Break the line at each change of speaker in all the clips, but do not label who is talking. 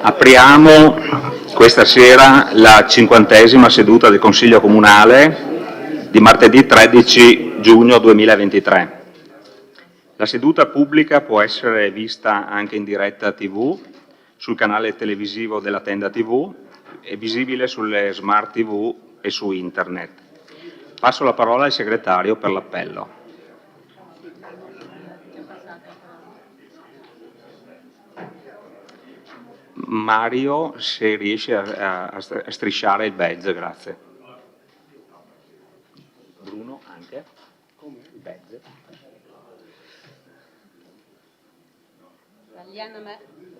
Apriamo questa sera la 50ª seduta del Consiglio Comunale di martedì 13 giugno 2023. La seduta pubblica può essere vista anche in diretta TV, sul canale televisivo della Tenda TV e visibile sulle Smart TV e su Internet. Passo la parola al segretario per l'appello. Mario, se riesci a strisciare il badge, grazie. Bruno anche? Il badge.
Vagliano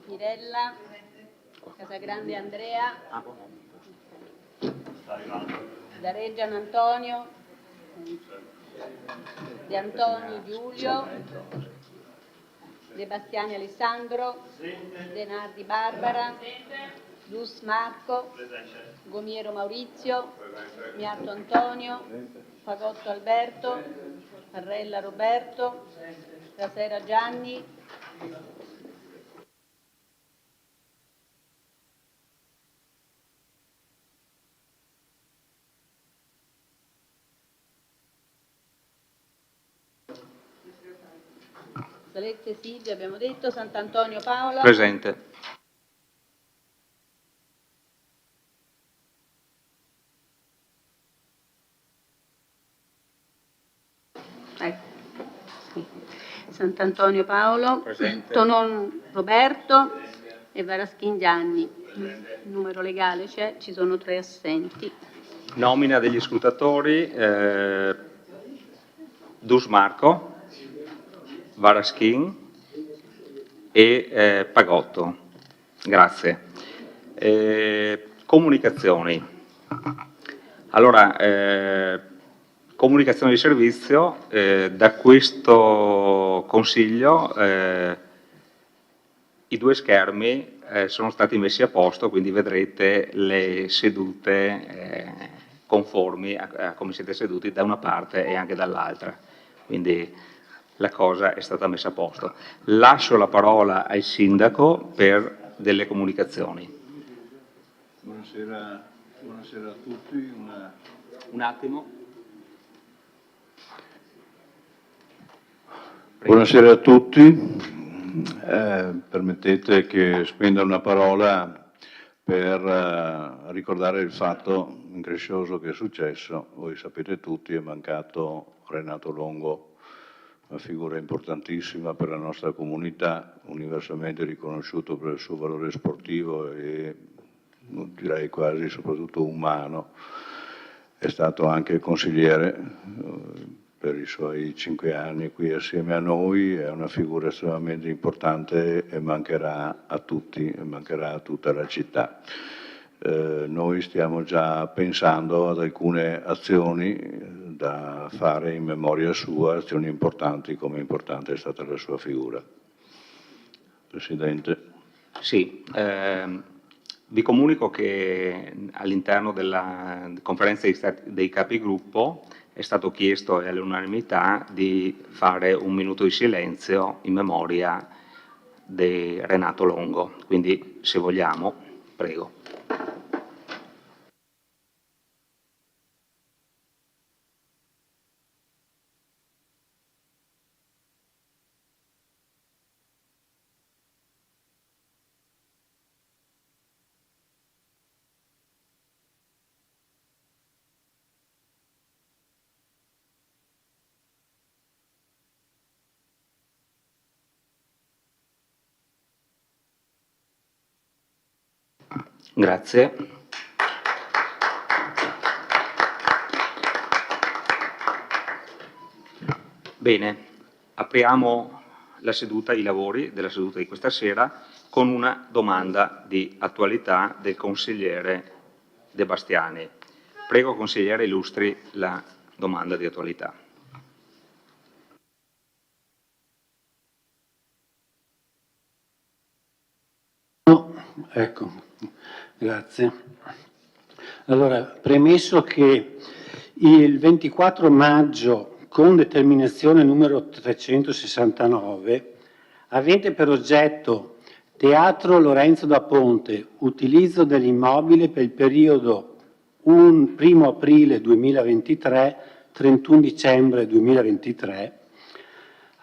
Mirella, Casagrande Andrea, Dareggiano Antonio, De Antonio Giulio, De Bastiani Alessandro, De Nardi Barbara, Dus Marco, Gomiero Maurizio, Miatto Antonio, Fagotto Alberto, Parrella Roberto, Casera Gianni, Salette Silvia, abbiamo detto, Sant'Antonio Paola.
Presente.
Ecco. Sì. Sant'Antonio Paolo.
Presente.
Tonon Roberto e Varaschin Gianni. Il numero legale c'è, ci sono 3 assenti.
Nomina degli scrutatori, Dus Marco, Varaschin e Pagotto. Grazie. Comunicazioni. Allora, comunicazioni di servizio, da questo Consiglio i 2 schermi sono stati messi a posto, quindi vedrete le sedute conformi a come siete seduti da una parte e anche dall'altra, quindi la cosa è stata messa a posto. Lascio la parola al Sindaco per delle comunicazioni.
Buonasera a tutti.
Un attimo.
Buonasera a tutti. Permettete che spenda una parola per ricordare il fatto increscioso che è successo. Voi sapete tutti, è mancato Renato Longo, una figura importantissima per la nostra comunità, universalmente riconosciuto per il suo valore sportivo e direi quasi soprattutto umano. È stato anche consigliere per i suoi 5 anni qui assieme a noi, è una figura estremamente importante e mancherà a tutti, e mancherà a tutta la città. Noi stiamo già pensando ad alcune azioni da fare in memoria sua, azioni importanti come importante è stata la sua figura. Presidente.
Sì, vi comunico che all'interno della conferenza dei capigruppo è stato chiesto all'unanimità di fare un minuto di silenzio in memoria di Renato Longo, quindi se vogliamo, prego. Grazie. Bene, apriamo la seduta, i lavori della seduta di questa sera con una domanda di attualità del consigliere De Bastiani. Prego, consigliere, illustri la domanda di attualità.
Ecco, grazie. Allora, premesso che il 24 maggio, con determinazione numero 369, avente per oggetto Teatro Lorenzo da Ponte, utilizzo dell'immobile per il periodo 1 aprile 2023, 31 dicembre 2023,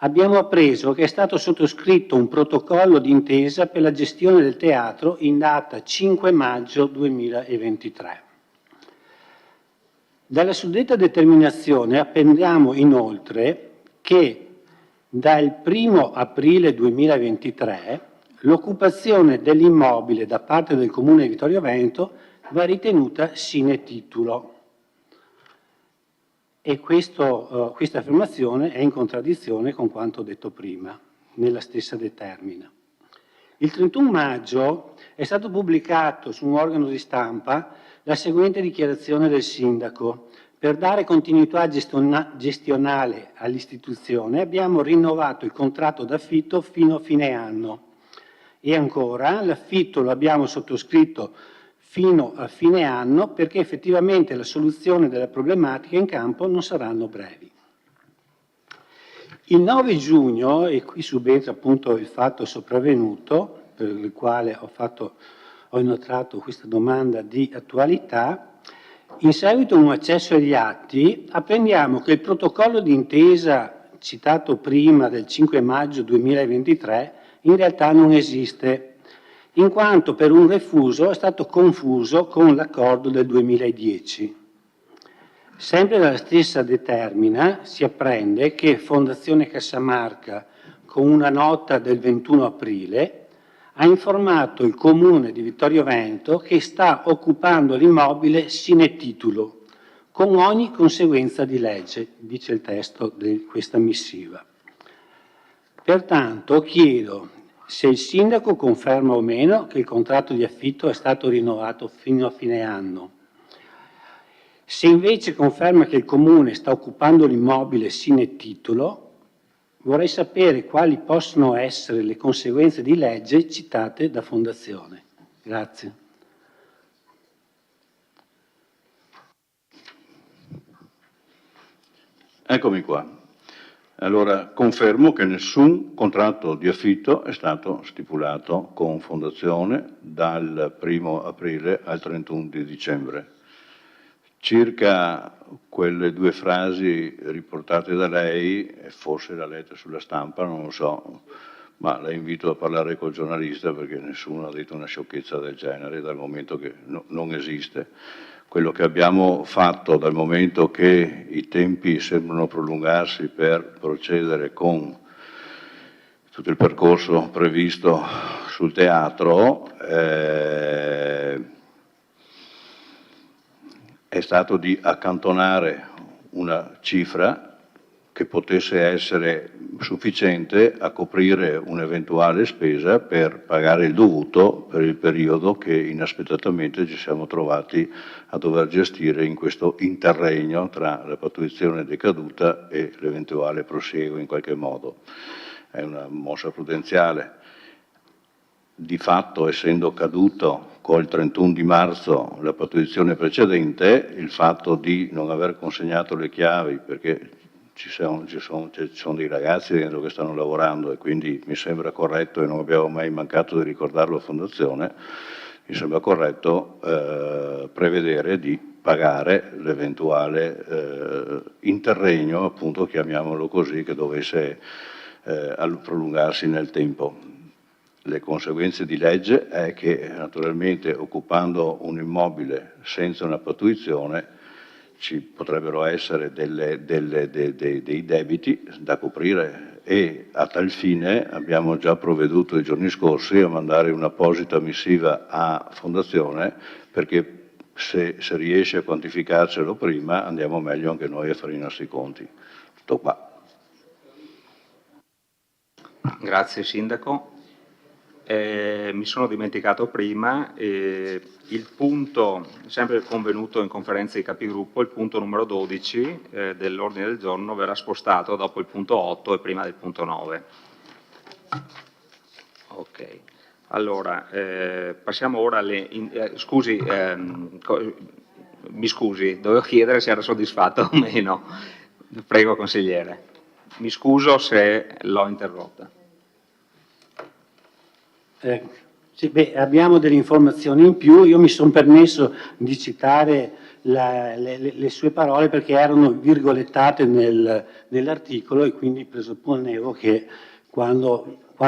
abbiamo appreso che è stato sottoscritto un protocollo d'intesa per la gestione del teatro in data 5 maggio 2023. Dalla suddetta determinazione apprendiamo inoltre che dal 1 aprile 2023 l'occupazione dell'immobile da parte del Comune di Vittorio Veneto va ritenuta sine titulo. E questa affermazione è in contraddizione con quanto detto prima, nella stessa determina. Il 31 maggio è stato pubblicato su un organo di stampa la seguente dichiarazione del sindaco. Per dare continuità gestionale all'istituzione abbiamo rinnovato il contratto d'affitto fino a fine anno. E ancora, l'affitto lo abbiamo sottoscritto fino a fine anno perché effettivamente la soluzione delle problematiche in campo non saranno brevi. Il 9 giugno, e qui subentra appunto il fatto sopravvenuto, per il quale ho inoltrato questa domanda di attualità, in seguito a un accesso agli atti apprendiamo che il protocollo d'intesa citato prima del 5 maggio 2023 in realtà non esiste, in quanto per un refuso è stato confuso con l'accordo del 2010. Sempre dalla stessa determina si apprende che Fondazione Cassamarca, con una nota del 21 aprile, ha informato il Comune di Vittorio Veneto che sta occupando l'immobile sine titulo, con ogni conseguenza di legge, dice il testo di questa missiva. Pertanto chiedo se il sindaco conferma o meno che il contratto di affitto è stato rinnovato fino a fine anno. Se invece conferma che il Comune sta occupando l'immobile sine titulo, vorrei sapere quali possono essere le conseguenze di legge citate da Fondazione. Grazie.
Eccomi qua. Allora, confermo che nessun contratto di affitto è stato stipulato con Fondazione dal 1 aprile al 31 di dicembre. Circa quelle due frasi riportate da lei, forse l'ha letta sulla stampa, non lo so, ma la invito a parlare col giornalista perché nessuno ha detto una sciocchezza del genere dal momento che non esiste. Quello che abbiamo fatto dal momento che i tempi sembrano prolungarsi per procedere con tutto il percorso previsto sul teatro è stato di accantonare una cifra che potesse essere sufficiente a coprire un'eventuale spesa per pagare il dovuto per il periodo che inaspettatamente ci siamo trovati a dover gestire in questo interregno tra la pattuizione decaduta e l'eventuale prosieguo in qualche modo. È una mossa prudenziale. Di fatto, essendo caduto col 31 di marzo la pattuizione precedente, il fatto di non aver consegnato le chiavi perché ci sono dei ragazzi dentro che stanno lavorando e quindi mi sembra corretto, e non abbiamo mai mancato di ricordarlo a Fondazione, mi sembra corretto prevedere di pagare l'eventuale interregno, appunto chiamiamolo così, che dovesse prolungarsi nel tempo. Le conseguenze di legge è che naturalmente occupando un immobile senza una pattuizione ci potrebbero essere dei debiti da coprire e a tal fine abbiamo già provveduto i giorni scorsi a mandare un'apposita missiva a Fondazione perché se riesce a quantificarcelo prima andiamo meglio anche noi a fare i nostri conti. Tutto qua.
Grazie Sindaco. Mi sono dimenticato prima, il punto, sempre convenuto in conferenza di capigruppo, il punto numero 12 dell'ordine del giorno verrà spostato dopo il punto 8 e prima del punto 9. Ok, allora passiamo ora alle... mi scusi, dovevo chiedere se era soddisfatto o meno. Prego consigliere, mi scuso se l'ho interrotta.
Sì, abbiamo delle informazioni in più, io mi sono permesso di citare le sue parole perché erano virgolettate nell'articolo e quindi presupponevo che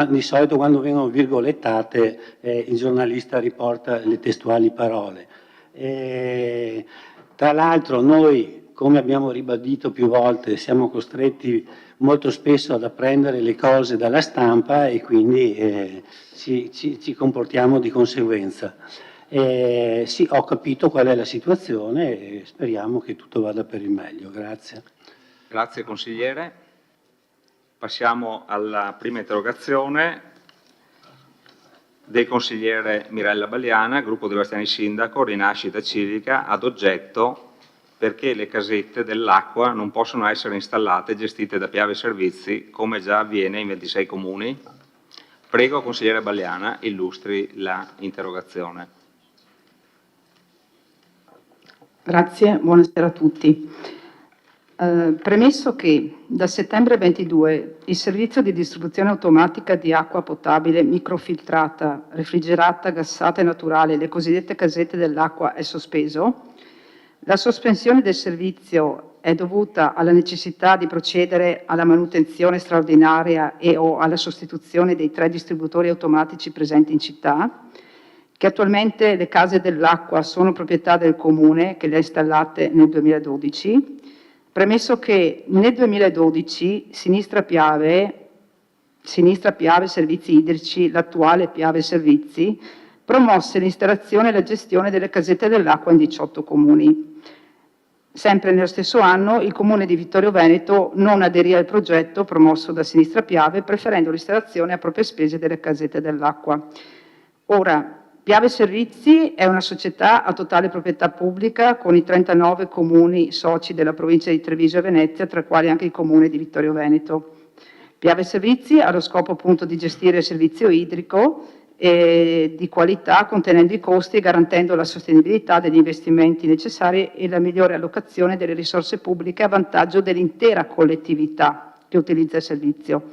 di solito quando vengono virgolettate il giornalista riporta le testuali parole. Tra l'altro noi, come abbiamo ribadito più volte, siamo costretti molto spesso ad apprendere le cose dalla stampa e quindi ci comportiamo di conseguenza. Sì, ho capito qual è la situazione e speriamo che tutto vada per il meglio. Grazie.
Grazie consigliere. Passiamo alla prima interrogazione del consigliere Mirella Balliana, gruppo dei Bastiani Sindaco, Rinascita Civica, ad oggetto perché le casette dell'acqua non possono essere installate e gestite da Piave Servizi come già avviene in 26 comuni. Prego, consigliere Balliana, illustri la interrogazione.
Grazie, buonasera a tutti. Premesso che da settembre 22 il servizio di distribuzione automatica di acqua potabile microfiltrata, refrigerata, gassata e naturale, le cosiddette casette dell'acqua, è sospeso, la sospensione del servizio è dovuta alla necessità di procedere alla manutenzione straordinaria e o alla sostituzione dei 3 distributori automatici presenti in città, che attualmente le case dell'acqua sono proprietà del Comune, che le ha installate nel 2012, premesso che nel 2012 Sinistra Piave Servizi Idrici, l'attuale Piave Servizi, promosse l'installazione e la gestione delle casette dell'acqua in 18 comuni. Sempre nello stesso anno il Comune di Vittorio Veneto non aderì al progetto promosso da Sinistra Piave, preferendo l'installazione a proprie spese delle casette dell'acqua. Ora, Piave Servizi è una società a totale proprietà pubblica con i 39 comuni soci della provincia di Treviso e Venezia, tra i quali anche il Comune di Vittorio Veneto. Piave Servizi ha lo scopo appunto di gestire il servizio idrico di qualità, contenendo i costi e garantendo la sostenibilità degli investimenti necessari e la migliore allocazione delle risorse pubbliche a vantaggio dell'intera collettività che utilizza il servizio.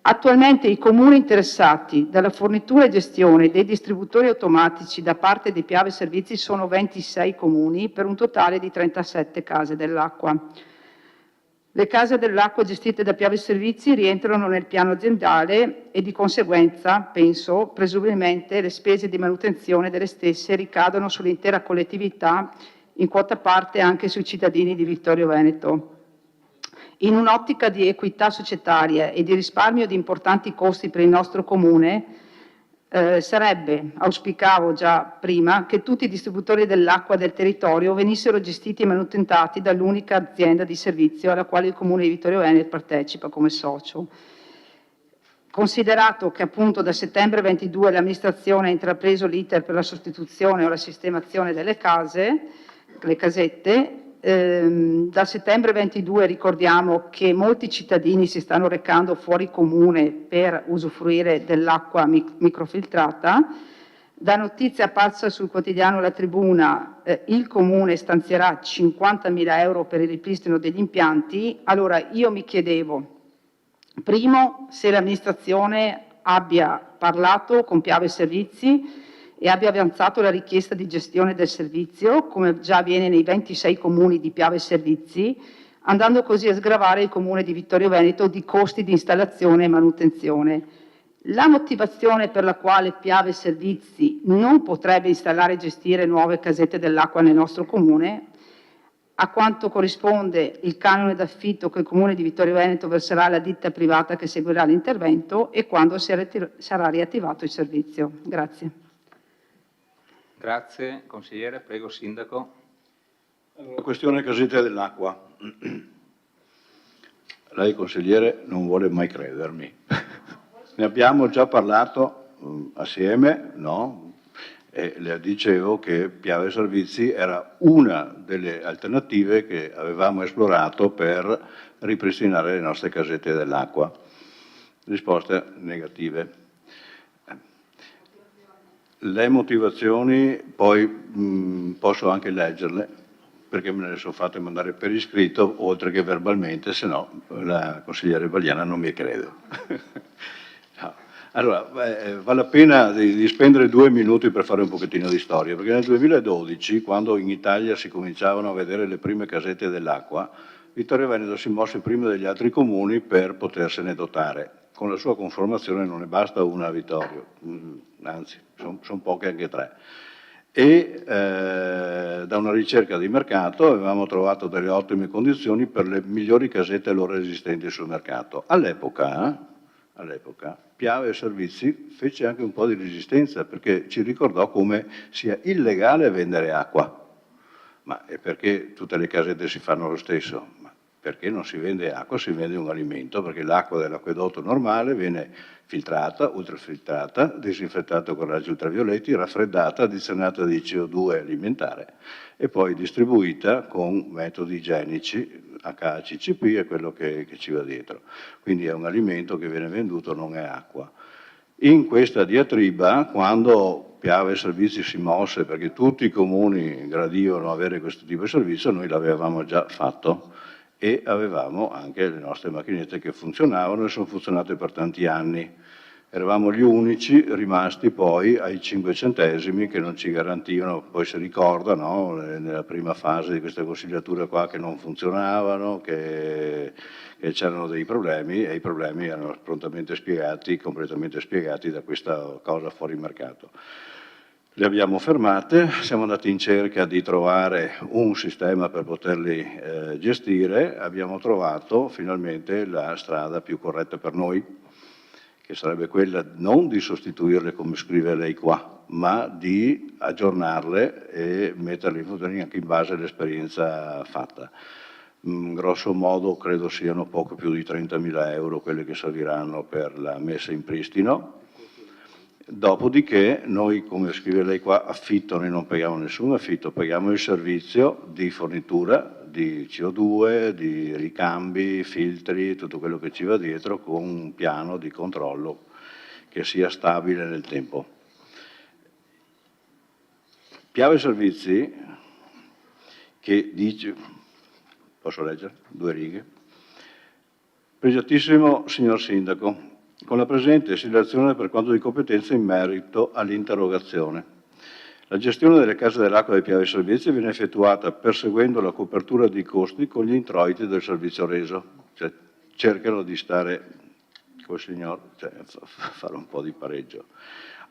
Attualmente i comuni interessati dalla fornitura e gestione dei distributori automatici da parte di Piave Servizi sono 26 comuni per un totale di 37 case dell'acqua. Le case dell'acqua gestite da Piave Servizi rientrano nel piano aziendale e di conseguenza, penso, presumibilmente le spese di manutenzione delle stesse ricadono sull'intera collettività, in quota parte anche sui cittadini di Vittorio Veneto. In un'ottica di equità societaria e di risparmio di importanti costi per il nostro Comune, auspicavo già prima, che tutti i distributori dell'acqua del territorio venissero gestiti e manutentati dall'unica azienda di servizio alla quale il Comune di Vittorio Veneto partecipa come socio. Considerato che appunto da settembre 22 l'amministrazione ha intrapreso l'iter per la sostituzione o la sistemazione delle case, le casette, da settembre 22 ricordiamo che molti cittadini si stanno recando fuori comune per usufruire dell'acqua microfiltrata. Da notizia apparsa sul quotidiano La Tribuna, il Comune stanzierà 50.000 euro per il ripristino degli impianti. Allora io mi chiedevo, primo, se l'amministrazione abbia parlato con Piave Servizi e abbia avanzato la richiesta di gestione del servizio, come già avviene nei 26 comuni di Piave Servizi, andando così a sgravare il Comune di Vittorio Veneto di costi di installazione e manutenzione. La motivazione per la quale Piave Servizi non potrebbe installare e gestire nuove casette dell'acqua nel nostro Comune, a quanto corrisponde il canone d'affitto che il Comune di Vittorio Veneto verserà alla ditta privata che seguirà l'intervento e quando sarà riattivato il servizio. Grazie.
Grazie consigliere, prego sindaco.
La questione casette dell'acqua. Lei consigliere non vuole mai credermi. Ne abbiamo già parlato assieme, no? E le dicevo che Piave Servizi era una delle alternative che avevamo esplorato per ripristinare le nostre casette dell'acqua. Risposte negative. Le motivazioni poi posso anche leggerle, perché me le sono fatte mandare per iscritto, oltre che verbalmente, se no la consigliere Balliana non mi crede. No. Allora, vale la pena di spendere 2 minuti per fare un pochettino di storia, perché nel 2012, quando in Italia si cominciavano a vedere le prime casette dell'acqua, Vittorio Veneto si mosse prima degli altri comuni per potersene dotare. Con la sua conformazione non ne basta una a Vittorio, anzi, sono poche anche 3. E da una ricerca di mercato avevamo trovato delle ottime condizioni per le migliori casette allora esistenti sul mercato. All'epoca Piave Servizi fece anche un po' di resistenza perché ci ricordò come sia illegale vendere acqua. Ma è perché tutte le casette si fanno lo stesso? Ma perché non si vende acqua, si vende un alimento, perché l'acqua dell'acquedotto normale viene filtrata, ultrafiltrata, disinfettata con raggi ultravioletti, raffreddata, addizionata di CO2 alimentare e poi distribuita con metodi igienici, HACCP è quello che ci va dietro. Quindi è un alimento che viene venduto, non è acqua. In questa diatriba, quando Piave Servizi si mosse, perché tutti i comuni gradivano avere questo tipo di servizio, noi l'avevamo già fatto e avevamo anche le nostre macchinette che funzionavano e sono funzionate per tanti anni. Eravamo gli unici rimasti poi ai 5 centesimi che non ci garantivano, poi si ricorda, no, nella prima fase di questa consigliatura qua che non funzionavano, che c'erano dei problemi e i problemi erano prontamente spiegati, completamente spiegati da questa cosa fuori mercato. Le abbiamo fermate, siamo andati in cerca di trovare un sistema per poterli gestire, abbiamo trovato finalmente la strada più corretta per noi, che sarebbe quella non di sostituirle come scrive lei qua, ma di aggiornarle e metterle in funzione anche in base all'esperienza fatta. Grosso modo credo siano poco più di 30.000 euro quelle che serviranno per la messa in pristino. Dopodiché noi, come scrive lei qua, affitto, noi non paghiamo nessun affitto, paghiamo il servizio di fornitura di CO2, di ricambi, filtri, tutto quello che ci va dietro con un piano di controllo che sia stabile nel tempo. Piave Servizi che dice, posso leggere? 2 righe. Pregiatissimo signor Sindaco, con la presente segnalazione per quanto di competenza in merito all'interrogazione. La gestione delle case dell'acqua dei Piave Servizi viene effettuata perseguendo la copertura dei costi con gli introiti del servizio reso. Cioè, cercano di stare col signor, cioè, fare un po' di pareggio.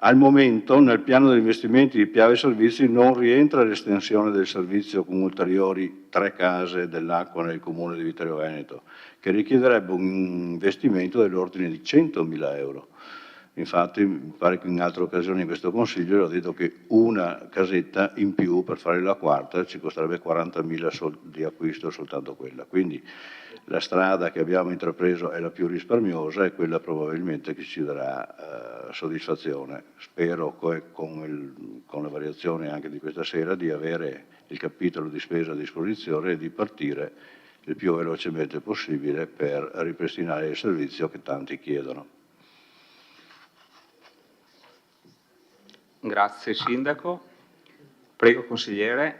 Al momento nel piano degli investimenti di Piave Servizi non rientra l'estensione del servizio con ulteriori 3 case dell'acqua nel comune di Vittorio Veneto, che richiederebbe un investimento dell'ordine di 100.000 euro. Infatti, mi pare che in altre occasioni in questo Consiglio ho detto che una casetta in più per fare la quarta ci costerebbe 40.000 di acquisto soltanto quella. Quindi la strada che abbiamo intrapreso è la più risparmiosa e quella probabilmente che ci darà soddisfazione. Spero con la variazione anche di questa sera di avere il capitolo di spesa a disposizione e di partire il più velocemente possibile per ripristinare il servizio che tanti chiedono.
Grazie Sindaco. Prego Consigliere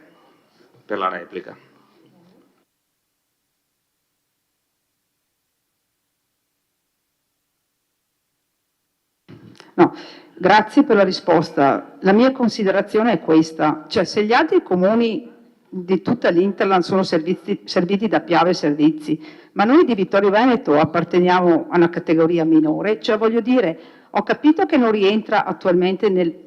per la replica.
No, grazie per la risposta. La mia considerazione è questa, cioè se gli altri comuni di tutta l'Interland sono serviti da Piave Servizi, ma noi di Vittorio Veneto apparteniamo a una categoria minore, cioè voglio dire, ho capito che non rientra attualmente nel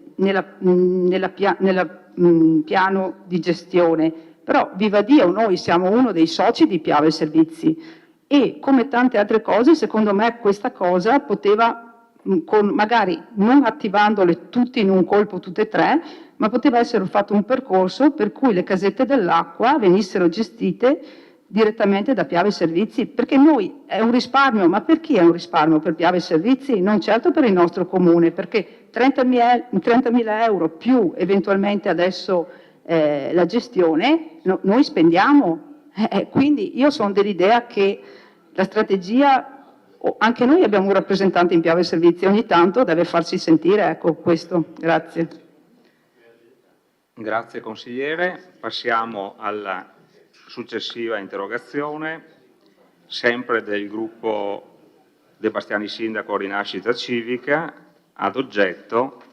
piano di gestione, però viva Dio, noi siamo uno dei soci di Piave Servizi e come tante altre cose, secondo me questa cosa poteva, magari non attivandole tutte in un colpo, tutte e 3, ma poteva essere fatto un percorso per cui le casette dell'acqua venissero gestite direttamente da Piave Servizi, perché noi è un risparmio, ma per chi è un risparmio? Per Piave Servizi? Non certo per il nostro comune, perché 30.000 euro più eventualmente adesso la gestione, noi spendiamo. Quindi io sono dell'idea che la strategia, anche noi abbiamo un rappresentante in Piave Servizi, ogni tanto deve farsi sentire, ecco questo, grazie.
Grazie Consigliere, passiamo alla successiva interrogazione, sempre del gruppo De Bastiani Sindaco Rinascita Civica, ad oggetto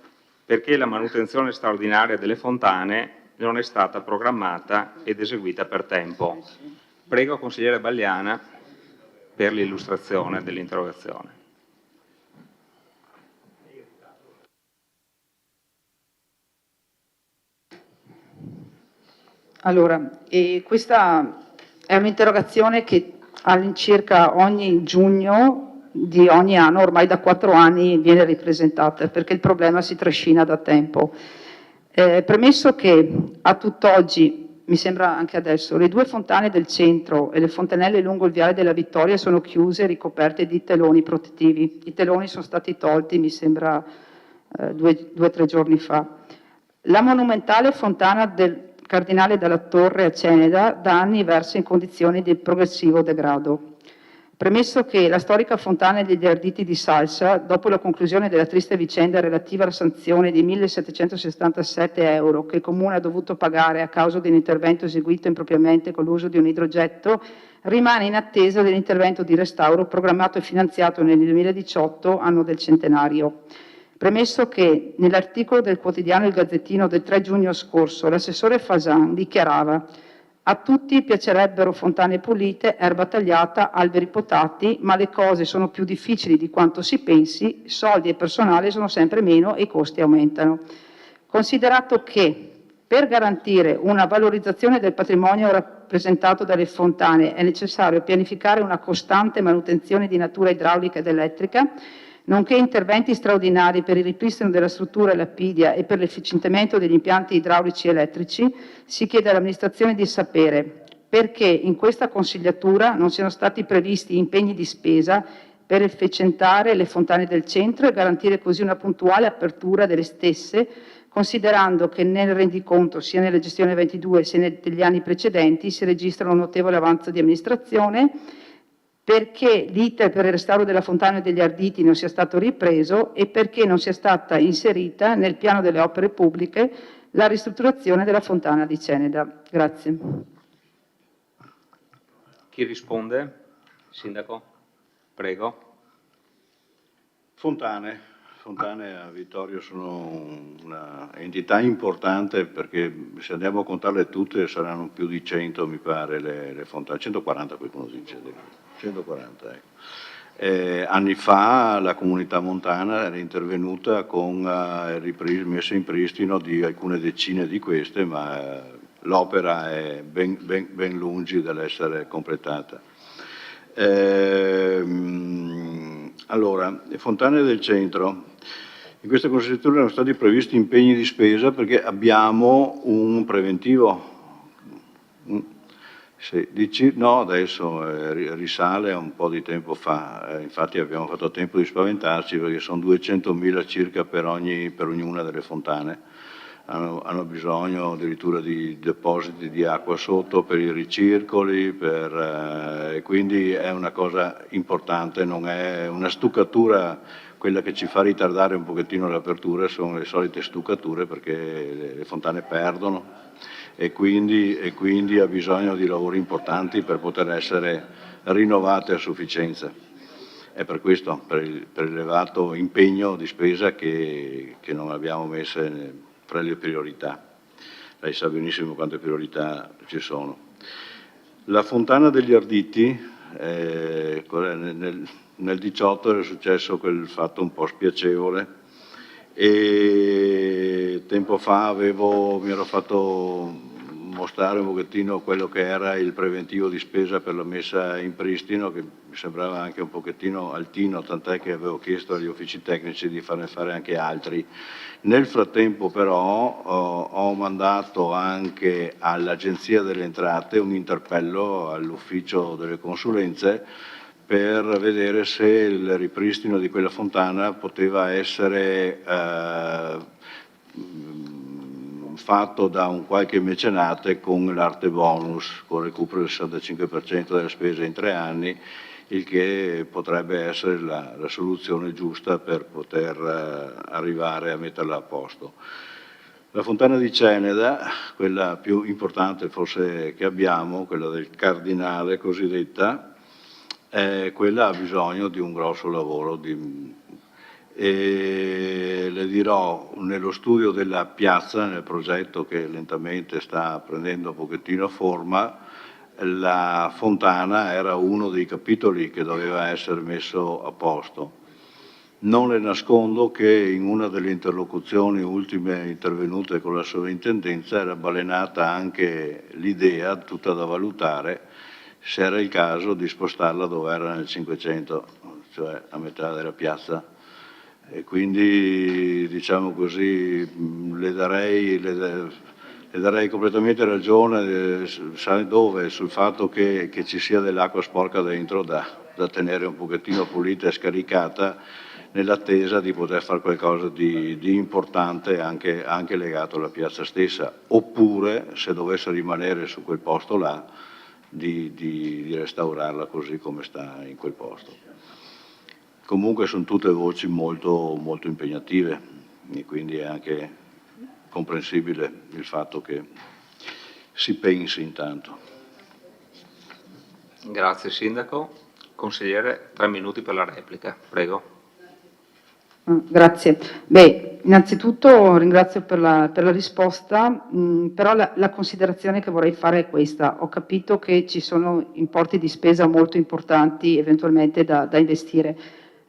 perché la manutenzione straordinaria delle fontane non è stata programmata ed eseguita per tempo. Prego consigliere Bagliana per l'illustrazione dell'interrogazione.
Allora, questa è un'interrogazione che all'incirca ogni giugno di ogni anno, ormai da 4 anni, viene ripresentata perché il problema si trascina da tempo. Premesso che a tutt'oggi, mi sembra anche adesso, le 2 fontane del centro e le fontanelle lungo il viale della Vittoria sono chiuse e ricoperte di teloni protettivi. I teloni sono stati tolti, mi sembra, 2 o 3 giorni fa. La monumentale fontana del Cardinale della Torre a Ceneda da anni versa in condizioni di progressivo degrado. Premesso che la storica fontana degli Arditi di Salsa, dopo la conclusione della triste vicenda relativa alla sanzione di 1.767 euro che il Comune ha dovuto pagare a causa di un intervento eseguito impropriamente con l'uso di un idrogetto, rimane in attesa dell'intervento di restauro programmato e finanziato nel 2018, anno del centenario. Premesso che nell'articolo del quotidiano Il Gazzettino del 3 giugno scorso l'assessore Fasan dichiarava: a tutti piacerebbero fontane pulite, erba tagliata, alberi potati, ma le cose sono più difficili di quanto si pensi, soldi e personale sono sempre meno e i costi aumentano. Considerato che per garantire una valorizzazione del patrimonio rappresentato dalle fontane è necessario pianificare una costante manutenzione di natura idraulica ed elettrica, nonché interventi straordinari per il ripristino della struttura lapidia e per l'efficientamento degli impianti idraulici e elettrici, si chiede all'amministrazione di sapere perché in questa consigliatura non siano stati previsti impegni di spesa per efficientare le fontane del centro e garantire così una puntuale apertura delle stesse, considerando che nel rendiconto, sia nella gestione 22 sia negli anni precedenti, si registra un notevole avanzo di amministrazione, perché l'iter per il restauro della fontana degli Arditi non sia stato ripreso e perché non sia stata inserita nel piano delle opere pubbliche la ristrutturazione della fontana di Ceneda. Grazie.
Chi risponde? Sindaco? Prego.
Fontane a Vittorio sono una entità importante perché se andiamo a contarle tutte saranno più di 100 mi pare le fontane, 140 qualcuno dice, 140 ecco. Anni fa la comunità montana era intervenuta con messa in pristino di alcune decine di queste, ma l'opera è ben lungi dall'essere completata. Allora, le fontane del centro. In questa consigliatura erano stati previsti impegni di spesa perché abbiamo un preventivo. No, adesso risale a un po' di tempo fa, infatti abbiamo fatto tempo di spaventarci perché sono 200.000 circa per ognuna delle fontane. Hanno bisogno addirittura di depositi di acqua sotto per i ricircoli, quindi è una cosa importante, non è una stuccatura. Quella che ci fa ritardare un pochettino l'apertura sono le solite stuccature perché le fontane perdono e quindi ha bisogno di lavori importanti per poter essere rinnovate a sufficienza. È per questo, per l'elevato impegno di spesa che non abbiamo messo fra le priorità. Lei sa benissimo quante priorità ci sono. La fontana degli Arditi, nel 18 era successo quel fatto un po' spiacevole e tempo fa mi ero fatto mostrare un pochettino quello che era il preventivo di spesa per la messa in pristino, che mi sembrava anche un pochettino altino, tant'è che avevo chiesto agli uffici tecnici di farne fare anche altri. Nel frattempo però ho mandato anche all'Agenzia delle Entrate un interpello all'ufficio delle consulenze per vedere se il ripristino di quella fontana poteva essere fatto da un qualche mecenate con l'arte bonus, con il recupero del 65% delle spese in 3 anni, il che potrebbe essere la soluzione giusta per poter arrivare a metterla a posto. La fontana di Ceneda, quella più importante forse che abbiamo, quella del Cardinale cosiddetta, quella ha bisogno di un grosso lavoro. E le dirò, nello studio della piazza, nel progetto che lentamente sta prendendo un pochettino forma, la fontana era uno dei capitoli che doveva essere messo a posto. Non le nascondo che in una delle interlocuzioni ultime intervenute con la sovrintendenza era balenata anche l'idea, tutta da valutare, se era il caso di spostarla dove era nel 500, cioè a metà della piazza. E quindi, diciamo così, le darei completamente ragione, sa dove, sul fatto che ci sia dell'acqua sporca dentro da tenere un pochettino pulita e scaricata, nell'attesa di poter fare qualcosa di importante anche legato alla piazza stessa, oppure, se dovesse rimanere su quel posto là, di restaurarla così come sta in quel posto. Comunque sono tutte voci molto, molto impegnative e quindi è anche comprensibile il fatto che si pensi intanto.
Grazie Sindaco. Consigliere, 3 minuti per la replica, prego.
Grazie. Beh, innanzitutto ringrazio per la risposta, però la considerazione che vorrei fare è questa. Ho capito che ci sono importi di spesa molto importanti eventualmente da investire.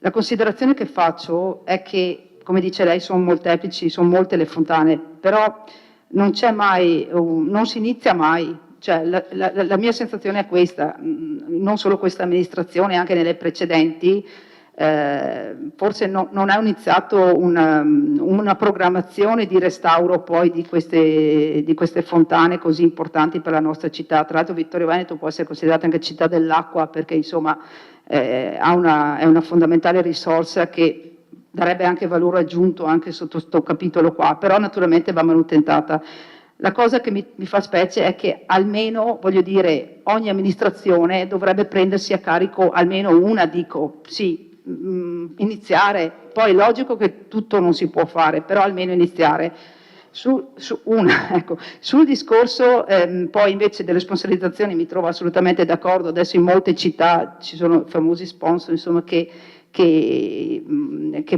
La considerazione che faccio è che, come dice lei, sono molteplici, sono molte le fontane, però non c'è mai, non si inizia mai. Cioè, la mia sensazione è questa, non solo questa amministrazione, anche nelle precedenti, forse non ha iniziato una programmazione di restauro poi di queste fontane così importanti per la nostra città. Tra l'altro Vittorio Veneto può essere considerata anche città dell'acqua perché insomma è una fondamentale risorsa che darebbe anche valore aggiunto anche sotto questo capitolo qua, però naturalmente va manutentata. La cosa che mi fa specie è che almeno, voglio dire, ogni amministrazione dovrebbe prendersi a carico almeno una, dico, sì, iniziare, poi è logico che tutto non si può fare, però almeno iniziare ecco. Sul discorso poi invece delle sponsorizzazioni mi trovo assolutamente d'accordo, adesso in molte città ci sono famosi sponsor insomma, che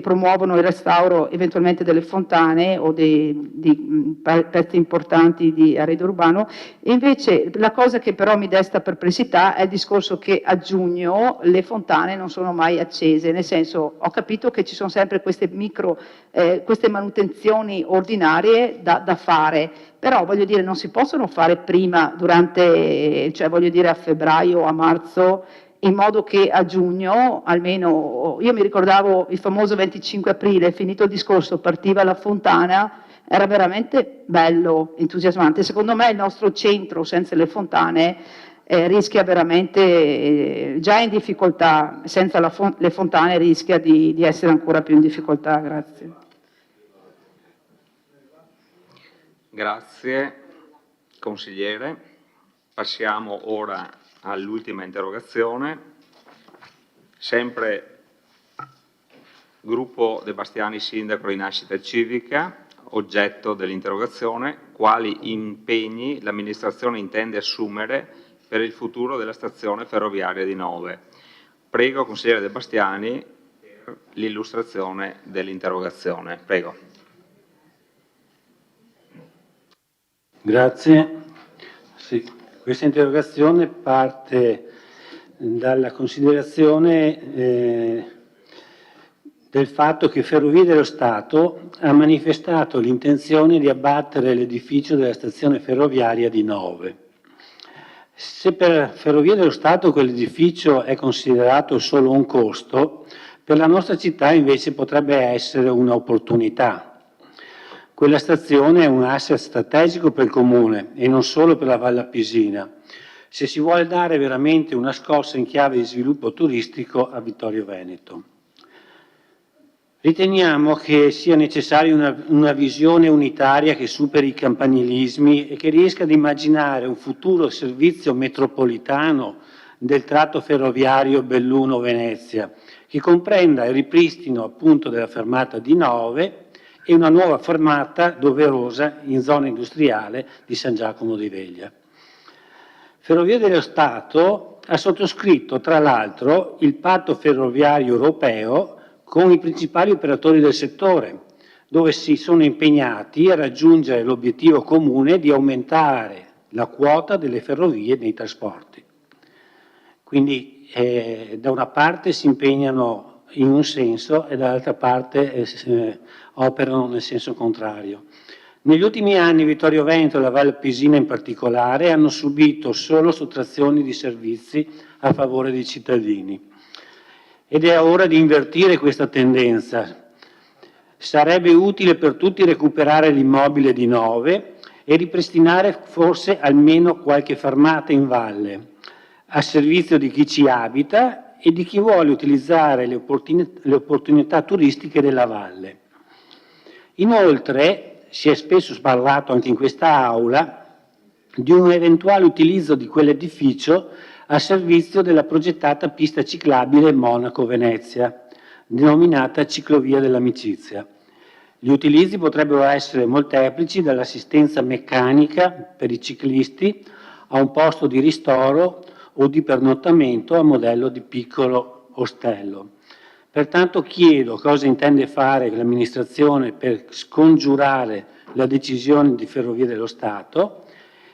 promuovono il restauro eventualmente delle fontane o di pezzi importanti di arredo urbano. E invece la cosa che però mi desta perplessità è il discorso che a giugno le fontane non sono mai accese, nel senso ho capito che ci sono sempre queste manutenzioni ordinarie da fare, però voglio dire non si possono fare prima, cioè voglio dire a febbraio o a marzo, in modo che a giugno, almeno, io mi ricordavo il famoso 25 aprile, finito il discorso, partiva la fontana, era veramente bello, entusiasmante. Secondo me il nostro centro senza le fontane rischia veramente, già in difficoltà, senza le fontane rischia di essere ancora più in difficoltà. Grazie.
Grazie consigliere. Passiamo ora all'ultima interrogazione, sempre gruppo De Bastiani Sindaco Rinascita Civica, oggetto dell'interrogazione: quali impegni l'amministrazione intende assumere per il futuro della stazione ferroviaria di Nove. Prego consigliere De Bastiani per l'illustrazione dell'interrogazione. Prego.
Grazie. Sì. Questa interrogazione parte dalla considerazione del fatto che Ferrovie dello Stato ha manifestato l'intenzione di abbattere l'edificio della stazione ferroviaria di Nove. Se per Ferrovie dello Stato quell'edificio è considerato solo un costo, per la nostra città invece potrebbe essere un'opportunità. Quella stazione è un asset strategico per il Comune e non solo per la Valle Appesina, se si vuole dare veramente una scossa in chiave di sviluppo turistico a Vittorio Veneto. Riteniamo che sia necessaria una visione unitaria che superi i campanilismi e che riesca ad immaginare un futuro servizio metropolitano del tratto ferroviario Belluno-Venezia, che comprenda il ripristino appunto della fermata di Nove e una nuova fermata doverosa in zona industriale di San Giacomo di Veglia. Ferrovie dello Stato ha sottoscritto tra l'altro il patto ferroviario europeo con i principali operatori del settore, dove si sono impegnati a raggiungere l'obiettivo comune di aumentare la quota delle ferrovie nei trasporti. Quindi da una parte si impegnano in un senso e dall'altra parte operano nel senso contrario. Negli ultimi anni Vittorio Veneto e la Val Pisina in particolare hanno subito solo sottrazioni di servizi a favore dei cittadini. Ed è ora di invertire questa tendenza. Sarebbe utile per tutti recuperare l'immobile di Nove e ripristinare forse almeno qualche fermata in valle, a servizio di chi ci abita e di chi vuole utilizzare le opportunità turistiche della valle. Inoltre, si è spesso parlato anche in questa Aula di un eventuale utilizzo di quell'edificio a servizio della progettata pista ciclabile Monaco-Venezia, denominata Ciclovia dell'Amicizia. Gli utilizzi potrebbero essere molteplici, dall'assistenza meccanica per i ciclisti a un posto di ristoro o di pernottamento a modello di piccolo ostello. Pertanto chiedo cosa intende fare l'amministrazione per scongiurare la decisione di Ferrovie dello Stato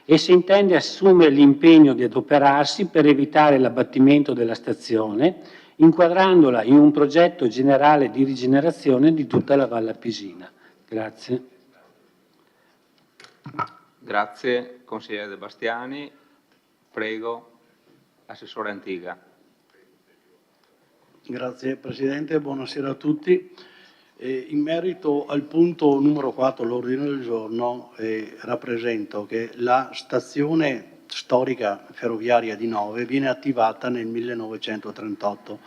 e se intende assumere l'impegno di adoperarsi per evitare l'abbattimento della stazione, inquadrandola in un progetto generale di rigenerazione di tutta la Valle Pisina. Grazie.
Grazie, consigliere De Bastiani. Prego, assessore Antiga.
Grazie Presidente, buonasera a tutti. In merito al punto numero 4 all'ordine del giorno, rappresento che la stazione storica ferroviaria di Nove viene attivata nel 1938.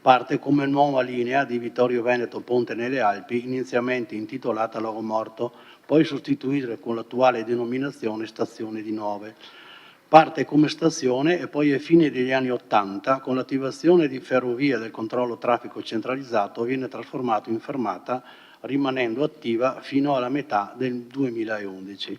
Parte come nuova linea di Vittorio Veneto Ponte nelle Alpi, inizialmente intitolata Lago Morto, poi sostituita con l'attuale denominazione Stazione di Nove. Parte come stazione e poi ai fine degli anni '80, con l'attivazione di ferrovie del controllo traffico centralizzato, viene trasformato in fermata, rimanendo attiva fino alla metà del 2011.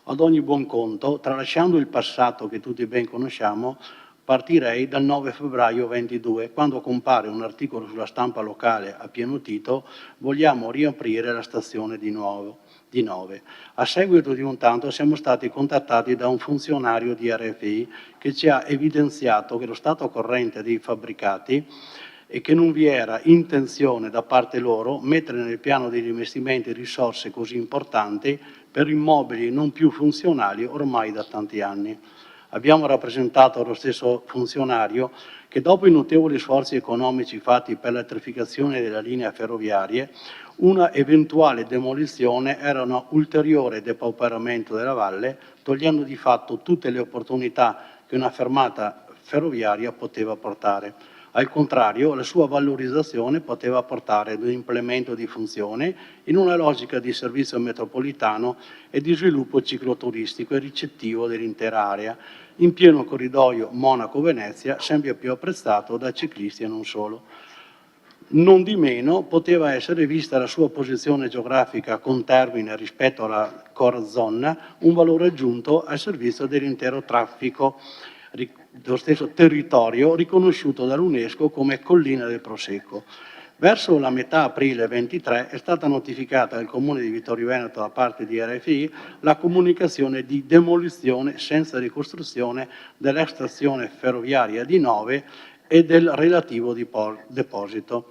Ad ogni buon conto, tralasciando il passato che tutti ben conosciamo, partirei dal 9 febbraio 22, quando compare un articolo sulla stampa locale a pieno titolo «Vogliamo riaprire la stazione di Nove». A seguito di un tanto siamo stati contattati da un funzionario di RFI che ci ha evidenziato che lo stato corrente dei fabbricati e che non vi era intenzione da parte loro mettere nel piano degli investimenti risorse così importanti per immobili non più funzionali ormai da tanti anni. Abbiamo rappresentato allo stesso funzionario che dopo i notevoli sforzi economici fatti per l'elettrificazione delle linee ferroviarie, una eventuale demolizione era un ulteriore depauperamento della valle, togliendo di fatto tutte le opportunità che una fermata ferroviaria poteva portare. Al contrario, la sua valorizzazione poteva portare ad un implemento di funzione in una logica di servizio metropolitano e di sviluppo cicloturistico e ricettivo dell'intera area, in pieno corridoio Monaco-Venezia, sempre più apprezzato da ciclisti e non solo. Non di meno poteva essere vista la sua posizione geografica con termine rispetto alla core zone, un valore aggiunto al servizio dell'intero traffico dello stesso territorio riconosciuto dall'UNESCO come collina del Prosecco. Verso la metà aprile 23 è stata notificata al Comune di Vittorio Veneto da parte di RFI la comunicazione di demolizione senza ricostruzione dell'ex stazione ferroviaria di Nove e del relativo deposito.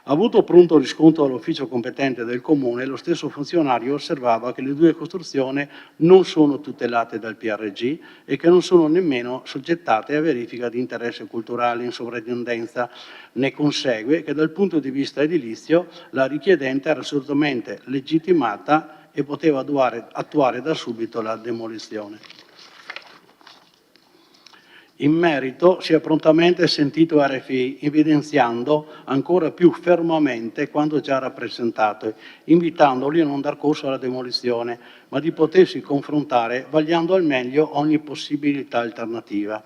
Avuto pronto riscontro dall'ufficio competente del Comune, lo stesso funzionario osservava che le due costruzioni non sono tutelate dal PRG e che non sono nemmeno soggettate a verifica di interesse culturale in sovrintendenza. Ne consegue che dal punto di vista edilizio la richiedente era assolutamente legittimata e poteva attuare da subito la demolizione. In merito si è prontamente sentito RFI evidenziando ancora più fermamente quanto già rappresentato, invitandoli a non dar corso alla demolizione, ma di potersi confrontare vagliando al meglio ogni possibilità alternativa.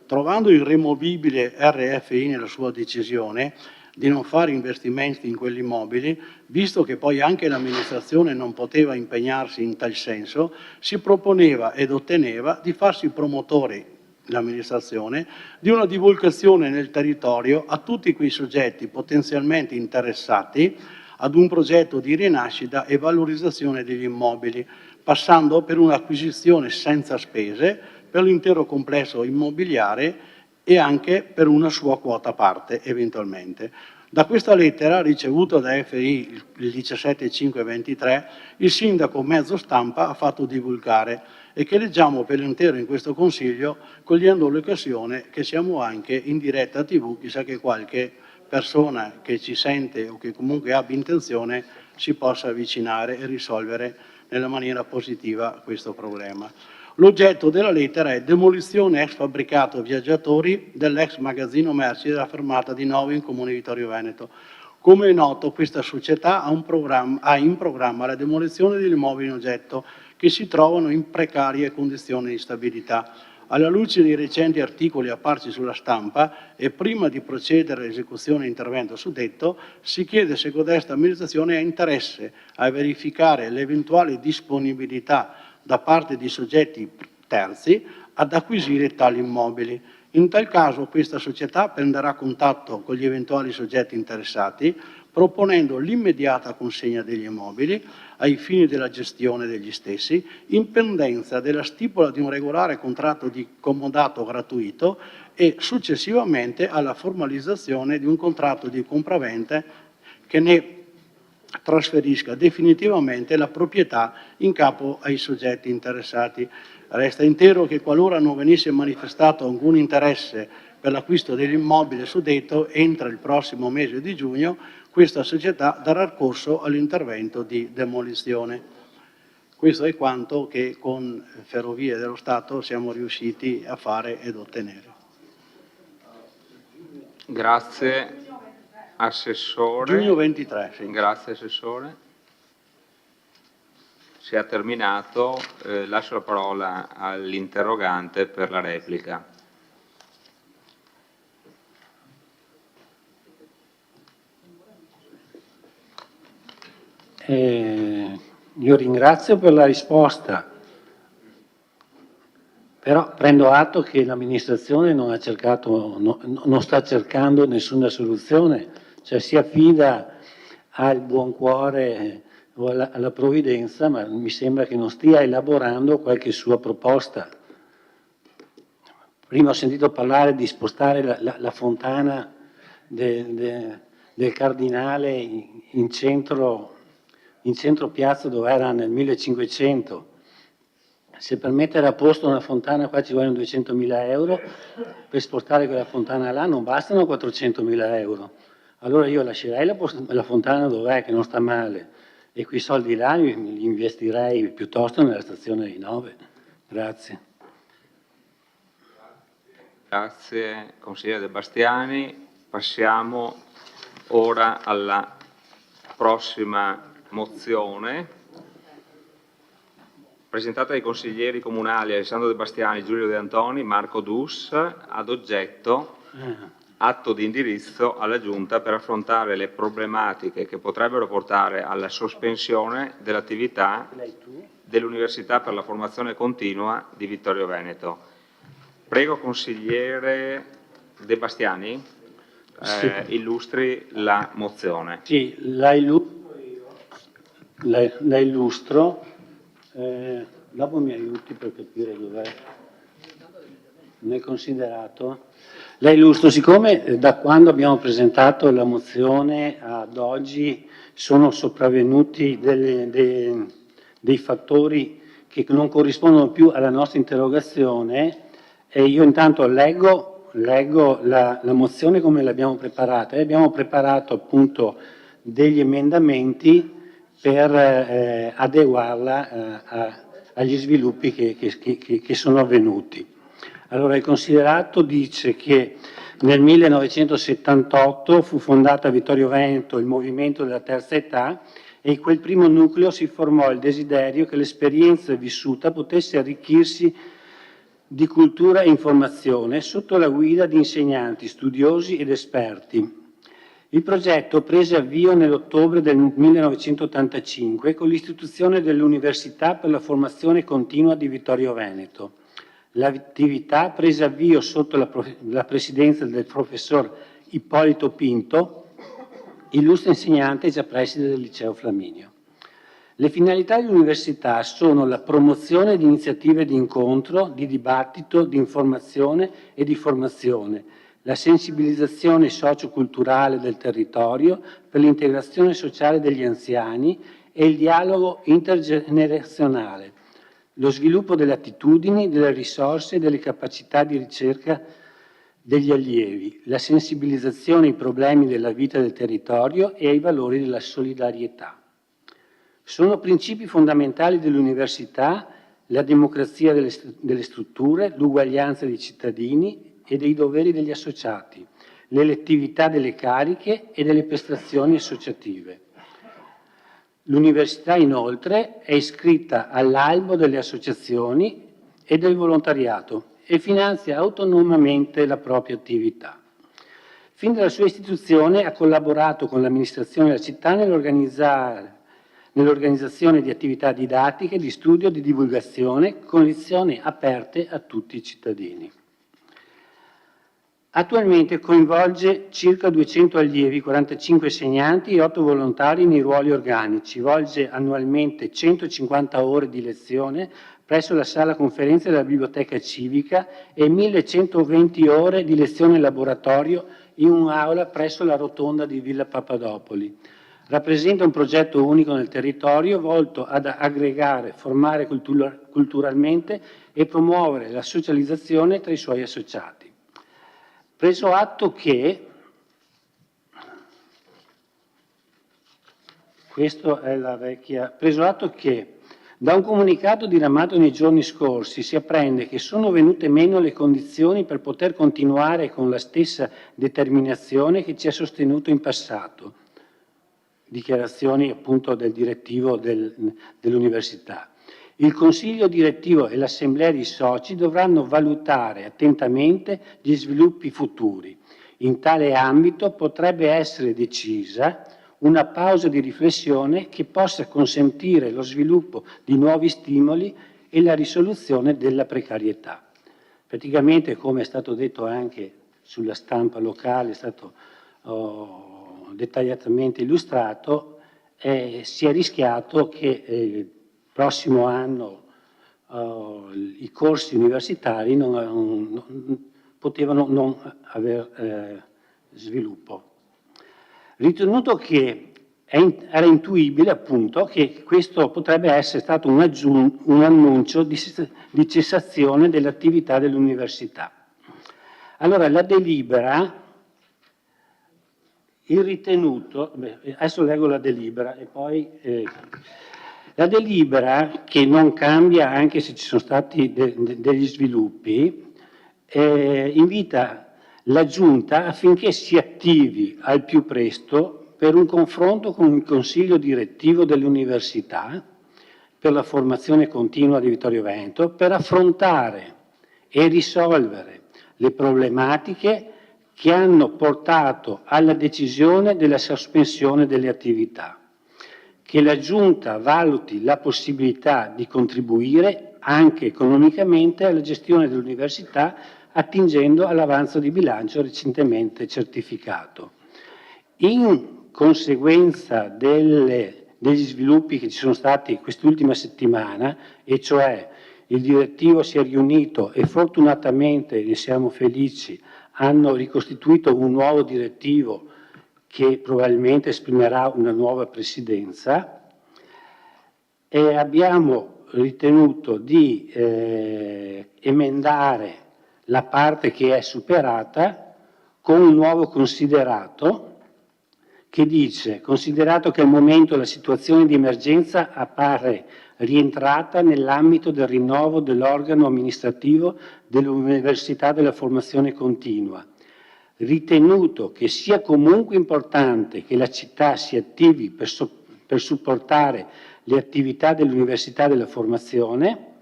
Trovando irremovibile RFI nella sua decisione di non fare investimenti in quegli immobili, visto che poi anche l'amministrazione non poteva impegnarsi in tal senso, si proponeva ed otteneva di farsi promotore l'amministrazione, di una divulgazione nel territorio a tutti quei soggetti potenzialmente interessati ad un progetto di rinascita e valorizzazione degli immobili, passando per un'acquisizione senza spese per l'intero complesso immobiliare e anche per una sua quota parte eventualmente. Da questa lettera ricevuta da FI il 17/5/23, il sindaco mezzo stampa ha fatto divulgare e che leggiamo per intero in questo Consiglio, cogliendo l'occasione che siamo anche in diretta TV, chissà che qualche persona che ci sente o che comunque abbia intenzione si possa avvicinare e risolvere nella maniera positiva questo problema. L'oggetto della lettera è demolizione ex fabbricato viaggiatori dell'ex magazzino merci della fermata di Novi in Comune Vittorio Veneto. Come è noto, questa società ha in programma la demolizione degli immobili in oggetto che si trovano in precarie condizioni di stabilità. Alla luce dei recenti articoli apparsi sulla stampa e prima di procedere all'esecuzione di intervento suddetto, si chiede se codesta amministrazione ha interesse a verificare l'eventuale disponibilità da parte di soggetti terzi ad acquisire tali immobili. In tal caso questa società prenderà contatto con gli eventuali soggetti interessati, proponendo l'immediata consegna degli immobili ai fini della gestione degli stessi, in pendenza della stipula di un regolare contratto di comodato gratuito e successivamente alla formalizzazione di un contratto di compravendita che ne trasferisca definitivamente la proprietà in capo ai soggetti interessati. Resta intero che qualora non venisse manifestato alcun interesse per l'acquisto dell'immobile suddetto, entro il prossimo mese di giugno, questa società darà corso all'intervento di demolizione. Questo è quanto che con Ferrovie dello Stato siamo riusciti a fare ed ottenere.
Grazie Assessore.
Giugno 23, sì.
Grazie Assessore. Si è terminato, lascio la parola all'interrogante per la replica.
Io ringrazio per la risposta, però prendo atto che l'amministrazione non sta cercando nessuna soluzione, cioè si affida al buon cuore o alla provvidenza, ma mi sembra che non stia elaborando qualche sua proposta. Prima ho sentito parlare di spostare la fontana del Cardinale in centro piazza, dove era nel 1500. Se per mettere a posto una fontana qua ci vogliono 200.000 euro, per spostare quella fontana là non bastano 400.000 euro. Allora io lascerei la fontana dov'è, che non sta male, e quei soldi là li investirei piuttosto nella stazione di Nove. Grazie.
Grazie consigliere De Bastiani. Passiamo ora alla prossima mozione presentata dai consiglieri comunali Alessandro De Bastiani, Giulio De Antoni, Marco Dus, ad oggetto atto di indirizzo alla Giunta per affrontare le problematiche che potrebbero portare alla sospensione dell'attività dell'Università per la Formazione Continua di Vittorio Veneto. Prego consigliere De Bastiani, illustri la mozione.
Sì, la illustro. Dopo mi aiuti per capire dov'è. Non è considerato? La illustro, siccome da quando abbiamo presentato la mozione ad oggi sono sopravvenuti dei fattori che non corrispondono più alla nostra interrogazione, e io intanto leggo la mozione come l'abbiamo preparata, e abbiamo preparato appunto degli emendamenti per adeguarla agli sviluppi che sono avvenuti. Allora, il considerato dice che nel 1978 fu fondata a Vittorio Veneto il movimento della terza età, e in quel primo nucleo si formò il desiderio che l'esperienza vissuta potesse arricchirsi di cultura e informazione sotto la guida di insegnanti, studiosi ed esperti. Il progetto prese avvio nell'ottobre del 1985 con l'istituzione dell'Università per la Formazione Continua di Vittorio Veneto. L'attività prese avvio sotto la presidenza del professor Ippolito Pinto, illustre insegnante e già preside del Liceo Flaminio. Le finalità dell'università sono la promozione di iniziative di incontro, di dibattito, di informazione e di formazione, la sensibilizzazione socioculturale del territorio per l'integrazione sociale degli anziani e il dialogo intergenerazionale, lo sviluppo delle attitudini, delle risorse e delle capacità di ricerca degli allievi, la sensibilizzazione ai problemi della vita del territorio e ai valori della solidarietà. Sono principi fondamentali dell'università la democrazia delle strutture, l'uguaglianza dei cittadini e dei doveri degli associati, l'elettività delle cariche e delle prestazioni associative. L'università inoltre è iscritta all'albo delle associazioni e del volontariato e finanzia autonomamente la propria attività. Fin dalla sua istituzione ha collaborato con l'amministrazione della città nell'organizzazione di attività didattiche, di studio, di divulgazione, con lezioni aperte a tutti i cittadini. Attualmente coinvolge circa 200 allievi, 45 insegnanti e 8 volontari nei ruoli organici, svolge annualmente 150 ore di lezione presso la sala conferenze della biblioteca civica e 1120 ore di lezione in laboratorio in un'aula presso la rotonda di Villa Papadopoli. Rappresenta un progetto unico nel territorio volto ad aggregare, formare culturalmente e promuovere la socializzazione tra i suoi associati. Preso atto che, da un comunicato diramato nei giorni scorsi si apprende che sono venute meno le condizioni per poter continuare con la stessa determinazione che ci ha sostenuto in passato, dichiarazioni appunto del direttivo dell'università. Il Consiglio direttivo e l'Assemblea di soci dovranno valutare attentamente gli sviluppi futuri. In tale ambito potrebbe essere decisa una pausa di riflessione che possa consentire lo sviluppo di nuovi stimoli e la risoluzione della precarietà. Praticamente, come è stato detto anche sulla stampa locale, è stato dettagliatamente illustrato, si è rischiato che il prossimo anno i corsi universitari potevano non aver sviluppo. Ritenuto che era intuibile appunto che questo potrebbe essere stato un annuncio di cessazione dell'attività dell'università. Allora la delibera, il ritenuto, adesso leggo la delibera e poi la delibera, che non cambia anche se ci sono stati degli sviluppi, invita la Giunta affinché si attivi al più presto per un confronto con il Consiglio direttivo dell'Università per la formazione continua di Vittorio Veneto per affrontare e risolvere le problematiche che hanno portato alla decisione della sospensione delle attività. Che la Giunta valuti la possibilità di contribuire anche economicamente alla gestione dell'università attingendo all'avanzo di bilancio recentemente certificato. In conseguenza degli sviluppi che ci sono stati quest'ultima settimana, e cioè il direttivo si è riunito e fortunatamente, ne siamo felici, hanno ricostituito un nuovo direttivo che probabilmente esprimerà una nuova presidenza, e abbiamo ritenuto di emendare la parte che è superata con un nuovo considerato che dice: considerato che al momento la situazione di emergenza appare rientrata nell'ambito del rinnovo dell'organo amministrativo dell'Università della Formazione Continua, ritenuto che sia comunque importante che la città si attivi per supportare le attività dell'Università della Formazione,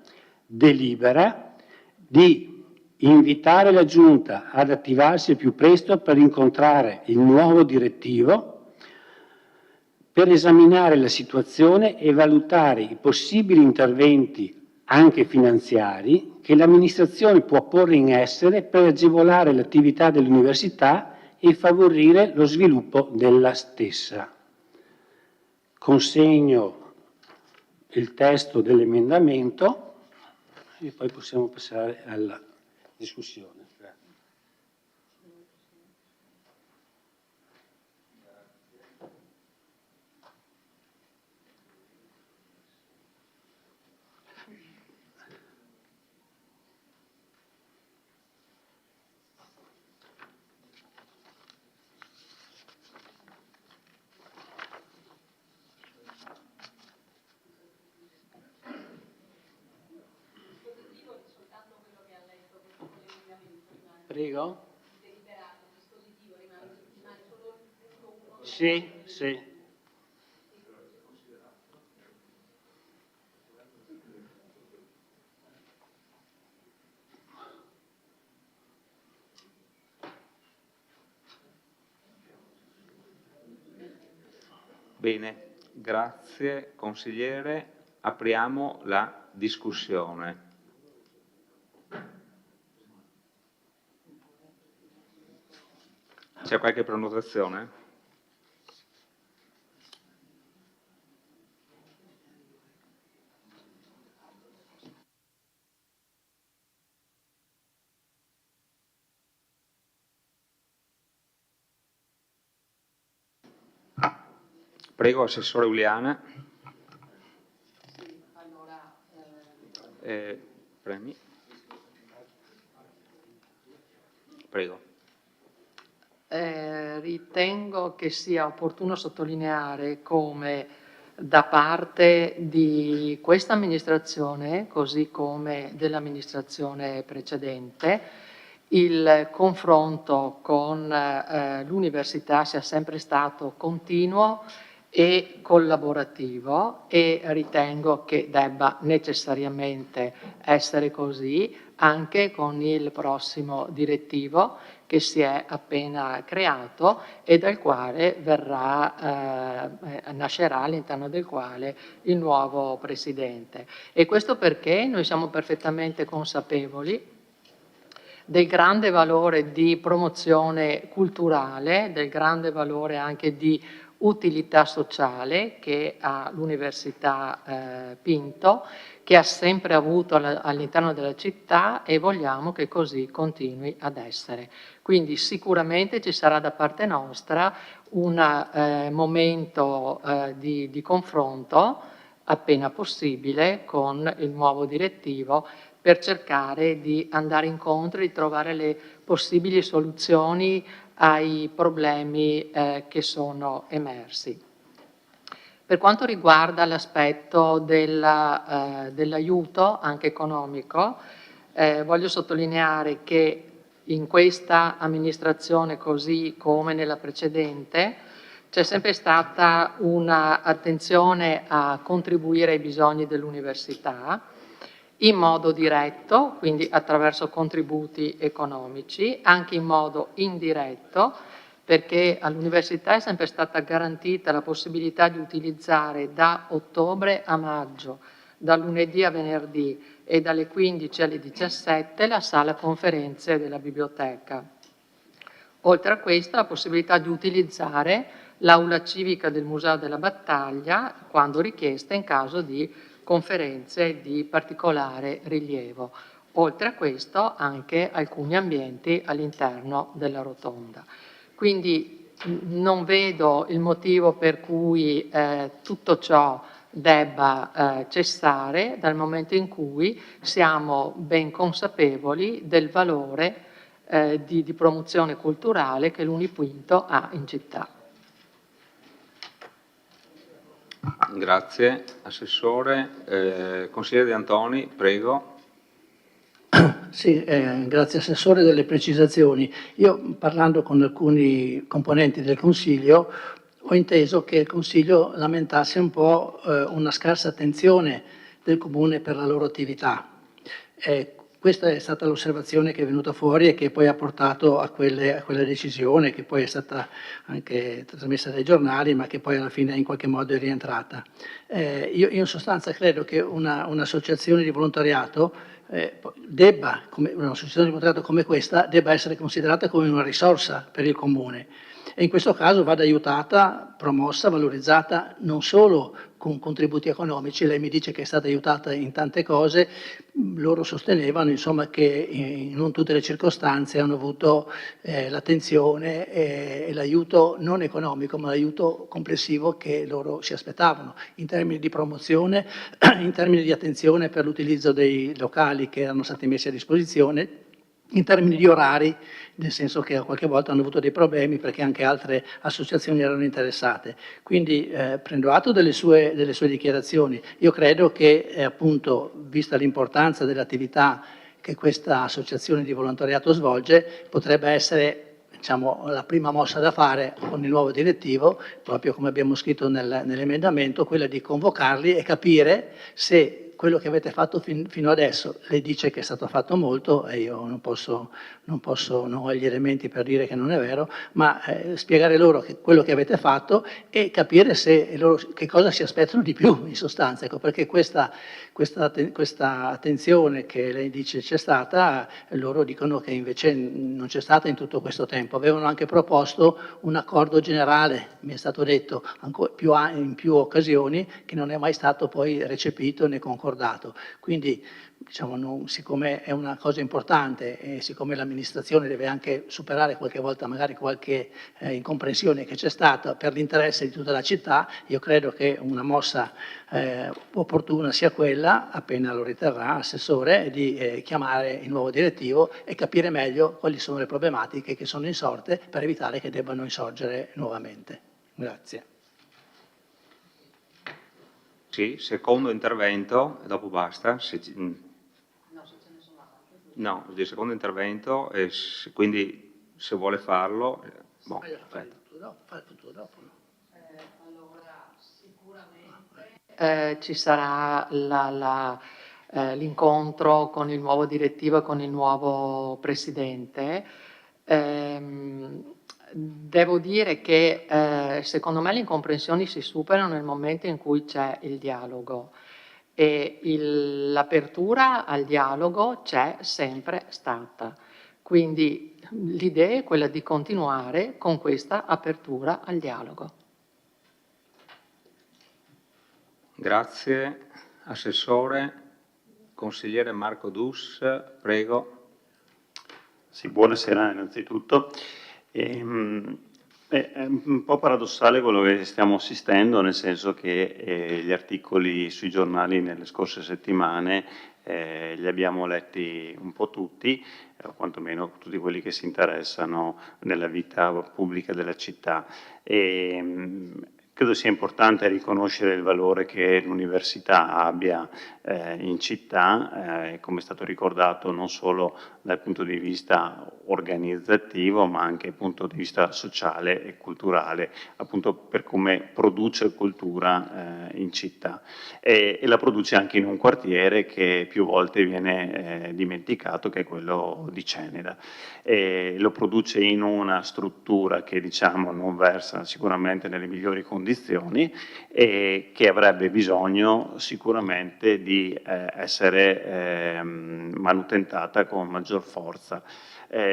delibera di invitare la Giunta ad attivarsi il più presto per incontrare il nuovo direttivo, per esaminare la situazione e valutare i possibili interventi anche finanziari, che l'amministrazione può porre in essere per agevolare l'attività dell'università e favorire lo sviluppo della stessa. Consegno il testo dell'emendamento e poi possiamo passare alla discussione. Prego? Sì, sì.
Bene, grazie consigliere. Apriamo la discussione. C'è qualche prenotazione? Prego, Assessore Uliana. Premi. Prego.
Ritengo che sia opportuno sottolineare come da parte di questa amministrazione, così come dell'amministrazione precedente, il confronto con l'università sia sempre stato continuo e collaborativo, e ritengo che debba necessariamente essere così anche con il prossimo direttivo che si è appena creato e dal quale nascerà, all'interno del quale, il nuovo presidente. E questo perché noi siamo perfettamente consapevoli del grande valore di promozione culturale, del grande valore anche di utilità sociale che ha l'Università Pinto, che ha sempre avuto all'interno della città, e vogliamo che così continui ad essere. Quindi sicuramente ci sarà da parte nostra un momento di confronto appena possibile con il nuovo direttivo, per cercare di andare incontro e di trovare le possibili soluzioni ai problemi che sono emersi. Per quanto riguarda l'aspetto dell'aiuto anche economico, voglio sottolineare che in questa amministrazione, così come nella precedente, c'è sempre stata un'attenzione a contribuire ai bisogni dell'università in modo diretto, quindi attraverso contributi economici, anche in modo indiretto, perché all'università è sempre stata garantita la possibilità di utilizzare da ottobre a maggio, da lunedì a venerdì e dalle 15 alle 17 la sala conferenze della biblioteca. Oltre a questo, la possibilità di utilizzare l'aula civica del Museo della Battaglia quando richiesta in caso di conferenze di particolare rilievo. Oltre a questo anche alcuni ambienti all'interno della rotonda. Quindi non vedo il motivo per cui tutto ciò debba cessare, dal momento in cui siamo ben consapevoli del valore di promozione culturale che l'Uniquinto ha in città.
Grazie, Assessore. Consigliere De Antoni, prego.
Sì, grazie Assessore delle precisazioni. Io, parlando con alcuni componenti del Consiglio, ho inteso che il Consiglio lamentasse un po' una scarsa attenzione del Comune per la loro attività. Questa è stata l'osservazione che è venuta fuori e che poi ha portato a quella decisione, che poi è stata anche trasmessa dai giornali, ma che poi alla fine in qualche modo è rientrata. Io in sostanza credo che un'associazione di volontariato un'associazione di volontariato come questa debba essere considerata come una risorsa per il comune e in questo caso vada aiutata, promossa, valorizzata non solo con contributi economici, lei mi dice che è stata aiutata in tante cose, loro sostenevano insomma che in non tutte le circostanze hanno avuto l'attenzione e l'aiuto non economico ma l'aiuto complessivo che loro si aspettavano in termini di promozione, in termini di attenzione per l'utilizzo dei locali che erano stati messi a disposizione, in termini di orari, nel senso che qualche volta hanno avuto dei problemi perché anche altre associazioni erano interessate. Quindi prendo atto delle sue dichiarazioni. Io credo che appunto, vista l'importanza dell'attività che questa associazione di volontariato svolge, potrebbe essere diciamo, la prima mossa da fare con il nuovo direttivo, proprio come abbiamo scritto nell'emendamento, quella di convocarli e capire se quello che avete fatto fino adesso, lei dice che è stato fatto molto e io non ho gli elementi per dire che non è vero, ma spiegare loro quello che avete fatto e capire se loro, che cosa si aspettano di più in sostanza, ecco, perché questa attenzione che lei dice c'è stata, loro dicono che invece non c'è stata in tutto questo tempo. Avevano anche proposto un accordo generale, mi è stato detto in più occasioni, che non è mai stato poi recepito né concordato. Quindi diciamo, siccome è una cosa importante e siccome l'amministrazione deve anche superare qualche volta magari qualche incomprensione che c'è stata per l'interesse di tutta la città, io credo che una mossa opportuna sia quella, appena lo riterrà Assessore, di chiamare il nuovo direttivo e capire meglio quali sono le problematiche che sono insorte per evitare che debbano insorgere nuovamente. Grazie.
Sì, secondo intervento, e dopo basta. No, il secondo intervento, quindi se vuole farlo... Boh,
Fai il futuro dopo, no?
Allora, sicuramente ci sarà l'incontro con il nuovo direttivo e con il nuovo presidente. Devo dire che secondo me le incomprensioni si superano nel momento in cui c'è il dialogo e l'apertura al dialogo c'è sempre stata. Quindi l'idea è quella di continuare con questa apertura al dialogo.
Grazie. Assessore, consigliere Marco Dus, prego.
Sì, buonasera innanzitutto. È un po' paradossale quello che stiamo assistendo, nel senso che gli articoli sui giornali nelle scorse settimane li abbiamo letti un po' tutti, o quantomeno tutti quelli che si interessano nella vita pubblica della città. Credo sia importante riconoscere il valore che l'università abbia in città, come è stato ricordato non solo dal punto di vista organizzativo ma anche dal punto di vista sociale e culturale, appunto per come produce cultura in città e la produce anche in un quartiere che più volte viene dimenticato, che è quello di Ceneda. Lo produce in una struttura che diciamo non versa sicuramente nelle migliori condizioni e che avrebbe bisogno sicuramente di essere manutentata con maggior forza.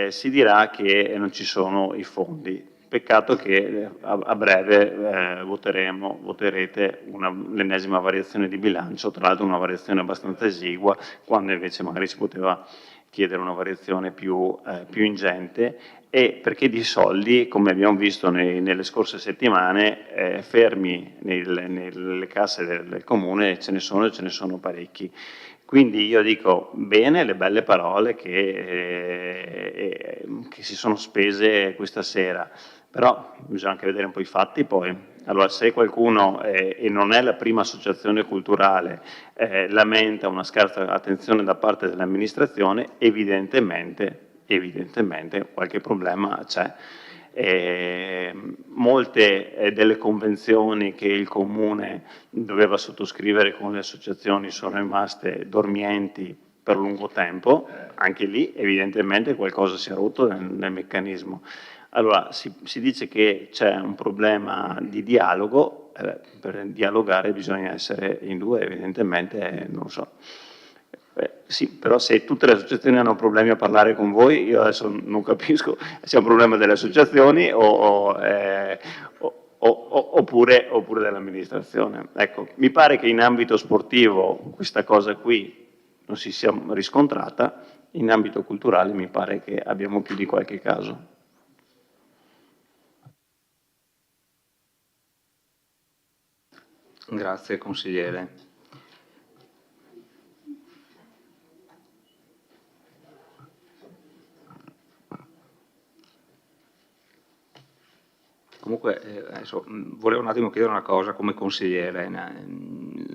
Si dirà che non ci sono i fondi. Peccato che a breve voterete l'ennesima variazione di bilancio, tra l'altro una variazione abbastanza esigua, quando invece magari si poteva chiedere una variazione più ingente, e perché di soldi, come abbiamo visto nelle scorse settimane, fermi nelle casse del comune ce ne sono parecchi. Quindi io dico bene le belle parole che si sono spese questa sera, però bisogna anche vedere un po' i fatti poi. Allora, se qualcuno, e non è la prima associazione culturale, lamenta una scarsa attenzione da parte dell'amministrazione, evidentemente qualche problema c'è. Molte delle convenzioni che il Comune doveva sottoscrivere con le associazioni sono rimaste dormienti per lungo tempo, anche lì evidentemente qualcosa si è rotto nel meccanismo. Allora si dice che c'è un problema di dialogo, per dialogare bisogna essere in due, evidentemente non lo so. Sì, però se tutte le associazioni hanno problemi a parlare con voi, io adesso non capisco se è un problema delle associazioni oppure dell'amministrazione. Ecco, mi pare che in ambito sportivo questa cosa qui non si sia riscontrata, in ambito culturale mi pare che abbiamo più di qualche caso.
Grazie consigliere. Comunque, adesso, volevo un attimo chiedere una cosa come consigliere.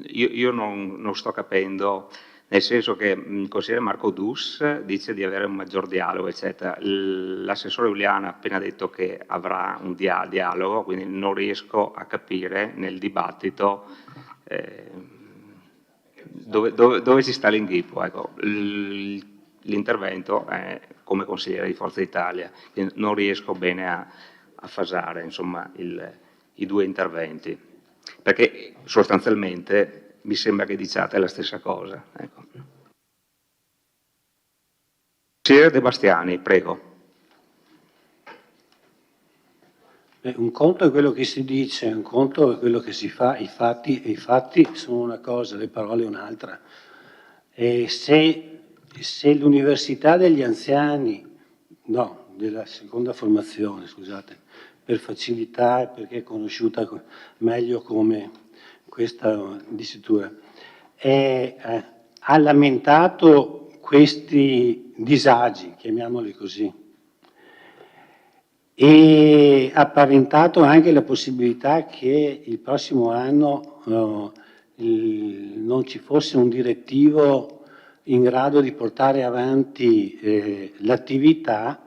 Io non sto capendo, nel senso che il consigliere Marco Dus dice di avere un maggior dialogo, eccetera. L'assessore Uliana ha appena detto che avrà un dialogo, quindi non riesco a capire nel dibattito dove ci sta l'inghippo. Ecco, l'intervento è come consigliere di Forza Italia, non riesco bene a fasare, insomma, i due interventi, perché sostanzialmente mi sembra che diciate la stessa cosa. Ecco. Consigliere De Bastiani, prego.
Un conto è quello che si dice, un conto è quello che si fa, i fatti sono una cosa, le parole un'altra. E se l'università degli anziani, no, della seconda formazione, scusate, per facilità e perché è conosciuta meglio come questa dicitura, ha lamentato questi disagi, chiamiamoli così, e ha paventato anche la possibilità che il prossimo anno non ci fosse un direttivo in grado di portare avanti l'attività,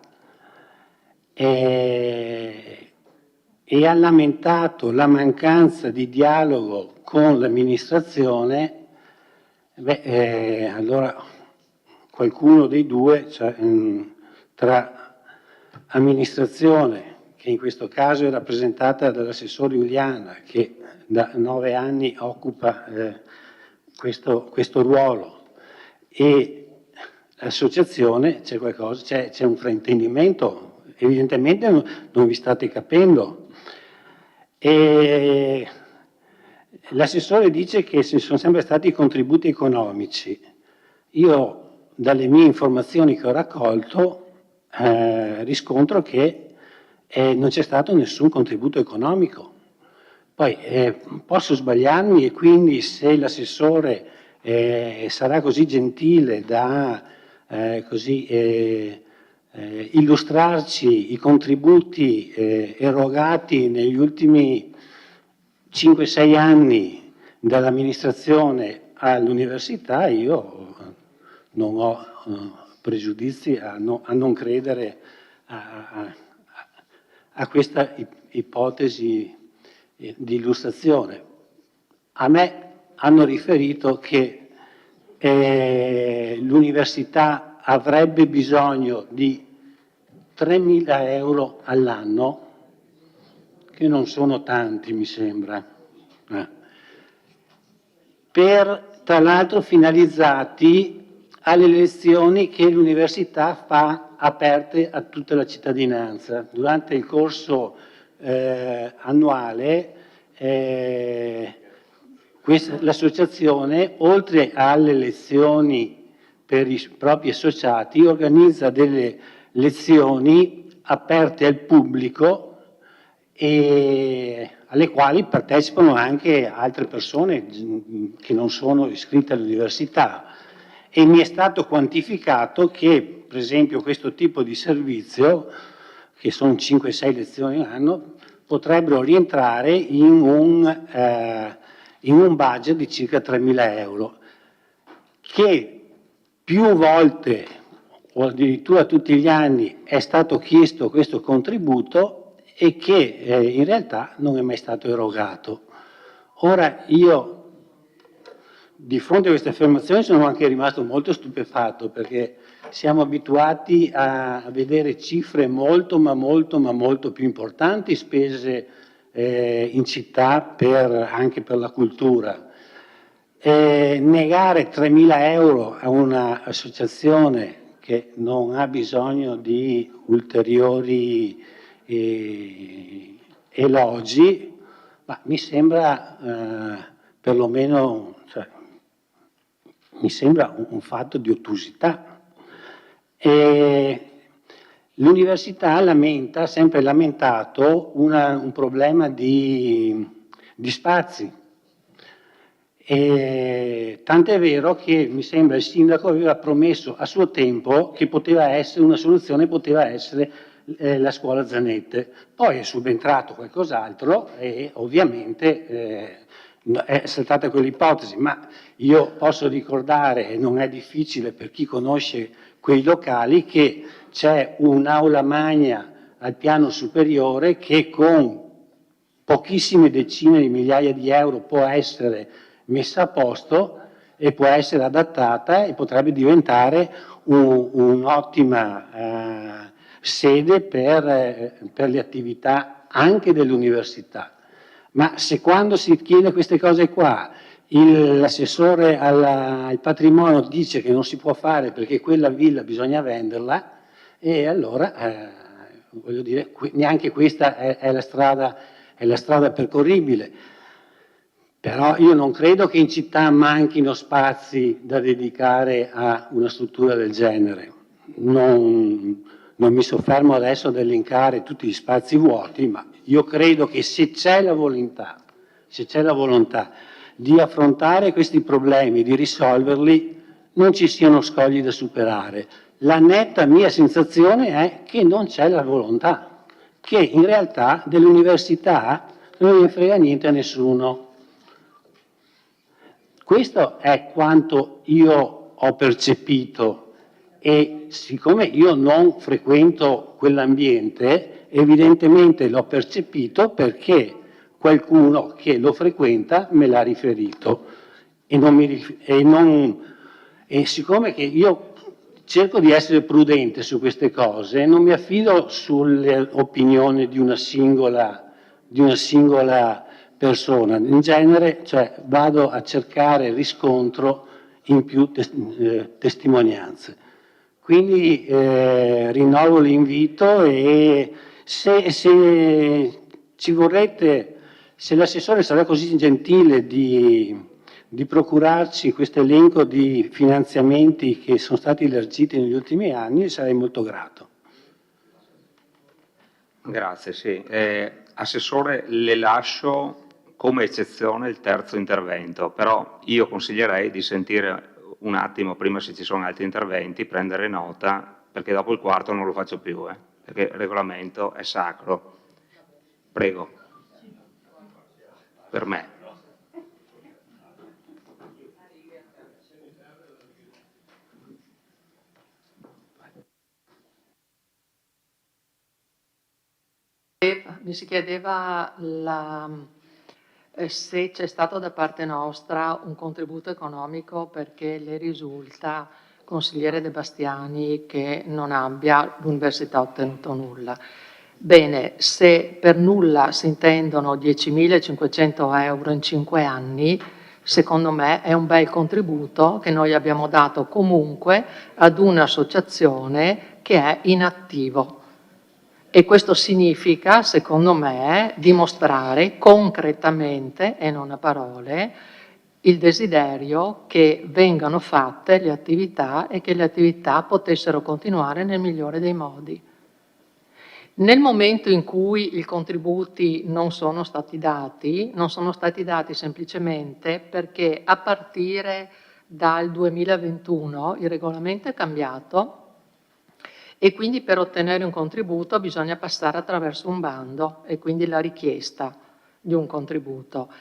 e ha lamentato la mancanza di dialogo con l'amministrazione. Allora qualcuno dei due, cioè, tra amministrazione, che in questo caso è rappresentata dall'assessore Uliana, che da 9 anni occupa questo ruolo, e l'associazione, c'è qualcosa, c'è un fraintendimento. Evidentemente non vi state capendo. E l'assessore dice che ci sono sempre stati contributi economici. Io, dalle mie informazioni che ho raccolto, riscontro che non c'è stato nessun contributo economico. Poi posso sbagliarmi, e quindi se l'assessore sarà così gentile da illustrarci i contributi erogati negli ultimi 5-6 anni dall'amministrazione all'università, io non ho pregiudizi a non credere a questa ipotesi di illustrazione. A me hanno riferito che l'università avrebbe bisogno di 3.000 euro all'anno, che non sono tanti, mi sembra, tra l'altro finalizzati alle lezioni che l'università fa aperte a tutta la cittadinanza. Durante il corso annuale l'associazione, oltre alle lezioni per i propri associati, organizza delle lezioni aperte al pubblico e alle quali partecipano anche altre persone che non sono iscritte all'università. E mi è stato quantificato che, per esempio, questo tipo di servizio, che sono 5-6 lezioni all'anno, potrebbero rientrare in un budget di circa 3.000 euro, che più volte, o addirittura tutti gli anni, è stato chiesto questo contributo e che in realtà non è mai stato erogato. Ora io di fronte a queste affermazioni sono anche rimasto molto stupefatto, perché siamo abituati a vedere cifre molto, ma molto più importanti spese in città anche per la cultura. Negare 3.000 euro a un'associazione che non ha bisogno di ulteriori elogi, ma mi sembra perlomeno, cioè, mi sembra un fatto di ottusità. L'università ha sempre lamentato un problema di spazi. Tant'è vero che mi sembra il sindaco aveva promesso a suo tempo che una soluzione poteva essere la scuola Zanette. Poi è subentrato qualcos'altro e ovviamente è saltata quell'ipotesi, ma io posso ricordare, e non è difficile per chi conosce quei locali, che c'è un'aula magna al piano superiore che con pochissime decine di migliaia di euro può essere messa a posto e può essere adattata e potrebbe diventare un'ottima sede per le attività anche dell'università. Ma se quando si chiede queste cose qua l'assessore al patrimonio dice che non si può fare perché quella villa bisogna venderla, e allora voglio dire, neanche questa è la strada percorribile. Però io non credo che in città manchino spazi da dedicare a una struttura del genere. Non mi soffermo adesso ad elencare tutti gli spazi vuoti, ma io credo che se c'è la volontà di affrontare questi problemi, di risolverli, non ci siano scogli da superare. La netta mia sensazione è che non c'è la volontà, che in realtà dell'università non gliene frega niente a nessuno. Questo è quanto io ho percepito, e siccome io non frequento quell'ambiente, evidentemente l'ho percepito perché qualcuno che lo frequenta me l'ha riferito. E siccome che io cerco di essere prudente su queste cose, non mi affido sulle opinioni di una singola persona. In genere, cioè, vado a cercare riscontro in più testimonianze. Quindi rinnovo l'invito, e se ci vorrete, se l'assessore sarà così gentile di procurarci questo elenco di finanziamenti che sono stati elargiti negli ultimi anni, sarei molto grato.
Grazie, sì. Assessore, le lascio come eccezione il terzo intervento, però io consiglierei di sentire un attimo prima se ci sono altri interventi, prendere nota, perché dopo il quarto non lo faccio più, perché il regolamento è sacro. Prego. Per me.
Mi si chiedeva se c'è stato da parte nostra un contributo economico, perché le risulta, consigliere De Bastiani, che non abbia l'università ottenuto nulla. Bene, se per nulla si intendono 10.500 euro in 5 anni, secondo me è un bel contributo che noi abbiamo dato comunque ad un'associazione che è in attivo. E questo significa, secondo me, dimostrare concretamente, e non a parole, il desiderio che vengano fatte le attività e che le attività potessero continuare nel migliore dei modi. Nel momento in cui i contributi non sono stati dati semplicemente perché a partire dal 2021 il regolamento è cambiato, e quindi per ottenere un contributo bisogna passare attraverso un bando e quindi la richiesta di un contributo.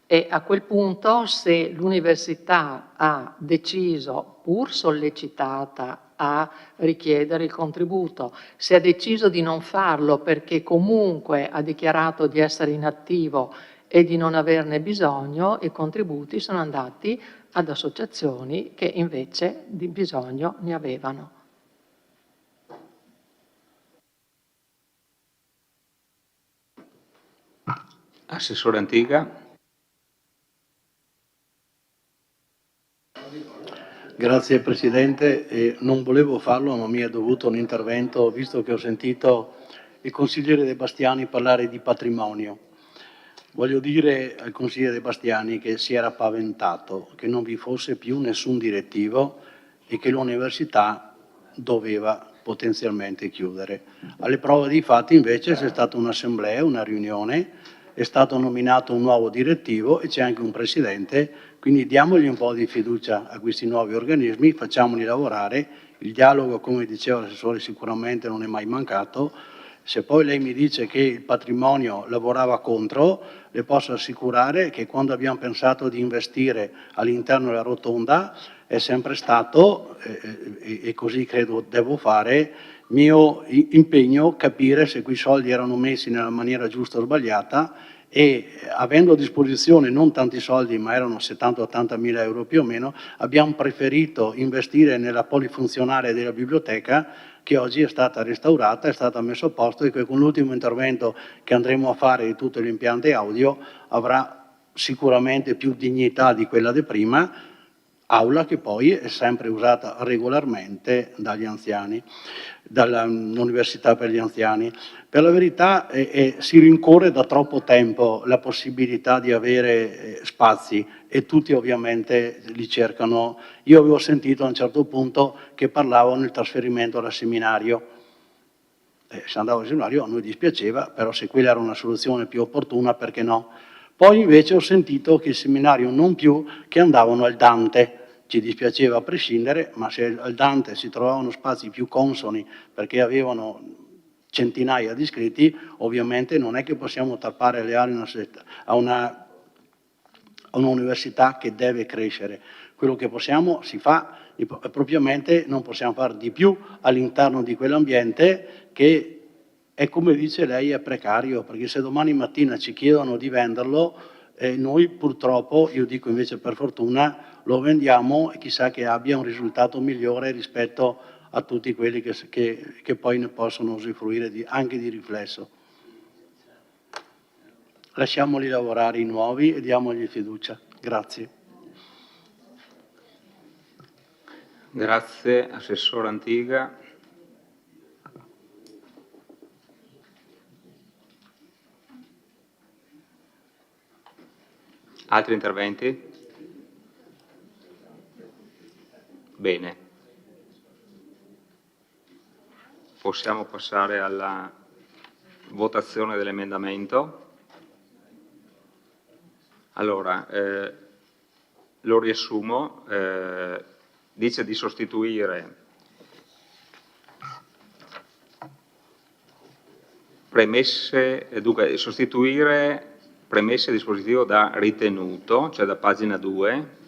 E a quel punto, se l'università ha deciso, pur sollecitata, a richiedere il contributo, se ha deciso di non farlo perché comunque ha dichiarato di essere inattivo e di non averne bisogno, i contributi sono andati ad associazioni che invece di bisogno ne avevano.
Assessore Antica.
Grazie Presidente, non volevo farlo ma mi è dovuto un intervento visto che ho sentito il consigliere De Bastiani parlare di patrimonio. Voglio dire al consigliere De Bastiani che si era paventato che non vi fosse più nessun direttivo e che l'università doveva potenzialmente chiudere. Alle prove dei fatti invece c'è stata un'assemblea, una riunione, è stato nominato un nuovo direttivo e c'è anche un presidente, quindi diamogli un po' di fiducia a questi nuovi organismi, facciamoli lavorare, il dialogo, come diceva l'assessore, sicuramente non è mai mancato. Se poi lei mi dice che il patrimonio lavorava contro, le posso assicurare che quando abbiamo pensato di investire all'interno della rotonda è sempre stato, e così credo devo fare, mio impegno capire se quei soldi erano messi nella maniera giusta o sbagliata e avendo a disposizione non tanti soldi, ma erano 70-80 mila euro più o meno, abbiamo preferito investire nella polifunzionale della biblioteca che oggi è stata restaurata, è stata messa a posto e che con l'ultimo intervento che andremo a fare di tutto l'impianto audio avrà sicuramente più dignità di quella di prima, aula che poi è sempre usata regolarmente dagli anziani, dall'Università per gli anziani. Per la verità si rincorre da troppo tempo la possibilità di avere spazi e tutti ovviamente li cercano. Io avevo sentito a un certo punto che parlavano del trasferimento al seminario. Se andavo al seminario a noi dispiaceva, però se quella era una soluzione più opportuna, perché no? Poi invece ho sentito che il seminario non più, che andavano al Dante. Ci dispiaceva a prescindere, ma se al Dante si trovavano spazi più consoni perché avevano centinaia di iscritti, ovviamente non è che possiamo tappare le ali a un'università che deve crescere. Quello che possiamo si fa, e propriamente non possiamo fare di più all'interno di quell'ambiente che è, come dice lei, è precario, perché se domani mattina ci chiedono di venderlo, noi purtroppo, io dico invece per fortuna, lo vendiamo e chissà che abbia un risultato migliore rispetto a tutti quelli che poi ne possono usufruire anche di riflesso. Lasciamoli lavorare i nuovi e diamogli fiducia. Grazie.
Grazie, Assessore Antiga. Altri interventi? Bene. Possiamo passare alla votazione dell'emendamento. Allora, lo riassumo, dice di sostituire sostituire premesse dispositivo da ritenuto, cioè da pagina 2,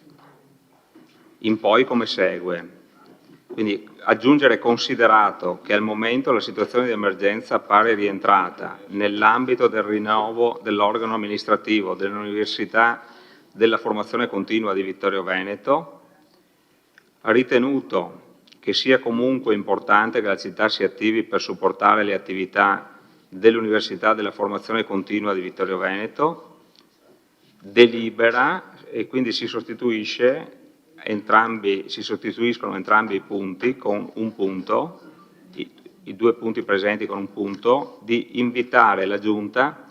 in poi come segue. Quindi aggiungere considerato che al momento la situazione di emergenza appare rientrata nell'ambito del rinnovo dell'organo amministrativo dell'Università della Formazione Continua di Vittorio Veneto, ritenuto che sia comunque importante che la città si attivi per supportare le attività dell'Università della Formazione Continua di Vittorio Veneto, delibera e quindi si sostituiscono entrambi i punti con un punto, i due punti presenti con un punto, di invitare la Giunta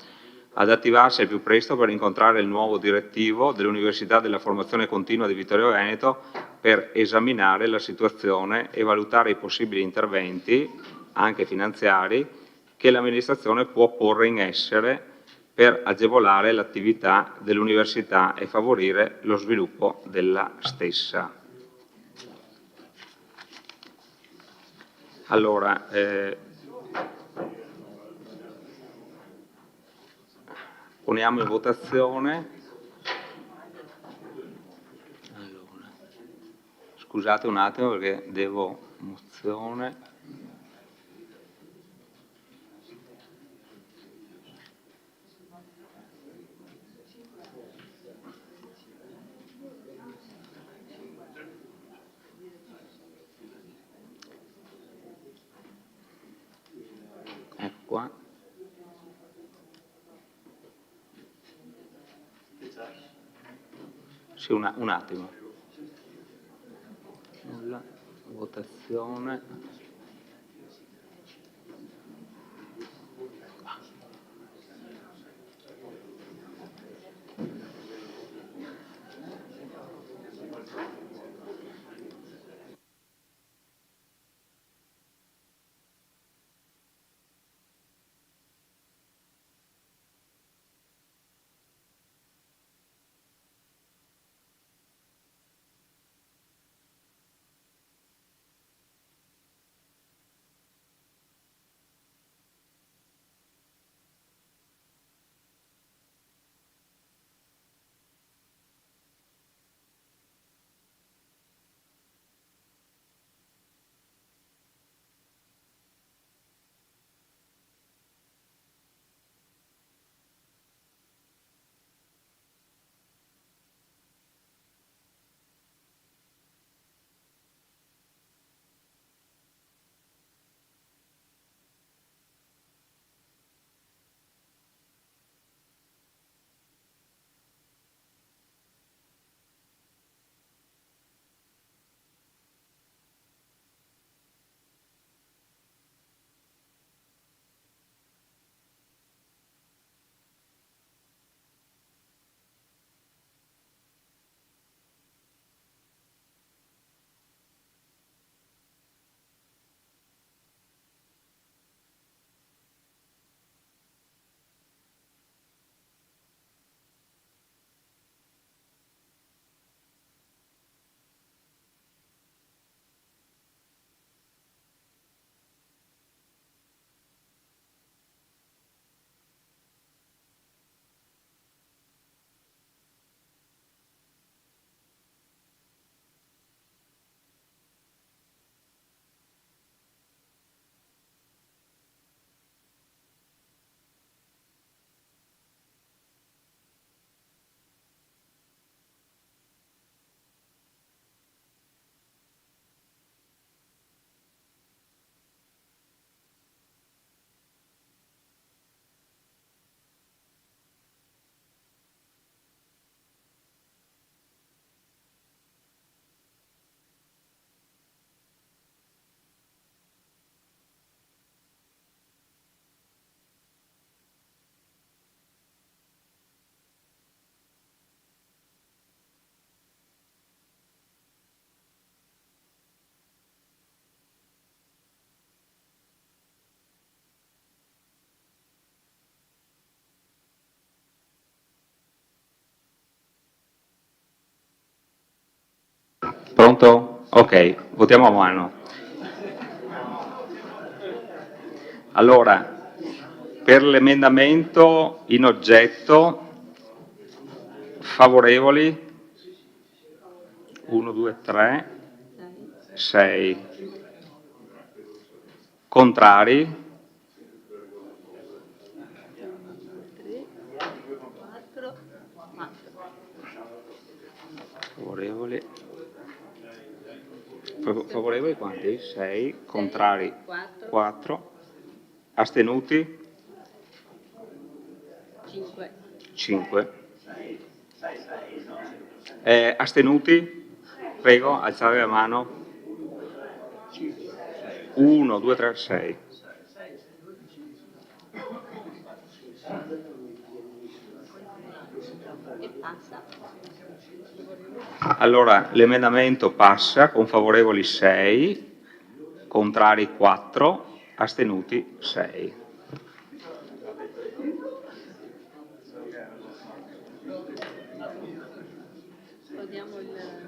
ad attivarsi al più presto per incontrare il nuovo direttivo dell'Università della Formazione Continua di Vittorio Veneto per esaminare la situazione e valutare i possibili interventi, anche finanziari, che l'amministrazione può porre in essere per agevolare l'attività dell'università e favorire lo sviluppo della stessa. Allora, poniamo in votazione. Allora, scusate un attimo perché devo mozione. Sì, un attimo. Nulla, votazione. Pronto? Ok, votiamo a mano. Allora, per l'emendamento in oggetto, favorevoli? 1, 2, 3, 6. Contrari?
3, 4, 4.
Favorevoli? Favorevoli quanti? 6. Contrari? 4. Astenuti?
5.
5. Astenuti? Prego, alzare la mano. 1, 2, 3, 6.
E passa.
Allora, l'emendamento passa con favorevoli 6, contrari 4, astenuti 6.
Togliamo il...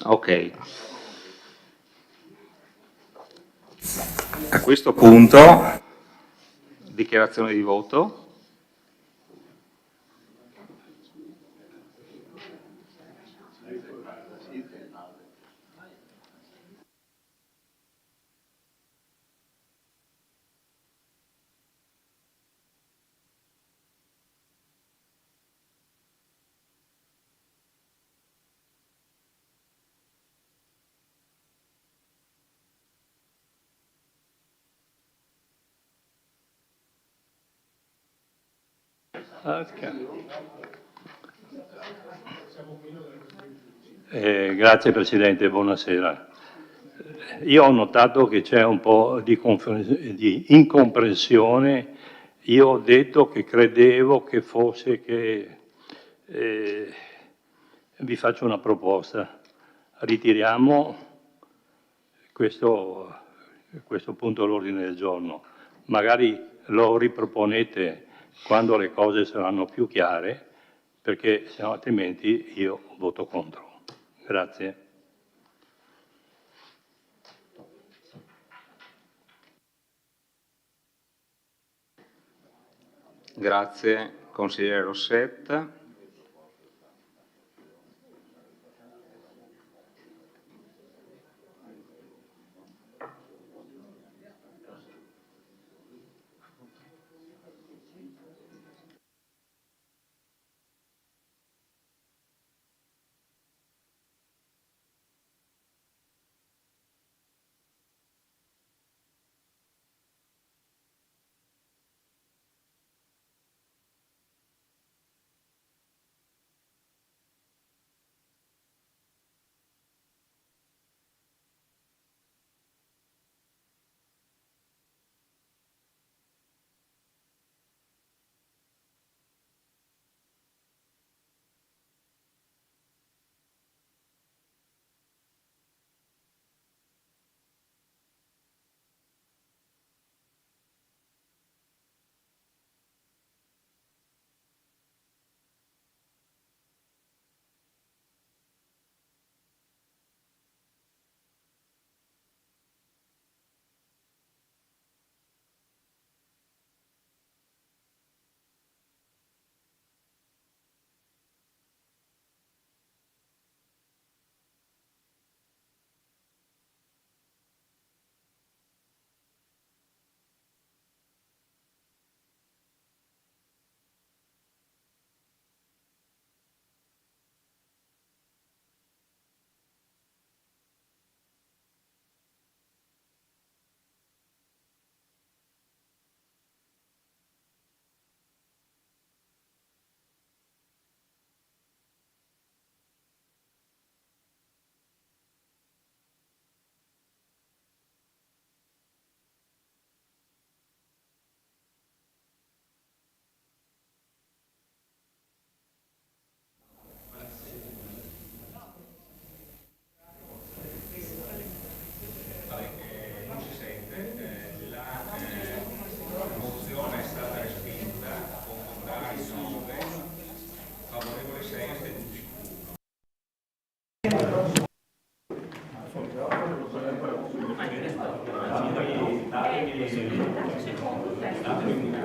Ok. A questo punto, dichiarazione di voto.
Grazie Presidente, buonasera. Io ho notato che c'è un po' di incomprensione. Io ho detto che credevo che fosse che vi faccio una proposta. Ritiriamo questo punto all'ordine del giorno. Magari lo riproponete quando le cose saranno più chiare, perché se no, altrimenti io voto contro. Grazie.
Grazie, consigliere Rossetta.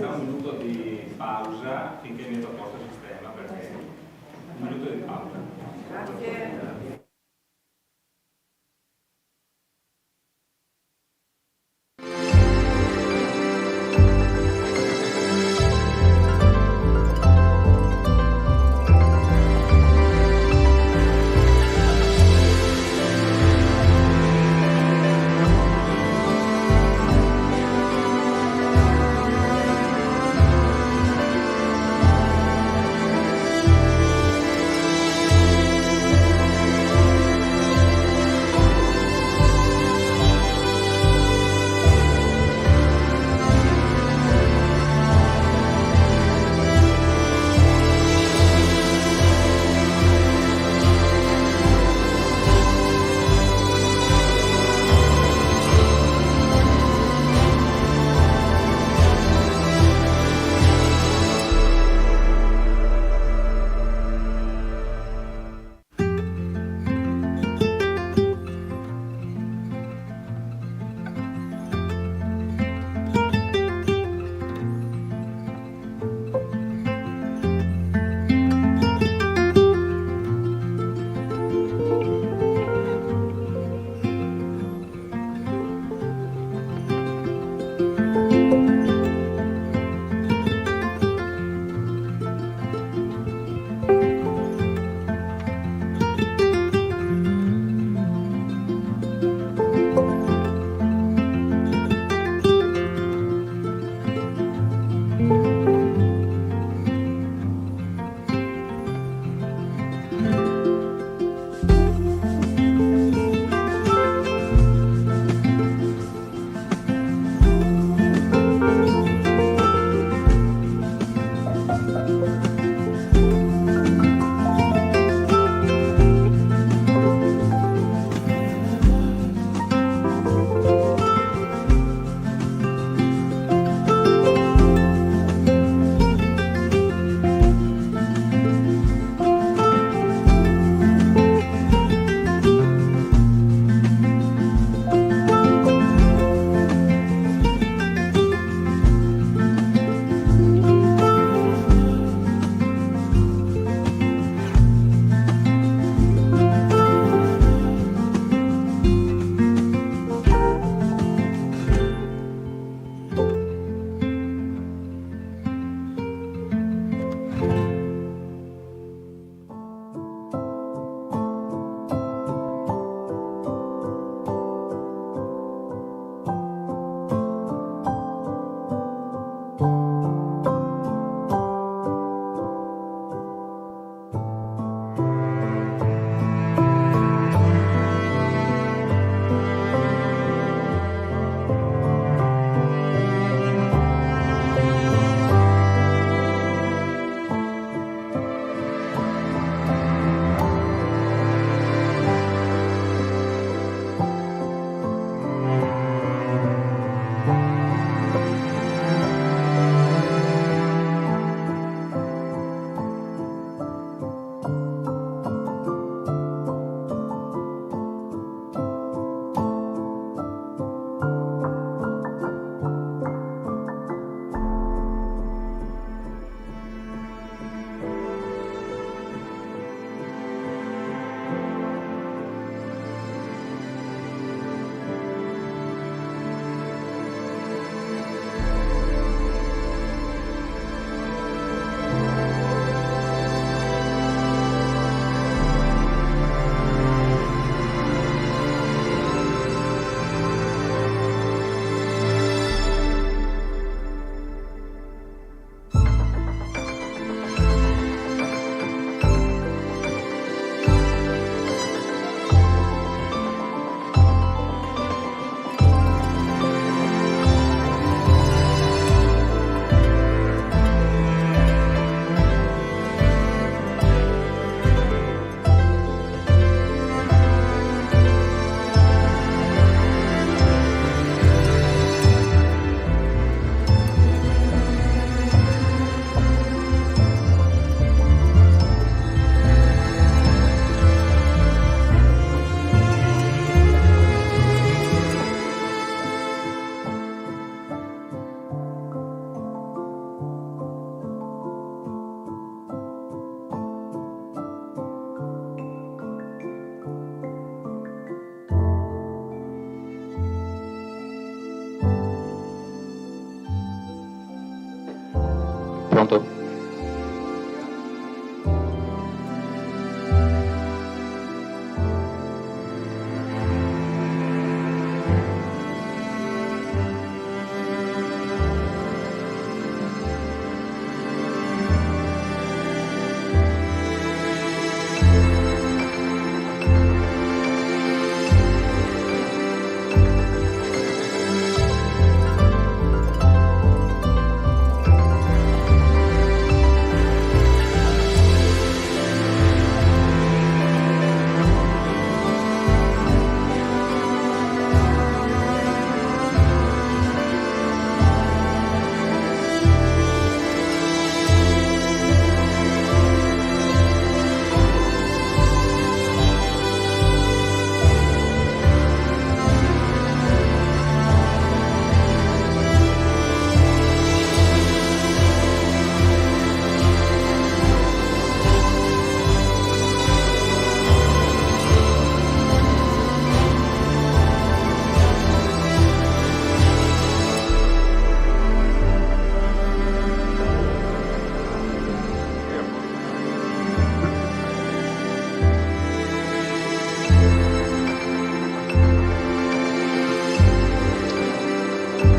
Un minuto di pausa finché metto a posto il sistema, perché un minuto di pausa. Grazie.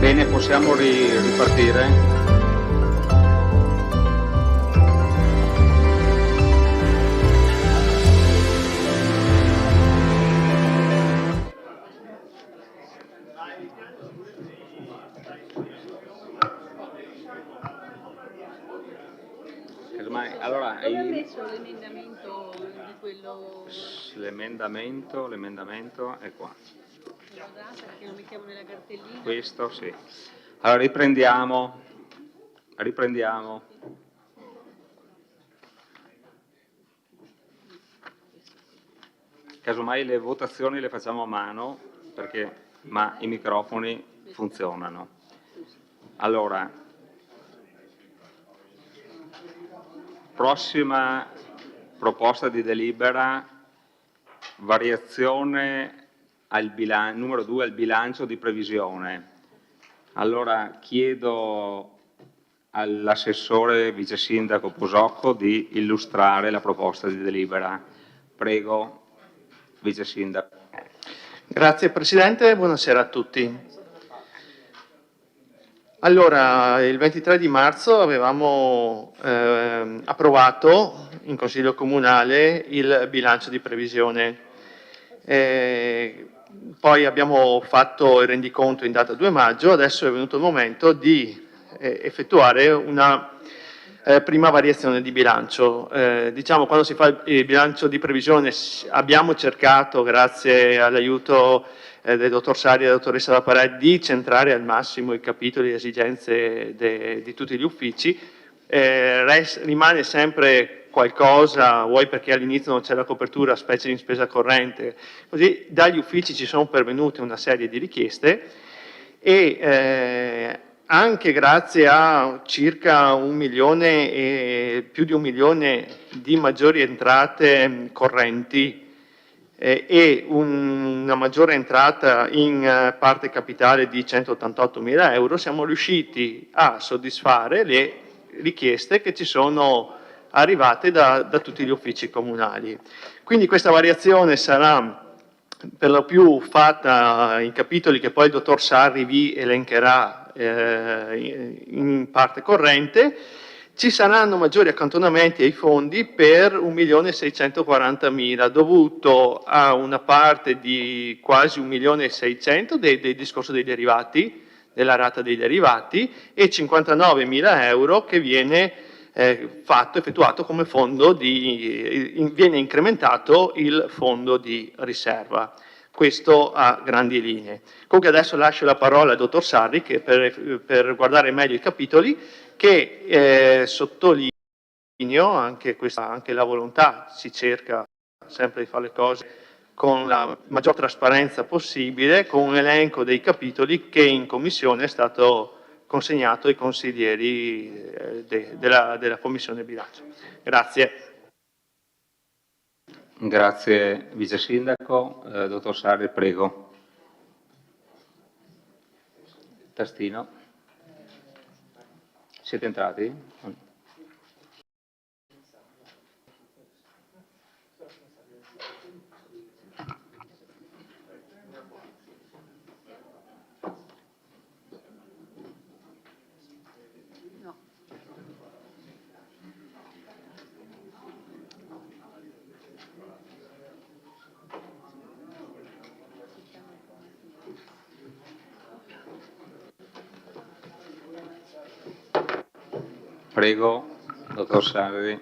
Bene, possiamo ripartire? Allora,
dove ha messo l'emendamento di quello?
L'emendamento è qua.
Perché lo mettiamo nella cartellina?
Questo sì. Allora riprendiamo. Casomai le votazioni le facciamo a mano, ma i microfoni funzionano. Allora, prossima proposta di delibera, variazione numero 2 al bilancio di previsione. Allora chiedo all'assessore vice sindaco Posocco di illustrare la proposta di delibera. Prego, vice sindaco.
Grazie Presidente, buonasera a tutti. Allora, il 23 di marzo avevamo approvato in Consiglio Comunale il bilancio di previsione. Poi abbiamo fatto il rendiconto in data 2 maggio, adesso è venuto il momento di effettuare una prima variazione di bilancio. Diciamo, quando si fa il bilancio di previsione abbiamo cercato, grazie all'aiuto del dottor Sarri e della dottoressa Laparet, di centrare al massimo i capitoli e le esigenze di tutti gli uffici. Rimane sempre qualcosa, vuoi perché all'inizio non c'è la copertura, specie in spesa corrente, così dagli uffici ci sono pervenute una serie di richieste e anche grazie a circa 1 milione e più di 1 milione di maggiori entrate correnti e una maggiore entrata in parte capitale di 188.000 euro, siamo riusciti a soddisfare le richieste che ci sono arrivate da tutti gli uffici comunali. Quindi questa variazione sarà per lo più fatta in capitoli che poi il dottor Sarri vi elencherà in parte corrente. Ci saranno maggiori accantonamenti ai fondi per 1.640.000 dovuto a una parte di quasi 1.600.000 del discorso dei derivati, della rata dei derivati, e 59.000 euro che viene effettuato come fondo viene incrementato il fondo di riserva. Questo a grandi linee. Comunque adesso lascio la parola al dottor Sarri che per guardare meglio i capitoli, che sottolineo anche la volontà, si cerca sempre di fare le cose con la maggior trasparenza possibile, con un elenco dei capitoli che in commissione è stato consegnato ai consiglieri della commissione bilancio. Grazie.
Grazie vice sindaco. Dottor Sarri, prego. Tastino. Siete entrati? Prego, dottor Sarri.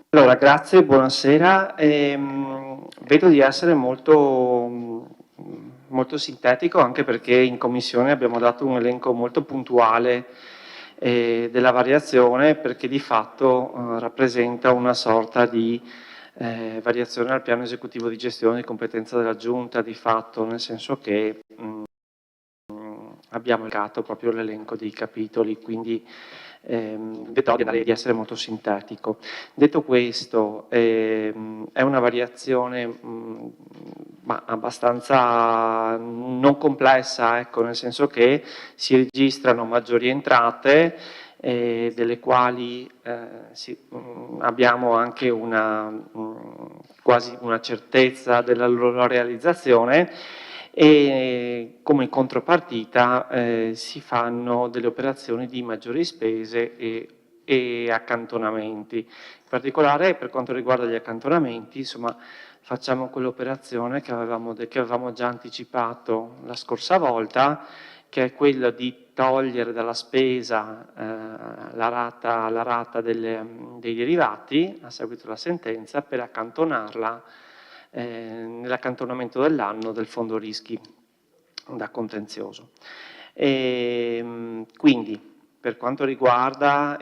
Allora, grazie, buonasera. Vedo di essere molto sintetico, anche perché in commissione abbiamo dato un elenco molto puntuale della variazione, perché di fatto rappresenta una sorta di variazione al piano esecutivo di gestione di competenza della Giunta, di fatto, nel senso che abbiamo elencato proprio l'elenco dei capitoli, quindi vedrò di essere molto sintetico. Detto questo, è una variazione abbastanza non complessa, ecco, nel senso che si registrano maggiori entrate, delle quali abbiamo anche quasi una certezza della loro realizzazione, e come contropartita si fanno delle operazioni di maggiori spese e accantonamenti. In particolare per quanto riguarda gli accantonamenti, insomma, facciamo quell'operazione che avevamo già anticipato la scorsa volta, che è quella di togliere dalla spesa la rata dei derivati a seguito della sentenza per accantonarla nell'accantonamento dell'anno del fondo rischi da contenzioso. Quindi per quanto riguarda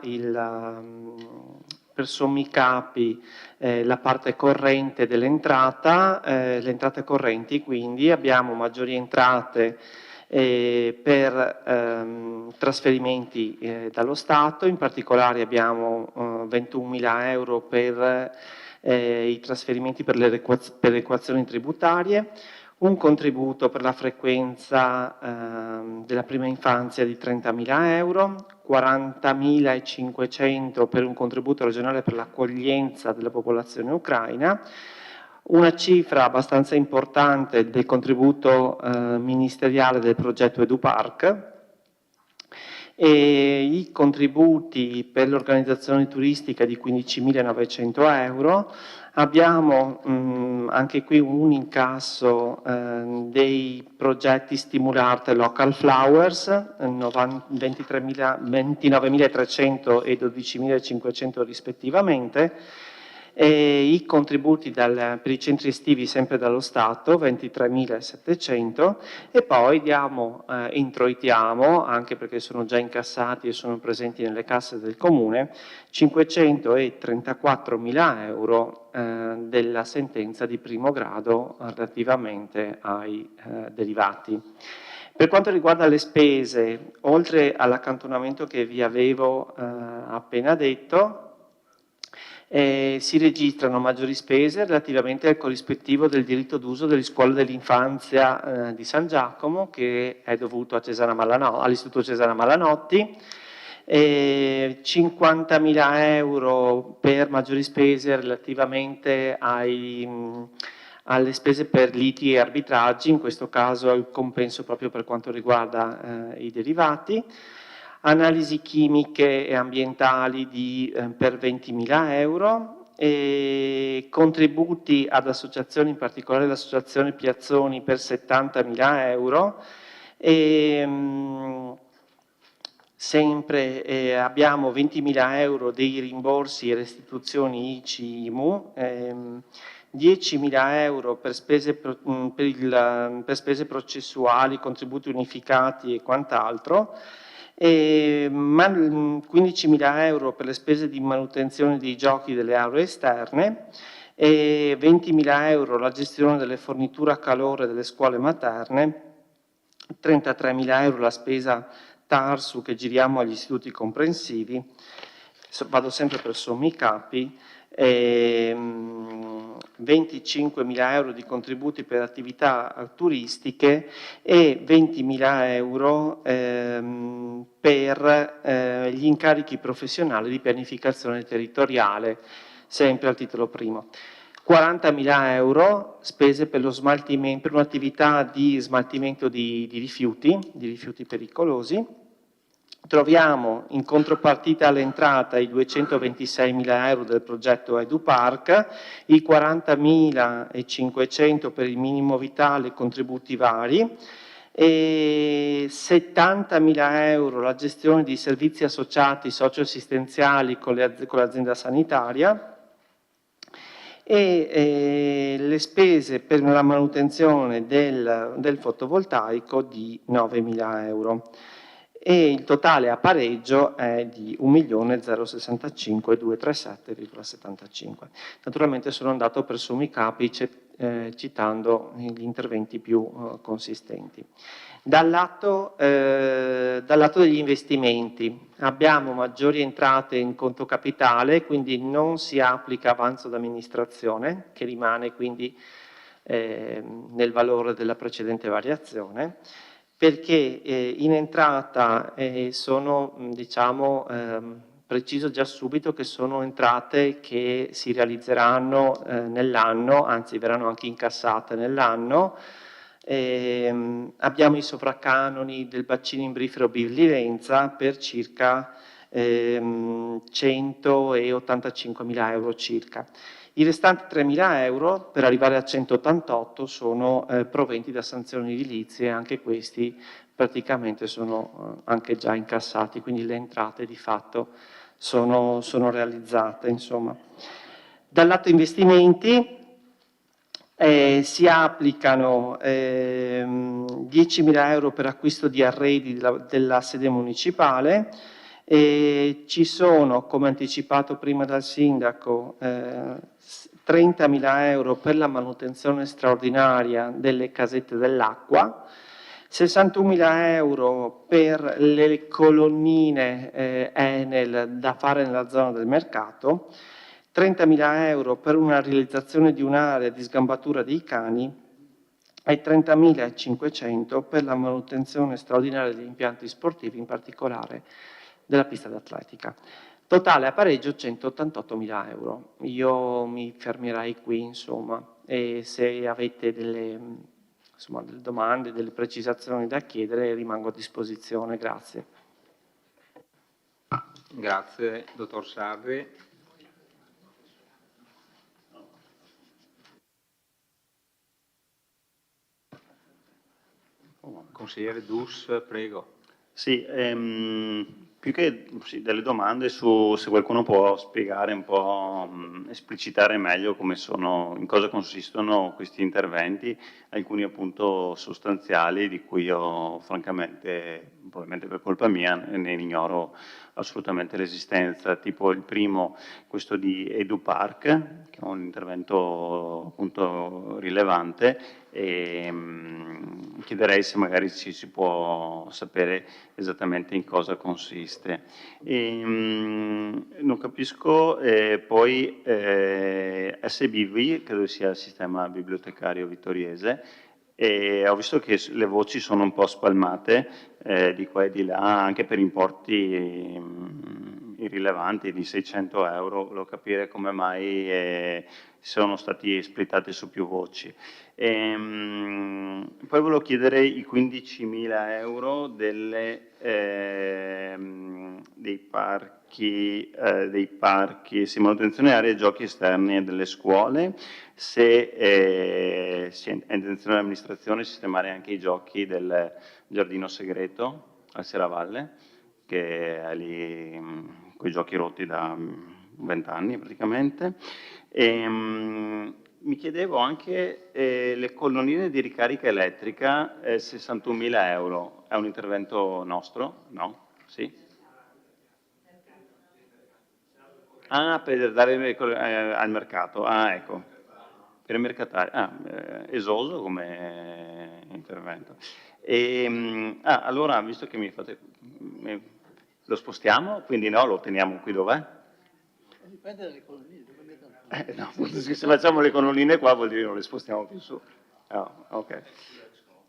per sommi capi la parte corrente dell'entrata, le entrate correnti, quindi abbiamo maggiori entrate per trasferimenti dallo Stato, in particolare abbiamo 21.000 euro per i trasferimenti per le equazioni tributarie, un contributo per la frequenza della prima infanzia di 30.000 euro, 40.500 per un contributo regionale per l'accoglienza della popolazione ucraina, una cifra abbastanza importante del contributo ministeriale del progetto EduPark, e i contributi per l'organizzazione turistica di 15.900 euro. Abbiamo anche qui un incasso dei progetti Stimularte Local Flowers, 29.300 e 12.500 rispettivamente, e i contributi per i centri estivi sempre dallo Stato, 23.700, e poi introitiamo, anche perché sono già incassati e sono presenti nelle casse del Comune, 534.000 euro della sentenza di primo grado relativamente ai derivati. Per quanto riguarda le spese, oltre all'accantonamento che vi avevo appena detto, si registrano maggiori spese relativamente al corrispettivo del diritto d'uso delle scuole dell'infanzia di San Giacomo, che è dovuto all'Istituto Cesana Malanotti, 50.000 euro per maggiori spese relativamente alle spese per liti e arbitraggi, in questo caso il compenso proprio per quanto riguarda i derivati, analisi chimiche e ambientali per 20.000 euro, e contributi ad associazioni, in particolare l'associazione Piazzoni per 70.000 euro, sempre abbiamo 20.000 euro dei rimborsi e restituzioni ICI IMU, 10.000 euro per spese processuali, contributi unificati e quant'altro, 15.000 euro per le spese di manutenzione dei giochi delle aree esterne, e 20.000 euro la gestione delle forniture a calore delle scuole materne, 33.000 euro la spesa TARSU che giriamo agli istituti comprensivi, vado sempre per sommi capi, 25.000 euro di contributi per attività turistiche e 20.000 euro per gli incarichi professionali di pianificazione territoriale, sempre al titolo primo. 40.000 euro spese per un'attività di smaltimento di rifiuti pericolosi. Troviamo in contropartita all'entrata i 226.000 euro del progetto EduPark, i 40.500 per il minimo vitale e contributi vari, e 70.000 euro la gestione di servizi associati socioassistenziali con l'azienda sanitaria, e le spese per la manutenzione del fotovoltaico di 9.000 euro. E il totale a pareggio è di 1.065.237,75. Naturalmente sono andato per sommi capi citando gli interventi più consistenti. Dal lato degli investimenti abbiamo maggiori entrate in conto capitale, quindi non si applica avanzo d'amministrazione, che rimane quindi nel valore della precedente variazione, perché in entrata preciso già subito che sono entrate che si realizzeranno nell'anno, anzi verranno anche incassate nell'anno, Abbiamo i sovraccanoni del bacino imbrifero Bivlivenza per circa 185.000 euro circa. I restanti 3.000 euro per arrivare a 188 sono proventi da sanzioni edilizie, anche questi praticamente sono anche già incassati, quindi le entrate di fatto sono realizzate. Insomma. Dal lato investimenti si applicano 10.000 euro per acquisto di arredi della sede municipale. Ci sono, come anticipato prima dal sindaco, 30.000 euro per la manutenzione straordinaria delle casette dell'acqua, 61.000 euro per le colonnine Enel da fare nella zona del mercato, 30.000 euro per una realizzazione di un'area di sgambatura dei cani e 30.500 per la manutenzione straordinaria degli impianti sportivi, in particolare della pista d'atletica. Totale a pareggio 188.000 euro. Io mi fermerei qui, insomma, e se avete delle domande, delle precisazioni da chiedere, rimango a disposizione. Grazie.
Grazie, dottor Sarri. Consigliere Dus, prego.
Sì, più che delle domande su se qualcuno può spiegare un po', esplicitare meglio come sono, in cosa consistono questi interventi, alcuni appunto sostanziali di cui io francamente, probabilmente per colpa mia, ne ignoro assolutamente l'esistenza, tipo il primo, questo di EduPark, che è un intervento appunto rilevante, e chiederei se magari si può sapere esattamente in cosa consiste. Non capisco poi SBV, credo sia il sistema bibliotecario vittoriese, e ho visto che le voci sono un po' spalmate di qua e di là, anche per importi irrilevanti di 600 euro, volevo capire come mai sono stati splittati su più voci. Poi volevo chiedere i 15.000 euro dei parchi, sì, manutenzione aree giochi esterni e delle scuole, se è intenzione dell'amministrazione sistemare anche i giochi del giardino segreto al Serravalle, che è lì quei giochi rotti da 20 anni praticamente. Mi chiedevo anche le colonnine di ricarica elettrica, 61.000 euro, è un intervento nostro? No? Sì? Ah, per dare al mercato, ah ecco, per i mercatari, esoso come intervento. Allora, visto che mi fate, lo spostiamo, quindi no, lo teniamo qui dov'è?
Dipende dalle colonnine.
No, se facciamo le colonnine qua vuol dire che non le spostiamo più su. Oh, ok.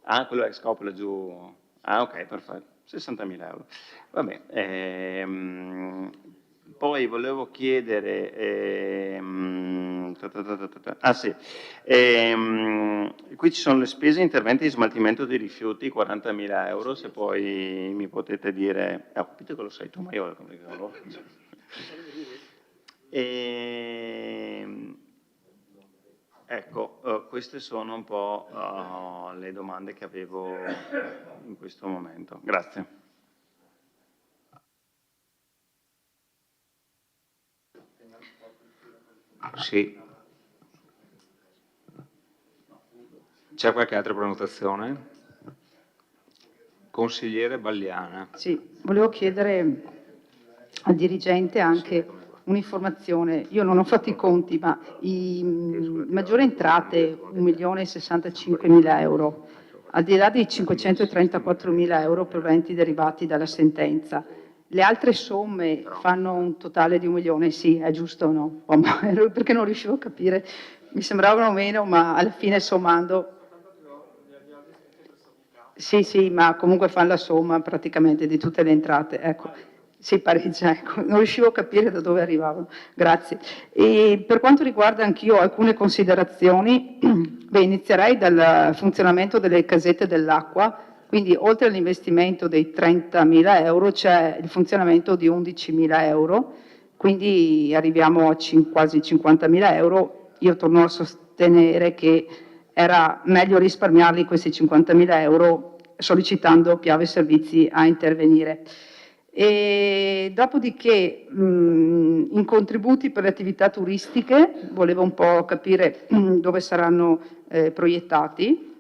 Ah, quello ex Coppola giù. Ah, ok, perfetto. 60.000 euro. Vabbè. Poi volevo chiedere. Sì. Qui ci sono le spese interventi di smaltimento dei rifiuti, 40.000 euro. Se poi mi potete dire. Ho capito che lo sai tu, ma io non lo so. Ecco, queste sono un po' le domande che avevo in questo momento. Grazie.
Sì. C'è qualche altra prenotazione? Consigliere Balliana.
Sì, volevo chiedere al dirigente anche un'informazione. Io non ho fatto i conti, ma maggiori entrate 1.065.000 euro, al di là dei 534.000 euro proventi derivati dalla sentenza. Le altre somme fanno un totale di 1 milione, sì, è giusto o no? Perché non riuscivo a capire, mi sembravano meno, ma alla fine sommando... Sì, ma comunque fanno la somma praticamente di tutte le entrate. Ecco. Sì, pareggia, ecco, non riuscivo a capire da dove arrivavano. Grazie. E per quanto riguarda anch'io alcune considerazioni, beh, inizierei dal funzionamento delle casette dell'acqua, quindi oltre all'investimento dei 30.000 euro c'è il funzionamento di 11.000 euro, quindi arriviamo a quasi 50.000 euro. Io torno a sostenere che era meglio risparmiarli questi 50.000 euro sollecitando Piave Servizi a intervenire. E dopodiché in contributi per le attività turistiche volevo un po' capire dove saranno proiettati.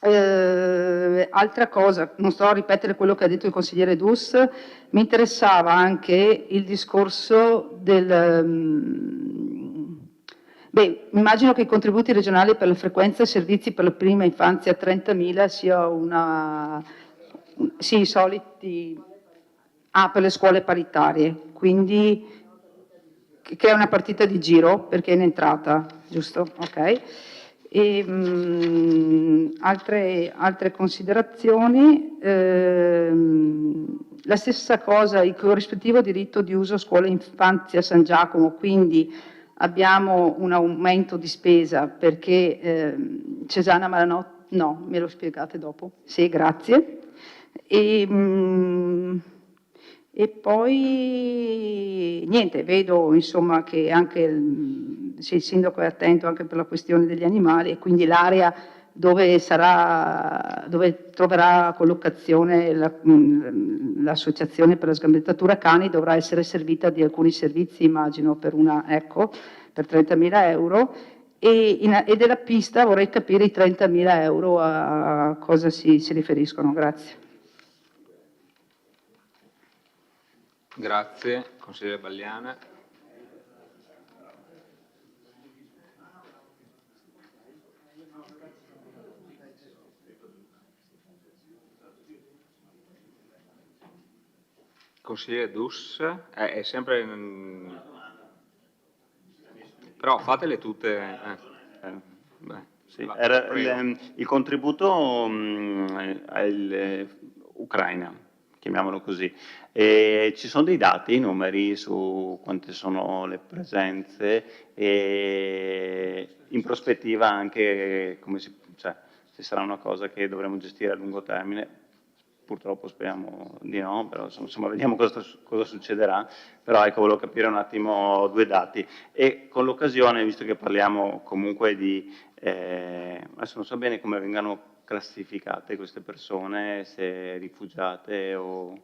Altra cosa, non sto a ripetere quello che ha detto il consigliere Dus, mi interessava anche il discorso beh, immagino che i contributi regionali per la frequenza e servizi per la prima infanzia 30.000 sia sì, i soliti per le scuole paritarie, quindi che è una partita di giro perché è in entrata, giusto? Ok. E, altre considerazioni, la stessa cosa, il corrispettivo diritto di uso scuola infanzia San Giacomo, quindi abbiamo un aumento di spesa perché Cesana Malanotte, no, me lo spiegate dopo? Sì, grazie. E poi niente, vedo insomma che anche il sindaco è attento anche per la questione degli animali e quindi l'area dove troverà collocazione l'associazione per la sgambettatura cani dovrà essere servita di alcuni servizi, immagino, per 30.000 euro. E della pista vorrei capire i 30.000 euro a cosa si riferiscono. Grazie.
Grazie, consigliere Balliana. Consigliere Dus, è sempre... però fatele tutte...
Sì, era il contributo all'Ucraina, chiamiamolo così. E ci sono dei dati, numeri su quante sono le presenze e in prospettiva anche come se sarà una cosa che dovremo gestire a lungo termine. Purtroppo speriamo di no, però insomma vediamo cosa succederà. Però ecco, volevo capire un attimo due dati. E con l'occasione, visto che parliamo comunque di... adesso non so bene come vengano classificate queste persone, se rifugiate o...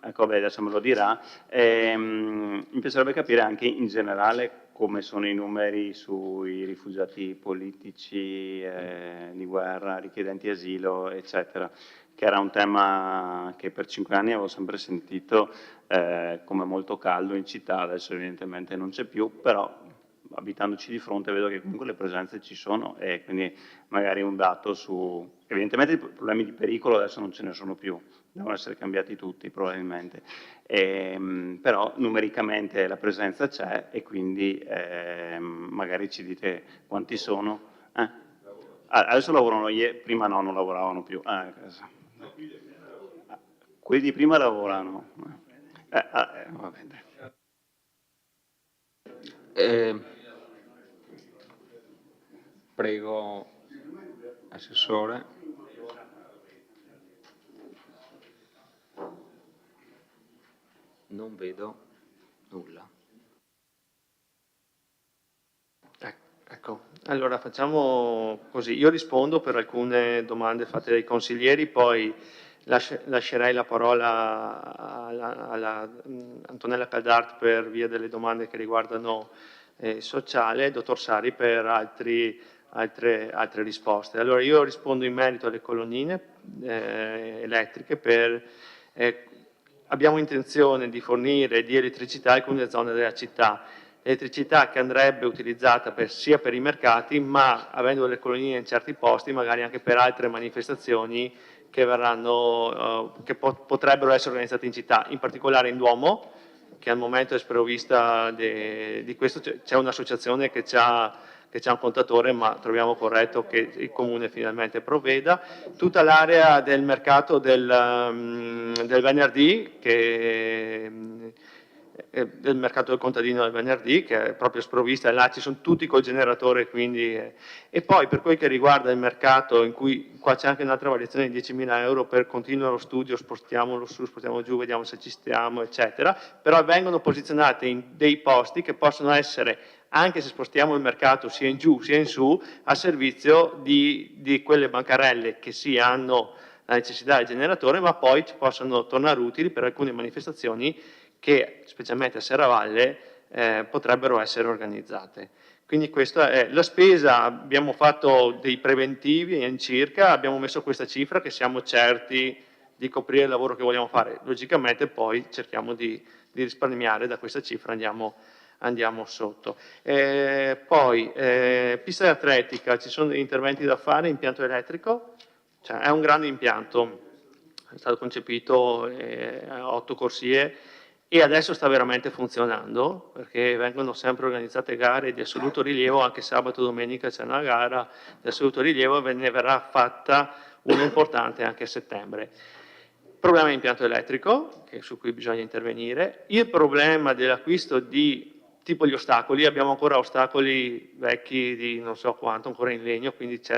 Ecco, beh, adesso me lo dirà. Mi piacerebbe capire anche in generale come sono i numeri sui rifugiati politici, di guerra, richiedenti asilo, eccetera, che era un tema che per 5 anni avevo sempre sentito come molto caldo in città, adesso evidentemente non c'è più, però abitandoci di fronte vedo che comunque le presenze ci sono e quindi magari un dato su... Evidentemente i problemi di pericolo adesso non ce ne sono più, devono essere cambiati tutti probabilmente, però numericamente la presenza c'è e quindi magari ci dite quanti sono. Adesso lavorano, prima no, non lavoravano più. Quelli di prima lavorano. Va bene.
Prego, Assessore. Non vedo nulla.
Ecco, allora facciamo così. Io rispondo per alcune domande fatte dai consiglieri, poi lascerei la parola alla Antonella Cadart per via delle domande che riguardano sociale e il dottor Sari per altre risposte. Allora io rispondo in merito alle colonnine elettriche abbiamo intenzione di fornire di elettricità alcune zone della città, elettricità che andrebbe utilizzata sia per i mercati, ma avendo le colonnine in certi posti, magari anche per altre manifestazioni che potrebbero essere organizzate in città, in particolare in Duomo, che al momento è sprovvista di questo. C'è un'associazione che ci ha che c'è un contatore, ma troviamo corretto che il Comune finalmente provveda. Tutta l'area del mercato del venerdì, del mercato del contadino del venerdì, che è proprio sprovvista, e là ci sono tutti col generatore, quindi, e poi per quel che riguarda il mercato, in cui qua c'è anche un'altra variazione di 10.000 euro per continuare lo studio, spostiamolo su, spostiamo giù, vediamo se ci stiamo, eccetera, però vengono posizionate in dei posti che possono essere, anche se spostiamo il mercato sia in giù sia in su, a servizio di quelle bancarelle che sì hanno la necessità del generatore, ma poi ci possono tornare utili per alcune manifestazioni che, specialmente a Serravalle, potrebbero essere organizzate. Quindi questa è la spesa. Abbiamo fatto dei preventivi in circa, abbiamo messo questa cifra che siamo certi di coprire il lavoro che vogliamo fare. Logicamente poi cerchiamo di risparmiare da questa cifra, andiamo sotto. Poi, pista atletica, ci sono degli interventi da fare, impianto elettrico, cioè, è un grande impianto, è stato concepito a 8 corsie e adesso sta veramente funzionando, perché vengono sempre organizzate gare di assoluto rilievo, anche sabato e domenica c'è una gara di assoluto rilievo e ne verrà fatta una importante anche a settembre. Problema di impianto elettrico, su cui bisogna intervenire. Il problema dell'acquisto di tipo gli ostacoli, abbiamo ancora ostacoli vecchi di non so quanto, ancora in legno, quindi ci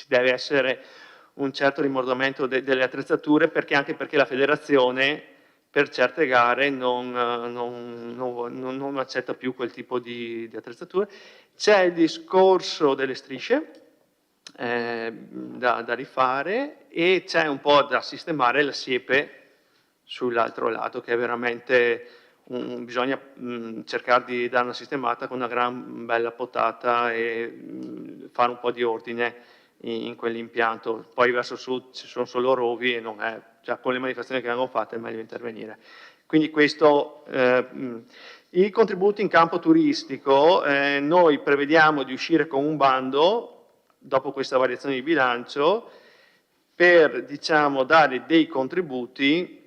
deve essere un certo rimordimento delle attrezzature, anche perché la federazione per certe gare non accetta più quel tipo di attrezzature. C'è il discorso delle strisce da rifare e c'è un po' da sistemare la siepe sull'altro lato, che è veramente bisogna cercare di dare una sistemata con una gran bella potata e fare un po' di ordine in quell'impianto. Poi verso sud ci sono solo rovi e non è, cioè, con le manifestazioni che vengono fatte è meglio intervenire. Quindi questo, i contributi in campo turistico, noi prevediamo di uscire con un bando dopo questa variazione di bilancio per, diciamo, dare dei contributi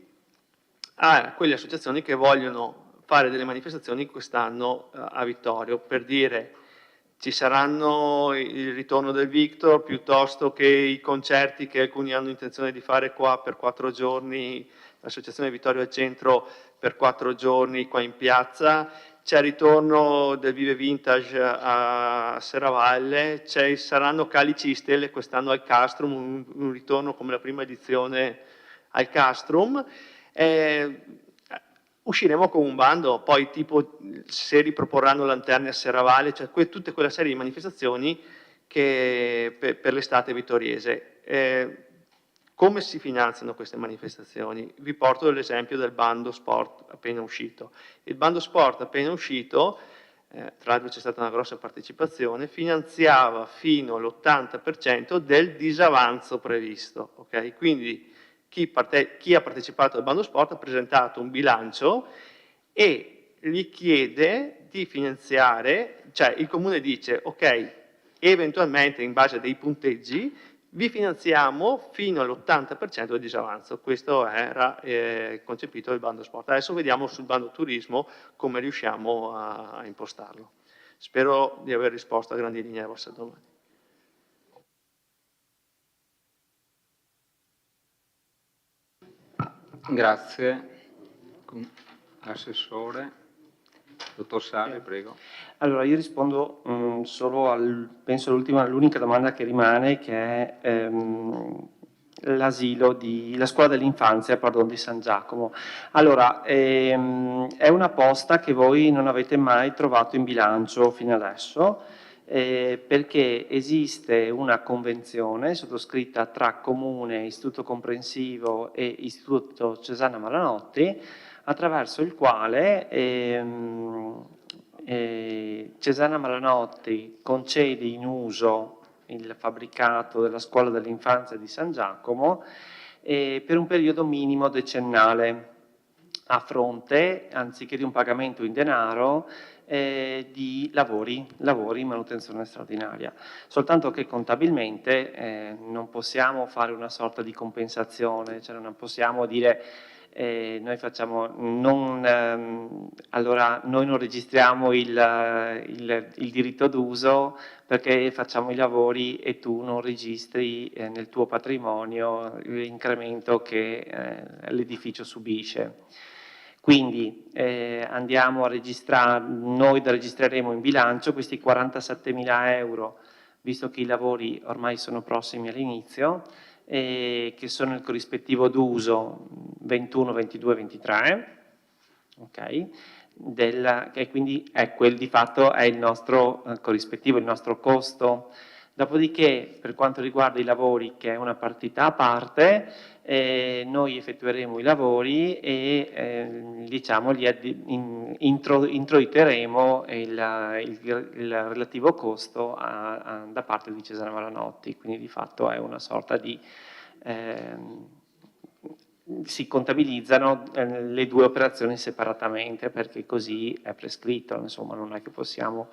a quelle associazioni che vogliono fare delle manifestazioni quest'anno a Vittorio, per dire ci saranno il ritorno del Victor piuttosto che i concerti che alcuni hanno intenzione di fare qua per 4 giorni, l'associazione Vittorio al Centro per 4 giorni qua in piazza, c'è il ritorno del Vive Vintage a Serravalle, saranno Calici di Stelle quest'anno al Castrum, un ritorno come la prima edizione al Castrum. Usciremo con un bando, poi tipo se riproporranno lanterne a Serravalle, cioè tutte quella serie di manifestazioni che per l'estate vittoriese. Come si finanziano queste manifestazioni? Vi porto l'esempio del bando sport appena uscito. Il bando sport appena uscito, tra l'altro c'è stata una grossa partecipazione, finanziava fino all'80% del disavanzo previsto. Okay? Quindi chi ha partecipato al bando sport ha presentato un bilancio e gli chiede di finanziare, cioè il Comune dice ok, eventualmente in base a dei punteggi vi finanziamo fino all'80% del disavanzo. Questo era concepito il bando sport. Adesso vediamo sul bando turismo come riusciamo a impostarlo. Spero di aver risposto a grandi linee alle vostre domande.
Grazie. Assessore. Dottor Sali, prego.
Allora, io rispondo solo penso l'unica domanda che rimane, che è l'asilo la scuola dell'infanzia, di San Giacomo. Allora, è una posta che voi non avete mai trovato in bilancio fino adesso, perché esiste una convenzione sottoscritta tra Comune, Istituto Comprensivo e Istituto Cesana Malanotti, attraverso il quale Cesana Malanotti concede in uso il fabbricato della scuola dell'infanzia di San Giacomo per un periodo minimo decennale, a fronte, anziché di un pagamento in denaro, di lavori in manutenzione straordinaria. Soltanto che contabilmente non possiamo fare una sorta di compensazione, cioè non possiamo dire Noi non registriamo il diritto d'uso perché facciamo i lavori e tu non registri nel tuo patrimonio l'incremento che l'edificio subisce. Quindi andiamo a registrare, noi registreremo in bilancio questi 47.000 euro, visto che i lavori ormai sono prossimi all'inizio, che sono il corrispettivo d'uso 21, 22, 23, ok? Che quindi quel di fatto è il nostro corrispettivo, il nostro costo. Dopodiché, per quanto riguarda i lavori, che è una partita a parte, noi effettueremo i lavori e diciamo, introiteremo il relativo costo da parte di Cesare Malanotti, quindi di fatto è una sorta di... si contabilizzano le due operazioni separatamente perché così è prescritto, insomma non è che possiamo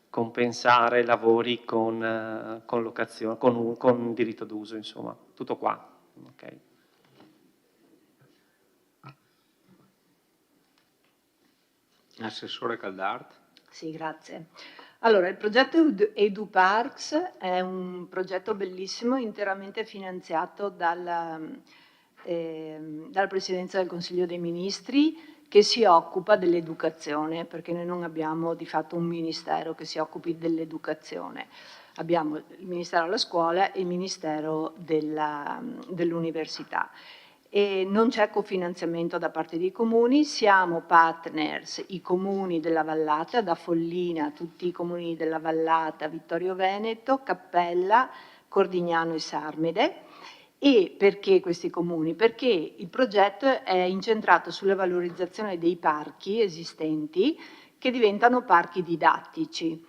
compensare lavori con locazione, con diritto d'uso, insomma, tutto qua. Okay.
Assessore Caldart.
Sì, grazie. Allora, il progetto EduParks è un progetto bellissimo, interamente finanziato dalla Presidenza del Consiglio dei Ministri, che si occupa dell'educazione, perché noi non abbiamo di fatto un ministero che si occupi dell'educazione. Abbiamo il Ministero della Scuola e il Ministero dell'Università. E non c'è cofinanziamento da parte dei comuni, siamo partners i comuni della Vallata, da Follina, tutti i comuni della Vallata, Vittorio Veneto, Cappella, Cordignano e Sarmede. E perché questi comuni? Perché il progetto è incentrato sulla valorizzazione dei parchi esistenti che diventano parchi didattici.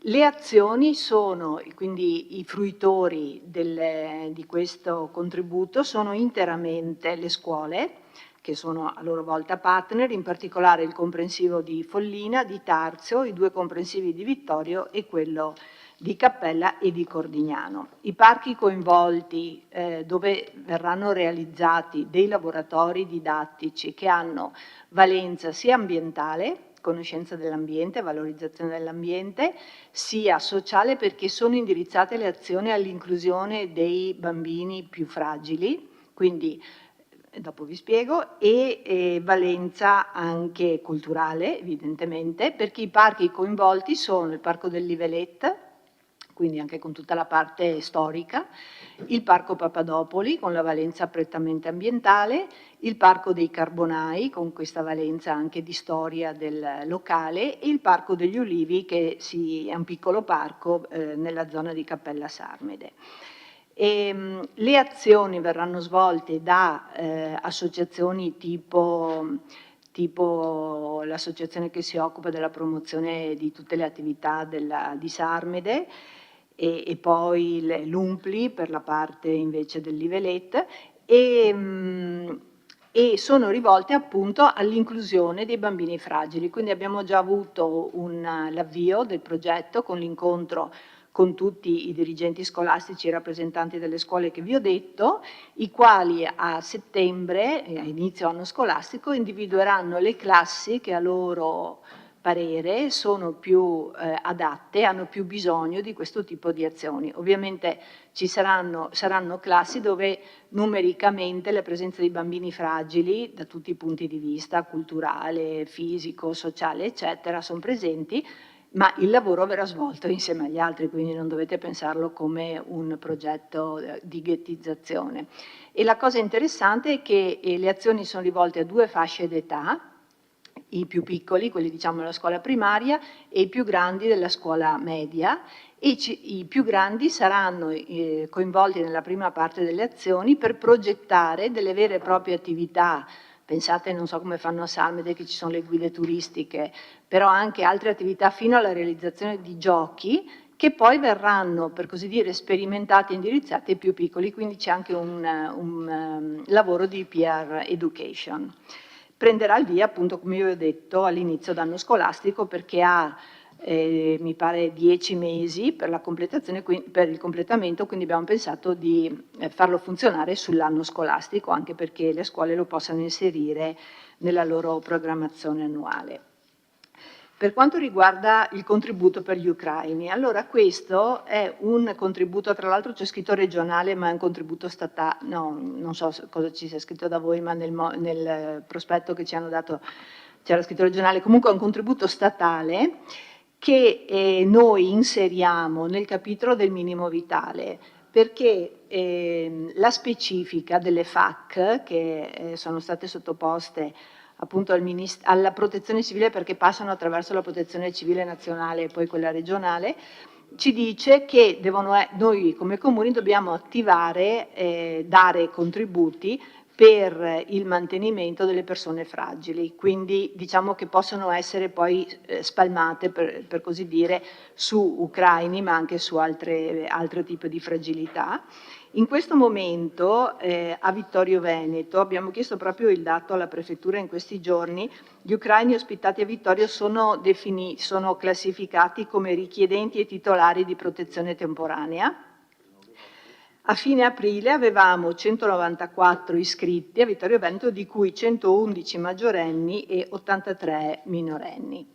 Le azioni sono, quindi i fruitori di questo contributo sono interamente le scuole, che sono a loro volta partner, in particolare il comprensivo di Follina, di Tarzio, i due comprensivi di Vittorio e quello di Cappella e di Cordignano. I parchi coinvolti dove verranno realizzati dei laboratori didattici che hanno valenza sia ambientale, conoscenza dell'ambiente, valorizzazione dell'ambiente, sia sociale perché sono indirizzate le azioni all'inclusione dei bambini più fragili, quindi dopo vi spiego, e valenza anche culturale evidentemente, perché i parchi coinvolti sono il Parco del Livelet, quindi anche con tutta la parte storica, il Parco Papadopoli con la valenza prettamente ambientale, il Parco dei Carbonai con questa valenza anche di storia del locale e il Parco degli Ulivi che è un piccolo parco nella zona di Cappella Sarmede. Le azioni verranno svolte da associazioni tipo l'associazione che si occupa della promozione di tutte le attività di Sarmede, e poi l'UMPLI per la parte invece del Livelet e sono rivolte appunto all'inclusione dei bambini fragili. Quindi abbiamo già avuto l'avvio del progetto con l'incontro con tutti i dirigenti scolastici e rappresentanti delle scuole che vi ho detto, i quali a settembre, a inizio anno scolastico, individueranno le classi che a loro parere sono più adatte, hanno più bisogno di questo tipo di azioni. Ovviamente saranno classi dove numericamente la presenza di bambini fragili da tutti i punti di vista, culturale, fisico, sociale, eccetera, sono presenti, ma il lavoro verrà svolto insieme agli altri, quindi non dovete pensarlo come un progetto di ghettizzazione. E la cosa interessante è che le azioni sono rivolte a due fasce d'età, i più piccoli, quelli diciamo della scuola primaria, e i più grandi della scuola media, e i più grandi saranno coinvolti nella prima parte delle azioni per progettare delle vere e proprie attività. Pensate, non so come fanno a Sarmede che ci sono le guide turistiche, però anche altre attività fino alla realizzazione di giochi che poi verranno, per così dire, sperimentati e indirizzati ai più piccoli, quindi c'è anche un lavoro di peer education. Prenderà il via, appunto, come vi ho detto, all'inizio d'anno scolastico perché ha mi pare 10 mesi per la completazione, per il completamento, quindi abbiamo pensato di farlo funzionare sull'anno scolastico, anche perché le scuole lo possano inserire nella loro programmazione annuale. Per quanto riguarda il contributo per gli ucraini, allora questo è un contributo, tra l'altro c'è scritto regionale, ma è un contributo statale, no, non so cosa ci sia scritto da voi, ma nel prospetto che ci hanno dato c'era scritto regionale, comunque è un contributo statale che noi inseriamo nel capitolo del minimo vitale, perché la specifica delle FAC che sono state sottoposte appunto alla protezione civile, perché passano attraverso la protezione civile nazionale e poi quella regionale, ci dice che noi come comuni dobbiamo attivare, dare contributi per il mantenimento delle persone fragili, quindi diciamo che possono essere poi spalmate, per così dire, su ucraini ma anche su altro tipo di fragilità. In questo momento a Vittorio Veneto, abbiamo chiesto proprio il dato alla prefettura in questi giorni, gli ucraini ospitati a Vittorio sono classificati come richiedenti e titolari di protezione temporanea. A fine aprile avevamo 194 iscritti a Vittorio Veneto, di cui 111 maggiorenni e 83 minorenni.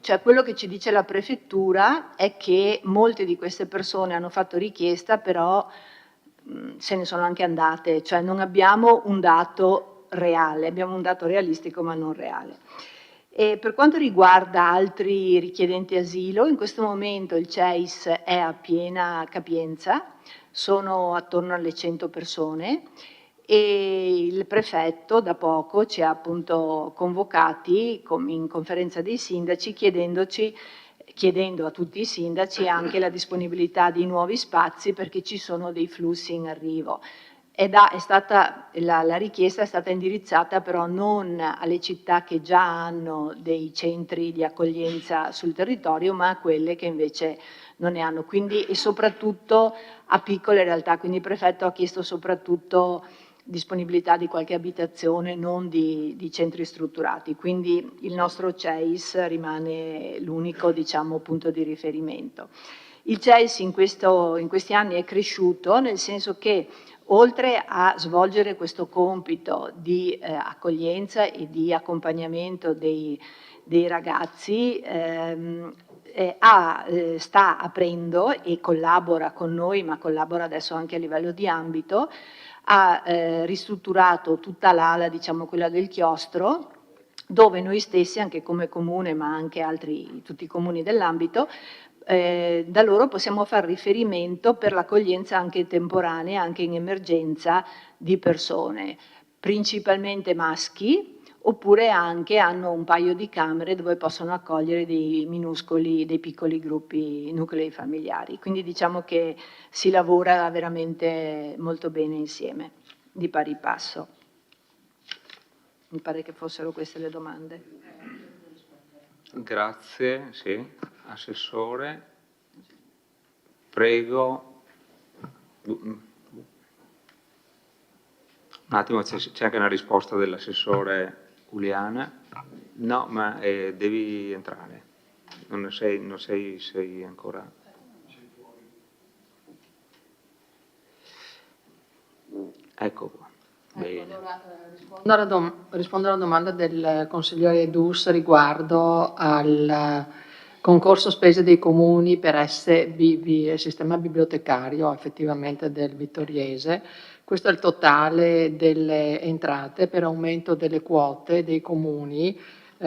Cioè, quello che ci dice la prefettura è che molte di queste persone hanno fatto richiesta, però se ne sono anche andate, cioè non abbiamo un dato reale, abbiamo un dato realistico ma non reale. E per quanto riguarda altri richiedenti asilo, in questo momento il CEIS è a piena capienza, sono attorno alle 100 persone e il prefetto da poco ci ha appunto convocati in conferenza dei sindaci chiedendo a tutti i sindaci anche la disponibilità di nuovi spazi perché ci sono dei flussi in arrivo. La richiesta è stata indirizzata però non alle città che già hanno dei centri di accoglienza sul territorio, ma a quelle che invece non ne hanno, quindi, e soprattutto a piccole realtà. Quindi il prefetto ha chiesto soprattutto disponibilità di qualche abitazione, non di centri strutturati. Quindi il nostro CEIS rimane l'unico, diciamo, punto di riferimento. Il CEIS in questi anni è cresciuto, nel senso che oltre a svolgere questo compito di accoglienza e di accompagnamento dei ragazzi, sta aprendo e collabora con noi, ma collabora adesso anche a livello di ambito, ha ristrutturato tutta l'ala, diciamo quella del chiostro, dove noi stessi, anche come comune, ma anche tutti i comuni dell'ambito, da loro possiamo fare riferimento per l'accoglienza anche temporanea, anche in emergenza, di persone, principalmente maschi, oppure anche hanno un paio di camere dove possono accogliere dei piccoli gruppi, nuclei familiari. Quindi diciamo che si lavora veramente molto bene insieme, di pari passo. Mi pare che fossero queste le domande.
Grazie, sì. Assessore, prego. Un attimo, c'è anche una risposta dell'assessore Uliana. No, ma devi entrare. Non sei ancora. Ecco qua. Bene.
Allora, rispondo alla domanda del consigliere Dus riguardo al concorso spese dei comuni per il sistema bibliotecario effettivamente del Vittoriese. Questo è il totale delle entrate per aumento delle quote dei comuni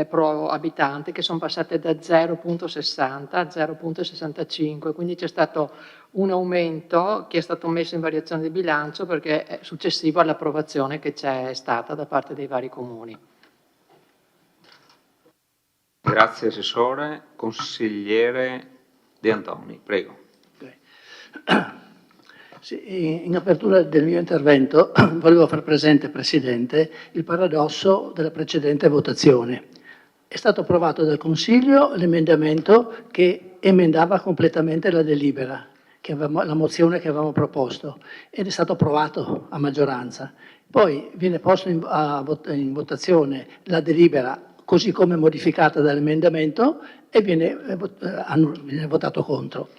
pro abitante, che sono passate da 0,60 a 0,65, quindi c'è stato un aumento che è stato messo in variazione di bilancio perché è successivo all'approvazione che c'è stata da parte dei vari comuni.
Grazie Assessore. Consigliere De Antoni, prego.
Sì, in apertura del mio intervento volevo far presente, Presidente, il paradosso della precedente votazione. È stato approvato dal Consiglio l'emendamento che emendava completamente la delibera, la mozione che avevamo proposto, ed è stato approvato a maggioranza. Poi viene posto in votazione la delibera così come modificata dall'emendamento, e viene votato contro.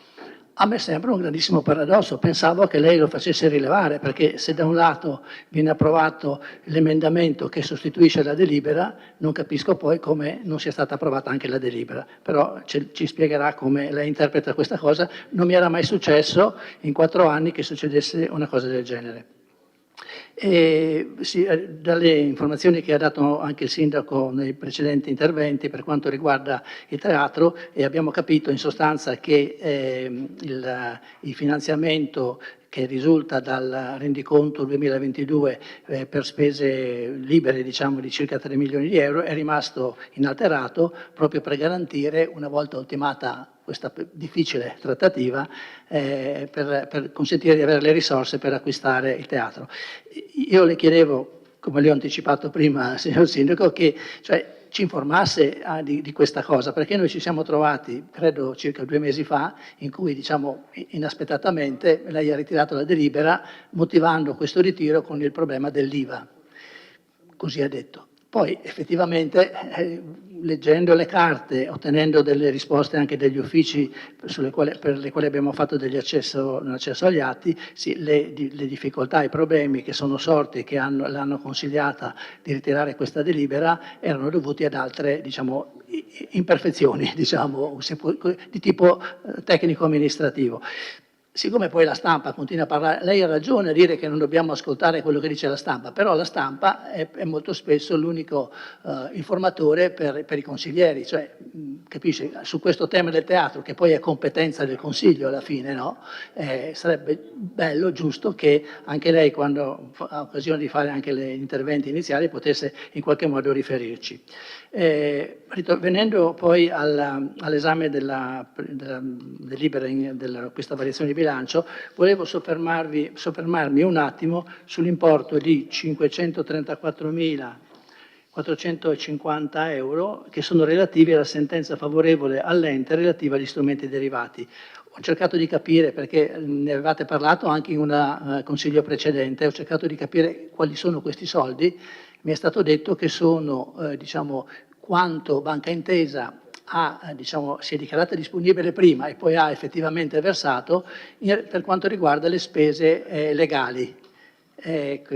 A me sembra un grandissimo paradosso, pensavo che lei lo facesse rilevare, perché se da un lato viene approvato l'emendamento che sostituisce la delibera, non capisco poi come non sia stata approvata anche la delibera, però ci spiegherà come lei interpreta questa cosa. Non mi era mai successo in 4 anni che succedesse una cosa del genere. E sì, dalle informazioni che ha dato anche il sindaco nei precedenti interventi per quanto riguarda il teatro, abbiamo capito in sostanza che il finanziamento che risulta dal rendiconto 2022 per spese libere, diciamo, di circa 3 milioni di euro è rimasto inalterato proprio per garantire, una volta ultimata questa difficile trattativa, per consentire di avere le risorse per acquistare il teatro. Io le chiedevo, come le ho anticipato prima, signor Sindaco, che ci informasse di questa cosa, perché noi ci siamo trovati, credo circa 2 mesi fa, in cui, diciamo, inaspettatamente lei ha ritirato la delibera motivando questo ritiro con il problema dell'IVA, così ha detto. Poi effettivamente, leggendo le carte, ottenendo delle risposte anche dagli uffici per le quali abbiamo fatto un accesso agli atti, sì, le difficoltà, i problemi che sono sorti, che l'hanno consigliata di ritirare questa delibera, erano dovuti ad altre, diciamo, imperfezioni, diciamo, di tipo tecnico-amministrativo. Siccome poi la stampa continua a parlare, lei ha ragione a dire che non dobbiamo ascoltare quello che dice la stampa, però la stampa è molto spesso l'unico informatore per i consiglieri, cioè, capisce, su questo tema del teatro, che poi è competenza del Consiglio alla fine, no? Sarebbe bello, giusto, che anche lei, quando ha occasione di fare anche gli interventi iniziali, potesse in qualche modo riferirci. Venendo poi all'esame della delibera della questa variazione di bilancio, volevo soffermarmi un attimo sull'importo di 534.450 euro che sono relativi alla sentenza favorevole all'ente relativa agli strumenti derivati. Ho cercato di capire, perché ne avevate parlato anche in un consiglio precedente, ho cercato di capire quali sono questi soldi. Mi è stato detto che sono, diciamo, quanto Banca Intesa si è dichiarata disponibile prima e poi ha effettivamente versato per quanto riguarda le spese legali.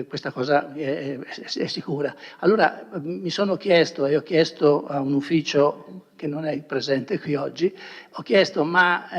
Questa cosa è sicura. Allora mi sono chiesto, e ho chiesto a un ufficio che non è presente qui oggi, ho chiesto: ma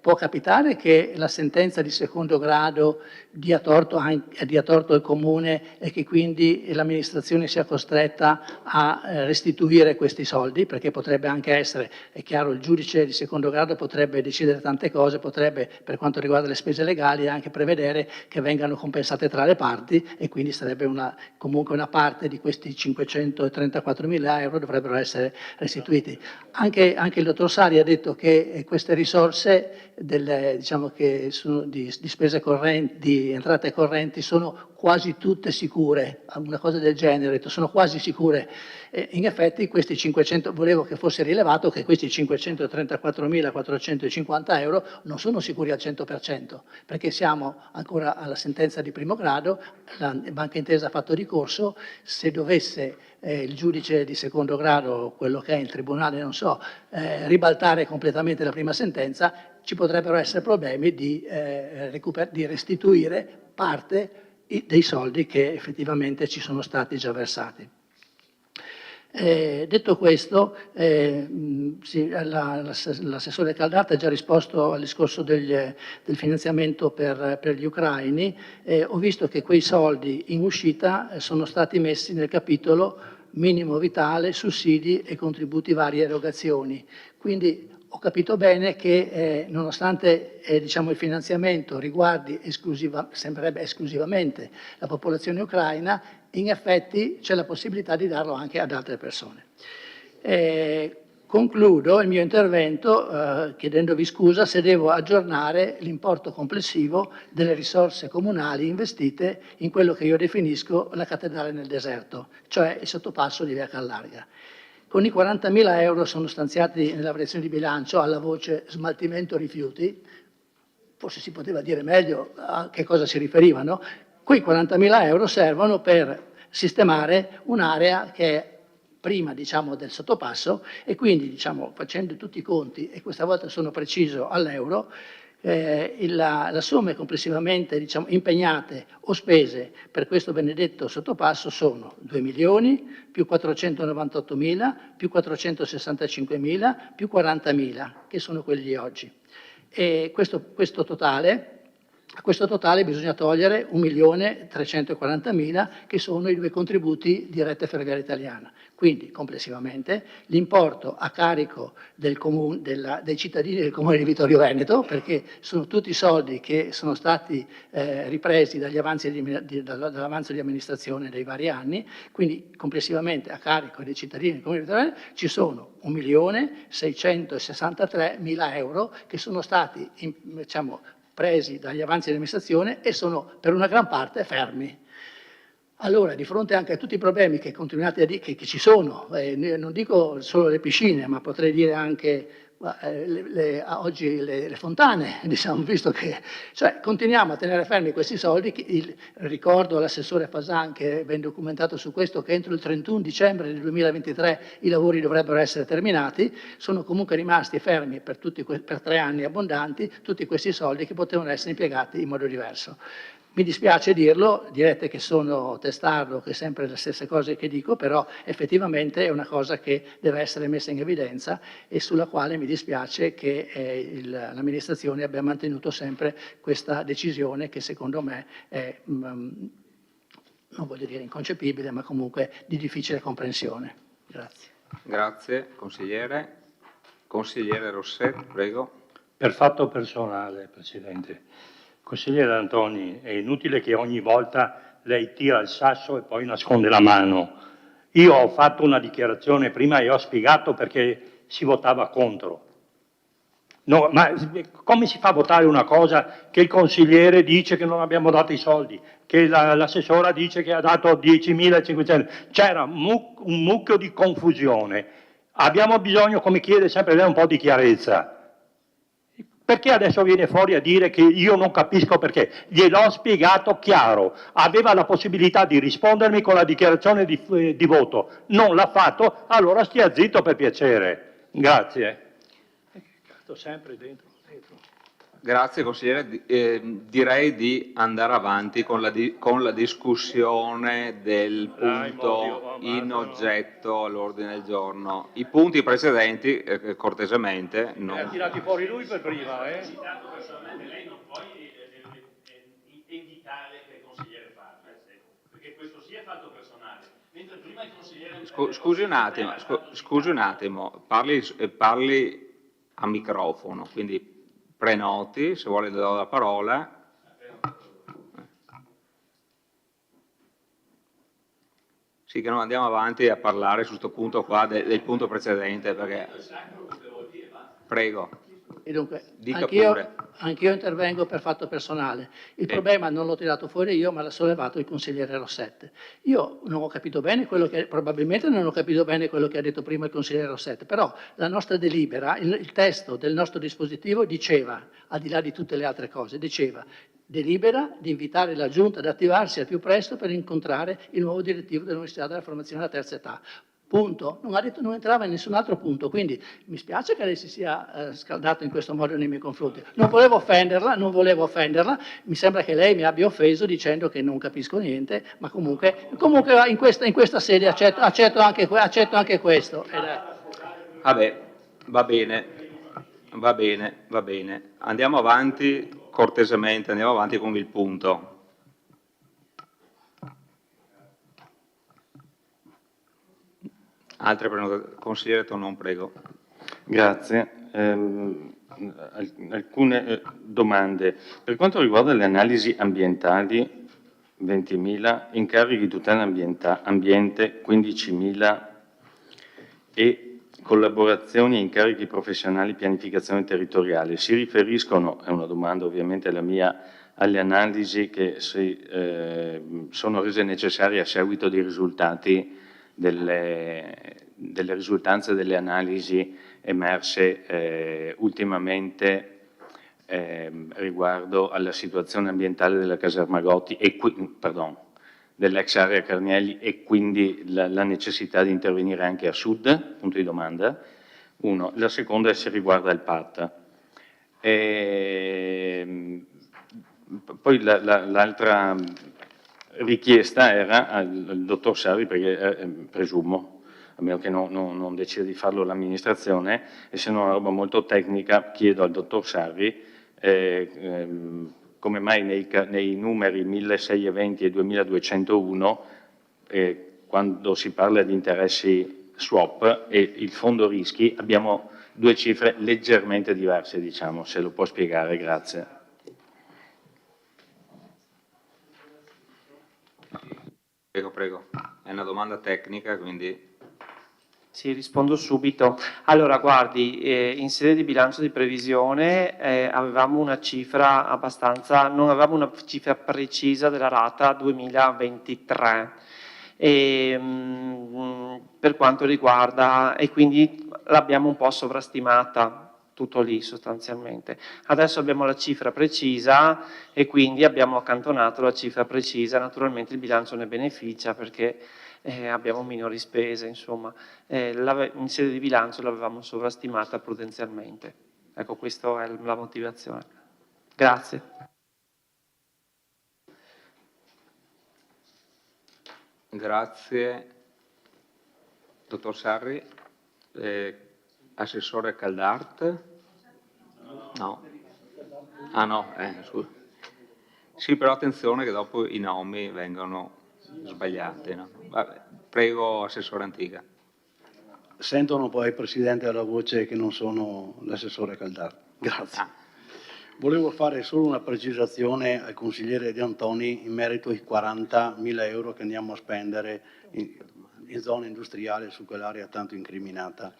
può capitare che la sentenza di secondo grado dia torto al Comune e che quindi l'amministrazione sia costretta a restituire questi soldi? Perché potrebbe anche essere, è chiaro, il giudice di secondo grado potrebbe decidere tante cose, potrebbe, per quanto riguarda le spese legali, anche prevedere che vengano compensate tra le parti, e quindi sarebbe comunque una parte di questi 534.000 euro dovrebbero essere restituiti. Anche il dottor Sari ha detto che queste risorse diciamo che sono di spese correnti, di entrate correnti, sono quasi tutte sicure, una cosa del genere, sono quasi sicure. In effetti questi 500, volevo che fosse rilevato che questi 534.450 euro non sono sicuri al 100%, perché siamo ancora alla sentenza di primo grado, la Banca Intesa ha fatto ricorso, se dovesse il giudice di secondo grado, quello che è il tribunale, non so, ribaltare completamente la prima sentenza, ci potrebbero essere problemi di restituire parte dei soldi che effettivamente ci sono stati già versati. Detto questo, l'assessore Caldata ha già risposto al discorso del finanziamento per gli ucraini. Ho visto che quei soldi in uscita sono stati messi nel capitolo minimo vitale, sussidi e contributi varie erogazioni. Quindi ho capito bene che nonostante diciamo, il finanziamento riguardi sembrerebbe esclusivamente la popolazione ucraina, in effetti c'è la possibilità di darlo anche ad altre persone. Concludo il mio intervento chiedendovi scusa se devo aggiornare l'importo complessivo delle risorse comunali investite in quello che io definisco la cattedrale nel deserto, cioè il sottopasso di Via Callarga. Con i 40.000 euro sono stanziati nella variazione di bilancio alla voce smaltimento rifiuti, forse si poteva dire meglio a che cosa si riferivano. Quei 40.000 euro servono per sistemare un'area che è prima diciamo, del sottopasso e quindi diciamo, facendo tutti i conti, e questa volta sono preciso all'euro, le somme complessivamente diciamo, impegnate o spese per questo benedetto sottopasso sono 2 milioni più 498 mila più 465 mila più 40 mila, che sono quelli di oggi. E a questo totale bisogna togliere 1.340.000 che sono i 2 contributi di Rete Ferroviaria Italiana. Quindi complessivamente l'importo a carico dei cittadini del Comune di Vittorio Veneto, perché sono tutti soldi che sono stati ripresi dall'avanzo di amministrazione dei vari anni, quindi complessivamente a carico dei cittadini del Comune di Vittorio Veneto ci sono 1.663.000 euro che sono stati diciamo, presi dagli avanzi di amministrazione e sono per una gran parte fermi. Allora, di fronte anche a tutti i problemi che continuate a dire che ci sono, non dico solo le piscine, ma potrei dire anche oggi le fontane, diciamo, visto che cioè, continuiamo a tenere fermi questi soldi. Ricordo all'assessore Fasan, che è ben documentato su questo, che entro il 31 dicembre del 2023 i lavori dovrebbero essere terminati, sono comunque rimasti fermi per 3 anni abbondanti tutti questi soldi che potevano essere impiegati in modo diverso. Mi dispiace dirlo, direte che sono testardo, che è sempre le stesse cose che dico, però effettivamente è una cosa che deve essere messa in evidenza e sulla quale mi dispiace che l'amministrazione abbia mantenuto sempre questa decisione che secondo me è, non voglio dire inconcepibile, ma comunque di difficile comprensione. Grazie.
Grazie, consigliere. Consigliere Rosset, prego.
Per fatto personale, Presidente. Consigliere Antoni, è inutile che ogni volta lei tira il sasso e poi nasconde la mano. Io ho fatto una dichiarazione prima e ho spiegato perché si votava contro. No, ma come si fa a votare una cosa che il consigliere dice che non abbiamo dato i soldi, che l'assessora dice che ha dato 10.500? C'era un mucchio di confusione. Abbiamo bisogno, come chiede sempre lei, un po' di chiarezza. Perché adesso viene fuori a dire che io non capisco perché? Gliel'ho spiegato chiaro, aveva la possibilità di rispondermi con la dichiarazione di voto, non l'ha fatto, allora stia zitto per piacere. Grazie. Sto sempre dentro.
Grazie consigliere, direi di andare avanti con la discussione del punto in oggetto all'ordine del giorno. I punti precedenti, cortesemente,
Ha tirati fuori lui per prima,
Lei non può evitare che il consigliere parli, perché questo sì è fatto personale, mentre prima il consigliere...
Scusi un attimo, parli a microfono, quindi prenoti, se vuole le do la parola. Sì, che non andiamo avanti a parlare su questo punto qua del punto precedente, perché... Prego.
E dunque,
Dica pure.
anch'io intervengo per fatto personale. Il problema non l'ho tirato fuori io, ma l'ha sollevato il consigliere Rosset. Io non ho capito bene probabilmente non ho capito bene quello che ha detto prima il consigliere Rosset, però la nostra delibera, il testo del nostro dispositivo diceva, al di là di tutte le altre cose, diceva delibera di invitare la Giunta ad attivarsi al più presto per incontrare il nuovo direttivo dell'Università della Formazione della Terza Età. Punto. Non entrava in nessun altro punto, quindi mi spiace che lei si sia scaldato in questo modo nei miei confronti. Non volevo offenderla, mi sembra che lei mi abbia offeso dicendo che non capisco niente, ma comunque in questa sede accetto anche questo.
Vabbè, va bene. Andiamo avanti cortesemente, andiamo avanti con il punto. Altre prenotazioni? Consigliere Tonon, prego.
Grazie. Alcune domande. Per quanto riguarda le analisi ambientali, 20.000, incarichi di tutela ambiente, 15.000 e collaborazioni e incarichi professionali pianificazione territoriale, si riferiscono, è una domanda ovviamente la mia, alle analisi che sono rese necessarie a seguito dei risultati delle risultanze delle analisi emerse ultimamente riguardo alla situazione ambientale della caserma Gotti dell'ex area Carnielli e quindi la necessità di intervenire anche a sud, punto di domanda. Uno. La seconda è se riguarda il PAT. Poi l'altra richiesta era al dottor Sarri, perché presumo, a meno che non decida di farlo l'amministrazione, essendo una roba molto tecnica, chiedo al dottor Sarri come mai nei numeri 1620 e 2201, quando si parla di interessi swap e il fondo rischi, abbiamo due cifre leggermente diverse, diciamo, se lo può spiegare, grazie.
Prego, prego. È una domanda tecnica, quindi...
Sì, rispondo subito. Allora, guardi, in sede di bilancio di previsione avevamo una cifra abbastanza, non avevamo una cifra precisa della rata 2023 per quanto riguarda, e quindi l'abbiamo un po' sovrastimata, tutto lì sostanzialmente. Adesso abbiamo la cifra precisa e quindi abbiamo accantonato la cifra precisa, naturalmente il bilancio ne beneficia perché abbiamo minori spese, insomma, in sede di bilancio l'avevamo sovrastimata prudenzialmente. Ecco, questa è la motivazione. Grazie.
Grazie. Dottor Sarri, Assessore Caldart? No. Ah no, scusa. Sì, però attenzione che dopo i nomi vengono sbagliati. No? Vabbè, prego, Assessore Antica.
Sentono poi, Presidente, alla voce che non sono l'assessore Caldart. Grazie. Volevo fare solo una precisazione al consigliere De Antoni in merito ai 40.000 euro che andiamo a spendere in zona industriale su quell'area tanto incriminata.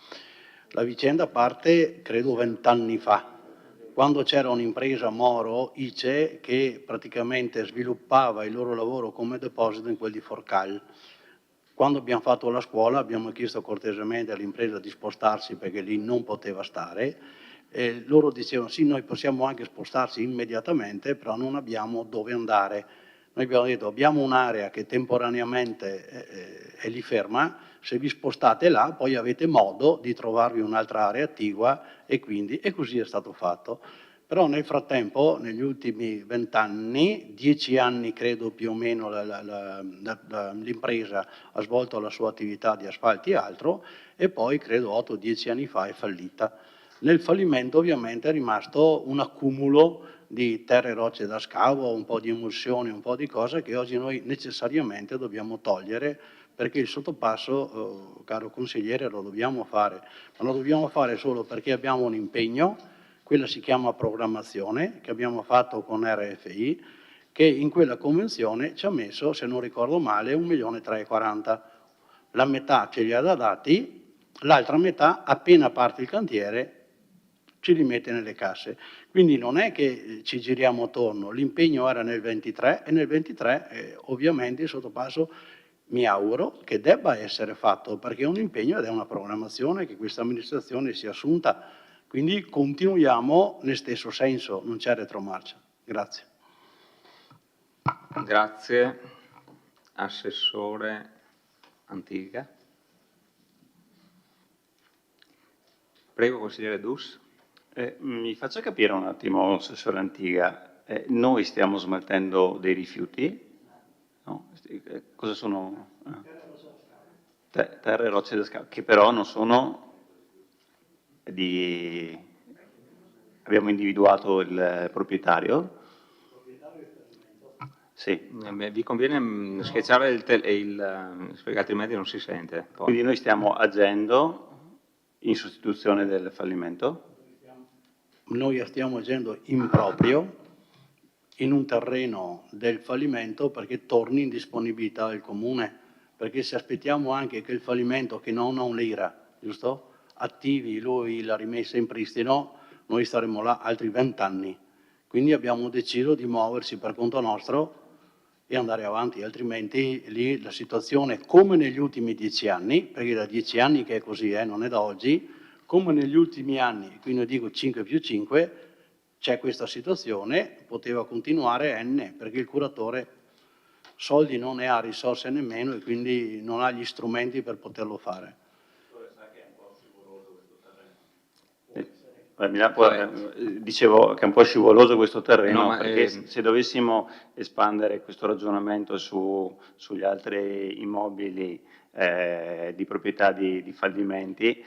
La vicenda parte, credo, 20 anni fa, quando c'era un'impresa Moro ICE che praticamente sviluppava il loro lavoro come deposito in quel di Forcal. Quando abbiamo fatto la scuola abbiamo chiesto cortesemente all'impresa di spostarsi perché lì non poteva stare e loro dicevano sì, noi possiamo anche spostarsi immediatamente, però non abbiamo dove andare. Noi abbiamo detto abbiamo un'area che temporaneamente è lì ferma, se vi spostate là poi avete modo di trovarvi un'altra area attigua e così è stato fatto. Però nel frattempo, negli ultimi 20 anni, 10 anni credo più o meno l'impresa ha svolto la sua attività di asfalti e altro e poi credo 8-10 anni fa è fallita. Nel fallimento ovviamente è rimasto un accumulo di terre e rocce da scavo, un po' di emulsioni, un po' di cose che oggi noi necessariamente dobbiamo togliere perché il sottopasso, caro consigliere, lo dobbiamo fare, ma lo dobbiamo fare solo perché abbiamo un impegno, quella si chiama programmazione, che abbiamo fatto con RFI, che in quella convenzione ci ha messo, se non ricordo male, 1.340.000. La metà ce li ha dati, l'altra metà, appena parte il cantiere, ci li mette nelle casse. Quindi non è che ci giriamo attorno, l'impegno era nel 23 e nel 23 ovviamente il sottopasso mi auguro che debba essere fatto perché è un impegno ed è una programmazione che questa amministrazione si è assunta. Quindi continuiamo nel stesso senso, non c'è retromarcia. Grazie.
Grazie. Assessore Antica. Prego, consigliere Dus.
Mi faccia capire un attimo, Assessore Antica, noi stiamo smaltendo dei rifiuti? No? Cosa sono? Terre e rocce da scavo, che però non sono di... Abbiamo individuato il proprietario? Sì.
Vi conviene schiacciare perché altrimenti non si sente. Poi.
Quindi noi stiamo agendo in sostituzione del fallimento?
Noi stiamo agendo in proprio in un terreno del fallimento perché torni in disponibilità del comune, perché se aspettiamo anche che il fallimento, che non ha un lira, giusto? Attivi, lui l'ha rimessa in pristino, noi staremo là altri 20 anni. Quindi abbiamo deciso di muoversi per conto nostro e andare avanti, altrimenti lì la situazione, come negli ultimi 10 anni, perché da 10 anni che è così, non è da oggi, come negli ultimi anni, quindi dico 5+5, c'è questa situazione, poteva continuare N, perché il curatore soldi non ne ha, risorse nemmeno, e quindi non ha gli strumenti per poterlo fare.
Dicevo che è un po' scivoloso questo terreno,
No, ma,
perché se dovessimo espandere questo ragionamento sugli altri immobili di proprietà di fallimenti,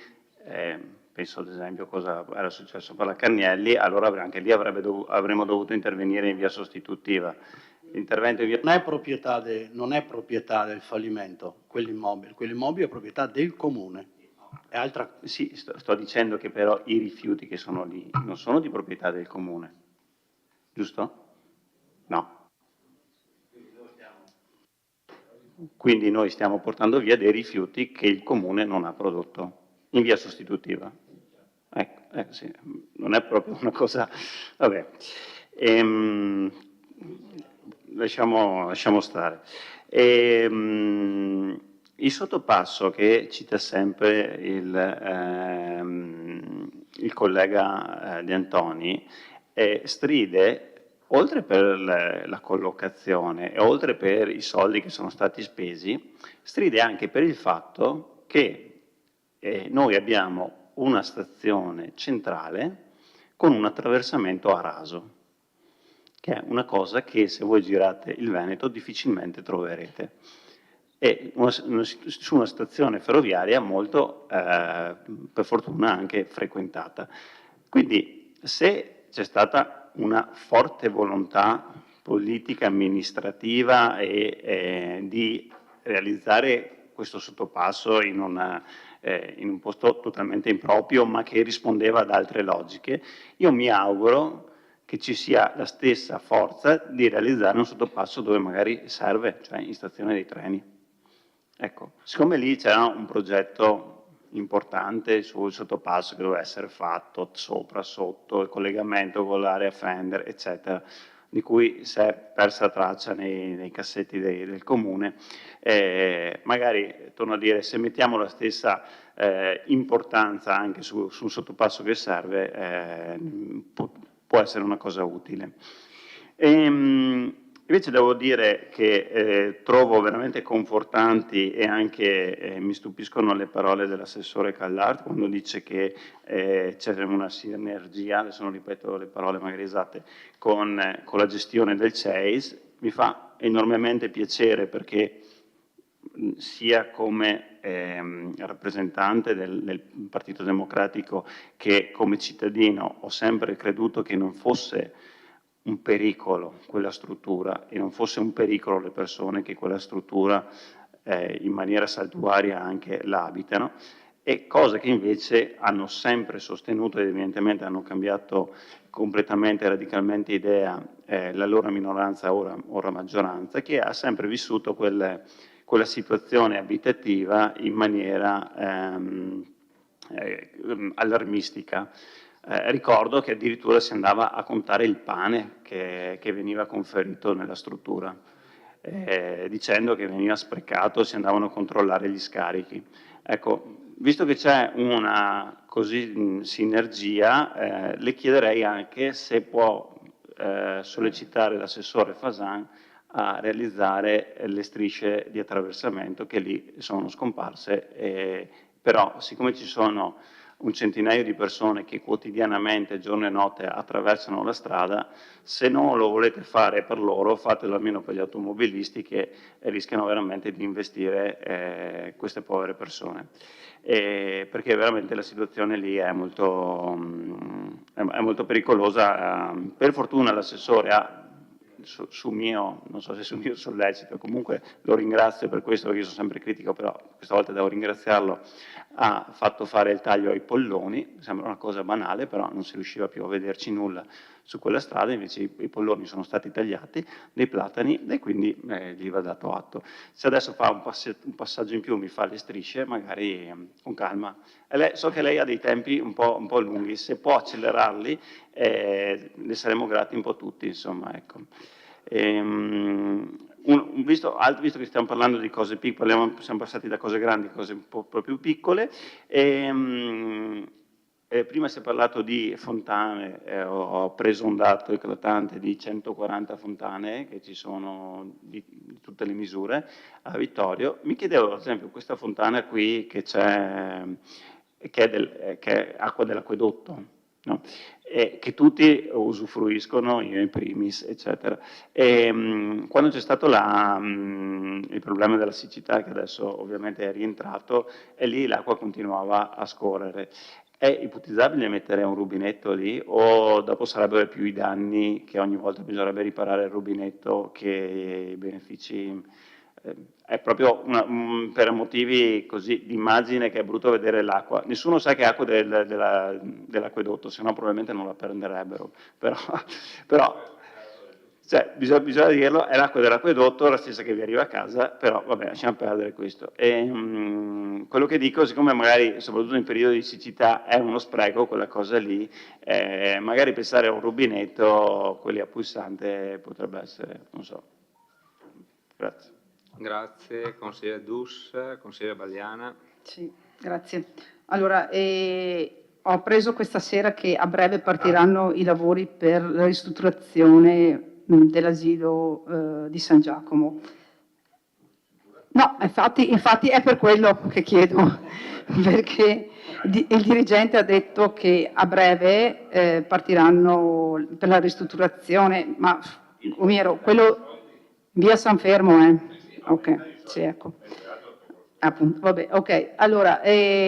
penso ad esempio cosa era successo per la Carnielli, allora anche lì avremmo dovuto intervenire in via sostitutiva. L'intervento in via...
Non è proprietà del fallimento quell'immobile è proprietà del comune. È altra...
Sì, sto dicendo che però i rifiuti che sono lì non sono di proprietà del comune, giusto? No. Quindi noi stiamo portando via dei rifiuti che il comune non ha prodotto in via sostitutiva. Ecco, sì, non è proprio una cosa... Vabbè, lasciamo stare. Il sottopasso che cita sempre il collega De Antoni stride, oltre per la collocazione e oltre per i soldi che sono stati spesi, stride anche per il fatto che noi abbiamo una stazione centrale con un attraversamento a raso, che è una cosa che se voi girate il Veneto difficilmente troverete. E su una stazione ferroviaria molto, per fortuna, anche frequentata. Quindi se c'è stata una forte volontà politica, amministrativa di realizzare questo sottopasso in un posto totalmente improprio, ma che rispondeva ad altre logiche, io mi auguro che ci sia la stessa forza di realizzare un sottopasso dove magari serve, cioè in stazione dei treni. Ecco, siccome lì c'era un progetto importante sul sottopasso che doveva essere fatto sopra, sotto, il collegamento con l'area Fender, eccetera, di cui si è persa traccia nei cassetti del comune, magari, torno a dire, se mettiamo la stessa importanza anche su un sottopasso che serve, può essere una cosa utile. Invece devo dire che trovo veramente confortanti e anche mi stupiscono le parole dell'assessore Callart quando dice che c'è una sinergia, adesso non ripeto le parole magari esatte, con la gestione del CEIS. Mi fa enormemente piacere perché sia come rappresentante del Partito Democratico che come cittadino ho sempre creduto che non fosse un pericolo quella struttura e non fosse un pericolo le persone che quella struttura in maniera saltuaria anche la abitano, e cose che invece hanno sempre sostenuto ed evidentemente hanno cambiato completamente, radicalmente idea la minoranza, ora maggioranza, che ha sempre vissuto quella situazione abitativa in maniera allarmistica. Ricordo che addirittura si andava a contare il pane che veniva conferito nella struttura, dicendo che veniva sprecato, si andavano a controllare gli scarichi. Ecco, visto che c'è una così sinergia, le chiederei anche se può sollecitare l'assessore Fasan a realizzare le strisce di attraversamento che lì sono scomparse, però siccome ci sono un centinaio di persone che quotidianamente, giorno e notte, attraversano la strada, se non lo volete fare per loro, fatelo almeno per gli automobilisti che rischiano veramente di investire queste povere persone. Perché veramente la situazione lì è molto pericolosa. Per fortuna l'assessore ha, non so se su mio sollecito, comunque lo ringrazio per questo, perché io sono sempre critico, però questa volta devo ringraziarlo, ha fatto fare il taglio ai polloni, sembra una cosa banale, però non si riusciva più a vederci nulla su quella strada, invece i polloni sono stati tagliati, dei platani, e quindi gli va dato atto. Se adesso fa un passaggio in più, mi fa le strisce, magari con calma. So che lei ha dei tempi un po' lunghi, se può accelerarli, ne saremo grati un po' tutti, insomma, ecco. Visto che stiamo parlando di cose piccole, siamo passati da cose grandi a cose un po' più piccole, Prima si è parlato di fontane, ho preso un dato eclatante di 140 fontane che ci sono di tutte le misure a Vittorio. Mi chiedevo, ad esempio, questa fontana qui che c'è, che è acqua dell'acquedotto, no? E che tutti usufruiscono, io in primis, eccetera. Quando c'è stato il problema della siccità, che adesso ovviamente è rientrato, e lì l'acqua continuava a scorrere. È ipotizzabile mettere un rubinetto lì o dopo sarebbero più i danni che ogni volta bisognerebbe riparare il rubinetto che i benefici? È proprio per motivi così di immagine che è brutto vedere l'acqua. Nessuno sa che è acqua dell'acquedotto, se no probabilmente non la prenderebbero. Però cioè, bisogna dirlo, è l'acqua dell'acquedotto, la stessa che vi arriva a casa, però vabbè, lasciamo perdere questo. Quello che dico, siccome magari, soprattutto in periodo di siccità, è uno spreco quella cosa lì, magari pensare a un rubinetto, quelli a pulsante, potrebbe essere, non so. Grazie.
Grazie, consigliere Dus, consigliere Bagliana.
Sì, grazie. Allora, ho appreso questa sera che a breve partiranno i lavori per la ristrutturazione dell'asilo di San Giacomo. No, infatti è per quello che chiedo, perché il dirigente ha detto che a breve partiranno per la ristrutturazione, ma Omiero, quello via San Fermo, ok, sì, ecco. Appunto, vabbè, ok, allora,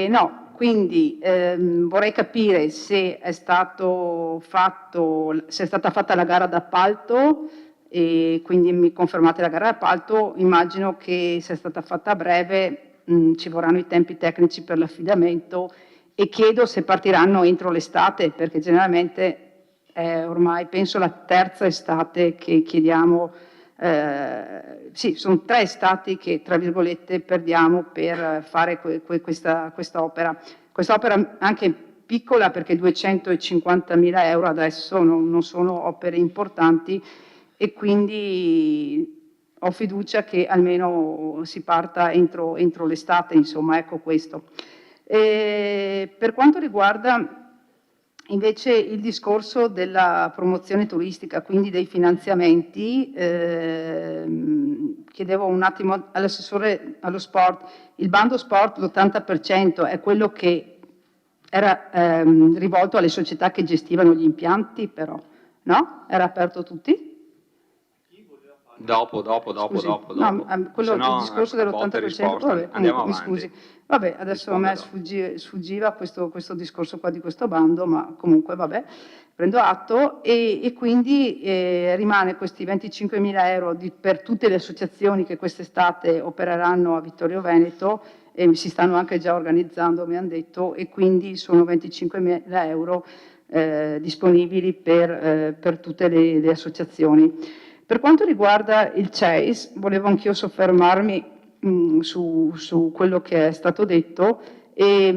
no, quindi vorrei capire se è stata fatta la gara d'appalto e quindi mi confermate la gara d'appalto. Immagino che sia stata fatta a breve, ci vorranno i tempi tecnici per l'affidamento e chiedo se partiranno entro l'estate, perché generalmente è ormai penso la terza estate che chiediamo. Sì, sono 3 estati che tra virgolette perdiamo per fare questa opera. Quest'opera anche piccola, perché 250.000 euro adesso non sono opere importanti, e quindi ho fiducia che almeno si parta entro l'estate, insomma, ecco questo. Per quanto riguarda invece il discorso della promozione turistica, quindi dei finanziamenti, chiedevo un attimo all'assessore allo sport, il bando sport l'80% è quello che era rivolto alle società che gestivano gli impianti, però, no? Era aperto a tutti?
Dopo.
No, quello, il discorso dell'80%, vabbè,
andiamo
mi
avanti.
scusi. Vabbè, adesso a me sfuggiva questo discorso qua di questo bando, ma comunque vabbè, prendo atto e quindi rimane questi 25.000 euro per tutte le associazioni che quest'estate opereranno a Vittorio Veneto e si stanno anche già organizzando, mi hanno detto, e quindi sono 25.000 euro disponibili per tutte le associazioni. Per quanto riguarda il CEIS, volevo anch'io soffermarmi su quello che è stato detto e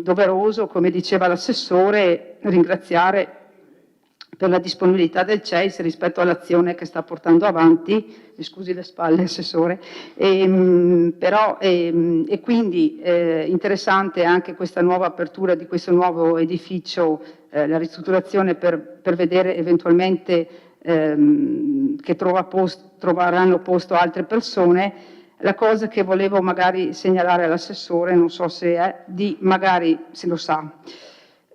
doveroso, come diceva l'assessore, ringraziare per la disponibilità del CEIS rispetto all'azione che sta portando avanti, mi scusi le spalle assessore, e quindi interessante anche questa nuova apertura di questo nuovo edificio, la ristrutturazione per vedere eventualmente che troveranno posto altre persone. La cosa che volevo magari segnalare all'assessore, non so se è, magari se lo sa,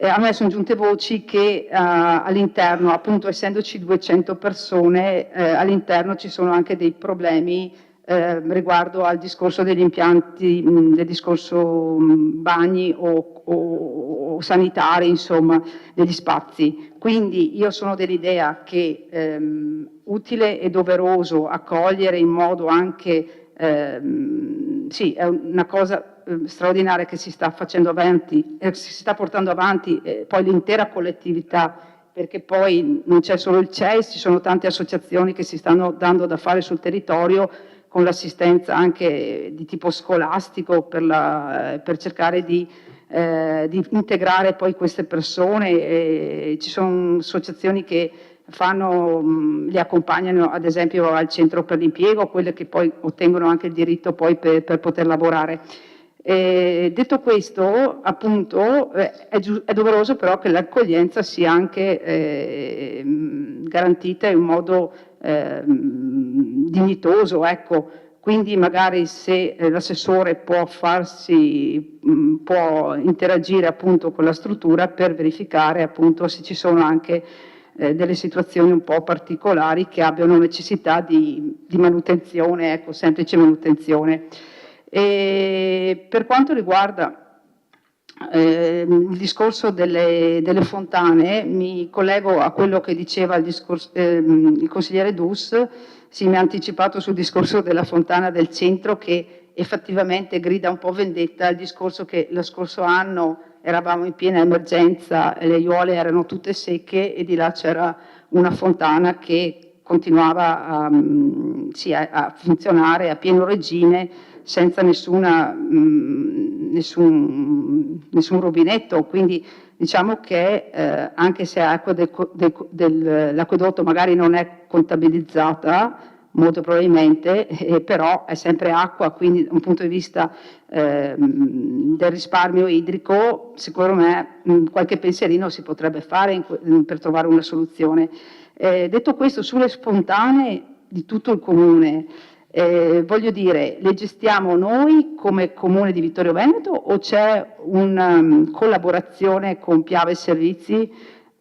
a me sono giunte voci che all'interno, appunto essendoci 200 persone, all'interno ci sono anche dei problemi riguardo al discorso degli impianti, del discorso bagni o sanitari, insomma, degli spazi. Quindi io sono dell'idea che utile e doveroso accogliere in modo anche, sì, è una cosa straordinaria che si sta facendo avanti, si sta portando avanti poi l'intera collettività, perché poi non c'è solo il CEIS, ci sono tante associazioni che si stanno dando da fare sul territorio con l'assistenza anche di tipo scolastico per cercare di integrare poi queste persone. Ci sono associazioni che li accompagnano ad esempio al centro per l'impiego, quelle che poi ottengono anche il diritto poi per poter lavorare. Detto questo, appunto, è doveroso però che l'accoglienza sia anche garantita in modo dignitoso, ecco. Quindi magari se l'assessore può interagire appunto con la struttura per verificare appunto se ci sono anche delle situazioni un po' particolari che abbiano necessità di manutenzione, ecco, semplice manutenzione. E per quanto riguarda il discorso delle fontane, mi collego a quello che diceva il consigliere Dus. Sì, mi ha anticipato sul discorso della fontana del centro, che effettivamente grida un po' vendetta, il discorso che lo scorso anno eravamo in piena emergenza, le aiuole erano tutte secche e di là c'era una fontana che continuava a funzionare a pieno regime senza nessun rubinetto, quindi diciamo che anche se l'acqua dell'acquedotto magari non è contabilizzata, molto probabilmente, però è sempre acqua, quindi da un punto di vista del risparmio idrico, secondo me qualche pensierino si potrebbe fare per trovare una soluzione. Detto questo, sulle fontane di tutto il comune, voglio dire, le gestiamo noi come Comune di Vittorio Veneto o c'è una collaborazione con Piave Servizi?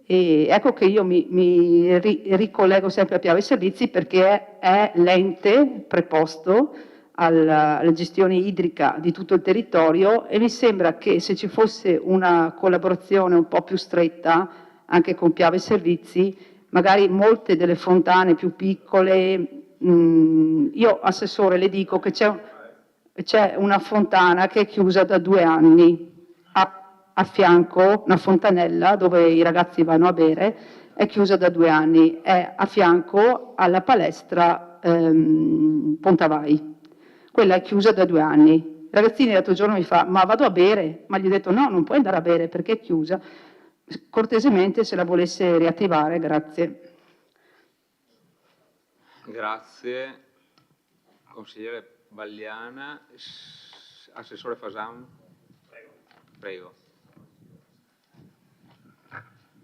E ecco che io mi ricollego sempre a Piave Servizi perché è l'ente preposto alla gestione idrica di tutto il territorio e mi sembra che se ci fosse una collaborazione un po' più stretta anche con Piave Servizi, magari molte delle fontane più piccole. Io, assessore, le dico che c'è una fontana che è chiusa da 2 anni, a fianco, una fontanella dove i ragazzi vanno a bere, è chiusa da 2 anni, è a fianco alla palestra Pontavai. Quella è chiusa da 2 anni. I ragazzini l'altro giorno mi fa, ma vado a bere? Ma gli ho detto, no, non puoi andare a bere perché è chiusa. Cortesemente, se la volesse riattivare, grazie.
Grazie. Consigliere Bagliana. Assessore Fasan. Prego.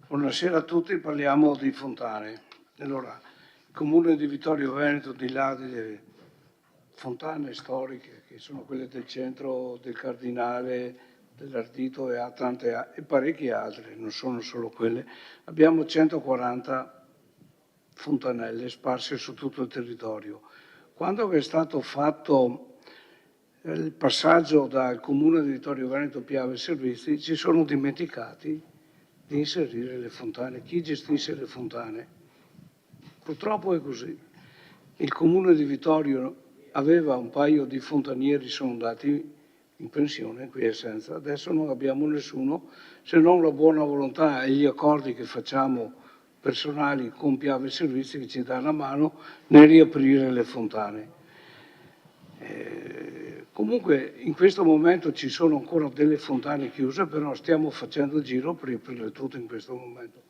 Buonasera a tutti, parliamo di fontane. Allora, il Comune di Vittorio Veneto, di là delle fontane storiche, che sono quelle del centro, del Cardinale, dell'Ardito e e parecchie altre, non sono solo quelle, abbiamo 140 fontanelle sparse su tutto il territorio. Quando è stato fatto il passaggio dal Comune di Vittorio Veneto Piave Servizi, ci sono dimenticati di inserire le fontane. Chi gestisce le fontane? Purtroppo è così. Il Comune di Vittorio aveva un paio di fontanieri, sono andati in pensione, qui è senza. Adesso non abbiamo nessuno, se non la buona volontà e gli accordi che facciamo personali con Piave Servizi che ci dà una mano nel riaprire le fontane. Comunque in questo momento ci sono ancora delle fontane chiuse, però stiamo facendo il giro per riaprirle tutte in questo momento.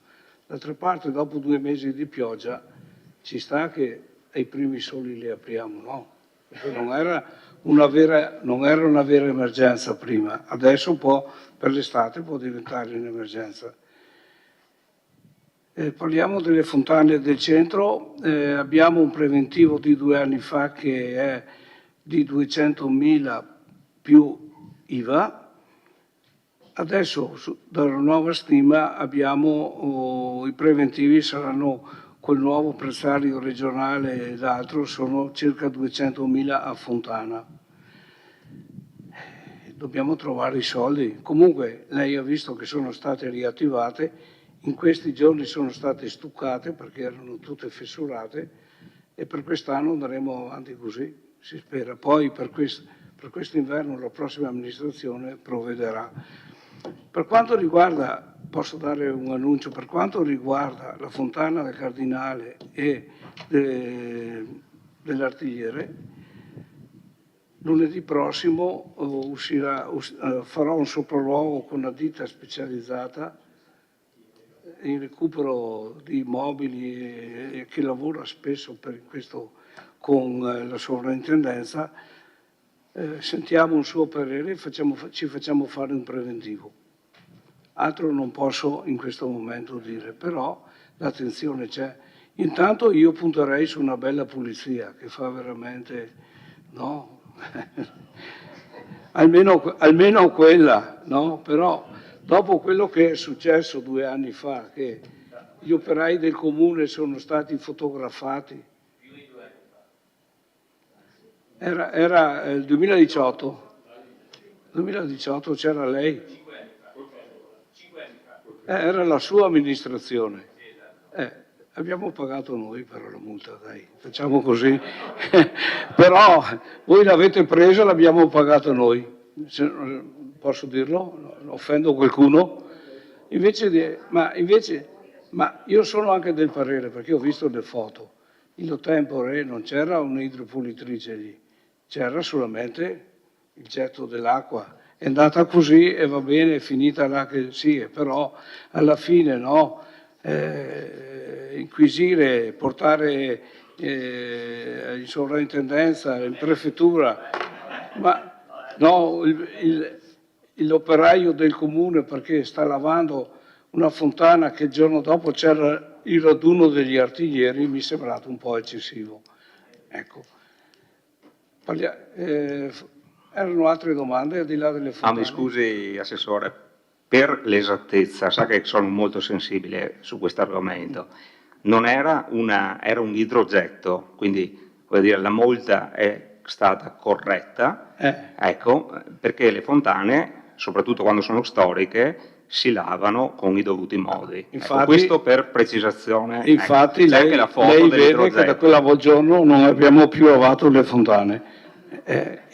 D'altra parte, dopo 2 mesi di pioggia, ci sta che ai primi soli le apriamo, no? Perché non era una vera emergenza prima, adesso per l'estate può diventare un'emergenza. Parliamo delle fontane del centro, abbiamo un preventivo di 2 anni fa che è di 200.000 più IVA. Adesso dalla nuova stima i preventivi saranno col nuovo prezzario regionale ed altro, sono circa 200.000 a fontana. Dobbiamo trovare i soldi. Comunque lei ha visto che sono state riattivate, in questi giorni sono state stuccate perché erano tutte fissurate e per quest'anno andremo avanti così. Si spera. Poi per quest'inverno la prossima amministrazione provvederà. Per quanto riguarda, posso dare un annuncio, per quanto riguarda la fontana del Cardinale e dell'Artigliere, lunedì prossimo farò un sopralluogo con una ditta specializzata in recupero di immobili che lavora spesso per questo con la sovrintendenza sentiamo un suo parere e ci facciamo fare un preventivo. Altro non posso in questo momento dire, però l'attenzione c'è. Intanto io punterei su una bella pulizia che fa veramente, no? almeno quella, no? Però dopo quello che è successo 2 anni fa, che gli operai del comune sono stati fotografati, era il 2018, c'era lei, era la sua amministrazione. Abbiamo pagato noi però la multa, dai, facciamo così. Però voi l'avete presa, l'abbiamo pagata noi. Posso dirlo? Offendo qualcuno? Ma io sono anche del parere, perché ho visto le foto. In tempore non c'era un'idropulitrice lì, c'era solamente il getto dell'acqua. È andata così e va bene, è finita là che sì, però alla fine no. Inquisire, portare in sovrintendenza, in prefettura, ma no, l'operaio del comune perché sta lavando una fontana che il giorno dopo c'era il raduno degli artiglieri, mi è sembrato un po' eccessivo. Ecco. Erano altre domande al di là delle fontane?
Mi scusi, Assessore, per l'esattezza, sa che sono molto sensibile su questo argomento, non era era un idrogetto, quindi vuol dire, la multa è stata corretta, ecco, perché le fontane, soprattutto quando sono storiche, si lavano con i dovuti modi.
Infatti,
ecco, questo per precisazione.
Infatti
ecco,
lei,
anche la foto
lei vede
dell'idrogetto.
che da quel giorno non abbiamo più lavato le fontane,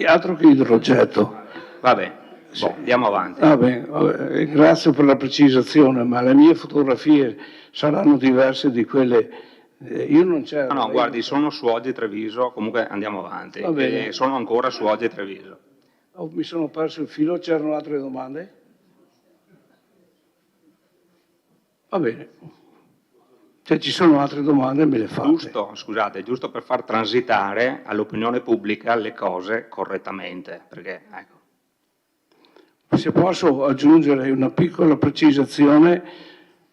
altro che idrogetto.
Vabbè, andiamo avanti.
Vabbè, grazie per la precisazione, ma le mie fotografie saranno diverse di quelle. Io non c'ero.
No, guardi, sono su Oggi Treviso, comunque andiamo avanti.
Va bene.
Sono ancora su Oggi Treviso.
Mi sono perso il filo, c'erano altre domande? Va bene. Se ci sono altre domande me le fate.
Giusto per far transitare all'opinione pubblica le cose correttamente, perché ecco.
Se posso aggiungere una piccola precisazione,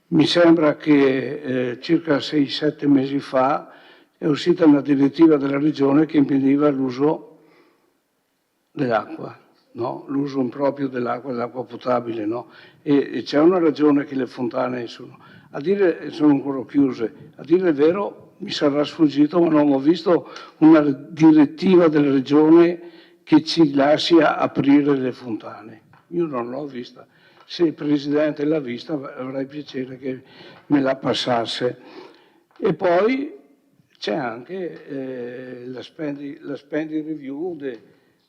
mi sembra che circa 6-7 mesi fa è uscita una direttiva della Regione che impediva l'uso dell'acqua, no? L'uso improprio dell'acqua potabile. No? E c'è una ragione che le fontane sono ancora chiuse. A dire il vero mi sarà sfuggito, ma non ho visto una direttiva della Regione che ci lascia aprire le fontane. Io non l'ho vista. Se il Presidente l'ha vista avrei piacere che me la passasse. E poi c'è anche la spending review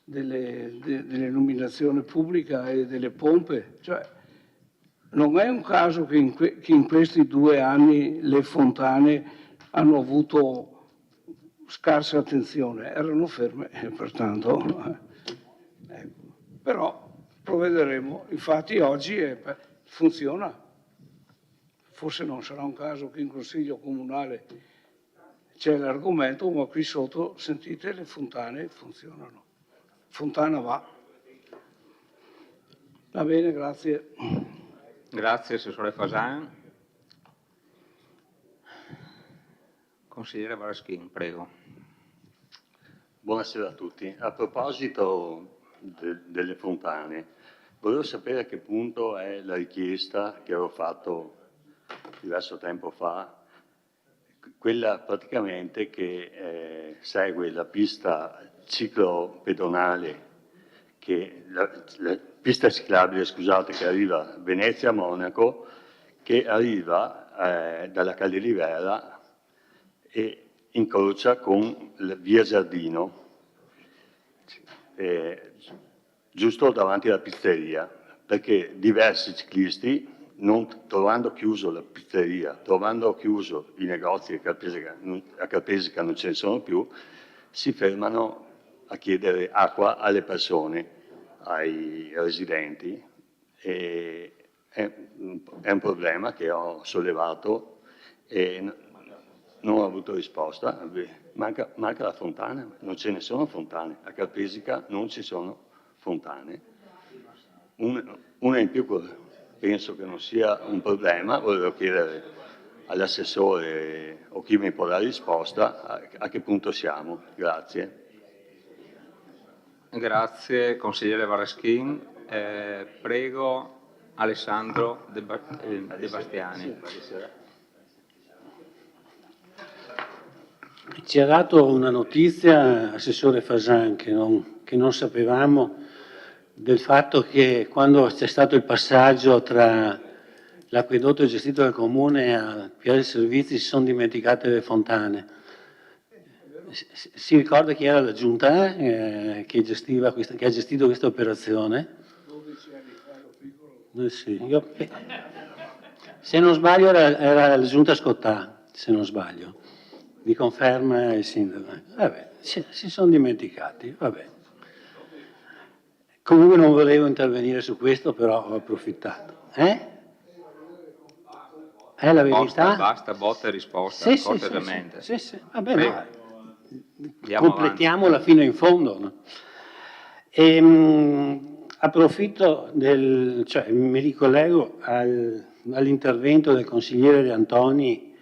dell'illuminazione pubblica e delle pompe. Cioè, non è un caso che in questi 2 anni le fontane hanno avuto scarsa attenzione, erano ferme, pertanto. Però provvederemo, infatti oggi funziona. Forse non sarà un caso che in Consiglio Comunale c'è l'argomento, ma qui sotto, sentite, le fontane funzionano. Fontana va. Va bene, grazie.
Grazie, Assessore Fasan. Consigliere Varaschin, prego.
Buonasera a tutti. A proposito delle fontane, volevo sapere a che punto è la richiesta che avevo fatto diverso tempo fa, quella praticamente che segue la pista ciclopedonale, la pista ciclabile, scusate, che arriva a Venezia-Monaco, che arriva dalla Calderivera e incrocia con la via Giardino, giusto davanti alla pizzeria, perché diversi ciclisti, non trovando chiuso la pizzeria, trovando chiuso i negozi a Carpesica non ce ne sono più, si fermano a chiedere acqua alle persone, ai residenti. E è un problema che ho sollevato e non ho avuto risposta. Manca la fontana, non ce ne sono fontane. A Calpesica non ci sono fontane. Una in più penso che non sia un problema, volevo chiedere all'assessore o chi mi può dare risposta a che punto siamo. Grazie.
Grazie consigliere Varaschin. Prego Alessandro De Bastiani.
Ci ha dato una notizia, assessore Fasan, che non sapevamo, del fatto che quando c'è stato il passaggio tra l'acquedotto gestito dal comune a Piazza Servizi si sono dimenticate le fontane. Si ricorda chi era la giunta che ha gestito questa operazione?
12 anni fa ero piccolo.
Sì, se non sbaglio era la giunta Scottà, se non sbaglio. Mi conferma il sindaco. Vabbè, si sono dimenticati, vabbè. Comunque non volevo intervenire su questo, però ho approfittato. È la verità?
Basta, botta e risposta,
Sì,
cortesemente.
sì. Vabbè,
Prego.
no, completiamola fino in fondo. No? Approfitto mi ricollego all'intervento del consigliere De Antoni,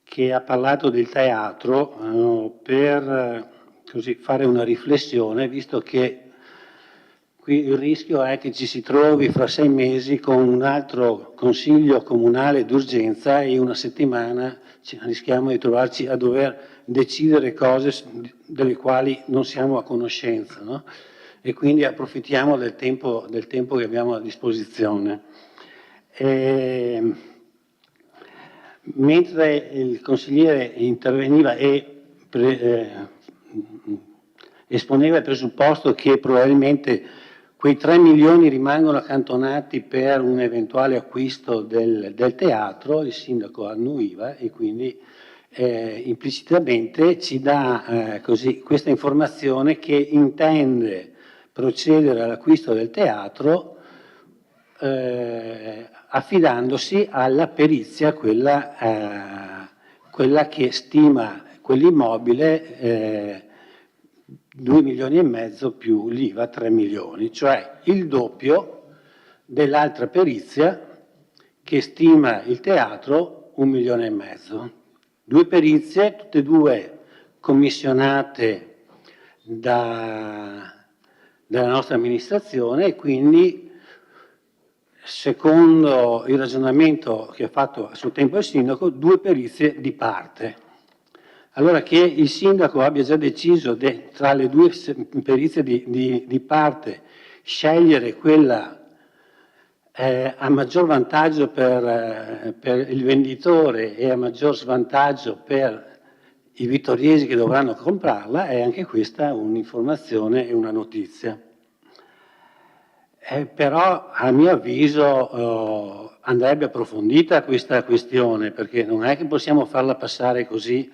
che ha parlato del teatro per così fare una riflessione, visto che qui il rischio è che ci si trovi fra 6 mesi con un altro consiglio comunale d'urgenza e una settimana rischiamo di trovarci a dover decidere cose delle quali non siamo a conoscenza, no? E quindi approfittiamo del tempo che abbiamo a disposizione. Mentre il consigliere interveniva e esponeva il presupposto che probabilmente quei 3 milioni rimangono accantonati per un eventuale acquisto del teatro, il sindaco annuiva e quindi implicitamente ci dà questa informazione che intende procedere all'acquisto del teatro affidandosi alla perizia, quella che stima quell'immobile 2 milioni e mezzo più l'IVA 3 milioni, cioè il doppio dell'altra perizia che stima il teatro 1 milione e mezzo. 2 perizie, tutte e 2 commissionate dalla nostra amministrazione e quindi, secondo il ragionamento che ha fatto a suo tempo il sindaco, 2 perizie di parte. Allora che il sindaco abbia già deciso tra le 2 perizie di parte scegliere quella a maggior vantaggio per il venditore e a maggior svantaggio per i vittoriesi che dovranno comprarla, è anche questa un'informazione e una notizia. Però a mio avviso andrebbe approfondita questa questione, perché non è che possiamo farla passare così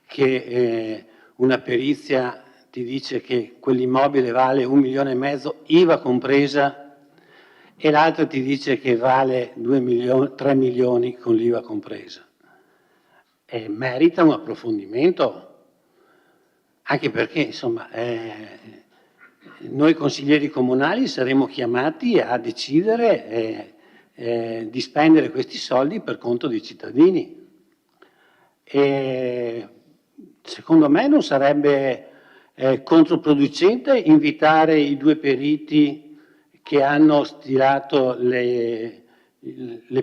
che una perizia ti dice che quell'immobile vale 1 milione e mezzo, IVA compresa, e l'altra ti dice che vale 3 milioni con l'IVA compresa. Merita un approfondimento, anche perché insomma noi consiglieri comunali saremo chiamati a decidere di spendere questi soldi per conto dei cittadini. E secondo me non sarebbe controproducente invitare i 2 periti che hanno stilato le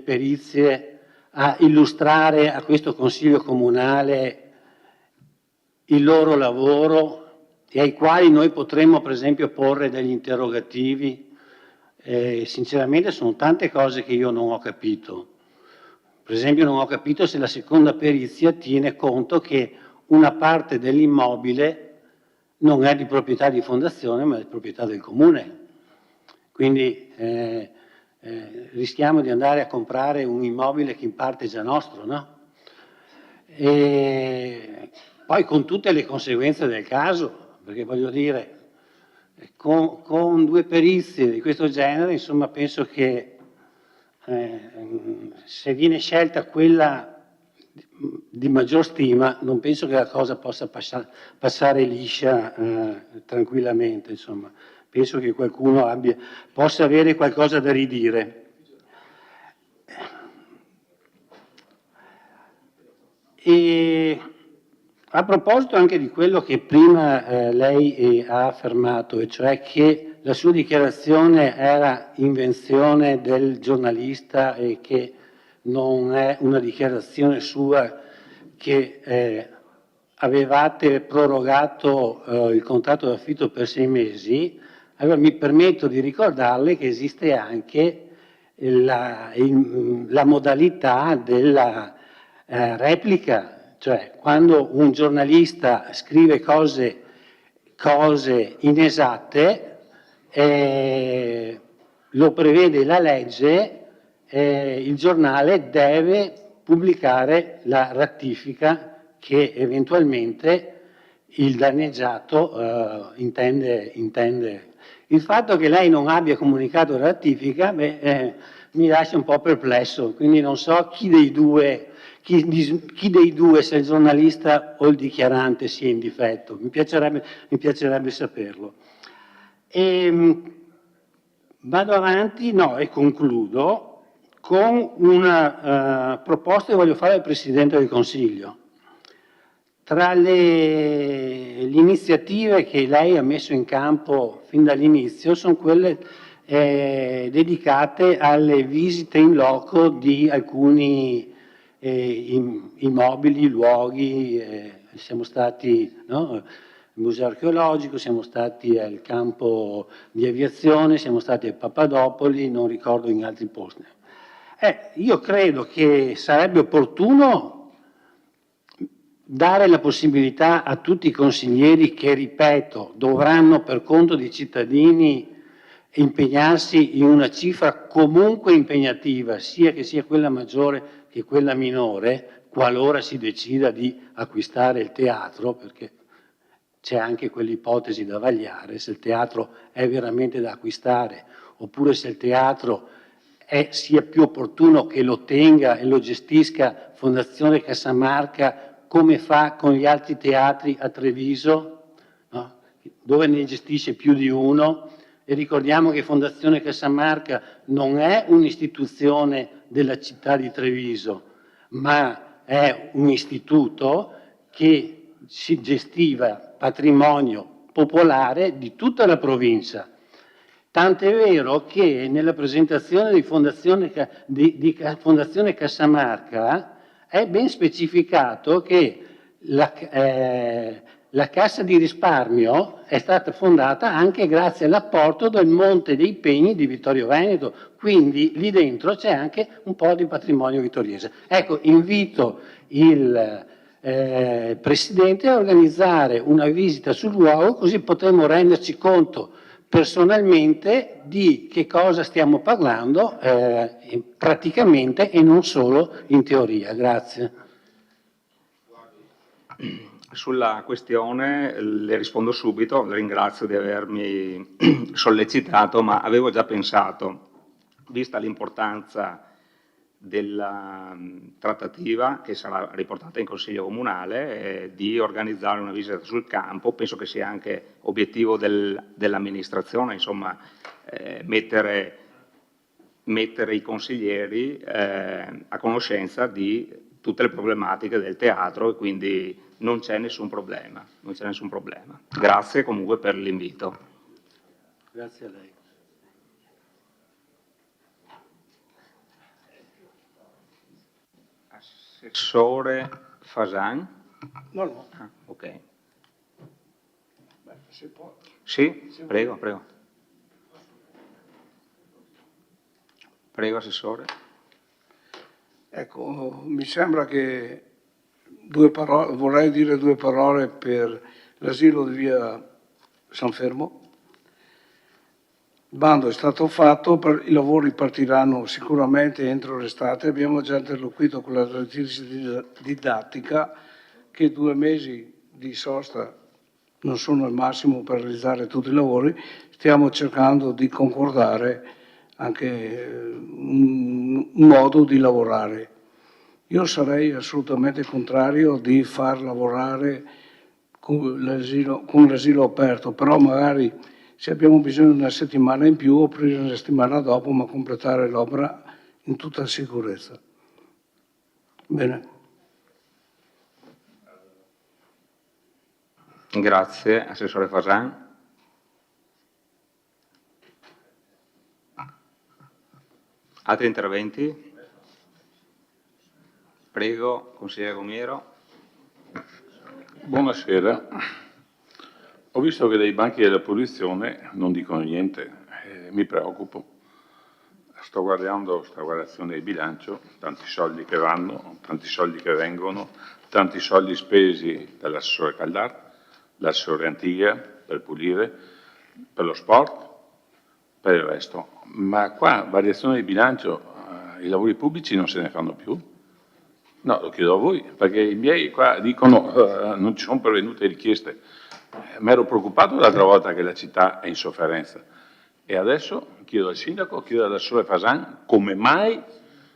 perizie a illustrare a questo Consiglio Comunale il loro lavoro e ai quali noi potremmo per esempio porre degli interrogativi. Sinceramente sono tante cose che io non ho capito. Per esempio non ho capito se la seconda perizia tiene conto che una parte dell'immobile non è di proprietà di fondazione ma è di proprietà del comune. Quindi rischiamo di andare a comprare un immobile che in parte è già nostro, no? E poi con tutte le conseguenze del caso, perché voglio dire, con 2 perizie di questo genere, insomma, penso che se viene scelta quella di maggior stima, non penso che la cosa possa passare liscia tranquillamente, insomma. Penso che qualcuno possa avere qualcosa da ridire. E a proposito anche di quello che prima lei ha affermato, e cioè che la sua dichiarazione era invenzione del giornalista e che non è una dichiarazione sua, che avevate prorogato il contratto d'affitto per 6 mesi, allora mi permetto di ricordarle che esiste anche la modalità della replica, cioè quando un giornalista scrive cose inesatte, lo prevede la legge, il giornale deve pubblicare la rettifica che eventualmente il danneggiato intende. Il fatto che lei non abbia comunicato la rettifica mi lascia un po' perplesso, quindi non so chi dei due, se il giornalista o il dichiarante, sia in difetto. Mi piacerebbe saperlo. Vado avanti, e concludo con una proposta che voglio fare al Presidente del Consiglio. Tra le iniziative che lei ha messo in campo fin dall'inizio sono quelle dedicate alle visite in loco di alcuni immobili, luoghi. Siamo stati al Museo Archeologico, siamo stati al campo di aviazione, siamo stati a Papadopoli, non ricordo in altri posti. Io credo che sarebbe opportuno dare la possibilità a tutti i consiglieri che, ripeto, dovranno per conto dei cittadini impegnarsi in una cifra comunque impegnativa, sia che sia quella maggiore che quella minore, qualora si decida di acquistare il teatro, perché c'è anche quell'ipotesi da vagliare, se il teatro è veramente da acquistare, oppure se il teatro sia più opportuno che lo tenga e lo gestisca Fondazione Cassamarca, come fa con gli altri teatri a Treviso, dove ne gestisce più di uno. E ricordiamo che Fondazione Cassamarca non è un'istituzione della città di Treviso, ma è un istituto che si gestiva patrimonio popolare di tutta la provincia. Tant'è vero che nella presentazione di Fondazione Cassamarca è ben specificato che la Cassa di risparmio è stata fondata anche grazie all'apporto del Monte dei Pegni di Vittorio Veneto, quindi lì dentro c'è anche un po' di patrimonio vittoriese. Ecco, invito il Presidente a organizzare una visita sul luogo, così potremo renderci conto personalmente di che cosa stiamo parlando praticamente e non solo in teoria. Grazie.
Sulla questione le rispondo subito, la ringrazio di avermi sollecitato, ma avevo già pensato, vista l'importanza della trattativa che sarà riportata in Consiglio Comunale, di organizzare una visita sul campo. Penso che sia anche obiettivo dell'amministrazione, insomma, mettere i consiglieri a conoscenza di tutte le problematiche del teatro, e quindi non c'è nessun problema. Grazie comunque per l'invito.
Grazie a lei.
Assessore Fasan?
No.
Ah, ok.
Beh, se può.
Sì, prego. Prego, Assessore.
Ecco, mi sembra che vorrei dire 2 parole per l'asilo di via San Fermo. Il bando è stato fatto, i lavori partiranno sicuramente entro l'estate. Abbiamo già interloquito con la direttrice didattica che 2 mesi di sosta non sono il massimo per realizzare tutti i lavori. Stiamo cercando di concordare anche un modo di lavorare. Io sarei assolutamente contrario di far lavorare con l'asilo aperto, però magari se abbiamo bisogno di una settimana in più, aprire una settimana dopo, ma completare l'opera in tutta sicurezza. Bene.
Grazie, Assessore Fasan. Altri interventi? Prego, consigliere Gomiero.
Buonasera. Ho visto che dai banchi dell'opposizione non dicono niente, mi preoccupo. Sto guardando questa variazione del bilancio, tanti soldi che vanno, tanti soldi che vengono, tanti soldi spesi dall'assessore Caldar, dall'assessore Antigua per pulire, per lo sport, per il resto. Ma qua, variazione di bilancio, i lavori pubblici non se ne fanno più? No, lo chiedo a voi, perché i miei qua dicono non ci sono pervenute richieste. Mi ero preoccupato l'altra volta che la città è in sofferenza. E adesso chiedo al sindaco, chiedo all'assessore Fasan, come mai,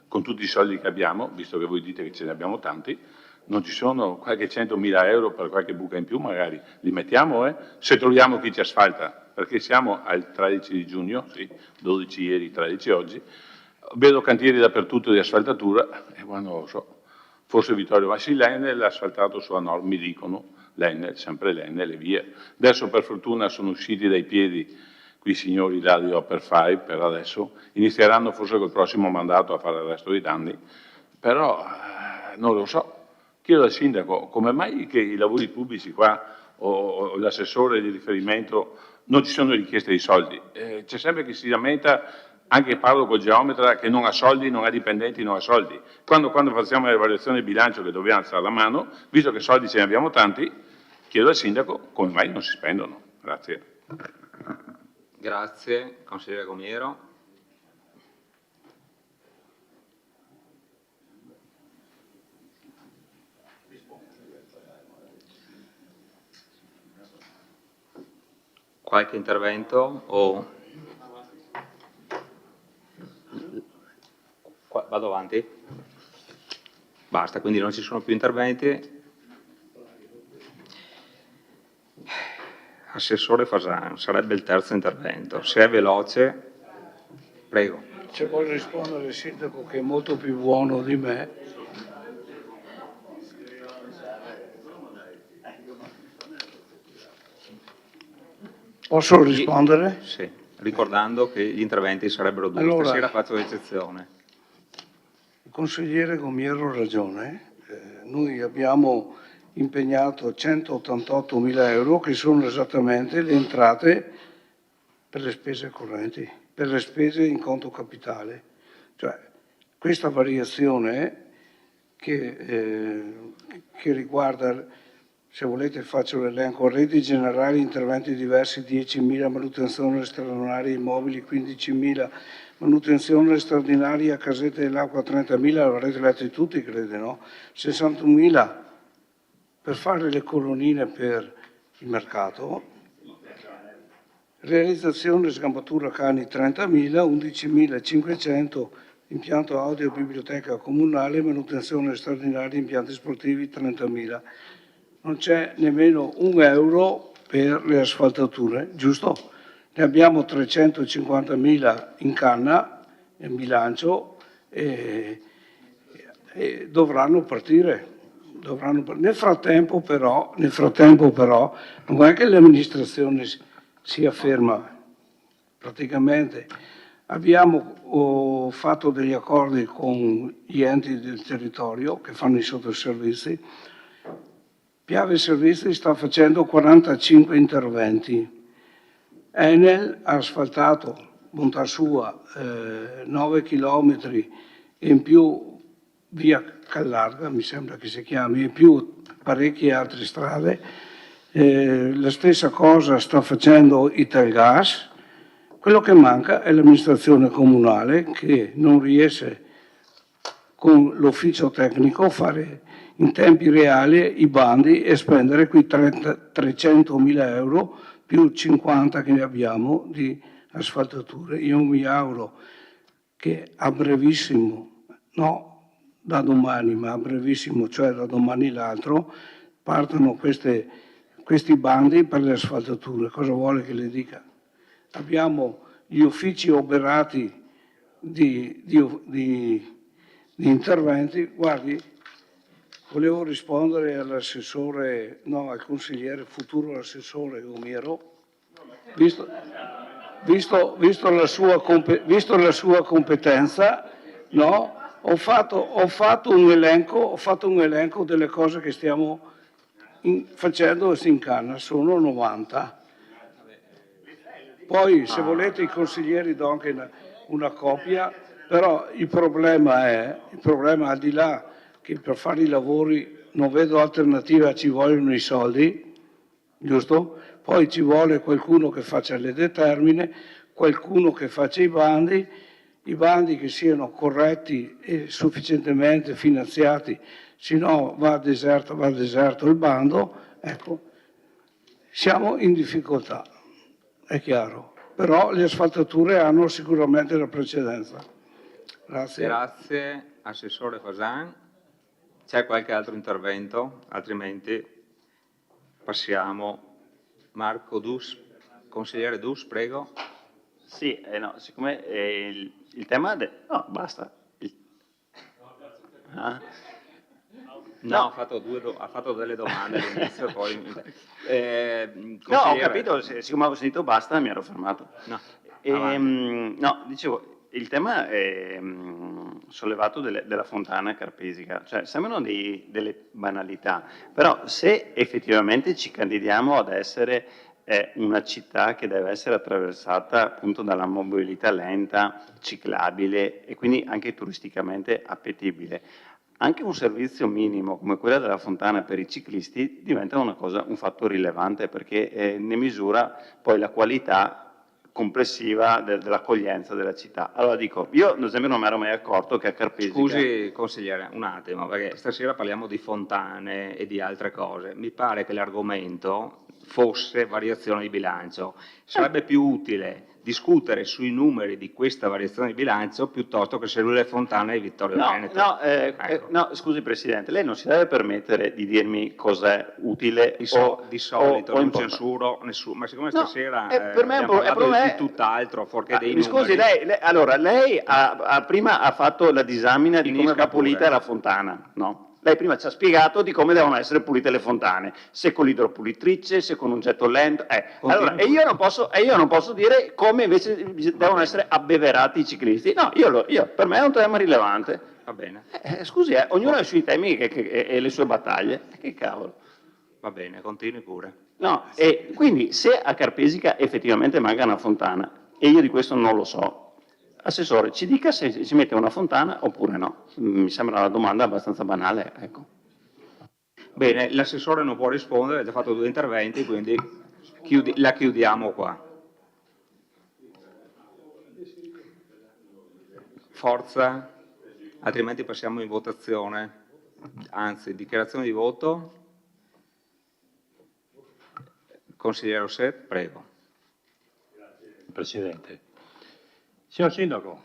con tutti i soldi che abbiamo, visto che voi dite che ce ne abbiamo tanti, non ci sono qualche 100.000 euro per qualche buca in più, magari li mettiamo, se troviamo chi ci asfalta, perché siamo al 13 di giugno, sì, 12 ieri, 13 oggi, vedo cantieri dappertutto di asfaltatura, e quando lo so, forse Vittorio Vassi l'Enel ha asfaltato sua norma, mi dicono, l'Enel, sempre l'Enel e via. Adesso per fortuna sono usciti dai piedi quei signori là di Upper Five, per adesso, inizieranno forse col prossimo mandato a fare il resto dei danni, però non lo so. Chiedo al sindaco, come mai che i lavori pubblici qua, o l'assessore di riferimento, non ci sono richieste di soldi? C'è sempre chi si lamenta, anche parlo col geometra, che non ha soldi, non ha dipendenti, non ha soldi. Quando facciamo l'evaluazione del bilancio che dobbiamo alzare la mano, visto che soldi ce ne abbiamo tanti, chiedo al sindaco come mai non si spendono. Grazie.
Grazie, consigliere Gomiero. Qualche intervento o... Vado avanti? Basta, quindi non ci sono più interventi. Assessore Fasan, sarebbe il terzo intervento. Se è veloce, prego.
Se vuoi rispondere il sindaco che è molto più buono di me. Posso rispondere?
Sì, ricordando che gli interventi sarebbero due.
Allora,
stasera faccio l'eccezione.
Il consigliere Gomiero ha ragione. Noi abbiamo impegnato 188.000 euro che sono esattamente le entrate per le spese correnti, per le spese in conto capitale. Cioè, questa variazione che riguarda, se volete faccio l'elenco, reti generali, interventi diversi 10.000, manutenzione straordinaria immobili 15.000, manutenzione straordinaria casette dell'acqua 30.000, l'avrete letti tutti credo, no? 61.000 per fare le colonnine per il mercato, realizzazione sgambatura cani 30.000, 11.500 impianto audio biblioteca comunale, manutenzione straordinaria impianti sportivi 30.000. Non c'è nemmeno un euro per le asfaltature, giusto? Ne abbiamo 350.000 in canna, in bilancio, e dovranno partire. Nel frattempo però non è che l'amministrazione sia ferma, praticamente abbiamo fatto degli accordi con gli enti del territorio che fanno i sottoservizi. Piave Servizi sta facendo 45 interventi, Enel ha asfaltato, bontà sua, 9 chilometri e in più via Callarga, mi sembra che si chiami, e più parecchie altre strade. La stessa cosa sta facendo Italgas. Quello che manca è l'amministrazione comunale che non riesce con l'ufficio tecnico a fare in tempi reali i bandi e spendere quei 300.000 euro più 50 che ne abbiamo di asfaltature. Io mi auguro che a brevissimo, no, da domani, ma a brevissimo, cioè da domani l'altro, partono questi bandi per le asfaltature. Cosa vuole che le dica? Abbiamo gli uffici oberati di interventi. Guardi, volevo rispondere all'assessore, no, al consigliere, futuro assessore Omiero, visto la sua competenza, no? Ho fatto un elenco delle cose che stiamo facendo in canna, sono 90. Poi se volete i consiglieri do anche una copia, però il problema al di là che per fare i lavori non vedo alternativa, ci vogliono i soldi, giusto? Poi ci vuole qualcuno che faccia le determine, qualcuno che faccia i bandi che siano corretti e sufficientemente finanziati, se no va deserto il bando, ecco, siamo in difficoltà, è chiaro, però le asfaltature hanno sicuramente la precedenza. Grazie.
Grazie, Assessore Fasan. C'è qualche altro intervento? Altrimenti passiamo. Marco Dus, consigliere Dus, prego.
Sì, no, siccome il tema... No, basta.
No, ha fatto delle domande all'inizio, poi...
No, ho capito, siccome avevo sentito basta mi ero fermato. No, dicevo, il tema sollevato della fontana carpesica, cioè sembrano delle banalità, però se effettivamente ci candidiamo ad essere una città che deve essere attraversata appunto dalla mobilità lenta, ciclabile e quindi anche turisticamente appetibile, anche un servizio minimo come quella della fontana per i ciclisti diventa un fatto rilevante perché ne misura poi la qualità complessiva dell'accoglienza della città. Allora dico, io ad esempio non mi ero mai accorto che a Carpesica...
Scusi consigliere, un attimo, perché stasera parliamo di fontane e di altre cose. Mi pare che l'argomento fosse variazione di bilancio. Sarebbe più utile discutere sui numeri di questa variazione di bilancio piuttosto che sulle fontane di Vittorio Veneto.
No, scusi Presidente, lei non si deve permettere di dirmi cos'è utile
di solito non censuro nessuno, ma siccome stasera
per me
abbiamo parlato di tutt'altro, fuorché dei numeri...
Scusi, lei prima ha fatto la disamina di come va pulita la fontana, no? Lei prima ci ha spiegato di come devono essere pulite le fontane, se con l'idropulitrice, se con un getto lento. Allora, e io non posso dire come invece devono essere abbeverati i ciclisti. No, per me è un tema rilevante.
Va bene.
Scusi, ognuno ha i suoi temi e le sue battaglie. Che cavolo.
Va bene, continui pure.
No, e quindi se a Carpesica effettivamente manca una fontana, e io di questo non lo so, Assessore, ci dica se si mette una fontana oppure no. Mi sembra una domanda abbastanza banale, ecco.
Bene, l'assessore non può rispondere, ha già fatto 2 interventi, quindi la chiudiamo qua. Forza, altrimenti passiamo in votazione. Anzi, dichiarazione di voto. Consigliere Rosset, prego.
Presidente. Signor Sindaco,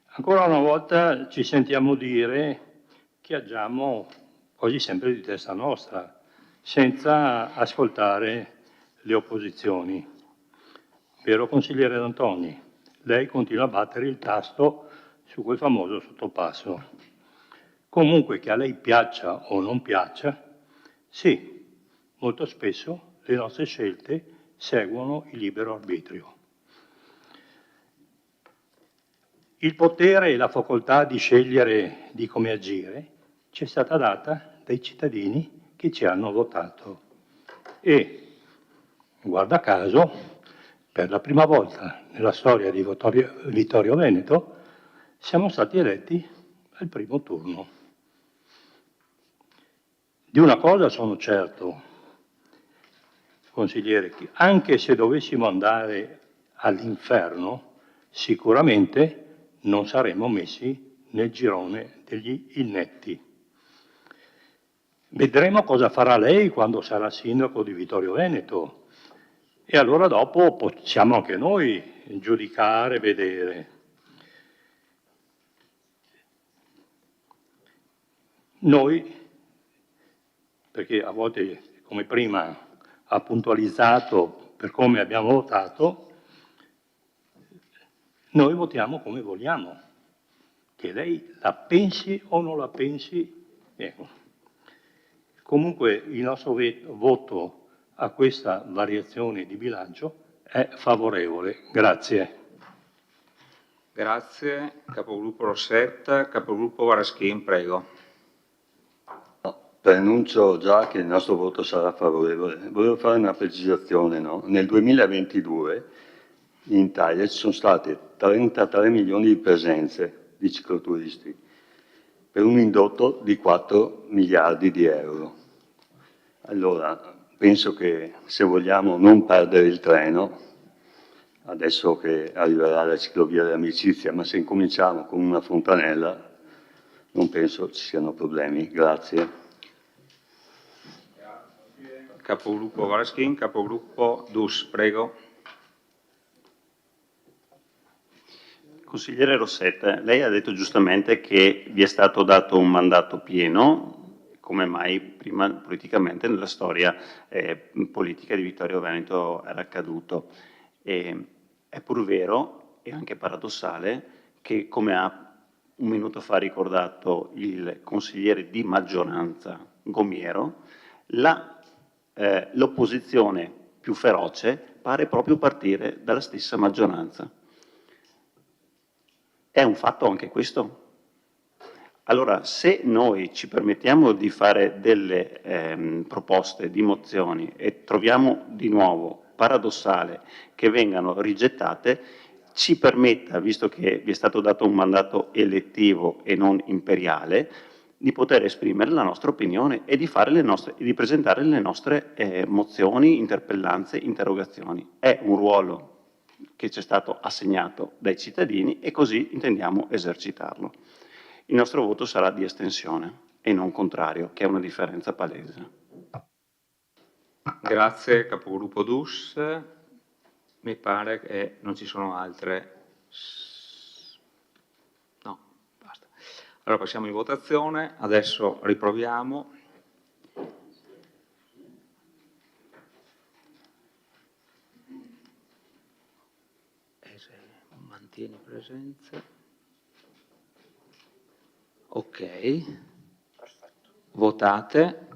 ancora una volta ci sentiamo dire che agiamo quasi sempre di testa nostra, senza ascoltare le opposizioni. Vero consigliere D'Antoni? Lei continua a battere il tasto su quel famoso sottopasso. Comunque che a lei piaccia o non piaccia, sì, molto spesso le nostre scelte seguono il libero arbitrio. Il potere e la facoltà di scegliere di come agire ci è stata data dai cittadini che ci hanno votato e, guarda caso, per la prima volta nella storia di Vittorio Veneto siamo stati eletti al primo turno. Di una cosa sono certo, consigliere, che anche se dovessimo andare all'inferno, sicuramente non saremo messi nel girone degli innetti. Vedremo cosa farà lei quando sarà sindaco di Vittorio Veneto e allora dopo possiamo anche noi giudicare, vedere. Noi, perché a volte, come prima ha puntualizzato per come abbiamo votato, noi votiamo come vogliamo. Che lei la pensi o non la pensi, ecco. Comunque il nostro voto a questa variazione di bilancio è favorevole. Grazie.
Grazie. Capogruppo Rossetta, capogruppo Varaschin, prego.
Preannuncio già che il nostro voto sarà favorevole. Volevo fare una precisazione, no? Nel 2022 in Italia ci sono state 33 milioni di presenze di cicloturisti per un indotto di 4 miliardi di euro. Allora, penso che se vogliamo non perdere il treno, adesso che arriverà la ciclovia dell'amicizia, ma se incominciamo con una fontanella, non penso ci siano problemi. Grazie.
Capogruppo Varaschin, capogruppo Dus, prego.
Consigliere Rossetta, lei ha detto giustamente che vi è stato dato un mandato pieno, come mai prima politicamente nella storia politica di Vittorio Veneto era accaduto. È pur vero e anche paradossale che, come ha un minuto fa ricordato il consigliere di maggioranza Gomiero, l'opposizione più feroce pare proprio partire dalla stessa maggioranza. È un fatto anche questo? Allora, se noi ci permettiamo di fare delle proposte di mozioni e troviamo di nuovo paradossale che vengano rigettate, ci permetta, visto che vi è stato dato un mandato elettivo e non imperiale, di poter esprimere la nostra opinione e di presentare le nostre mozioni, interpellanze, interrogazioni. È un ruolo che ci è stato assegnato dai cittadini e così intendiamo esercitarlo. Il nostro voto sarà di astensione e non contrario, che è una differenza palese.
Grazie, capogruppo Dus. Mi pare che non ci sono altre. No, basta. Allora passiamo in votazione. Adesso riproviamo. Mantieni presenza. Ok. Votate.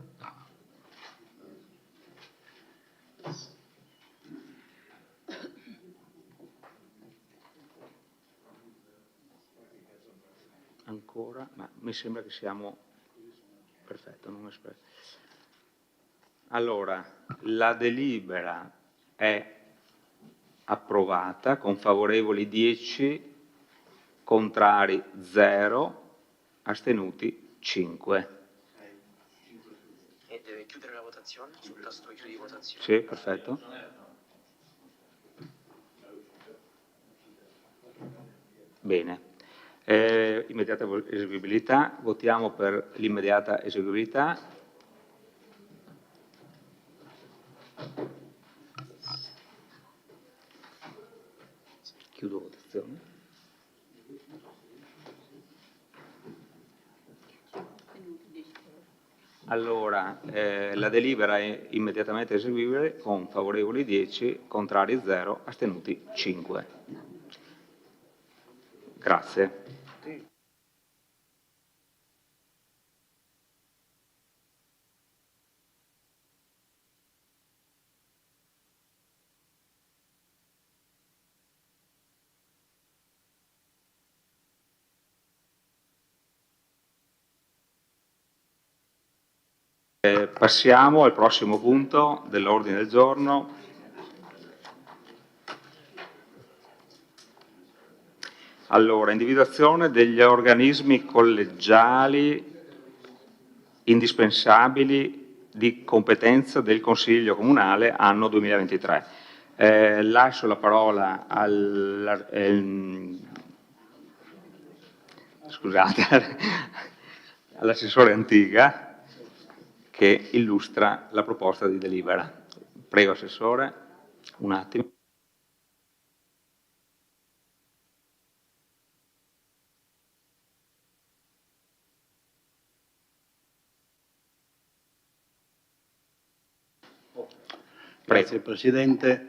Ancora, ma mi sembra che siamo perfetto, non espresso. Allora, la delibera è approvata con favorevoli 10, contrari 0, astenuti 5.
E deve chiudere la votazione sul tasto di votazione?
Sì, perfetto. Bene. Immediata eseguibilità, votiamo per l'immediata eseguibilità. Chiudo votazione. Allora, la delibera è immediatamente eseguibile con favorevoli 10, contrari 0, astenuti 5. Grazie. Passiamo al prossimo punto dell'ordine del giorno. Allora, individuazione degli organismi collegiali indispensabili di competenza del Consiglio Comunale anno 2023. Lascio la parola all'assessore Antiga, che illustra la proposta di delibera. Prego, Assessore, un attimo.
Grazie Presidente.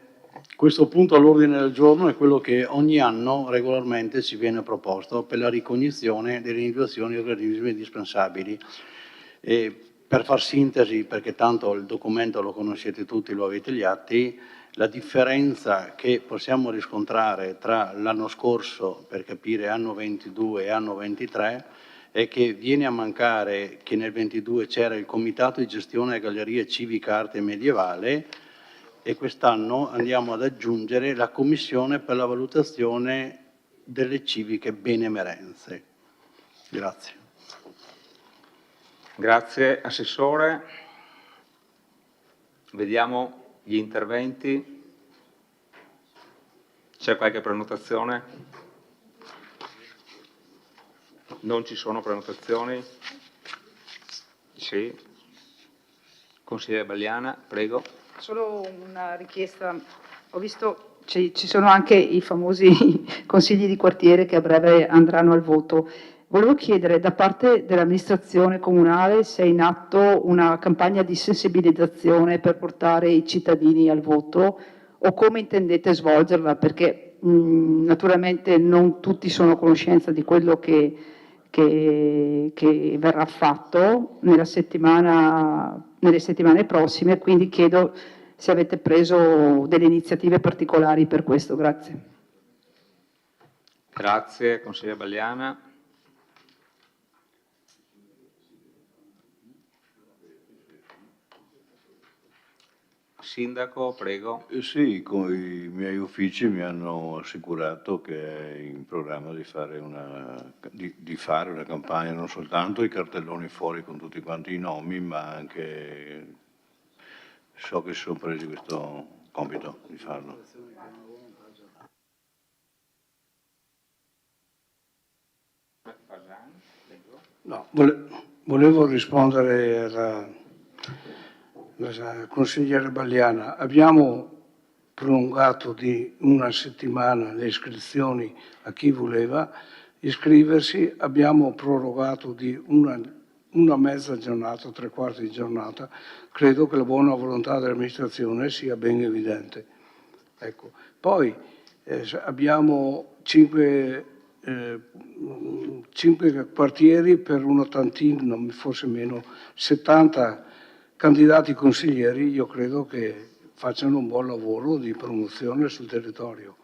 Questo punto all'ordine del giorno è quello che ogni anno regolarmente ci viene proposto per la ricognizione delle individuazioni di organismi indispensabili. E per far sintesi, perché tanto il documento lo conoscete tutti, lo avete gli atti, la differenza che possiamo riscontrare tra l'anno scorso, per capire anno 22 e anno 23, è che viene a mancare che nel 22 c'era il Comitato di gestione delle gallerie civiche arte medievale e quest'anno andiamo ad aggiungere la Commissione per la valutazione delle civiche benemerenze. Grazie.
Grazie Assessore. Vediamo gli interventi. C'è qualche prenotazione? Non ci sono prenotazioni? Sì. Consigliere Balliana, prego.
Solo una richiesta. Ho visto ci sono anche i famosi consigli di quartiere che a breve andranno al voto. Volevo chiedere da parte dell'amministrazione comunale se è in atto una campagna di sensibilizzazione per portare i cittadini al voto o come intendete svolgerla, perché naturalmente non tutti sono a conoscenza di quello che verrà fatto nelle settimane prossime, quindi chiedo se avete preso delle iniziative particolari per questo. Grazie.
Grazie, consigliere Balliana. Sindaco, prego.
Sì, con i miei uffici mi hanno assicurato che è in programma di fare una campagna, non soltanto i cartelloni fuori con tutti quanti i nomi, ma anche so che si sono presi questo compito di farlo.
No, volevo rispondere alla consigliere Balliana. Abbiamo prolungato di una settimana le iscrizioni a chi voleva iscriversi, abbiamo prorogato di una mezza giornata, 3/4 di giornata. Credo che la buona volontà dell'amministrazione sia ben evidente. Ecco. Poi abbiamo 5 quartieri per un ottantino, forse meno, 70 candidati consiglieri. Io credo che facciano un buon lavoro di promozione sul territorio.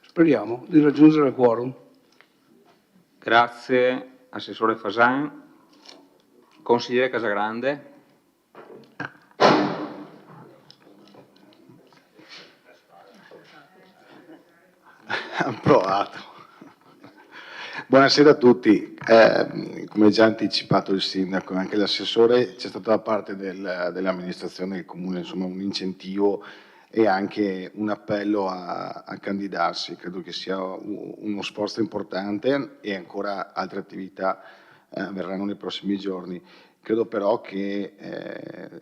Speriamo di raggiungere il quorum.
Grazie, Assessore Fasan. Consigliere Casagrande.
Approvato. Buonasera a tutti. Come già anticipato il Sindaco e anche l'Assessore, c'è stata da parte dell'amministrazione del Comune insomma, un incentivo e anche un appello a candidarsi. Credo che sia uno sforzo importante e ancora altre attività verranno nei prossimi giorni. Credo però che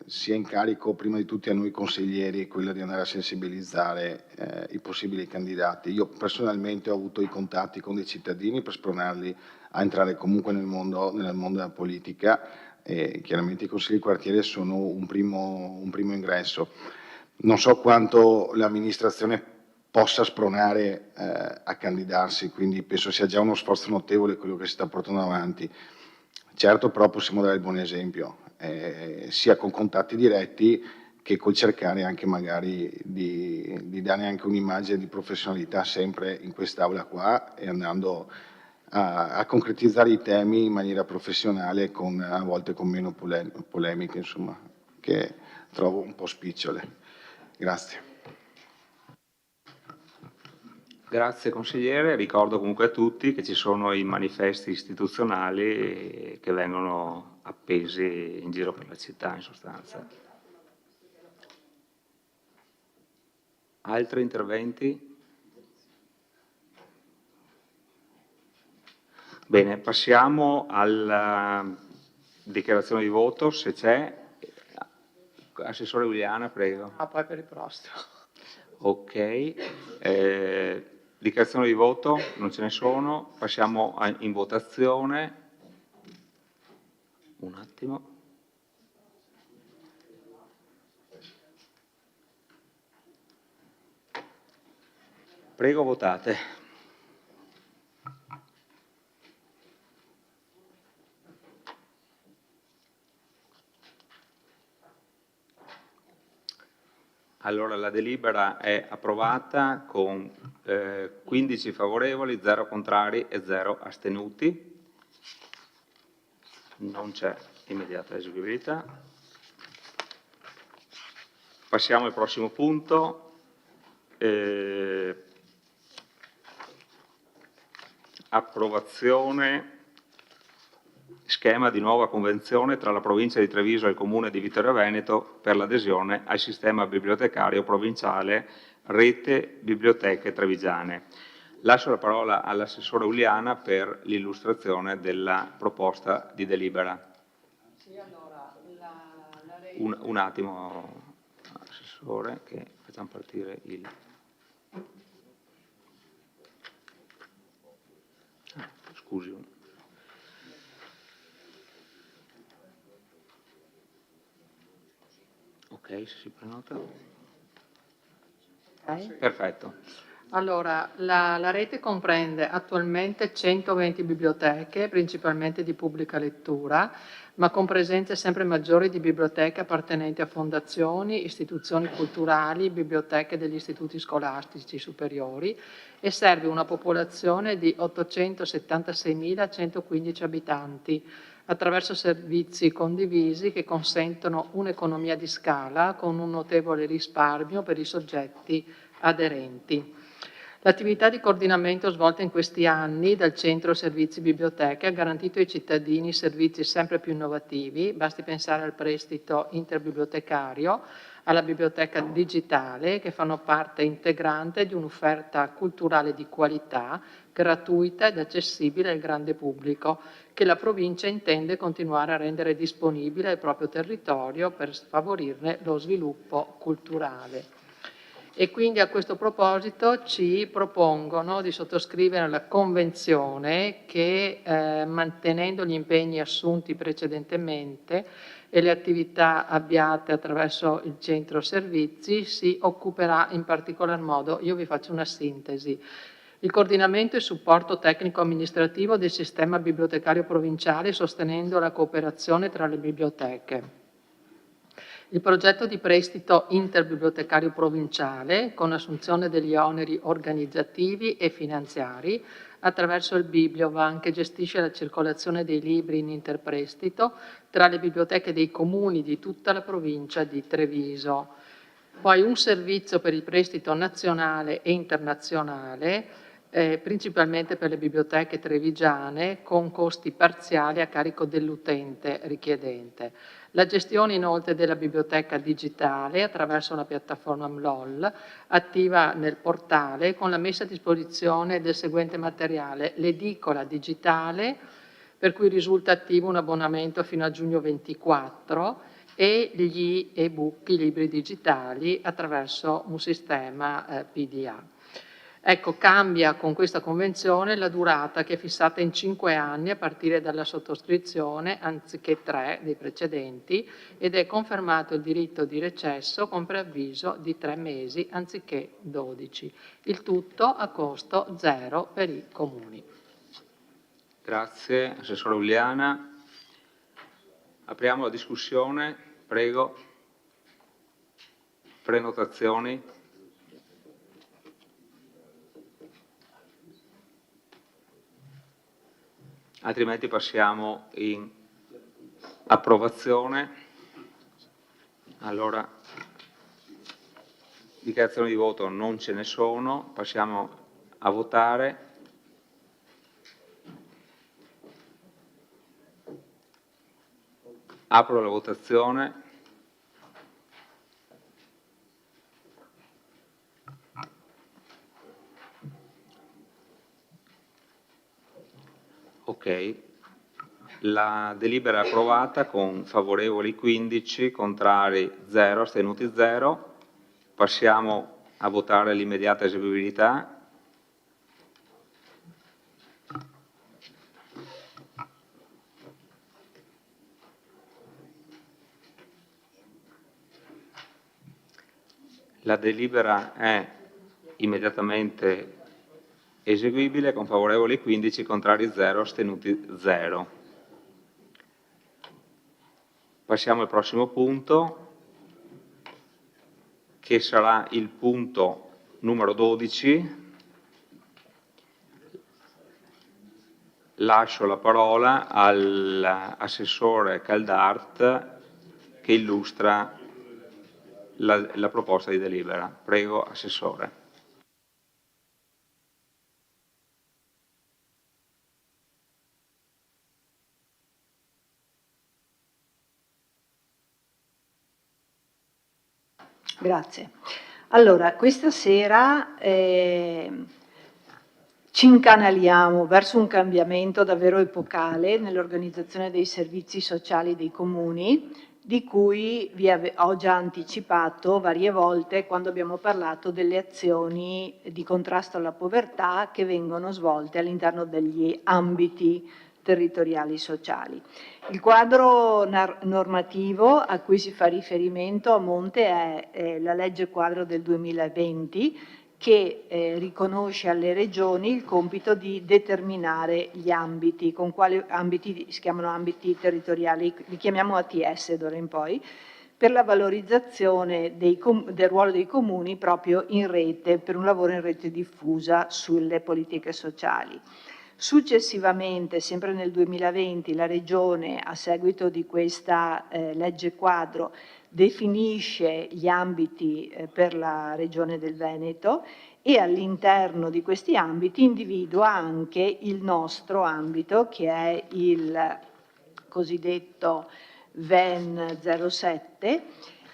sia in carico prima di tutti a noi consiglieri quella di andare a sensibilizzare i possibili candidati. Io personalmente ho avuto i contatti con dei cittadini per spronarli a entrare comunque nel mondo della politica e chiaramente i consigli di quartiere sono un primo ingresso. Non so quanto l'amministrazione possa spronare a candidarsi, quindi penso sia già uno sforzo notevole quello che si sta portando avanti. Certo, però possiamo dare il buon esempio, sia con contatti diretti che col cercare anche magari di dare anche un'immagine di professionalità sempre in quest'aula qua e andando a concretizzare i temi in maniera professionale, a volte con meno polemiche, insomma, che trovo un po' spicciole. Grazie.
Grazie consigliere, ricordo comunque a tutti che ci sono i manifesti istituzionali che vengono appesi in giro per la città in sostanza. Altri interventi? Bene, passiamo alla dichiarazione di voto, se c'è. Assessore Uliana, prego.
Poi per il prossimo.
Ok. Dichiarazione di voto, non ce ne sono, passiamo in votazione. Un attimo. Prego, votate. Allora la delibera è approvata con 15 favorevoli, 0 contrari e 0 astenuti. Non c'è immediata eseguibilità. Passiamo al prossimo punto. Approvazione schema di nuova convenzione tra la provincia di Treviso e il comune di Vittorio Veneto per l'adesione al sistema bibliotecario provinciale Rete Biblioteche Trevigiane. Lascio la parola all'assessore Uliana per l'illustrazione della proposta di delibera.
Sì, allora,
Un attimo, assessore, che facciamo partire il... Scusi. Ok, se si prenota.
Ok.
Perfetto.
Allora, la rete comprende attualmente 120 biblioteche, principalmente di pubblica lettura, ma con presenze sempre maggiori di biblioteche appartenenti a fondazioni, istituzioni culturali, biblioteche degli istituti scolastici superiori e serve una popolazione di 876.115 abitanti, attraverso servizi condivisi che consentono un'economia di scala con un notevole risparmio per i soggetti aderenti. L'attività di coordinamento svolta in questi anni dal Centro Servizi Biblioteche ha garantito ai cittadini servizi sempre più innovativi, basti pensare al prestito interbibliotecario, alla biblioteca digitale, che fanno parte integrante di un'offerta culturale di qualità, gratuita ed accessibile al grande pubblico, che la provincia intende continuare a rendere disponibile al proprio territorio per favorirne lo sviluppo culturale. E quindi a questo proposito ci propongono di sottoscrivere la convenzione che, mantenendo gli impegni assunti precedentemente e le attività avviate attraverso il centro servizi, si occuperà in particolar modo, io vi faccio una sintesi, il coordinamento e supporto tecnico-amministrativo del sistema bibliotecario provinciale sostenendo la cooperazione tra le biblioteche. Il progetto di prestito interbibliotecario provinciale con assunzione degli oneri organizzativi e finanziari attraverso il Bibliovan che gestisce la circolazione dei libri in interprestito tra le biblioteche dei comuni di tutta la provincia di Treviso. Poi un servizio per il prestito nazionale e internazionale principalmente per le biblioteche trevigiane con costi parziali a carico dell'utente richiedente. La gestione inoltre della biblioteca digitale attraverso la piattaforma MLOL, attiva nel portale con la messa a disposizione del seguente materiale, l'edicola digitale, per cui risulta attivo un abbonamento fino a giugno 24, e gli e-book, i libri digitali, attraverso un sistema PDA. Ecco, cambia con questa convenzione la durata che è fissata in 5 anni a partire dalla sottoscrizione, anziché 3 dei precedenti, ed è confermato il diritto di recesso con preavviso di 3 mesi anziché 12. Il tutto a costo zero per i comuni.
Grazie, assessore Uliana. Apriamo la discussione, prego. Prenotazioni. Altrimenti passiamo in approvazione. Allora, dichiarazioni di voto non ce ne sono, passiamo a votare. Apro la votazione. Ok, la delibera è approvata con favorevoli 15, contrari 0, astenuti 0. Passiamo a votare l'immediata eseguibilità. La delibera è immediatamente eseguibile, con favorevoli 15, contrari 0, astenuti 0. Passiamo al prossimo punto, che sarà il punto numero 12. Lascio la parola all'assessore Caldart che illustra la proposta di delibera. Prego, Assessore.
Grazie. Allora, questa sera ci incanaliamo verso un cambiamento davvero epocale nell'organizzazione dei servizi sociali dei comuni, di cui ho già anticipato varie volte quando abbiamo parlato delle azioni di contrasto alla povertà che vengono svolte all'interno degli ambiti territoriali sociali. Il quadro normativo a cui si fa riferimento a monte è la legge quadro del 2020 che riconosce alle regioni il compito di determinare gli ambiti, con quali ambiti si chiamano ambiti territoriali, li chiamiamo ATS d'ora in poi, per la valorizzazione del ruolo dei comuni proprio in rete, per un lavoro in rete diffusa sulle politiche sociali. Successivamente, sempre nel 2020, la Regione, a seguito di questa legge quadro, definisce gli ambiti per la Regione del Veneto e all'interno di questi ambiti individua anche il nostro ambito, che è il cosiddetto VEN 07,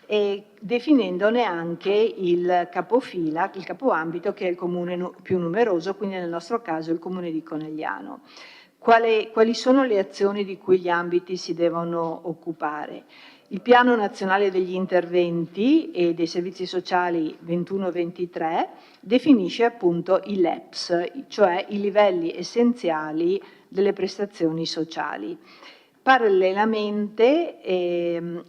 e definendone anche il capofila, il capoambito, che è il comune più numeroso, quindi nel nostro caso il comune di Conegliano. Quali sono le azioni di cui gli ambiti si devono occupare? Il Piano Nazionale degli Interventi e dei Servizi Sociali 21-23 definisce appunto i LEPS, cioè i livelli essenziali delle prestazioni sociali. Parallelamente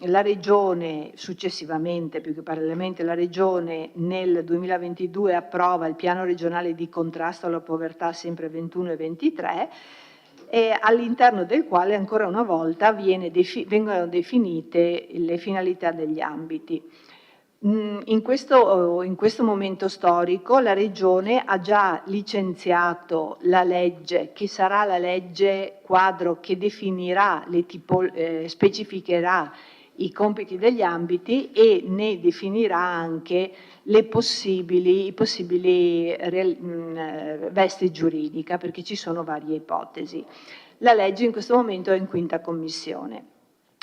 la Regione, successivamente, più che parallelamente, la Regione nel 2022 approva il Piano regionale di contrasto alla povertà, sempre 21 e 23, all'interno del quale ancora una volta vengono definite le finalità degli ambiti. In questo momento storico la Regione ha già licenziato la legge, che sarà la legge quadro che definirà, specificherà i compiti degli ambiti e ne definirà anche i possibili veste giuridica, perché ci sono varie ipotesi. La legge in questo momento è in 5ª commissione.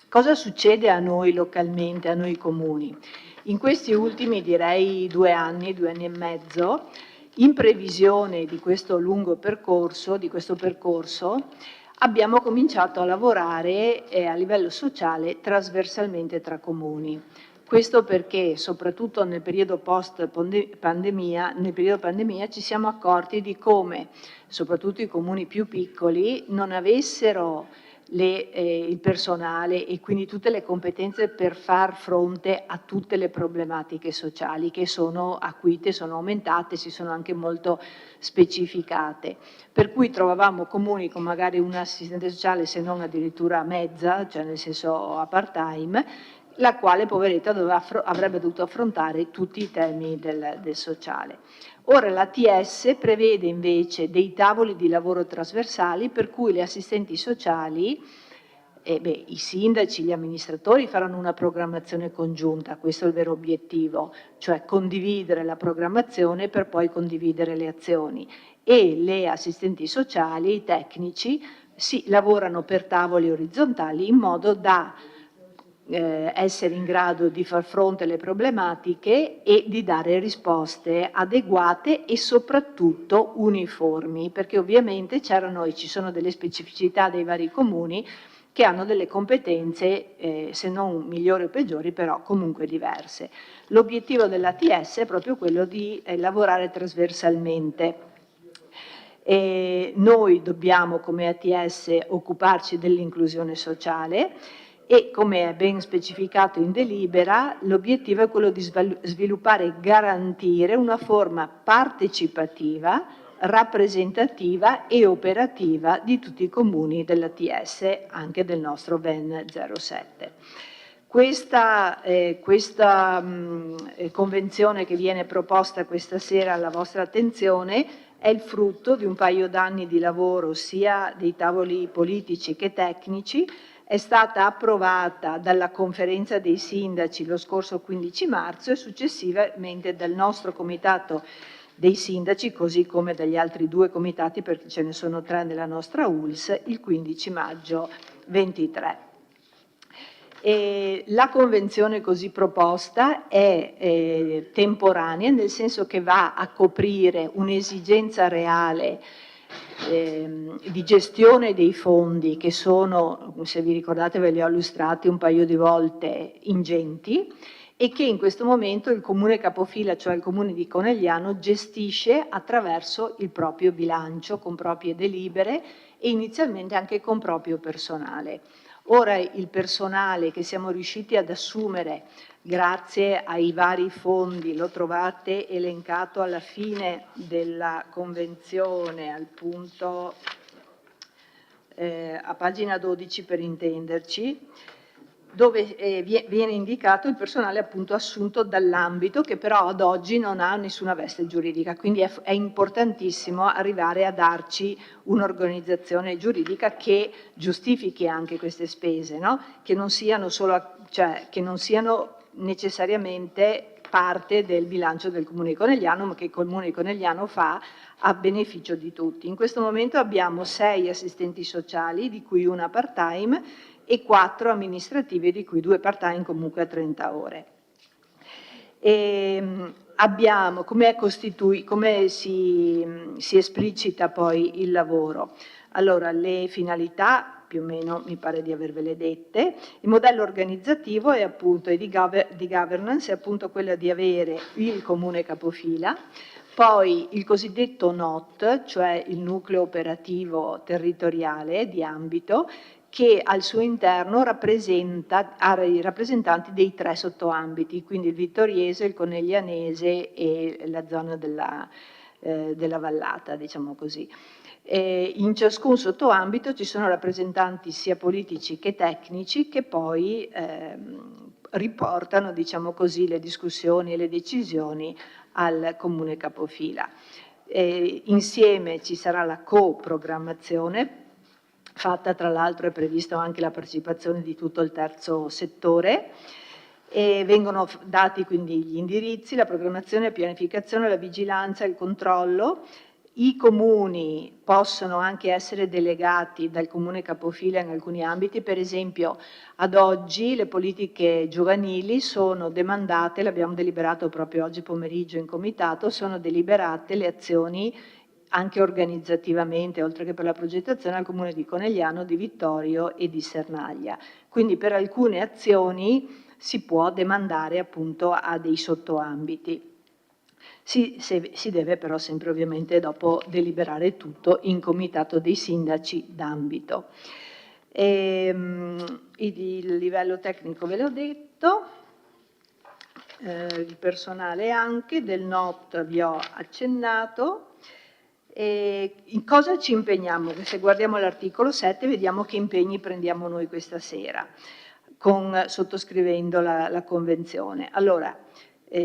Cosa succede a noi localmente, a noi comuni? In questi ultimi, direi, 2 anni e mezzo, in previsione di questo lungo percorso, abbiamo cominciato a lavorare a livello sociale trasversalmente tra comuni. Questo perché, soprattutto nel periodo post-pandemia, ci siamo accorti di come, soprattutto i comuni più piccoli, non avessero il personale e quindi tutte le competenze per far fronte a tutte le problematiche sociali che sono acuite, sono aumentate, si sono anche molto specificate. Per cui trovavamo comuni con magari un assistente sociale, se non addirittura mezza, cioè nel senso a part-time, la quale poveretta avrebbe dovuto affrontare tutti i temi del sociale. Ora l'ATS prevede invece dei tavoli di lavoro trasversali per cui le assistenti sociali, i sindaci, gli amministratori faranno una programmazione congiunta, questo è il vero obiettivo, cioè condividere la programmazione per poi condividere le azioni, e le assistenti sociali, i tecnici, lavorano per tavoli orizzontali in modo da essere in grado di far fronte alle problematiche e di dare risposte adeguate e soprattutto uniformi, perché ovviamente c'erano e ci sono delle specificità dei vari comuni che hanno delle competenze, se non migliori o peggiori, però comunque diverse. L'obiettivo dell'ATS è proprio quello di lavorare trasversalmente. Noi dobbiamo come ATS occuparci dell'inclusione sociale e, come è ben specificato in delibera, l'obiettivo è quello di sviluppare e garantire una forma partecipativa, rappresentativa e operativa di tutti i comuni dell'ATS, anche del nostro VEN 07. Questa convenzione che viene proposta questa sera alla vostra attenzione è il frutto di un paio d'anni di lavoro sia dei tavoli politici che tecnici. È stata approvata dalla conferenza dei sindaci lo scorso 15 marzo e successivamente dal nostro comitato dei sindaci, così come dagli altri 2 comitati, perché ce ne sono 3 nella nostra ULS, il 15 maggio 23. La convenzione così proposta è temporanea, nel senso che va a coprire un'esigenza reale di gestione dei fondi che sono, se vi ricordate ve li ho illustrati un paio di volte, ingenti, e che in questo momento il comune capofila, cioè il comune di Conegliano, gestisce attraverso il proprio bilancio, con proprie delibere e inizialmente anche con proprio personale. Ora il personale che siamo riusciti ad assumere grazie ai vari fondi, lo trovate elencato alla fine della convenzione, al punto, a pagina 12 per intenderci, dove viene indicato il personale appunto assunto dall'ambito, che però ad oggi non ha nessuna veste giuridica, quindi è importantissimo arrivare a darci un'organizzazione giuridica che giustifichi anche queste spese, no? Che non siano che non siano necessariamente parte del bilancio del Comune di Conegliano, ma che il Comune di Conegliano fa a beneficio di tutti. In questo momento abbiamo 6 assistenti sociali, di cui una part-time, e 4 amministrativi, di cui 2 part-time comunque a 30 ore. Abbiamo, come si esplicita poi il lavoro? Allora, le finalità, più o meno mi pare di avervele dette. Il modello organizzativo è appunto, e di governance è appunto quello di avere il comune capofila, poi il cosiddetto NOT, cioè il nucleo operativo territoriale di ambito, che al suo interno ha i rappresentanti dei 3 sottoambiti, quindi il vittoriese, il coneglianese e la zona della vallata, diciamo così. In ciascun sottoambito ci sono rappresentanti sia politici che tecnici che poi riportano, diciamo così, le discussioni e le decisioni al comune capofila. Insieme ci sarà la coprogrammazione, fatta tra l'altro è prevista anche la partecipazione di tutto il terzo settore, e vengono dati quindi gli indirizzi, la programmazione, la pianificazione, la vigilanza, il controllo. I comuni possono anche essere delegati dal comune capofila in alcuni ambiti, per esempio ad oggi le politiche giovanili sono demandate, l'abbiamo deliberato proprio oggi pomeriggio in comitato, sono deliberate le azioni anche organizzativamente, oltre che per la progettazione, al comune di Conegliano, di Vittorio e di Sernaglia. Quindi per alcune azioni si può demandare appunto a dei sottoambiti. Si deve però sempre ovviamente dopo deliberare tutto in comitato dei sindaci d'ambito. Il livello tecnico ve l'ho detto, il personale anche, del NOT vi ho accennato. In cosa ci impegniamo? Se guardiamo l'articolo 7 vediamo che impegni prendiamo noi questa sera, sottoscrivendo la convenzione. Allora,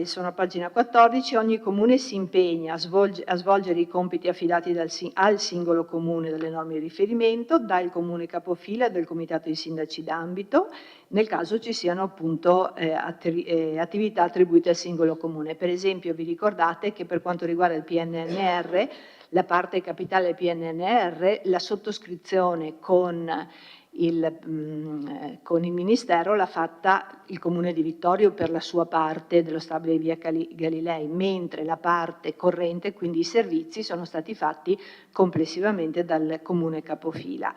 sono a pagina 14, ogni comune si impegna a svolgere i compiti affidati al singolo comune dalle norme di riferimento, dal comune capofila e del comitato dei sindaci d'ambito, nel caso ci siano appunto attività attribuite al singolo comune. Per esempio vi ricordate che per quanto riguarda il PNNR, la parte capitale del PNNR, la sottoscrizione con il Ministero l'ha fatta il Comune di Vittorio per la sua parte dello stabile di via Galilei, mentre la parte corrente, quindi i servizi, sono stati fatti complessivamente dal Comune capofila.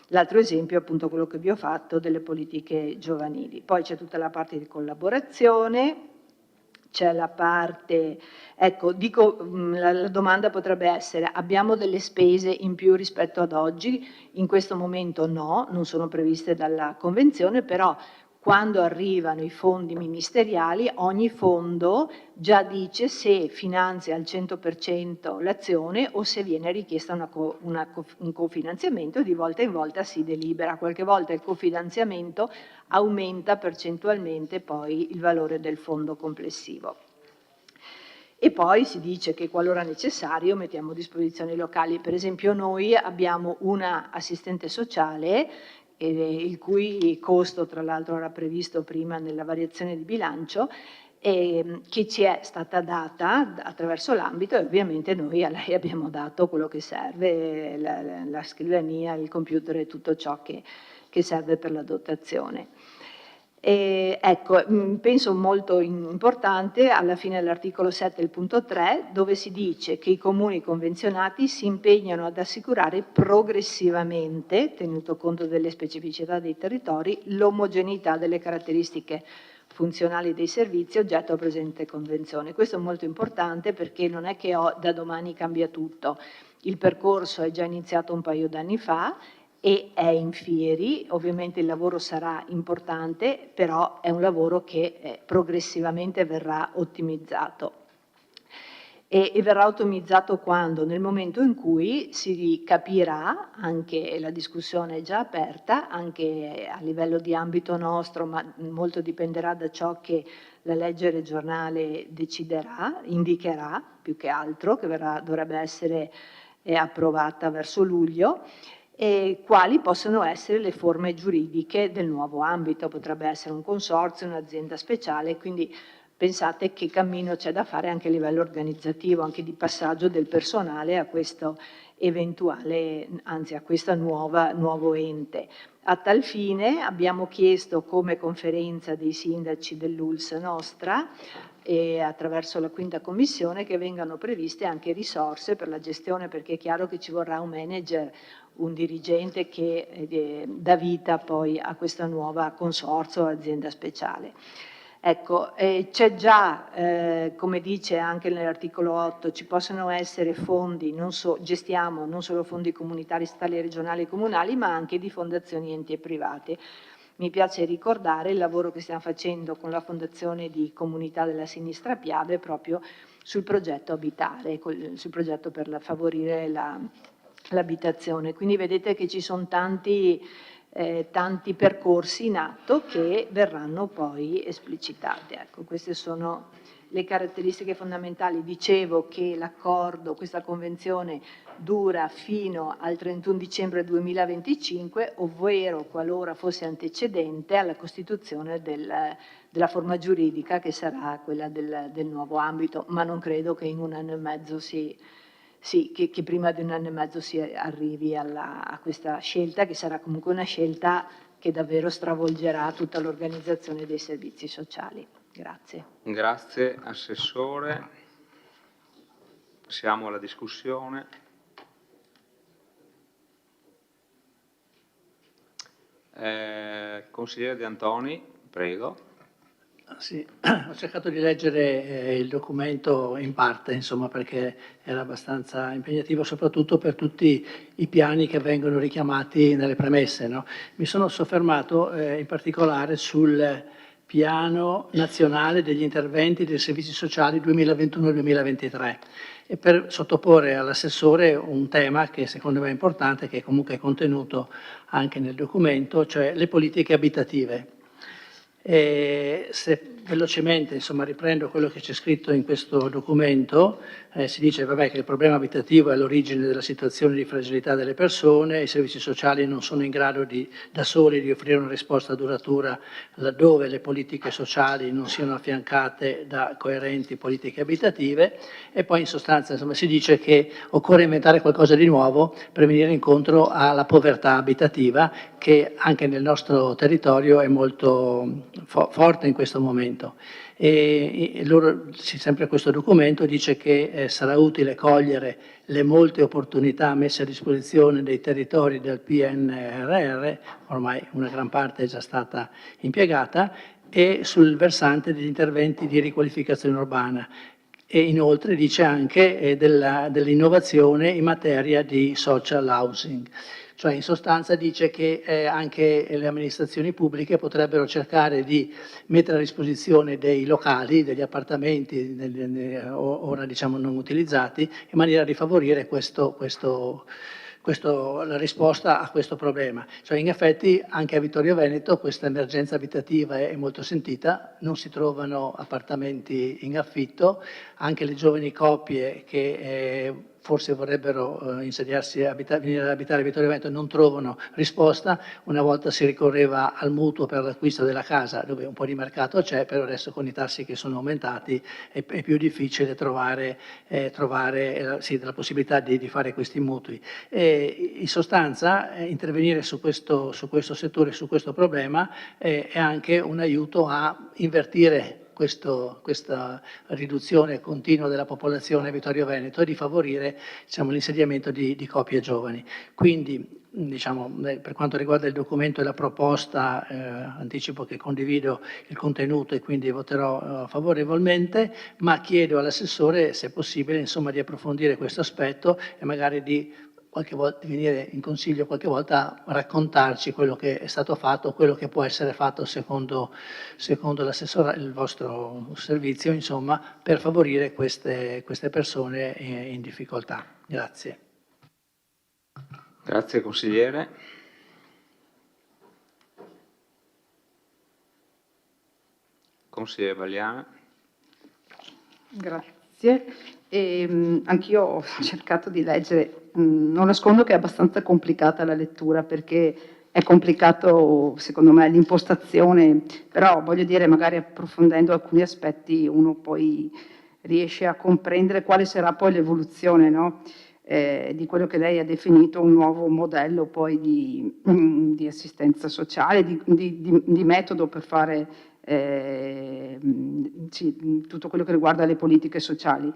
L'altro esempio è appunto quello che vi ho fatto delle politiche giovanili. Poi c'è tutta la parte di collaborazione, c'è la parte, ecco, dico, la domanda potrebbe essere: abbiamo delle spese in più rispetto ad oggi? In questo momento no, non sono previste dalla Convenzione, però quando arrivano i fondi ministeriali, ogni fondo già dice se finanzia al 100% l'azione o se viene richiesta un cofinanziamento, e di volta in volta si delibera. Qualche volta il cofinanziamento aumenta percentualmente poi il valore del fondo complessivo. E poi si dice che qualora necessario mettiamo a disposizione i locali. Per esempio noi abbiamo una assistente sociale il cui costo tra l'altro era previsto prima nella variazione di bilancio, che ci è stata data attraverso l'ambito, e ovviamente noi a lei abbiamo dato quello che serve, la scrivania, il computer e tutto ciò che serve per la dotazione. Ecco, penso molto importante alla fine dell'articolo 7, il punto 3, dove si dice che i comuni convenzionati si impegnano ad assicurare progressivamente, tenuto conto delle specificità dei territori, l'omogeneità delle caratteristiche funzionali dei servizi oggetto della presente convenzione. Questo è molto importante perché non è che da domani cambia tutto. Il percorso è già iniziato un paio d'anni fa e è in fieri, ovviamente il lavoro sarà importante, però è un lavoro che progressivamente verrà ottimizzato. E verrà ottimizzato quando? Nel momento in cui si capirà, anche la discussione è già aperta, anche a livello di ambito nostro, ma molto dipenderà da ciò che la legge regionale deciderà, indicherà più che altro, che dovrebbe essere approvata verso luglio, e quali possono essere le forme giuridiche del nuovo ambito. Potrebbe essere un consorzio, un'azienda speciale, quindi pensate che cammino c'è da fare anche a livello organizzativo, anche di passaggio del personale a questo eventuale, anzi a questa nuovo ente. A tal fine abbiamo chiesto come conferenza dei sindaci dell'ULSS nostra e attraverso la quinta commissione che vengano previste anche risorse per la gestione, perché è chiaro che ci vorrà un manager, un dirigente che dà vita poi a questa nuova consorzio o azienda speciale. Ecco, c'è già, come dice anche nell'articolo 8, ci possono essere fondi, gestiamo non solo fondi comunitari, statali, regionali e comunali, ma anche di fondazioni, enti e private. Mi piace ricordare il lavoro che stiamo facendo con la Fondazione di Comunità della Sinistra Piave proprio sul progetto Abitare, sul progetto per favorire l'abitazione. Quindi vedete che ci sono tanti percorsi in atto che verranno poi esplicitati. Ecco, queste sono le caratteristiche fondamentali. Dicevo che l'accordo, questa convenzione dura fino al 31 dicembre 2025, ovvero qualora fosse antecedente alla costituzione della forma giuridica che sarà quella del nuovo ambito, ma non credo che in un anno e mezzo che prima di un anno e mezzo si arrivi a questa scelta, che sarà comunque una scelta che davvero stravolgerà tutta l'organizzazione dei servizi sociali. Grazie.
Grazie Assessore. Passiamo alla discussione. Consigliere De Antoni, prego.
Sì, ho cercato di leggere il documento in parte, insomma, perché era abbastanza impegnativo, soprattutto per tutti i piani che vengono richiamati nelle premesse, no? Mi sono soffermato in particolare sul piano nazionale degli interventi dei servizi sociali 2021-2023 e per sottoporre all'assessore un tema che secondo me è importante, che comunque è contenuto anche nel documento, cioè le politiche abitative. E se velocemente insomma, riprendo quello che c'è scritto in questo documento, si dice vabbè, che il problema abitativo è all'origine della situazione di fragilità delle persone, i servizi sociali non sono in grado da soli di offrire una risposta duratura laddove le politiche sociali non siano affiancate da coerenti politiche abitative, e poi in sostanza insomma, si dice che occorre inventare qualcosa di nuovo per venire incontro alla povertà abitativa che anche nel nostro territorio è molto forte in questo momento. E sempre questo documento dice che sarà utile cogliere le molte opportunità messe a disposizione dei territori del PNRR, ormai una gran parte è già stata impiegata, e sul versante degli interventi di riqualificazione urbana. E inoltre dice anche dell'innovazione in materia di social housing. Cioè in sostanza dice che anche le amministrazioni pubbliche potrebbero cercare di mettere a disposizione dei locali, degli appartamenti ora diciamo non utilizzati, in maniera di favorire la risposta a questo problema. Cioè in effetti anche a Vittorio Veneto questa emergenza abitativa è molto sentita, non si trovano appartamenti in affitto, anche le giovani coppie che forse vorrebbero insediarsi e venire ad abitare a Vittorio Veneto non trovano risposta. Una volta si ricorreva al mutuo per l'acquisto della casa, dove un po' di mercato c'è, però adesso con i tassi che sono aumentati è più difficile trovare la possibilità di fare questi mutui. In sostanza intervenire su questo settore, su questo problema è anche un aiuto a invertire questa riduzione continua della popolazione a Vittorio Veneto e di favorire diciamo, l'insediamento di coppie giovani. Quindi diciamo, per quanto riguarda il documento e la proposta, anticipo che condivido il contenuto e quindi voterò favorevolmente, ma chiedo all'assessore se è possibile insomma, di approfondire questo aspetto e magari di qualche volta venire in consiglio qualche volta a raccontarci quello che è stato fatto, quello che può essere fatto secondo l'assessore, il vostro servizio, insomma, per favorire queste persone in difficoltà. Grazie.
Grazie consigliere. Consigliere Valiana.
Grazie. Anch'io ho cercato di leggere, non nascondo che è abbastanza complicata la lettura perché è complicato secondo me l'impostazione, però voglio dire magari approfondendo alcuni aspetti uno poi riesce a comprendere quale sarà poi l'evoluzione, no? Di quello che lei ha definito un nuovo modello poi di assistenza sociale, di metodo per fare tutto quello che riguarda le politiche sociali.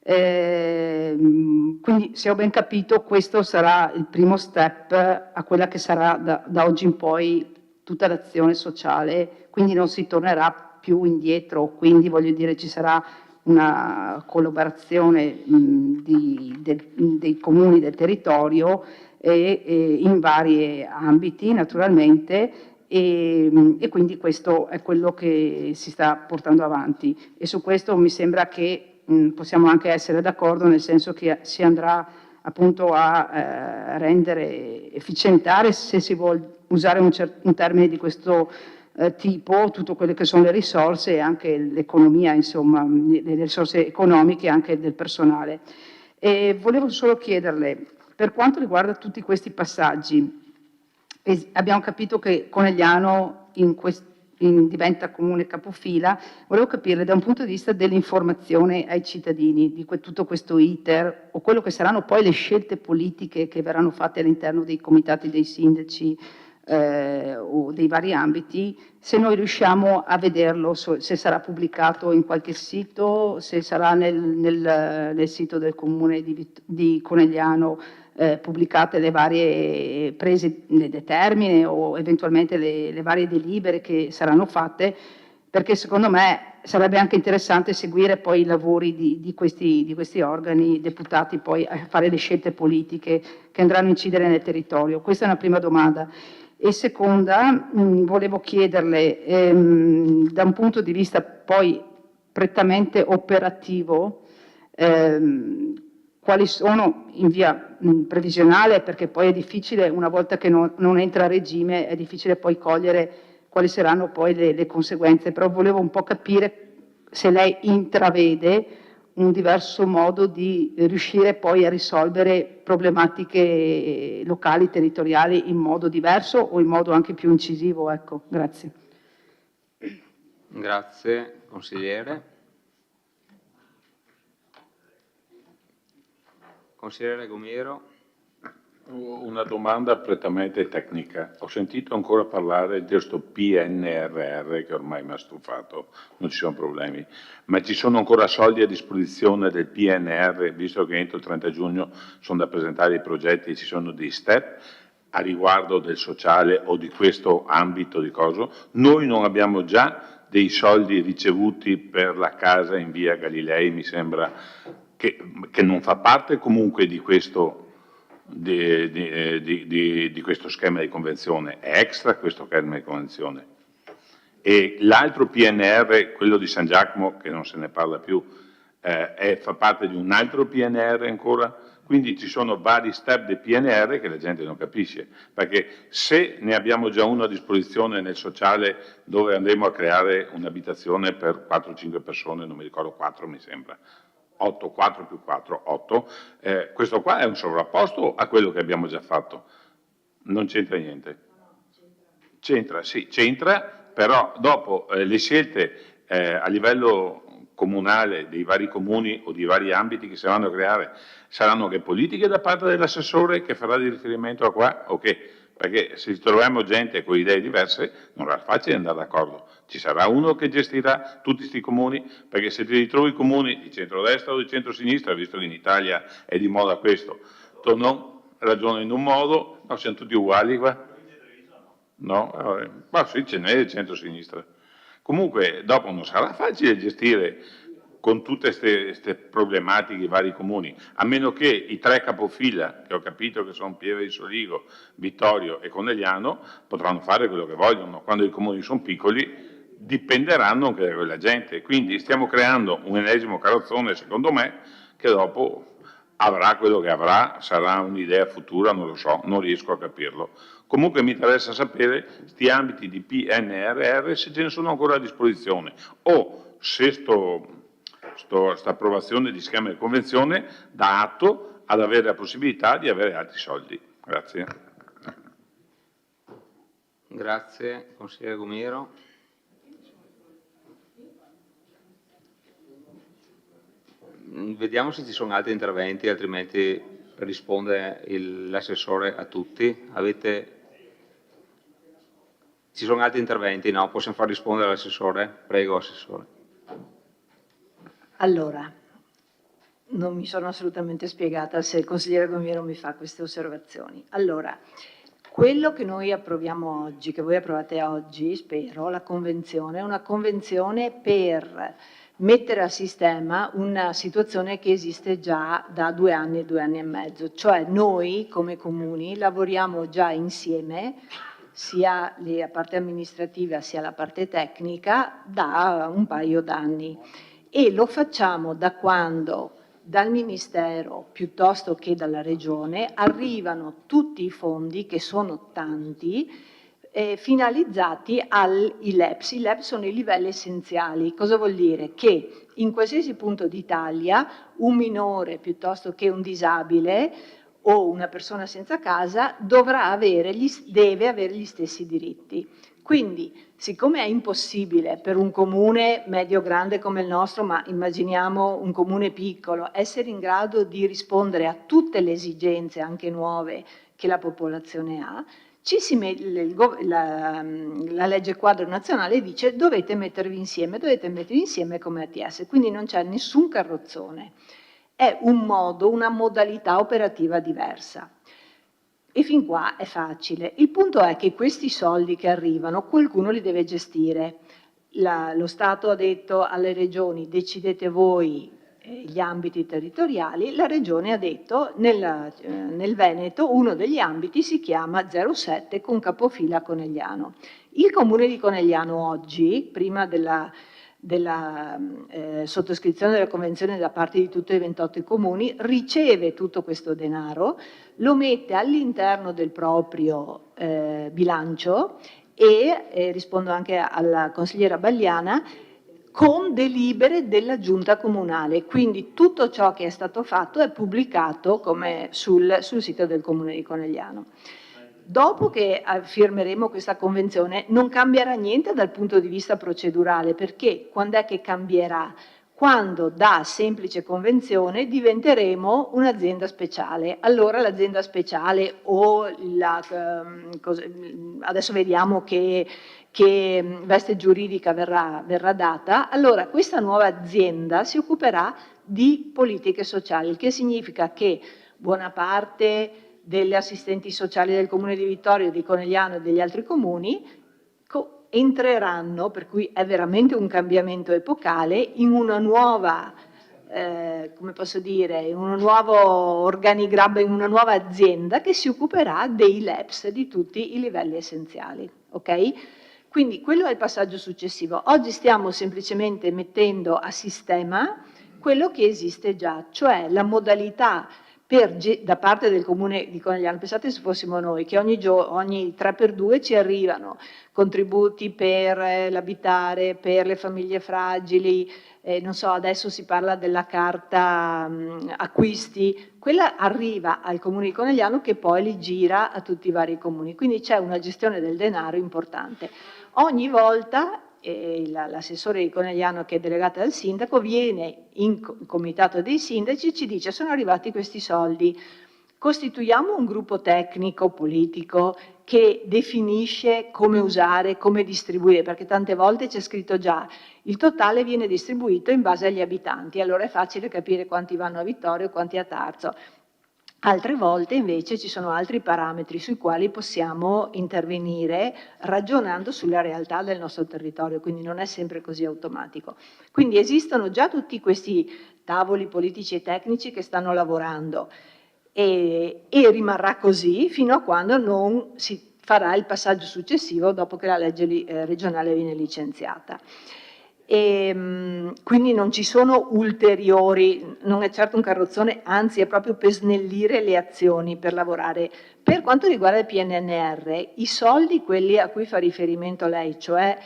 Quindi se ho ben capito questo sarà il primo step a quella che sarà da oggi in poi tutta l'azione sociale, quindi non si tornerà più indietro, quindi voglio dire ci sarà una collaborazione dei comuni del territorio in vari ambiti naturalmente e quindi questo è quello che si sta portando avanti e su questo mi sembra che possiamo anche essere d'accordo nel senso che si andrà appunto a rendere, efficientare se si vuole usare un termine di questo tipo, tutto quelle che sono le risorse e anche l'economia, insomma, le risorse economiche e anche del personale. E volevo solo chiederle, per quanto riguarda tutti questi passaggi, abbiamo capito che Conegliano diventa comune capofila, volevo capire da un punto di vista dell'informazione ai cittadini di tutto questo iter o quello che saranno poi le scelte politiche che verranno fatte all'interno dei comitati dei sindaci o dei vari ambiti, se noi riusciamo a vederlo, se sarà pubblicato in qualche sito, se sarà nel sito del comune di Conegliano pubblicate le varie prese di termine o eventualmente le varie delibere che saranno fatte, perché secondo me sarebbe anche interessante seguire poi i lavori di questi organi deputati poi a fare le scelte politiche che andranno a incidere nel territorio. Questa è una prima domanda. E seconda, volevo chiederle, da un punto di vista poi prettamente operativo, quali sono in via previsionale, perché poi è difficile, una volta che non entra a regime, è difficile poi cogliere quali saranno poi le conseguenze, però volevo un po' capire se lei intravede un diverso modo di riuscire poi a risolvere problematiche locali, territoriali in modo diverso o in modo anche più incisivo. Ecco, grazie.
Grazie, consigliere. Consigliere Gomiero.
Una domanda prettamente tecnica. Ho sentito ancora parlare di questo PNRR che ormai mi ha stufato, non ci sono problemi, ma ci sono ancora soldi a disposizione del PNR, visto che entro il 30 giugno sono da presentare i progetti, ci sono dei step a riguardo del sociale o di questo ambito di coso? Noi non abbiamo già
dei soldi ricevuti per la casa in via Galilei, mi sembra che non fa parte comunque di questo, di questo schema di convenzione, è extra questo schema di convenzione. E l'altro PNR, quello di San Giacomo, che non se ne parla più, fa parte di un altro PNR ancora, quindi ci sono vari step del PNR che la gente non capisce, perché se ne abbiamo già uno a disposizione nel sociale dove andremo a creare un'abitazione per 4-5 persone, non mi ricordo 4 mi sembra, 8, 4 più 4, 8, questo qua è un sovrapposto a quello che abbiamo già fatto, non c'entra niente. C'entra, sì, c'entra, però dopo le scelte a livello comunale dei vari comuni o di vari ambiti che si vanno a creare saranno che politiche da parte dell'assessore che farà di riferimento a qua o che? Perché se troviamo gente con idee diverse non è facile andare d'accordo. Ci sarà uno che gestirà tutti questi comuni, perché se ti ritrovi comuni di centrodestra o di centrosinistra, visto che in Italia è di moda questo, non ragionano in un modo, no, siamo tutti uguali qua. No? Ma sì, ce n'è di centrosinistra. Comunque dopo non sarà facile gestire con tutte queste problematiche i vari comuni, a meno che i 3 capofila, che ho capito che sono Pieve di Soligo, Vittorio e Conegliano, potranno fare quello che vogliono. Quando i comuni sono piccoli dipenderanno anche da quella gente. Quindi stiamo creando un ennesimo carrozzone, secondo me, che dopo avrà quello che avrà, sarà un'idea futura, non lo so, non riesco a capirlo. Comunque mi interessa sapere questi ambiti di PNRR se ce ne sono ancora a disposizione o se questa approvazione di schema di convenzione dà atto ad avere la possibilità di avere altri soldi. Grazie.
Grazie, consigliere Gomiro. Vediamo se ci sono altri interventi, altrimenti risponde l'assessore a tutti. Ci sono altri interventi? No? Possiamo far rispondere all'assessore? Prego, assessore.
Allora, non mi sono assolutamente spiegata se il consigliere Gomiro mi fa queste osservazioni. Allora, quello che noi approviamo oggi, che voi approvate oggi, spero, la convenzione, è una convenzione per mettere a sistema una situazione che esiste già da 2 anni e 2 anni e mezzo, cioè noi come comuni lavoriamo già insieme, sia la parte amministrativa sia la parte tecnica, da un paio d'anni e lo facciamo da quando dal Ministero piuttosto che dalla Regione arrivano tutti i fondi, che sono tanti, finalizzati ai LEPS. I LEPS sono i livelli essenziali. Cosa vuol dire? Che in qualsiasi punto d'Italia un minore piuttosto che un disabile o una persona senza casa deve avere gli stessi diritti. Quindi, siccome è impossibile per un comune medio-grande come il nostro, ma immaginiamo un comune piccolo, essere in grado di rispondere a tutte le esigenze, anche nuove, che la popolazione ha, la legge quadro nazionale dice dovete mettervi insieme come ATS, quindi non c'è nessun carrozzone. È un modo, una modalità operativa diversa. E fin qua è facile. Il punto è che questi soldi che arrivano qualcuno li deve gestire. Lo Stato ha detto alle regioni decidete voi gli ambiti territoriali, la regione ha detto nel Veneto uno degli ambiti si chiama 07 con capofila Conegliano. Il comune di Conegliano oggi, prima della sottoscrizione della convenzione da parte di tutti i 28 comuni, riceve tutto questo denaro, lo mette all'interno del proprio bilancio e rispondo anche alla consigliera Bagliana, con delibere della giunta comunale, quindi tutto ciò che è stato fatto è pubblicato come sul sito del comune di Conegliano. Dopo che firmeremo questa convenzione non cambierà niente dal punto di vista procedurale, perché quando è che cambierà? Quando da semplice convenzione diventeremo un'azienda speciale. Allora l'azienda speciale o adesso vediamo che veste giuridica verrà data, allora questa nuova azienda si occuperà di politiche sociali, il che significa che buona parte delle assistenti sociali del comune di Vittorio, di Conegliano e degli altri comuni entreranno, per cui è veramente un cambiamento epocale, in una nuova, come posso dire, in un nuovo organigramma, in una nuova azienda che si occuperà dei LEPS di tutti i livelli essenziali. Ok? Quindi quello è il passaggio successivo. Oggi stiamo semplicemente mettendo a sistema quello che esiste già, cioè la modalità da parte del Comune di Conegliano. Pensate se fossimo noi, che ogni 3x2 ci arrivano contributi per l'abitare, per le famiglie fragili, non so, adesso si parla della carta acquisti, quella arriva al Comune di Conegliano che poi li gira a tutti i vari comuni, quindi c'è una gestione del denaro importante. Ogni volta l'assessore di Conegliano, che è delegata dal sindaco, viene in comitato dei sindaci e ci dice: sono arrivati questi soldi, costituiamo un gruppo tecnico politico che definisce come usare, come distribuire, perché tante volte c'è scritto già il totale viene distribuito in base agli abitanti, allora è facile capire quanti vanno a Vittorio e quanti a Tarzo. Altre volte invece ci sono altri parametri sui quali possiamo intervenire ragionando sulla realtà del nostro territorio, quindi non è sempre così automatico. Quindi esistono già tutti questi tavoli politici e tecnici che stanno lavorando e rimarrà così fino a quando non si farà il passaggio successivo dopo che la legge regionale viene licenziata. Quindi non ci sono ulteriori, non è certo un carrozzone, anzi è proprio per snellire le azioni, per lavorare. Per quanto riguarda il PNRR, i soldi, quelli a cui fa riferimento lei, cioè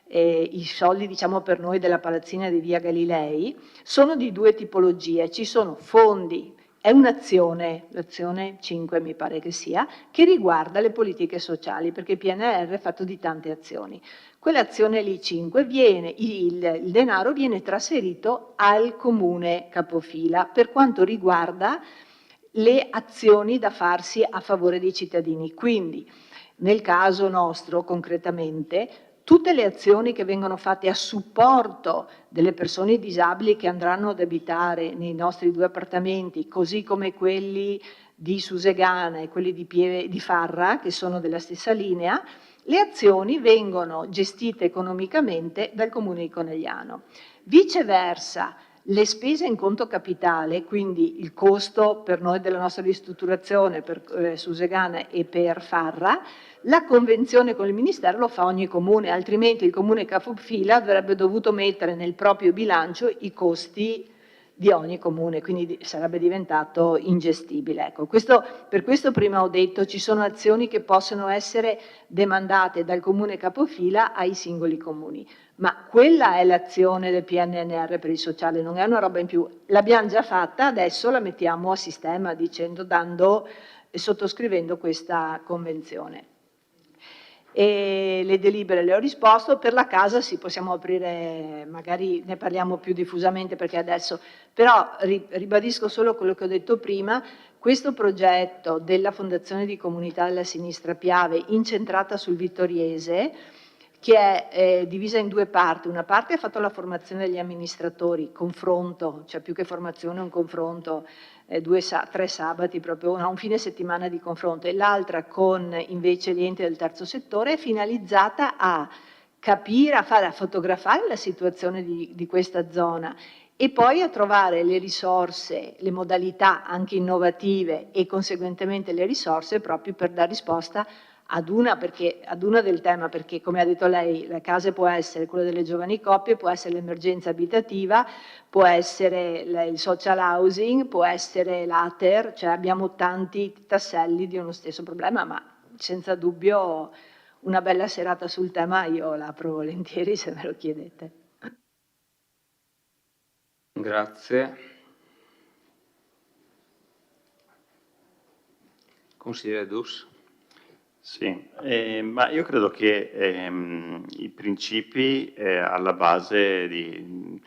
i soldi diciamo per noi della palazzina di via Galilei, sono di due tipologie. Ci sono fondi, è un'azione, l'azione 5 mi pare che sia, che riguarda le politiche sociali, perché il PNRR è fatto di tante azioni. Quell'azione lì 5 il denaro viene trasferito al comune capofila per quanto riguarda le azioni da farsi a favore dei cittadini. Quindi nel caso nostro concretamente tutte le azioni che vengono fatte a supporto delle persone disabili che andranno ad abitare nei nostri 2 appartamenti, così come quelli di Susegana e quelli di Farra, che sono della stessa linea, le azioni vengono gestite economicamente dal Comune di Conegliano. Viceversa, le spese in conto capitale, quindi il costo per noi della nostra ristrutturazione per Susegana e per Farra, la convenzione con il Ministero lo fa ogni comune, altrimenti il comune capofila avrebbe dovuto mettere nel proprio bilancio i costi di ogni comune, quindi sarebbe diventato ingestibile. Ecco, per questo prima ho detto ci sono azioni che possono essere demandate dal comune capofila ai singoli comuni, ma quella è l'azione del PNRR per il sociale, non è una roba in più. L'abbiamo già fatta, adesso la mettiamo a sistema sottoscrivendo questa convenzione. E le delibere le ho risposto, per la casa sì, possiamo aprire, magari ne parliamo più diffusamente perché adesso, però ribadisco solo quello che ho detto prima, questo progetto della Fondazione di Comunità della Sinistra Piave incentrata sul vittoriese, che è divisa in 2 parti, una parte ha fatto la formazione degli amministratori, confronto, cioè più che formazione un confronto, 3 sabati, proprio un fine settimana di confronto, e l'altra con invece gli enti del terzo settore, è finalizzata a capire, a fotografare la situazione di questa zona e poi a trovare le risorse, le modalità anche innovative e conseguentemente le risorse proprio per dare risposta ad una del tema, perché come ha detto lei, la casa può essere quella delle giovani coppie, può essere l'emergenza abitativa, può essere il social housing, può essere l'ATER, cioè abbiamo tanti tasselli di uno stesso problema, ma senza dubbio una bella serata sul tema io la apro volentieri se me lo chiedete.
Grazie. Consigliere Dus.
Sì, ma io credo che i principi alla base di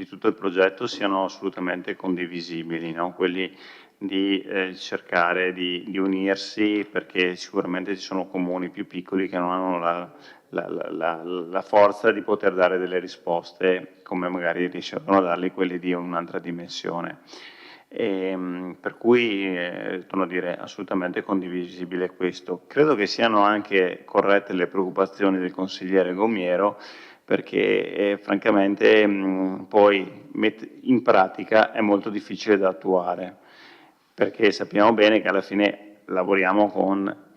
tutto il progetto siano assolutamente condivisibili, no? Quelli di cercare di unirsi, perché sicuramente ci sono comuni più piccoli che non hanno la forza di poter dare delle risposte come magari riescono a darle quelli di un'altra dimensione. Per cui, torno a dire, assolutamente condivisibile questo. Credo che siano anche corrette le preoccupazioni del consigliere Gomiero, perché francamente poi in pratica è molto difficile da attuare, perché sappiamo bene che alla fine lavoriamo con,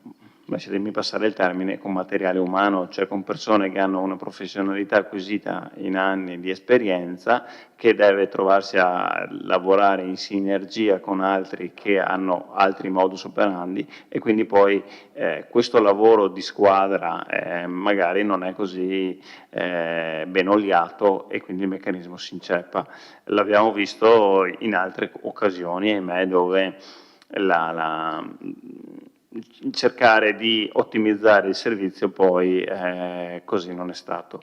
lasciatemi passare il termine, con materiale umano, cioè con persone che hanno una professionalità acquisita in anni di esperienza, che deve trovarsi a lavorare in sinergia con altri che hanno altri modus operandi, e quindi poi questo lavoro di squadra magari non è così ben oliato e quindi il meccanismo si inceppa. L'abbiamo visto in altre occasioni, ahimè, dove cercare di ottimizzare il servizio poi così non è stato.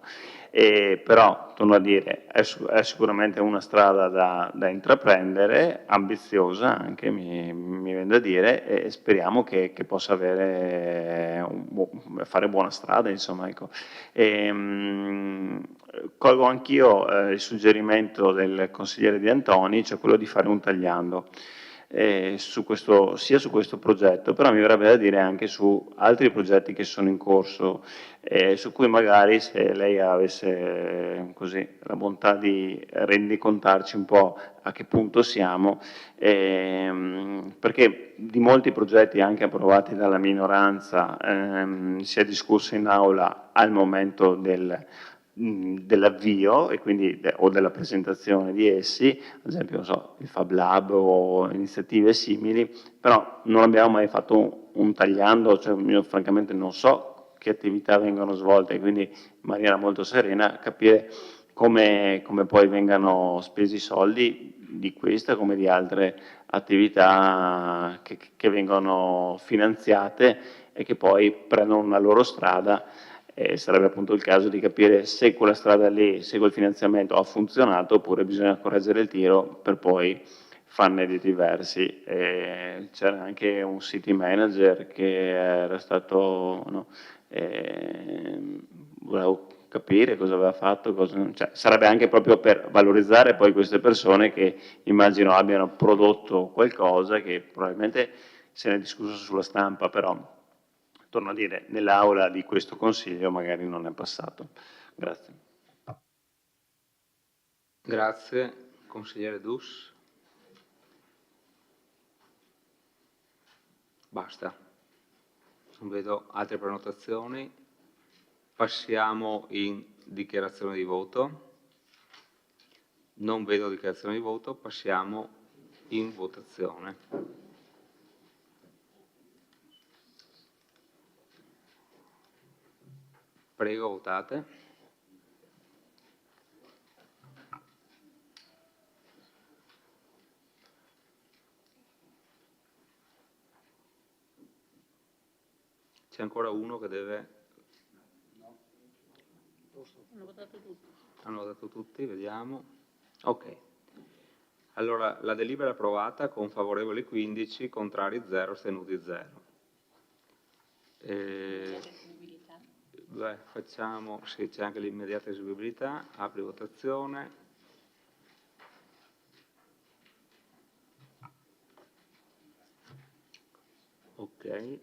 Però, torno a dire, è sicuramente una strada da intraprendere, ambiziosa anche, mi viene da dire, e speriamo che possa fare buona strada, insomma, ecco. Colgo anch'io il suggerimento del consigliere Di Antoni, cioè quello di fare un tagliando. Sia su questo progetto, però mi verrebbe da dire anche su altri progetti che sono in corso, su cui magari, se lei avesse così la bontà di rendicontarci un po' a che punto siamo, perché di molti progetti anche approvati dalla minoranza si è discusso in aula al momento dell'avvio e quindi o della presentazione di essi, ad esempio non so, il Fab Lab o iniziative simili, però non abbiamo mai fatto un tagliando, cioè io francamente non so che attività vengono svolte, quindi in maniera molto serena capire come poi vengano spesi i soldi di questa come di altre attività che vengono finanziate e che poi prendono una loro strada. Sarebbe appunto il caso di capire se quella strada lì, se quel finanziamento ha funzionato oppure bisogna correggere il tiro per poi farne di diversi. C'era anche un city manager che era stato, no, volevo capire cosa aveva fatto, cioè, sarebbe anche proprio per valorizzare poi queste persone che immagino abbiano prodotto qualcosa che probabilmente se ne è discusso sulla stampa, però torno a dire, nell'aula di questo Consiglio magari non è passato. Grazie.
Grazie. Consigliere Dus. Basta. Non vedo altre prenotazioni. Passiamo in dichiarazione di voto. Non vedo dichiarazione di voto. Passiamo in votazione. Prego, votate. C'è ancora uno che deve...
Hanno votato tutti.
Hanno votato tutti, vediamo. Ok. Allora, la delibera è approvata con favorevoli 15, contrari 0, astenuti 0. Beh, facciamo, sì, c'è anche l'immediata eseguibilità, apri votazione. Ok.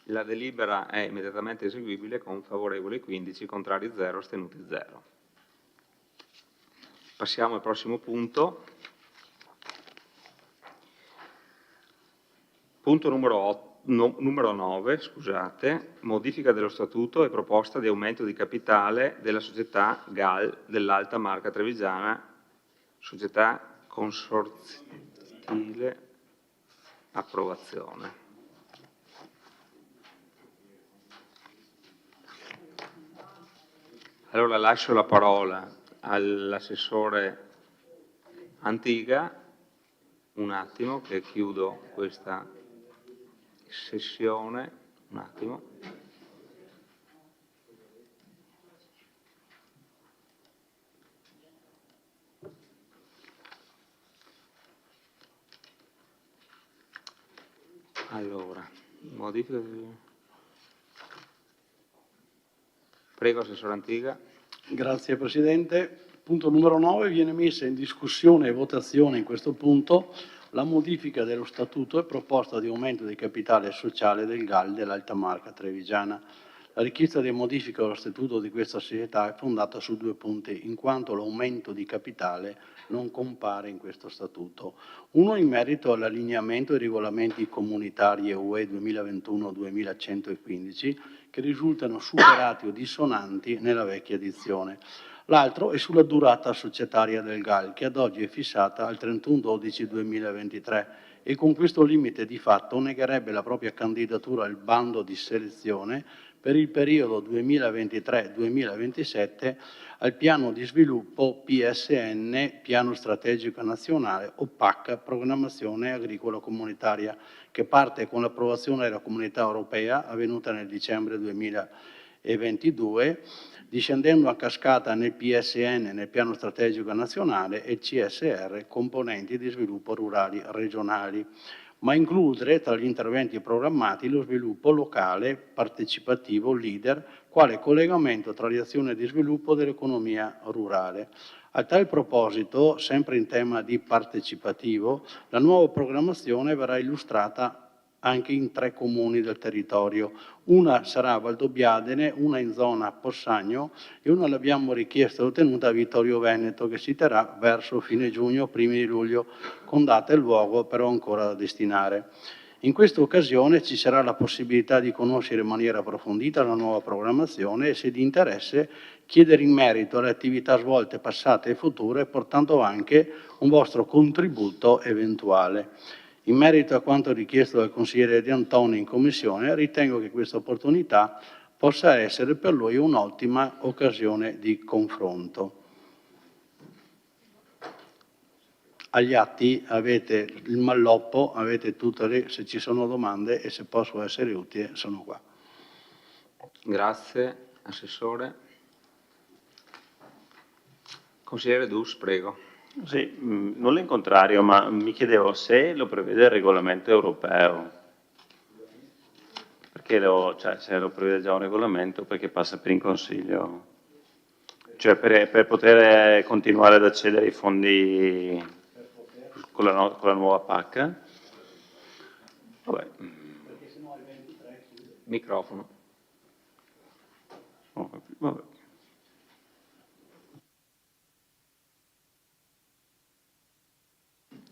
La delibera è immediatamente eseguibile con favorevoli 15, contrari 0, astenuti 0. Passiamo al prossimo punto. Punto numero 9, scusate, modifica dello statuto e proposta di aumento di capitale della società GAL dell'Alta Marca Trevigiana, società consortile, approvazione. Allora lascio la parola all'assessore Antiga, un attimo che chiudo questa sessione, un attimo. Allora, modifica. Prego, assessore Antiga.
Grazie Presidente. Punto numero 9, viene messa in discussione e votazione in questo punto la modifica dello statuto e proposta di aumento di capitale sociale del GAL dell'Alta Marca Trevigiana. La richiesta di modifica dello statuto di questa società è fondata su 2 punti, in quanto l'aumento di capitale non compare in questo statuto. Uno in merito all'allineamento ai regolamenti comunitari UE 2021-2115 che risultano superati o dissonanti nella vecchia edizione. L'altro è sulla durata societaria del GAL, che ad oggi è fissata al 31/12/2023 e con questo limite di fatto negherebbe la propria candidatura al bando di selezione per il periodo 2023-2027 al piano di sviluppo PSN, Piano Strategico Nazionale, o PAC, Programmazione Agricola Comunitaria, che parte con l'approvazione della Comunità Europea avvenuta nel dicembre 2022, discendendo a cascata nel PSN, nel Piano Strategico Nazionale, e il CSR, componenti di sviluppo rurali regionali, ma includere tra gli interventi programmati lo sviluppo locale, partecipativo, leader, quale collegamento tra le azioni di sviluppo dell'economia rurale. A tal proposito, sempre in tema di partecipativo, la nuova programmazione verrà illustrata anche in 3 comuni del territorio. Una sarà a Valdobbiadene, una in zona Possagno e una l'abbiamo richiesta e ottenuta a Vittorio Veneto, che si terrà verso fine giugno, primi di luglio, con data e luogo però ancora da destinare. In questa occasione ci sarà la possibilità di conoscere in maniera approfondita la nuova programmazione e, se di interesse, chiedere in merito alle attività svolte passate e future, portando anche un vostro contributo eventuale. In merito a quanto richiesto dal consigliere De Antoni in Commissione, ritengo che questa opportunità possa essere per lui un'ottima occasione di confronto. Agli atti avete il malloppo, avete tutte le, se ci sono domande e se posso essere utile sono qua.
Grazie, Assessore. Consigliere Dus, prego.
Sì, nulla in contrario, ma mi chiedevo se lo prevede il regolamento europeo. Perché se lo prevede già un regolamento, perché passa per in Consiglio? Cioè per poter continuare ad accedere ai fondi con la nuova PAC? Vabbè.
Microfono.
Oh, vabbè.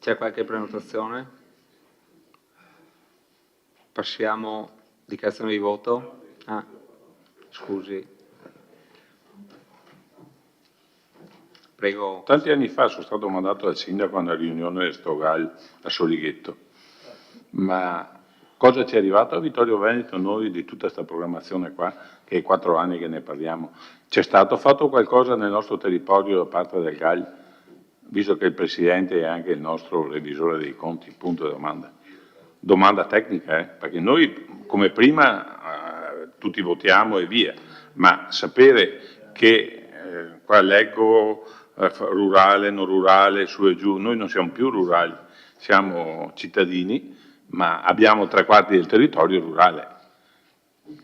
C'è qualche prenotazione? Passiamo, dichiarazione di voto? Ah, scusi. Prego.
Tanti anni fa sono stato mandato dal sindaco a una riunione del Stogal a Solighetto, ma cosa ci è arrivato a Vittorio Veneto noi di tutta questa programmazione qua, che è 4 anni che ne parliamo? C'è stato fatto qualcosa nel nostro territorio da parte del GAL? Visto che il Presidente è anche il nostro revisore dei conti, punto di domanda. Domanda tecnica, perché noi come prima tutti votiamo e via, ma sapere che, qua leggo rurale, non rurale, su e giù, noi non siamo più rurali, siamo cittadini, ma abbiamo 3/4 del territorio rurale.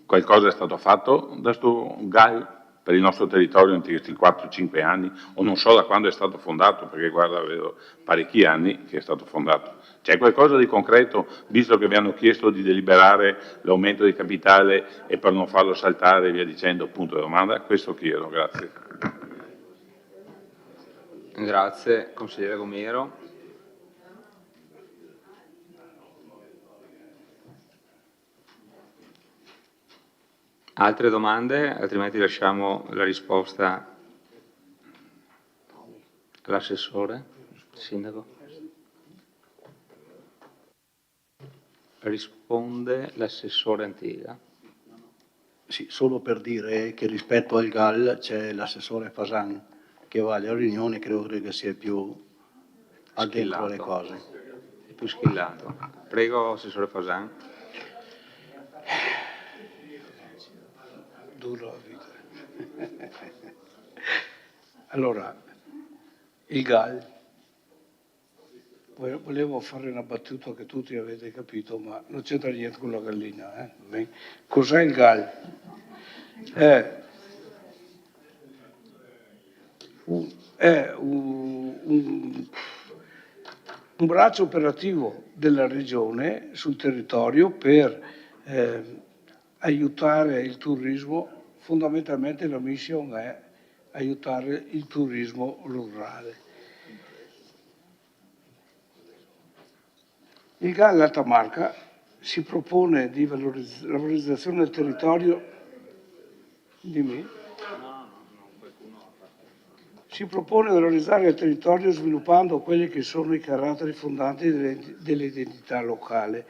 Qualcosa è stato fatto da sto GAL per il nostro territorio in questi 4-5 anni, o non so da quando è stato fondato, perché guarda, avevo parecchi anni che è stato fondato. C'è qualcosa di concreto, visto che vi hanno chiesto di deliberare l'aumento di capitale e per non farlo saltare e via dicendo, punto di domanda? Questo chiedo, grazie.
Grazie, consigliere Gomiero. Altre domande? Altrimenti lasciamo la risposta all'assessore, sindaco. Risponde l'assessore Antiga.
Sì, solo per dire che rispetto al GAL c'è l'assessore Fasan che va alle riunioni, credo che sia più addentro alle cose.
È più schillato. Prego, assessore Fasan.
Duro la vita. Allora, il GAL, volevo fare una battuta che tutti avete capito, ma non c'entra niente con la gallina. Cos'è il GAL? È è un braccio operativo della Regione sul territorio per aiutare il turismo. Fondamentalmente la mission è aiutare il turismo rurale. Il GAL Alta Marca si propone di valorizzazione del territorio. Dimmi. Si propone di valorizzare il territorio sviluppando quelli che sono i caratteri fondanti dell'identità locale,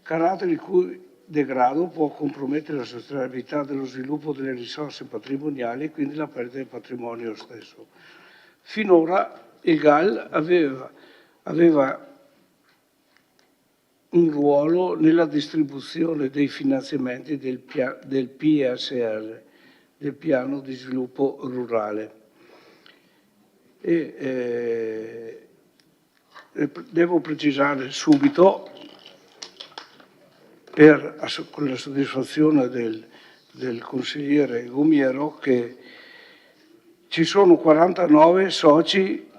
caratteri il cui degrado può compromettere la sostenibilità dello sviluppo delle risorse patrimoniali e quindi la perdita del patrimonio stesso. Finora il GAL aveva un ruolo nella distribuzione dei finanziamenti del PSR, del Piano di Sviluppo Rurale. Devo precisare subito, con la soddisfazione del consigliere Gumiero, che ci sono 49 soci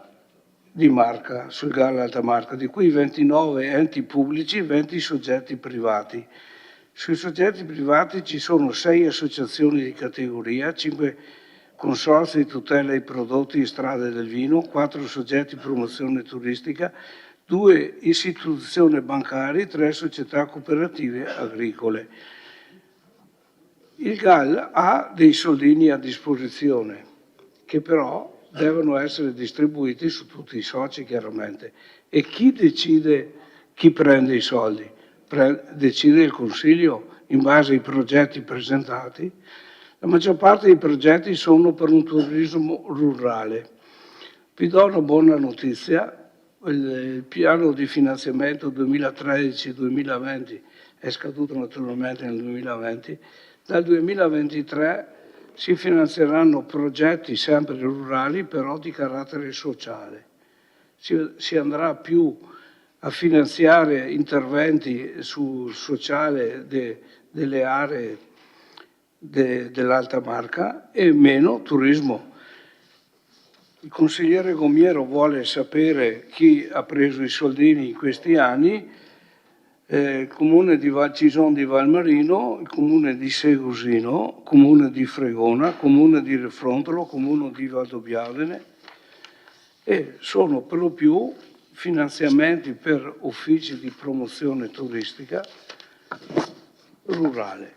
di Marca, sul GAL Alta Marca, di cui 29 enti pubblici e 20 soggetti privati. Sui soggetti privati ci sono 6 associazioni di categoria, 5 consorzi di tutela dei prodotti e strade del vino, 4 soggetti di promozione turistica, 2 istituzioni bancarie, 3 società cooperative agricole. Il GAL ha dei soldini a disposizione, che però devono essere distribuiti su tutti i soci chiaramente. E chi decide chi prende i soldi? Decide il Consiglio in base ai progetti presentati. La maggior parte dei progetti sono per un turismo rurale. Vi do una buona notizia: il piano di finanziamento 2013-2020 è scaduto naturalmente nel 2020. Dal 2023 si finanzieranno progetti sempre rurali, però di carattere sociale. Si andrà più a finanziare interventi sul sociale delle aree dell'Alta Marca e meno turismo. Il consigliere Gomiero vuole sapere chi ha preso i soldini in questi anni. Il comune di Valcison di Valmarino, il comune di Segusino, comune di Fregona, comune di Refrontolo, comune di Valdobbiadene, e sono per lo più finanziamenti per uffici di promozione turistica rurale.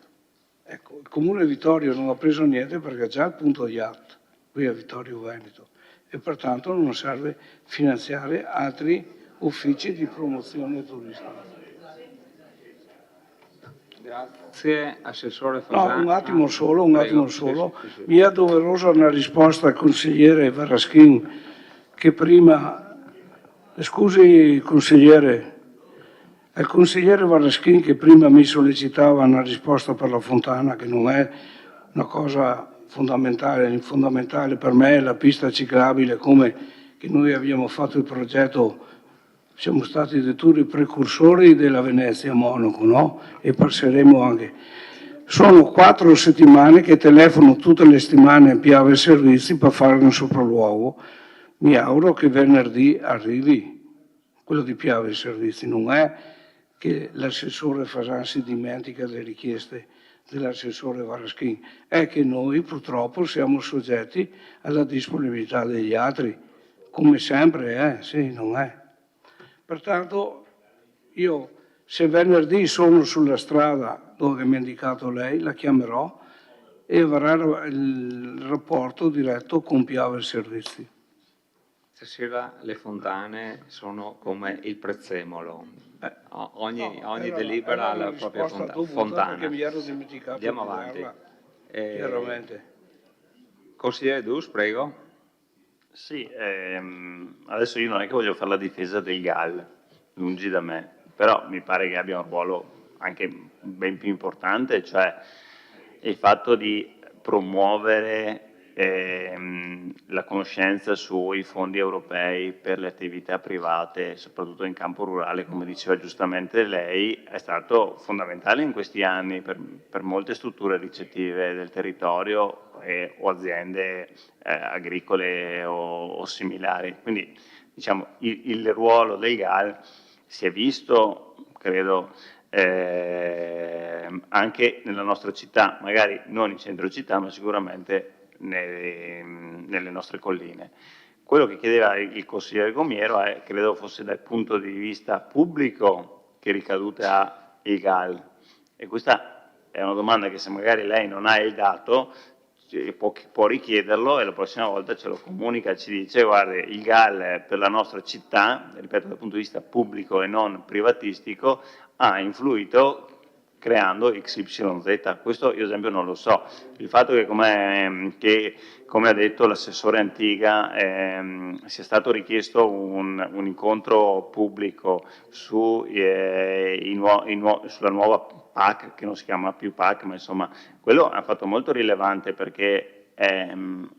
Ecco, il comune di Vittorio non ha preso niente perché ha già il punto yacht qui a Vittorio Veneto e pertanto non serve finanziare altri uffici di promozione turistica.
Grazie, Assessore Fasano.
No, un attimo solo.
Sì.
Mi è doverosa una risposta al consigliere Varaschin che prima... Scusi, consigliere. È il consigliere Varaschin che prima mi sollecitava una risposta per la fontana, che non è una cosa fondamentale. Il fondamentale per me è la pista ciclabile, come che noi abbiamo fatto il progetto. Siamo stati addirittura i precursori della Venezia Monaco, no? E passeremo anche. Sono 4 settimane che telefono tutte le settimane a Piave Servizi per fare un sopralluogo. Mi auguro che venerdì arrivi quello di Piave Servizi. Non è che l'assessore Fasan si dimentica delle richieste dell'assessore Varaschin, è che noi purtroppo siamo soggetti alla disponibilità degli altri, come sempre sì, non è. Pertanto io, se venerdì sono sulla strada dove mi ha indicato lei, la chiamerò e avrà il rapporto diretto con Piave Servizi.
Stasera le fontane sono come il prezzemolo. Ogni delibera ha la propria fontana.
Perché mi ero dimenticato.
Andiamo avanti.
Chiaramente.
Consigliere Dus, prego.
Sì, adesso io non è che voglio fare la difesa del GAL, lungi da me, però mi pare che abbia un ruolo anche ben più importante, cioè il fatto di promuovere la conoscenza sui fondi europei per le attività private, soprattutto in campo rurale, come diceva giustamente lei, è stato fondamentale in questi anni per molte strutture ricettive del territorio o aziende agricole o similari. Quindi diciamo, il ruolo del GAL si è visto, credo, anche nella nostra città, magari non in centro città, ma sicuramente nelle nostre colline. Quello che chiedeva il consigliere Gomiero credo fosse dal punto di vista pubblico che ricadute ha il GAL, e questa è una domanda che se magari lei non ha il dato può richiederlo e la prossima volta ce lo comunica, ci dice guarda il GAL per la nostra città, ripeto dal punto di vista pubblico e non privatistico, ha influito creando XYZ. Questo io ad esempio non lo so. Il fatto che come ha detto l'assessore Antiga sia stato richiesto un incontro pubblico sulla nuova PAC, che non si chiama più PAC, ma insomma quello è un fatto molto rilevante perché è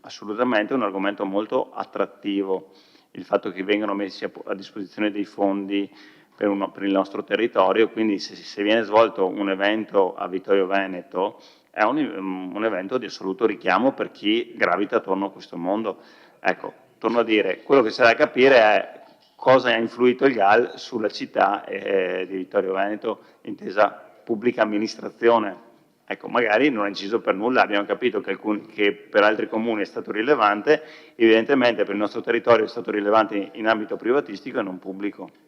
assolutamente un argomento molto attrattivo, il fatto che vengano messi a disposizione dei fondi per il nostro territorio, quindi se viene svolto un evento a Vittorio Veneto è un evento di assoluto richiamo per chi gravita attorno a questo mondo. Ecco, torno a dire, quello che c'è da capire è cosa ha influito il GAL sulla città di Vittorio Veneto, intesa pubblica amministrazione. Ecco, magari non è inciso per nulla, abbiamo capito che per altri comuni è stato rilevante, evidentemente per il nostro territorio è stato rilevante in ambito privatistico e non pubblico.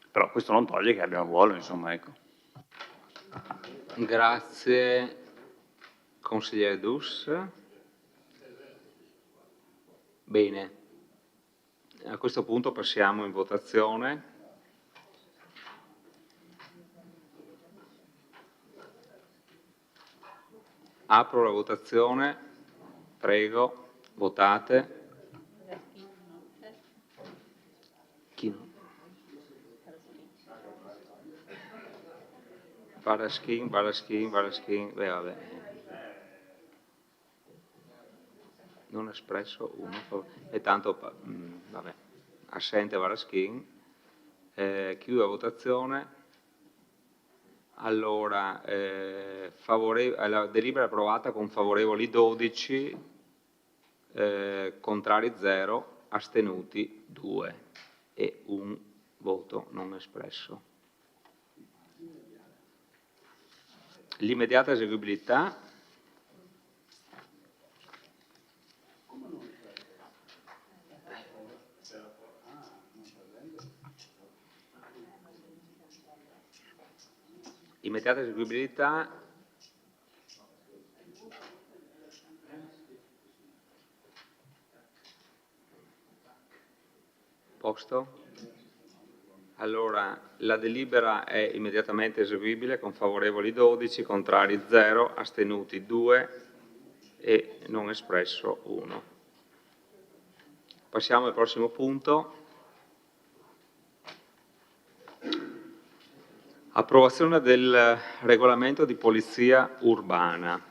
Però questo non toglie che abbia un ruolo, insomma, ecco.
Grazie, consigliere Dus. Bene, a questo punto passiamo in votazione. Apro la votazione, prego, votate. Chi no? Baraschin, beh vabbè. Non espresso uno, e tanto, vabbè, assente Baraschin. Chiudo la votazione. Allora, la delibera è approvata con favorevoli 12, contrari 0, astenuti 2 e un voto non espresso. L'immediata eseguibilità. Immediata eseguibilità. Posto? Allora, la delibera è immediatamente eseguibile con favorevoli 12, contrari 0, astenuti 2 e non espresso 1. Passiamo al prossimo punto. Approvazione del regolamento di polizia urbana.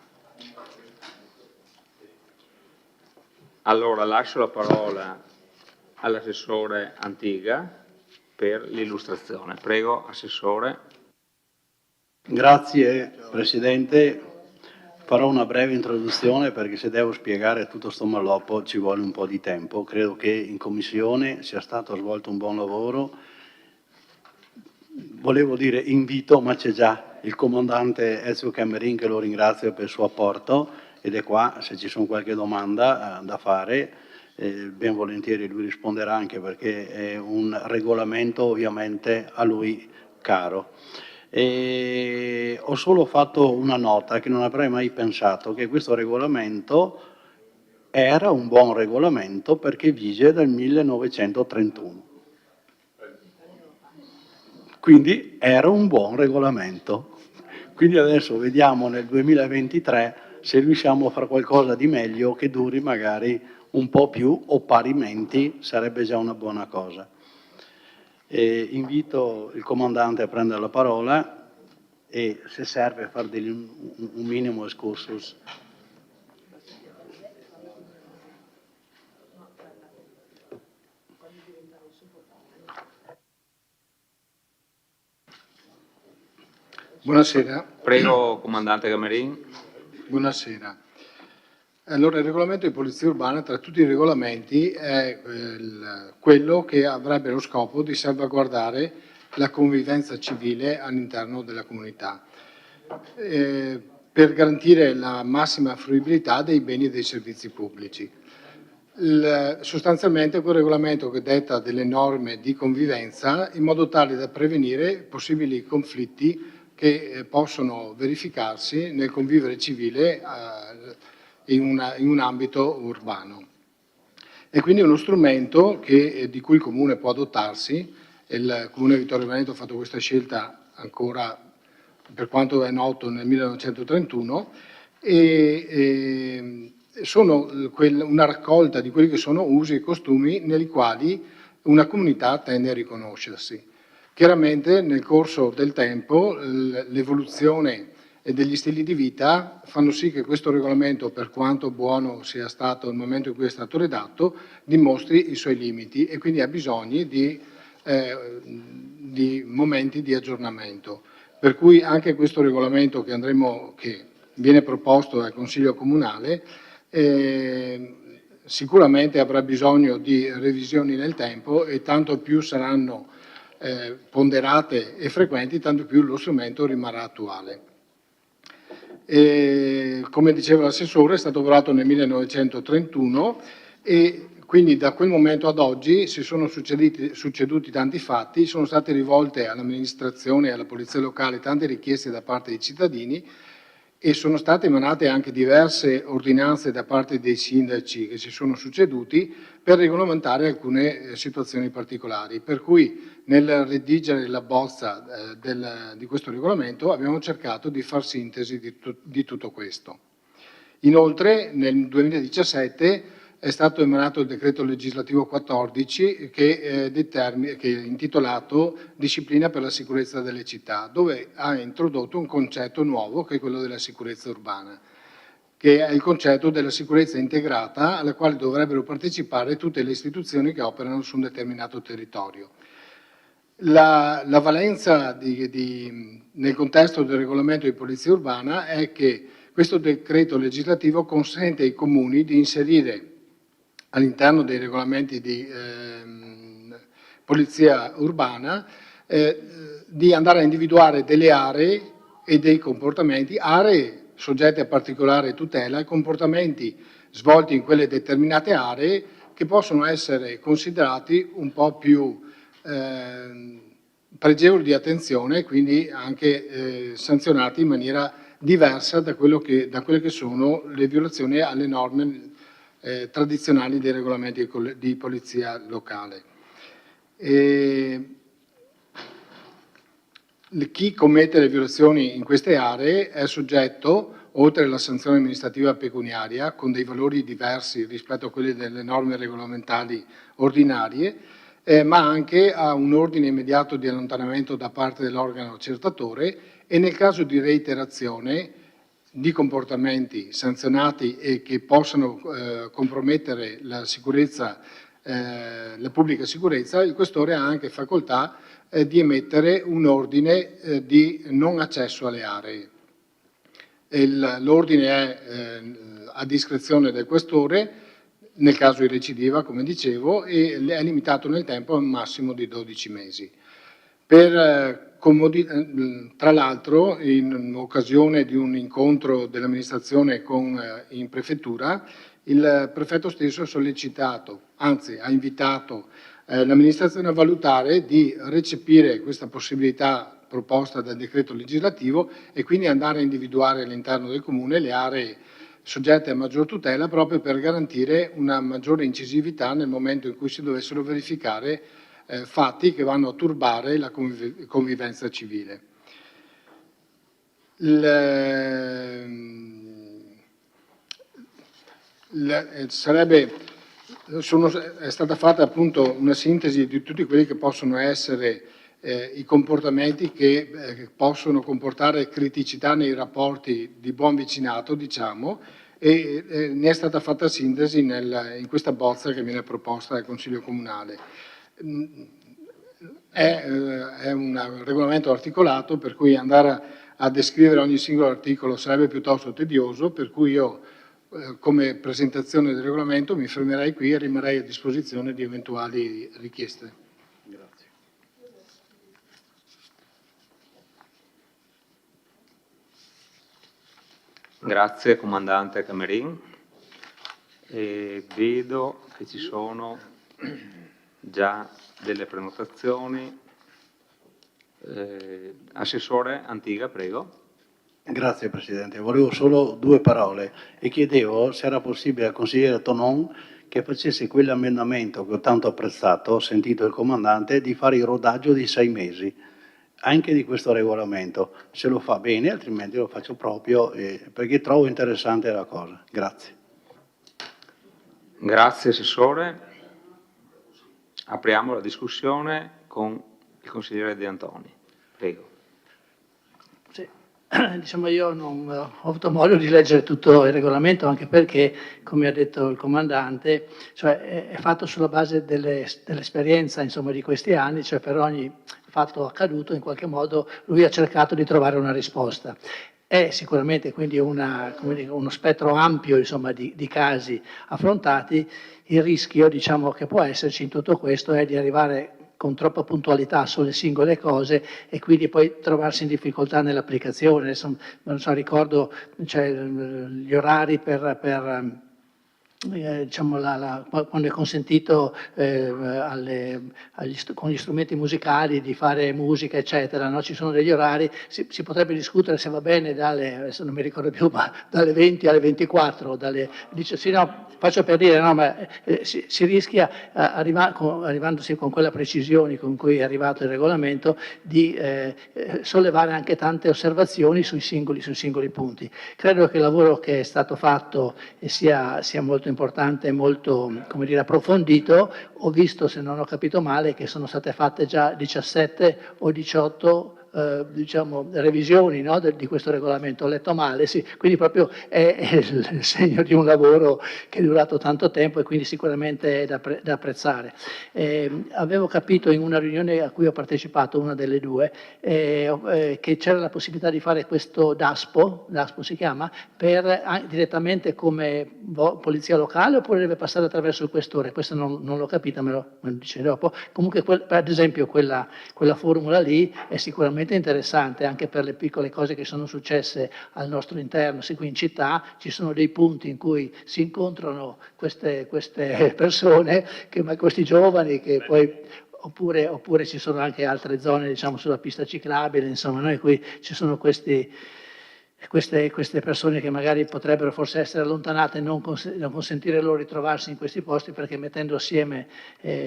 Allora, lascio la parola all'assessore Antiga per l'illustrazione. Prego, Assessore.
Grazie Presidente. Farò una breve introduzione perché se devo spiegare tutto sto maloppo ci vuole un po' di tempo. Credo che in Commissione sia stato svolto un buon lavoro. Volevo dire invito, ma c'è già il comandante Ezio Camerin che lo ringrazio per il suo apporto ed è qua se ci sono qualche domanda da fare. Ben volentieri lui risponderà anche perché è un regolamento ovviamente a lui caro. Ho solo fatto una nota che non avrei mai pensato che questo regolamento era un buon regolamento perché vige dal 1931. Quindi era un buon regolamento. Quindi adesso vediamo nel 2023 se riusciamo a fare qualcosa di meglio che duri magari un po' più o parimenti sarebbe già una buona cosa. Invito il comandante a prendere la parola e se serve fare un minimo excursus.
Buonasera.
Prego, Comandante Gamerin.
Buonasera. Allora, il regolamento di polizia urbana, tra tutti i regolamenti, è quello che avrebbe lo scopo di salvaguardare la convivenza civile all'interno della comunità, per garantire la massima fruibilità dei beni e dei servizi pubblici. Sostanzialmente è quel regolamento che detta delle norme di convivenza in modo tale da prevenire possibili conflitti che possono verificarsi nel convivere civile in un ambito urbano. E quindi è uno strumento di cui il Comune può dotarsi. Il Comune di Vittorio Veneto ha fatto questa scelta ancora, per quanto è noto, nel 1931, e sono una raccolta di quelli che sono usi e costumi nei quali una comunità tende a riconoscersi. Chiaramente nel corso del tempo l'evoluzione degli stili di vita fanno sì che questo regolamento, per quanto buono sia stato il momento in cui è stato redatto, dimostri i suoi limiti e quindi ha bisogno di momenti di aggiornamento. Per cui anche questo regolamento che viene proposto dal Consiglio Comunale sicuramente avrà bisogno di revisioni nel tempo e tanto più saranno ponderate e frequenti, tanto più lo strumento rimarrà attuale. Come diceva l'assessore, è stato varato nel 1931 e quindi da quel momento ad oggi si sono succeduti tanti fatti, sono state rivolte all'amministrazione e alla polizia locale tante richieste da parte dei cittadini e sono state emanate anche diverse ordinanze da parte dei sindaci che si sono succeduti per regolamentare alcune situazioni particolari. Per cui nel redigere la bozza di questo regolamento abbiamo cercato di far sintesi di tutto questo. Inoltre nel 2017 è stato emanato il decreto legislativo 14 che è intitolato Disciplina per la sicurezza delle città, dove ha introdotto un concetto nuovo che è quello della sicurezza urbana, che è il concetto della sicurezza integrata alla quale dovrebbero partecipare tutte le istituzioni che operano su un determinato territorio. La valenza nel contesto del regolamento di polizia urbana è che questo decreto legislativo consente ai comuni di inserire all'interno dei regolamenti di polizia urbana di andare a individuare delle aree e dei comportamenti, aree soggette a particolare tutela e comportamenti svolti in quelle determinate aree che possono essere considerati un po' più pregevoli di attenzione e quindi anche sanzionati in maniera diversa da quelle che sono le violazioni alle norme tradizionali dei regolamenti di polizia locale. Chi commette le violazioni in queste aree è soggetto, oltre alla sanzione amministrativa pecuniaria, con dei valori diversi rispetto a quelli delle norme regolamentari ordinarie, ma anche a un ordine immediato di allontanamento da parte dell'organo accertatore e nel caso di reiterazione di comportamenti sanzionati e che possano compromettere la pubblica sicurezza, il questore ha anche facoltà di emettere un ordine di non accesso alle aree. L'ordine è a discrezione del questore, nel caso di recidiva, come dicevo, e è limitato nel tempo a un massimo di 12 mesi. Tra l'altro, in occasione di un incontro dell'amministrazione in prefettura, il prefetto stesso ha sollecitato, anzi ha invitato l'amministrazione a valutare di recepire questa possibilità proposta dal decreto legislativo e quindi andare a individuare all'interno del comune le aree soggette a maggior tutela proprio per garantire una maggiore incisività nel momento in cui si dovessero verificare fatti che vanno a turbare la convivenza civile. È stata fatta appunto una sintesi di tutti quelli che possono essere i comportamenti che possono comportare criticità nei rapporti di buon vicinato, diciamo, e ne è stata fatta sintesi in questa bozza che viene proposta dal Consiglio Comunale. È un regolamento articolato, per cui andare a descrivere ogni singolo articolo sarebbe piuttosto tedioso, per cui io come presentazione del regolamento mi fermerei qui e rimarrei a disposizione di eventuali richieste. Grazie.
Grazie Comandante Camerin. E vedo che ci sono già delle prenotazioni. Assessore Antiga, prego.
Grazie Presidente, volevo solo 2 parole e chiedevo se era possibile al consigliere Tonon che facesse quell'emendamento che ho tanto apprezzato, sentito il Comandante, di fare il rodaggio di 6 mesi, anche di questo regolamento. Se lo fa bene, altrimenti lo faccio proprio, perché trovo interessante la cosa. Grazie.
Grazie Assessore. Apriamo la discussione con il consigliere De Antoni. Prego.
Sì. Diciamo, io non ho avuto modo di leggere tutto il regolamento, anche perché, come ha detto il comandante, cioè è fatto sulla base dell'esperienza insomma, di questi anni, cioè per ogni fatto accaduto in qualche modo lui ha cercato di trovare una risposta. È sicuramente quindi uno spettro ampio insomma, di casi affrontati. Il rischio diciamo, che può esserci in tutto questo è di arrivare con troppa puntualità sulle singole cose e quindi poi trovarsi in difficoltà nell'applicazione. Adesso, non so, ricordo cioè, gli orari diciamo quando è consentito con gli strumenti musicali di fare musica eccetera, no? Ci sono degli orari, si potrebbe discutere se va bene adesso non mi ricordo più, ma dalle 20 alle 24, sì, no, faccio per dire, no, ma si rischia, arrivandosi con quella precisione con cui è arrivato il regolamento, di sollevare anche tante osservazioni sui singoli punti. Credo che il lavoro che è stato fatto sia molto importante e molto, come dire, approfondito. Ho visto, se non ho capito male, che sono state fatte già 17 o 18 diciamo, revisioni, no, di questo regolamento. Ho letto male, sì, quindi proprio è il segno di un lavoro che è durato tanto tempo e quindi sicuramente è da apprezzare. Avevo capito in una riunione a cui ho partecipato, una delle due, che c'era la possibilità di fare questo DASPO si chiama, direttamente come polizia locale, oppure deve passare attraverso il questore? Questo non l'ho capito, me lo dice dopo. Comunque, ad esempio, quella formula lì è sicuramente interessante anche per le piccole cose che sono successe al nostro interno. Sì, qui in città ci sono dei punti in cui si incontrano queste persone, questi giovani che poi oppure ci sono anche altre zone, diciamo, sulla pista ciclabile, insomma, noi qui ci sono queste persone che magari potrebbero forse essere allontanate e non consentire loro di trovarsi in questi posti, perché mettendo assieme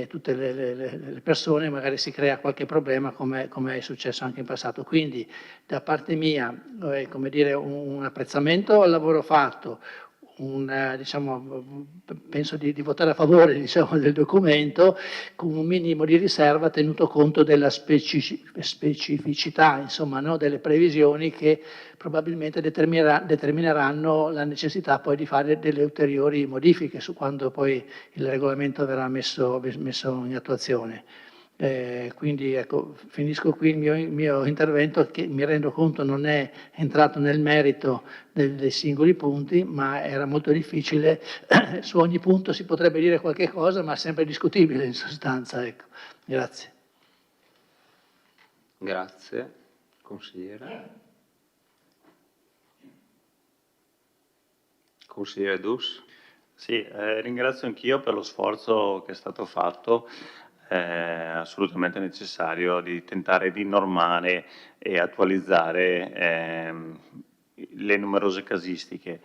tutte le persone magari si crea qualche problema, come è successo anche in passato. Quindi da parte mia, come dire, un apprezzamento al lavoro fatto, diciamo, penso di votare a favore, diciamo, del documento con un minimo di riserva, tenuto conto della specificità, insomma, no, delle previsioni che probabilmente determineranno la necessità poi di fare delle ulteriori modifiche su quando poi il regolamento verrà messo in attuazione. Quindi ecco, finisco qui il mio intervento, che mi rendo conto non è entrato nel merito dei singoli punti, ma era molto difficile. Su ogni punto si potrebbe dire qualche cosa, ma sempre discutibile in sostanza. Ecco. Grazie.
Grazie. Consigliere. Consigliere Dus.
Sì, ringrazio anch'io per lo sforzo che è stato fatto. È assolutamente necessario di tentare di normare e attualizzare le numerose casistiche.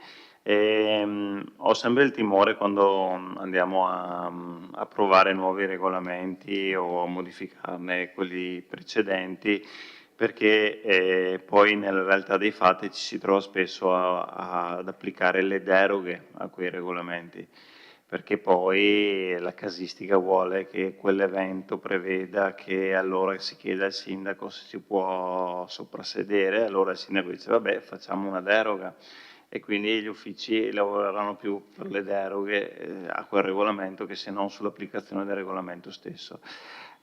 Ho sempre il timore quando andiamo a approvare nuovi regolamenti o a modificarne quelli precedenti, perché poi nella realtà dei fatti ci si trova spesso ad applicare le deroghe a quei regolamenti, perché poi la casistica vuole che quell'evento preveda che allora si chieda al sindaco se si può soprassedere, allora il sindaco dice vabbè, facciamo una deroga, e quindi gli uffici lavoreranno più per le deroghe a quel regolamento che se non sull'applicazione del regolamento stesso.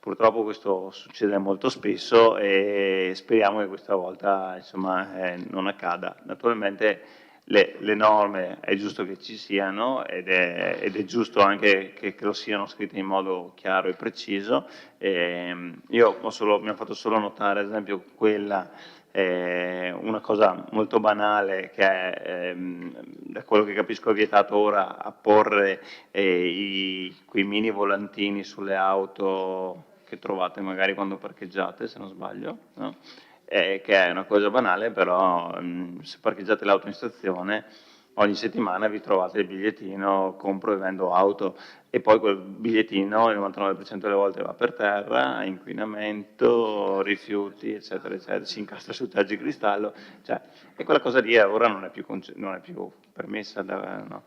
Purtroppo questo succede molto spesso e speriamo che questa volta insomma, non accada. Naturalmente le norme è giusto che ci siano ed è giusto anche che lo siano scritte in modo chiaro e preciso. Io mi ho fatto solo notare, ad esempio, una cosa molto banale che è, da quello che capisco, è vietato ora apporre quei mini volantini sulle auto che trovate magari quando parcheggiate, se non sbaglio, no? Che è una cosa banale, però se parcheggiate l'auto in stazione ogni settimana vi trovate il bigliettino compro e vendo auto, e poi quel bigliettino il 99% delle volte va per terra, inquinamento, rifiuti, eccetera, eccetera, si incastra sul tergicristallo, cioè, e quella cosa lì ora non è più permessa. No?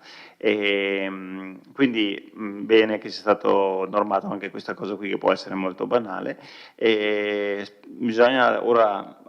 Quindi bene che sia stato normato anche questa cosa qui, che può essere molto banale, e bisogna ora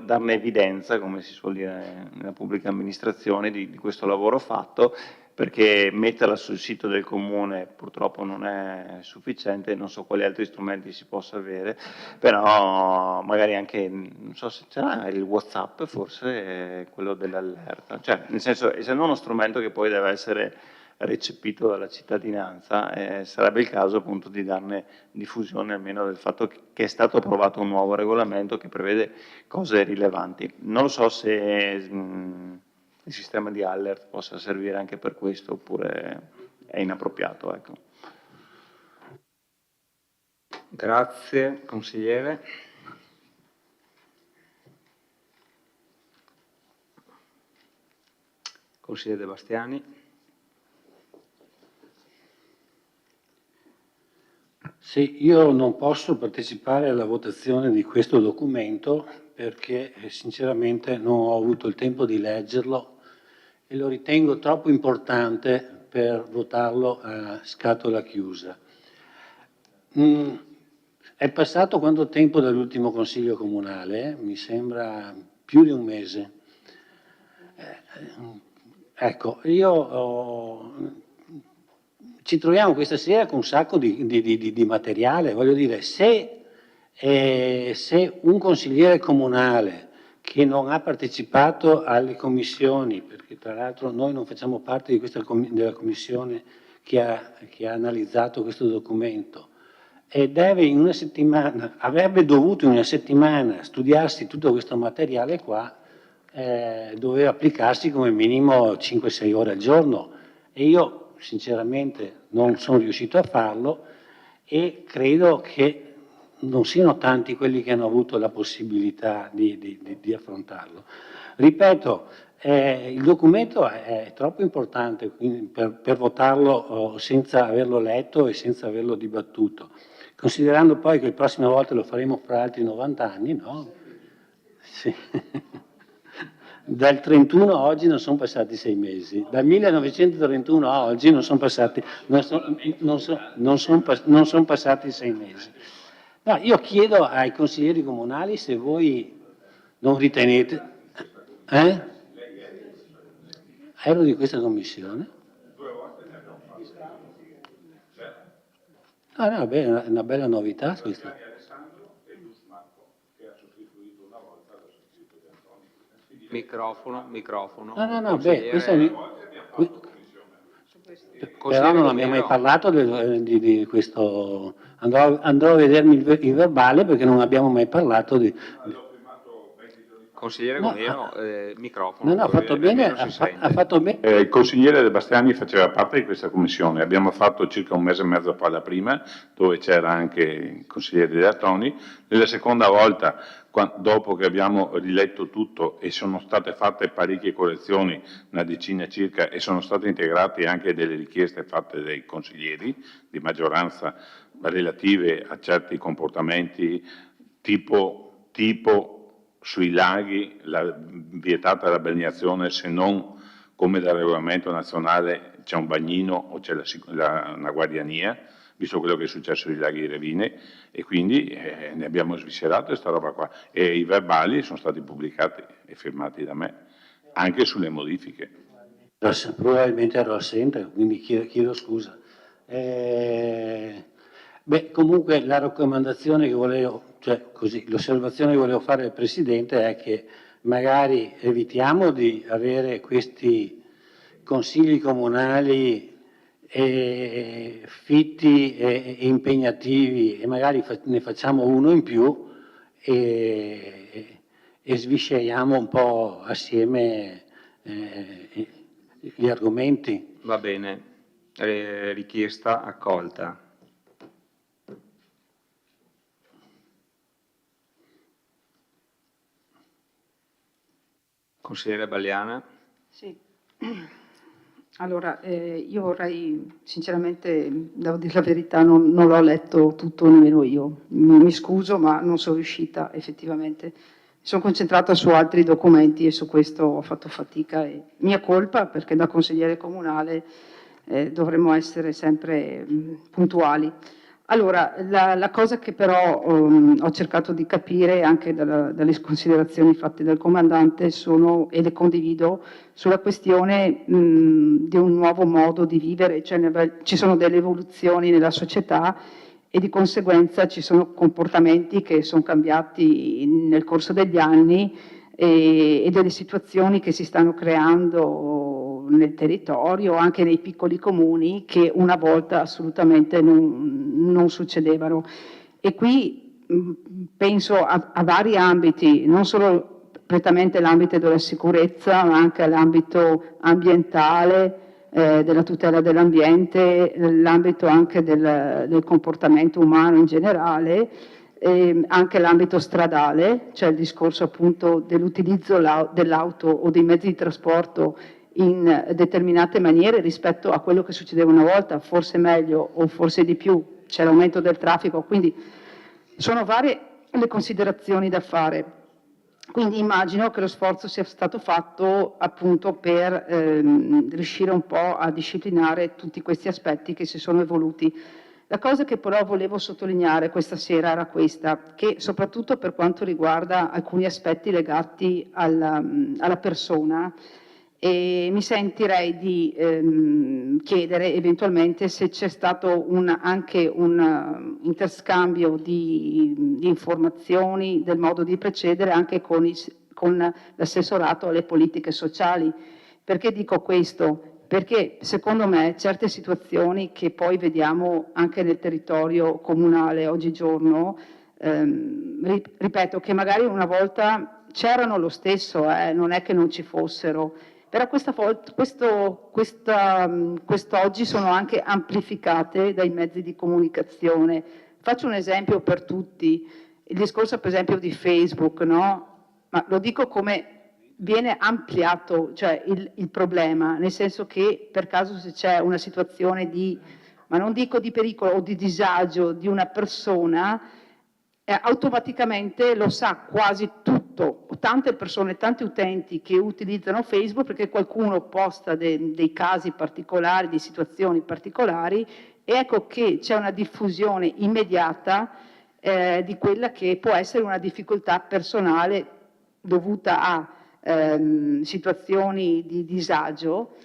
darne evidenza, come si suol dire nella pubblica amministrazione, di questo lavoro fatto, perché metterla sul sito del comune purtroppo non è sufficiente, non so quali altri strumenti si possa avere, però magari anche, non so se c'era il WhatsApp, forse quello dell'allerta, cioè nel senso, essendo uno strumento che poi deve essere recepito dalla cittadinanza, sarebbe il caso appunto di darne diffusione, almeno del fatto che è stato approvato un nuovo regolamento che prevede cose rilevanti. Non lo so se il sistema di alert possa servire anche per questo, oppure è inappropriato. Ecco.
Grazie, consigliere. Consigliere De Bastiani.
Sì, io non posso partecipare alla votazione di questo documento perché sinceramente non ho avuto il tempo di leggerlo e lo ritengo troppo importante per votarlo a scatola chiusa. È passato quanto tempo dall'ultimo consiglio comunale? Mi sembra più di un mese. Ecco, ci troviamo questa sera con un sacco di materiale, voglio dire, se un consigliere comunale che non ha partecipato alle commissioni, perché tra l'altro noi non facciamo parte della commissione che ha analizzato questo documento, e avrebbe dovuto in una settimana studiarsi tutto questo materiale qua, doveva applicarsi come minimo 5-6 ore al giorno, e io sinceramente non sono riuscito a farlo e credo che non siano tanti quelli che hanno avuto la possibilità di affrontarlo. Ripeto, il documento è troppo importante per votarlo senza averlo letto e senza averlo dibattuto, considerando poi che la prossima volta lo faremo fra altri 90 anni, no? Sì. Dal 31 a oggi non sono passati 6 mesi, dal 1931 a oggi non sono passati 6 mesi. No, io chiedo ai consiglieri comunali se voi non ritenete... Ero di questa commissione? No, beh, è una bella novità questa.
Microfono.
No, beh, questo però non abbiamo mai parlato di questo. Andrò a vedermi il verbale perché non abbiamo mai parlato di...
Consigliere Gomero, microfono.
No, ha fatto bene.
Il consigliere De Bastiani faceva parte di questa commissione, abbiamo fatto circa un mese e mezzo fa la prima, dove c'era anche il consigliere De Attoni. Nella seconda volta, dopo che abbiamo riletto tutto e sono state fatte parecchie correzioni, una decina circa, e sono state integrate anche delle richieste fatte dai consiglieri di maggioranza relative a certi comportamenti tipo sui laghi, vietata la balneazione se non come dal regolamento nazionale c'è un bagnino o c'è una guardiania, visto quello che è successo ai laghi di Revine, e quindi ne abbiamo sviscerato questa roba qua, e i verbali sono stati pubblicati e firmati da me, anche sulle modifiche.
Probabilmente ero assente, quindi chiedo scusa. Beh, comunque la raccomandazione che volevo, cioè così, l'osservazione che volevo fare al Presidente è che magari evitiamo di avere questi consigli comunali fitti e impegnativi, e magari ne facciamo uno in più e svisceriamo un po' assieme gli argomenti.
Va bene, richiesta accolta. Consigliere Balliana.
Sì. Allora, io vorrei, sinceramente, devo dire la verità, non l'ho letto tutto nemmeno io. Mi scuso, ma non sono riuscita effettivamente. Mi sono concentrata su altri documenti e su questo ho fatto fatica. E mia colpa, perché da consigliere comunale dovremmo essere sempre puntuali. Allora, la cosa che però ho cercato di capire anche dalle considerazioni fatte dal comandante sono, e le condivido, sulla questione di un nuovo modo di vivere, cioè ci sono delle evoluzioni nella società e di conseguenza ci sono comportamenti che sono cambiati nel corso degli anni e delle situazioni che si stanno creando nel territorio, anche nei piccoli comuni, che una volta assolutamente non succedevano. E qui penso a vari ambiti, non solo prettamente l'ambito della sicurezza, ma anche l'ambito ambientale, della tutela dell'ambiente, l'ambito anche del comportamento umano in generale, anche l'ambito stradale, cioè il discorso appunto dell'utilizzo dell'auto o dei mezzi di trasporto in determinate maniere rispetto a quello che succedeva una volta, forse meglio o forse di più, c'è l'aumento del traffico, quindi sono varie le considerazioni da fare. Quindi immagino che lo sforzo sia stato fatto appunto per riuscire un po' a disciplinare tutti questi aspetti che si sono evoluti. La cosa che però volevo sottolineare questa sera era questa, che soprattutto per quanto riguarda alcuni aspetti legati alla persona, mi sentirei di chiedere eventualmente se c'è stato anche un interscambio di informazioni del modo di procedere anche con l'assessorato alle politiche sociali. Perché dico questo? Perché secondo me certe situazioni che poi vediamo anche nel territorio comunale oggigiorno, ripeto che magari una volta c'erano lo stesso, non è che non ci fossero, però quest'oggi sono anche amplificate dai mezzi di comunicazione. Faccio un esempio per tutti, il discorso per esempio di Facebook, no? Ma lo dico come viene ampliato, cioè il problema, nel senso che per caso se c'è una situazione ma non dico di pericolo o di disagio di una persona, automaticamente lo sa quasi tutto, tante persone, tanti utenti che utilizzano Facebook perché qualcuno posta dei casi particolari, di situazioni particolari, e ecco che c'è una diffusione immediata di quella che può essere una difficoltà personale dovuta a situazioni di disagio.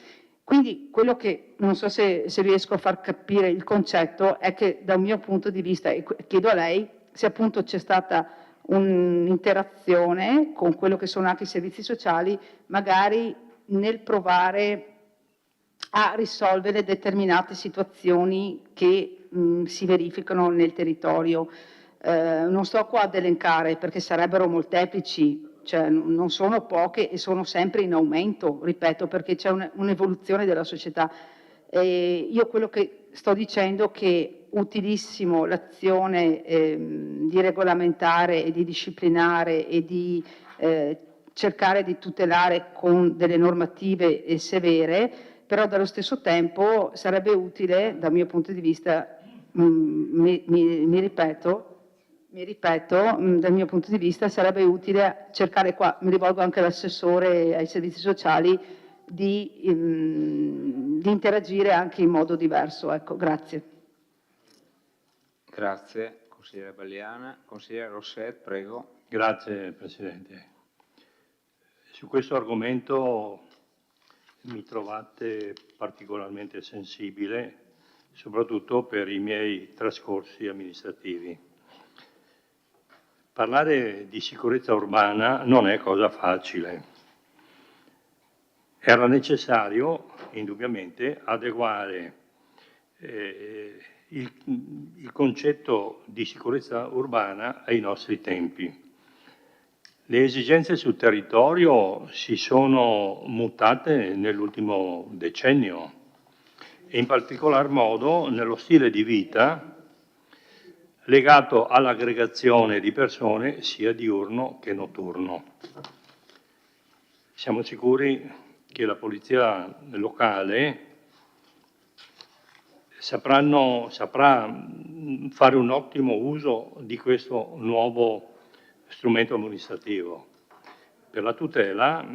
Quindi quello che non so se riesco a far capire il concetto è che da un mio punto di vista, e chiedo a lei se appunto c'è stata un'interazione con quello che sono anche i servizi sociali, magari nel provare a risolvere determinate situazioni che si verificano nel territorio. Non sto qua ad elencare perché sarebbero molteplici, cioè non sono poche e sono sempre in aumento, ripeto, perché c'è un'evoluzione della società. Io quello che sto dicendo è che utilissimo l'azione di regolamentare e di disciplinare e di cercare di tutelare con delle normative severe, però dallo stesso tempo sarebbe utile, dal mio punto di vista, mi ripeto, dal mio punto di vista sarebbe utile cercare qua, mi rivolgo anche all'assessore ai servizi sociali, di interagire anche in modo diverso. Ecco, grazie.
Grazie, consigliere Balliana. Consigliere Rosset, prego.
Grazie Presidente. Su questo argomento mi trovate particolarmente sensibile soprattutto per i miei trascorsi amministrativi. Parlare di sicurezza urbana non è cosa facile. Era necessario, indubbiamente, adeguare il concetto di sicurezza urbana ai nostri tempi. Le esigenze sul territorio si sono mutate nell'ultimo decennio e in particolar modo nello stile di vita legato all'aggregazione di persone sia diurno che notturno. Siamo sicuri che la polizia locale saprà fare un ottimo uso di questo nuovo strumento amministrativo per la tutela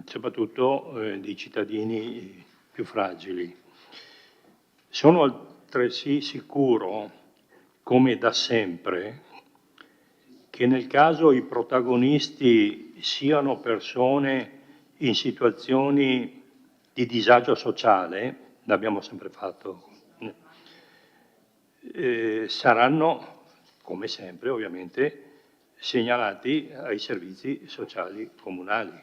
soprattutto dei cittadini più fragili. Sono altresì sicuro, come da sempre, che nel caso i protagonisti siano persone in situazioni di disagio sociale, l'abbiamo sempre fatto, saranno, come sempre ovviamente, segnalati ai servizi sociali comunali,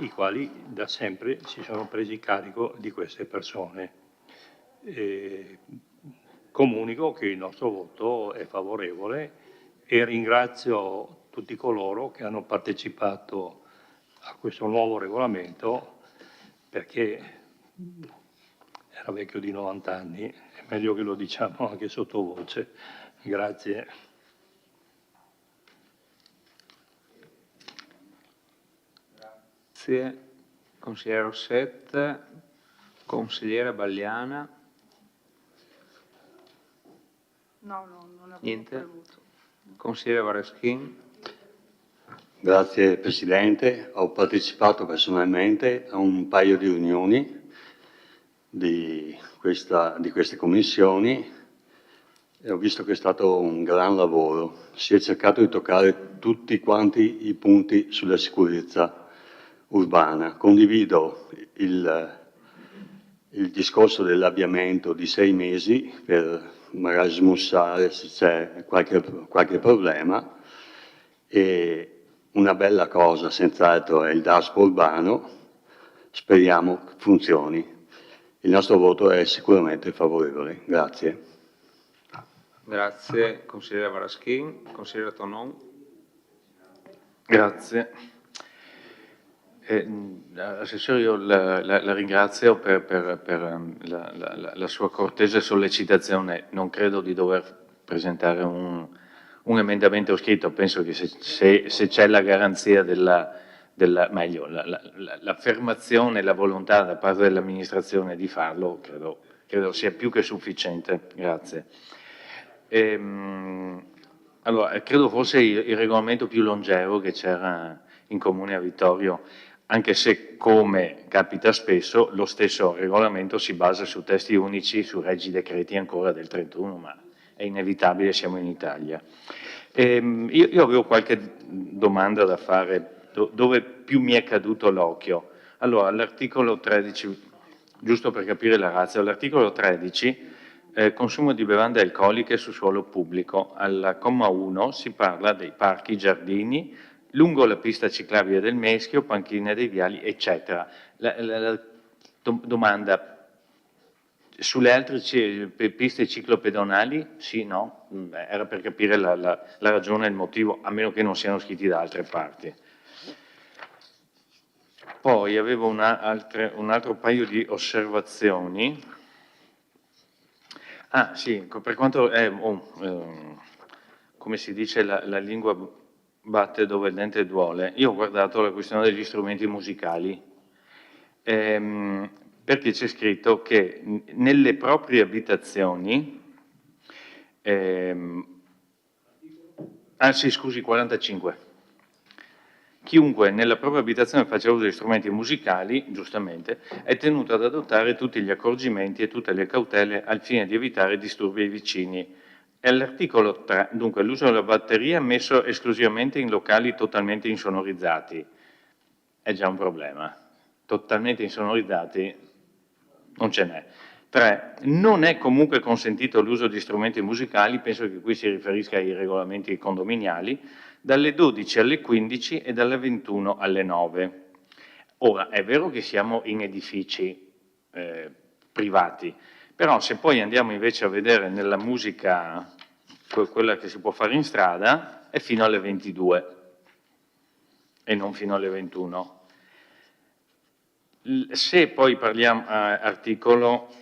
i quali da sempre si sono presi carico di queste persone. Comunico che il nostro voto è favorevole e ringrazio tutti coloro che hanno partecipato a questo nuovo regolamento, perché era vecchio di 90 anni, è meglio che lo diciamo anche sottovoce. Grazie.
Grazie. Consigliere Rosset, consigliera Bagliana.
No, non avevo
Niente.
premuto.
Consigliere Varaschin.
Grazie Presidente, ho partecipato personalmente a un paio di riunioni di queste commissioni e ho visto che è stato un gran lavoro. Si è cercato di toccare tutti quanti i punti sulla sicurezza urbana. Condivido il discorso dell'avviamento di 6 mesi per magari smussare se c'è qualche problema, e una bella cosa senz'altro è il DASPO urbano, speriamo che funzioni. Il nostro voto è sicuramente favorevole. Grazie.
Grazie consigliere Varaschin. Consigliere Tonon.
Grazie. Assessore, io la ringrazio per la sua cortese sollecitazione. Non credo di dover presentare un emendamento scritto. Penso che se c'è la garanzia meglio, l'affermazione e la volontà da parte dell'amministrazione di farlo, credo sia più che sufficiente. Grazie. Allora, credo fosse il regolamento più longevo che c'era in Comune a Vittorio, anche se, come capita spesso, lo stesso regolamento si basa su testi unici, su reggi decreti ancora del 31, ma è inevitabile, siamo in Italia. Io avevo qualche domanda da fare, dove più mi è caduto l'occhio. Allora, all'articolo 13, giusto per capire la razza, all'articolo 13, consumo di bevande alcoliche su suolo pubblico, al comma 1 si parla dei parchi, giardini, lungo la pista ciclabile del Meschio, panchine dei viali, eccetera. La domanda, sulle altre piste ciclopedonali? Sì, no? Era per capire la ragione e il motivo, a meno che non siano scritti da altre parti. Poi avevo un altro paio di osservazioni. Ah sì, per quanto come si dice, la lingua batte dove il dente duole. Io ho guardato la questione degli strumenti musicali, perché c'è scritto che nelle proprie abitazioni, anzi scusi, 45, chiunque nella propria abitazione faccia uso di strumenti musicali, giustamente, è tenuto ad adottare tutti gli accorgimenti e tutte le cautele al fine di evitare disturbi ai vicini. E all'articolo 3, dunque, l'uso della batteria messo esclusivamente in locali totalmente insonorizzati. È già un problema. Totalmente insonorizzati non ce n'è. 3. Non è comunque consentito l'uso di strumenti musicali, penso che qui si riferisca ai regolamenti condominiali, dalle 12 alle 15 e dalle 21 alle 9. Ora, è vero che siamo in edifici privati, però se poi andiamo invece a vedere nella musica, quella che si può fare in strada, è fino alle 22 e non fino alle 21. Se poi parliamo articolo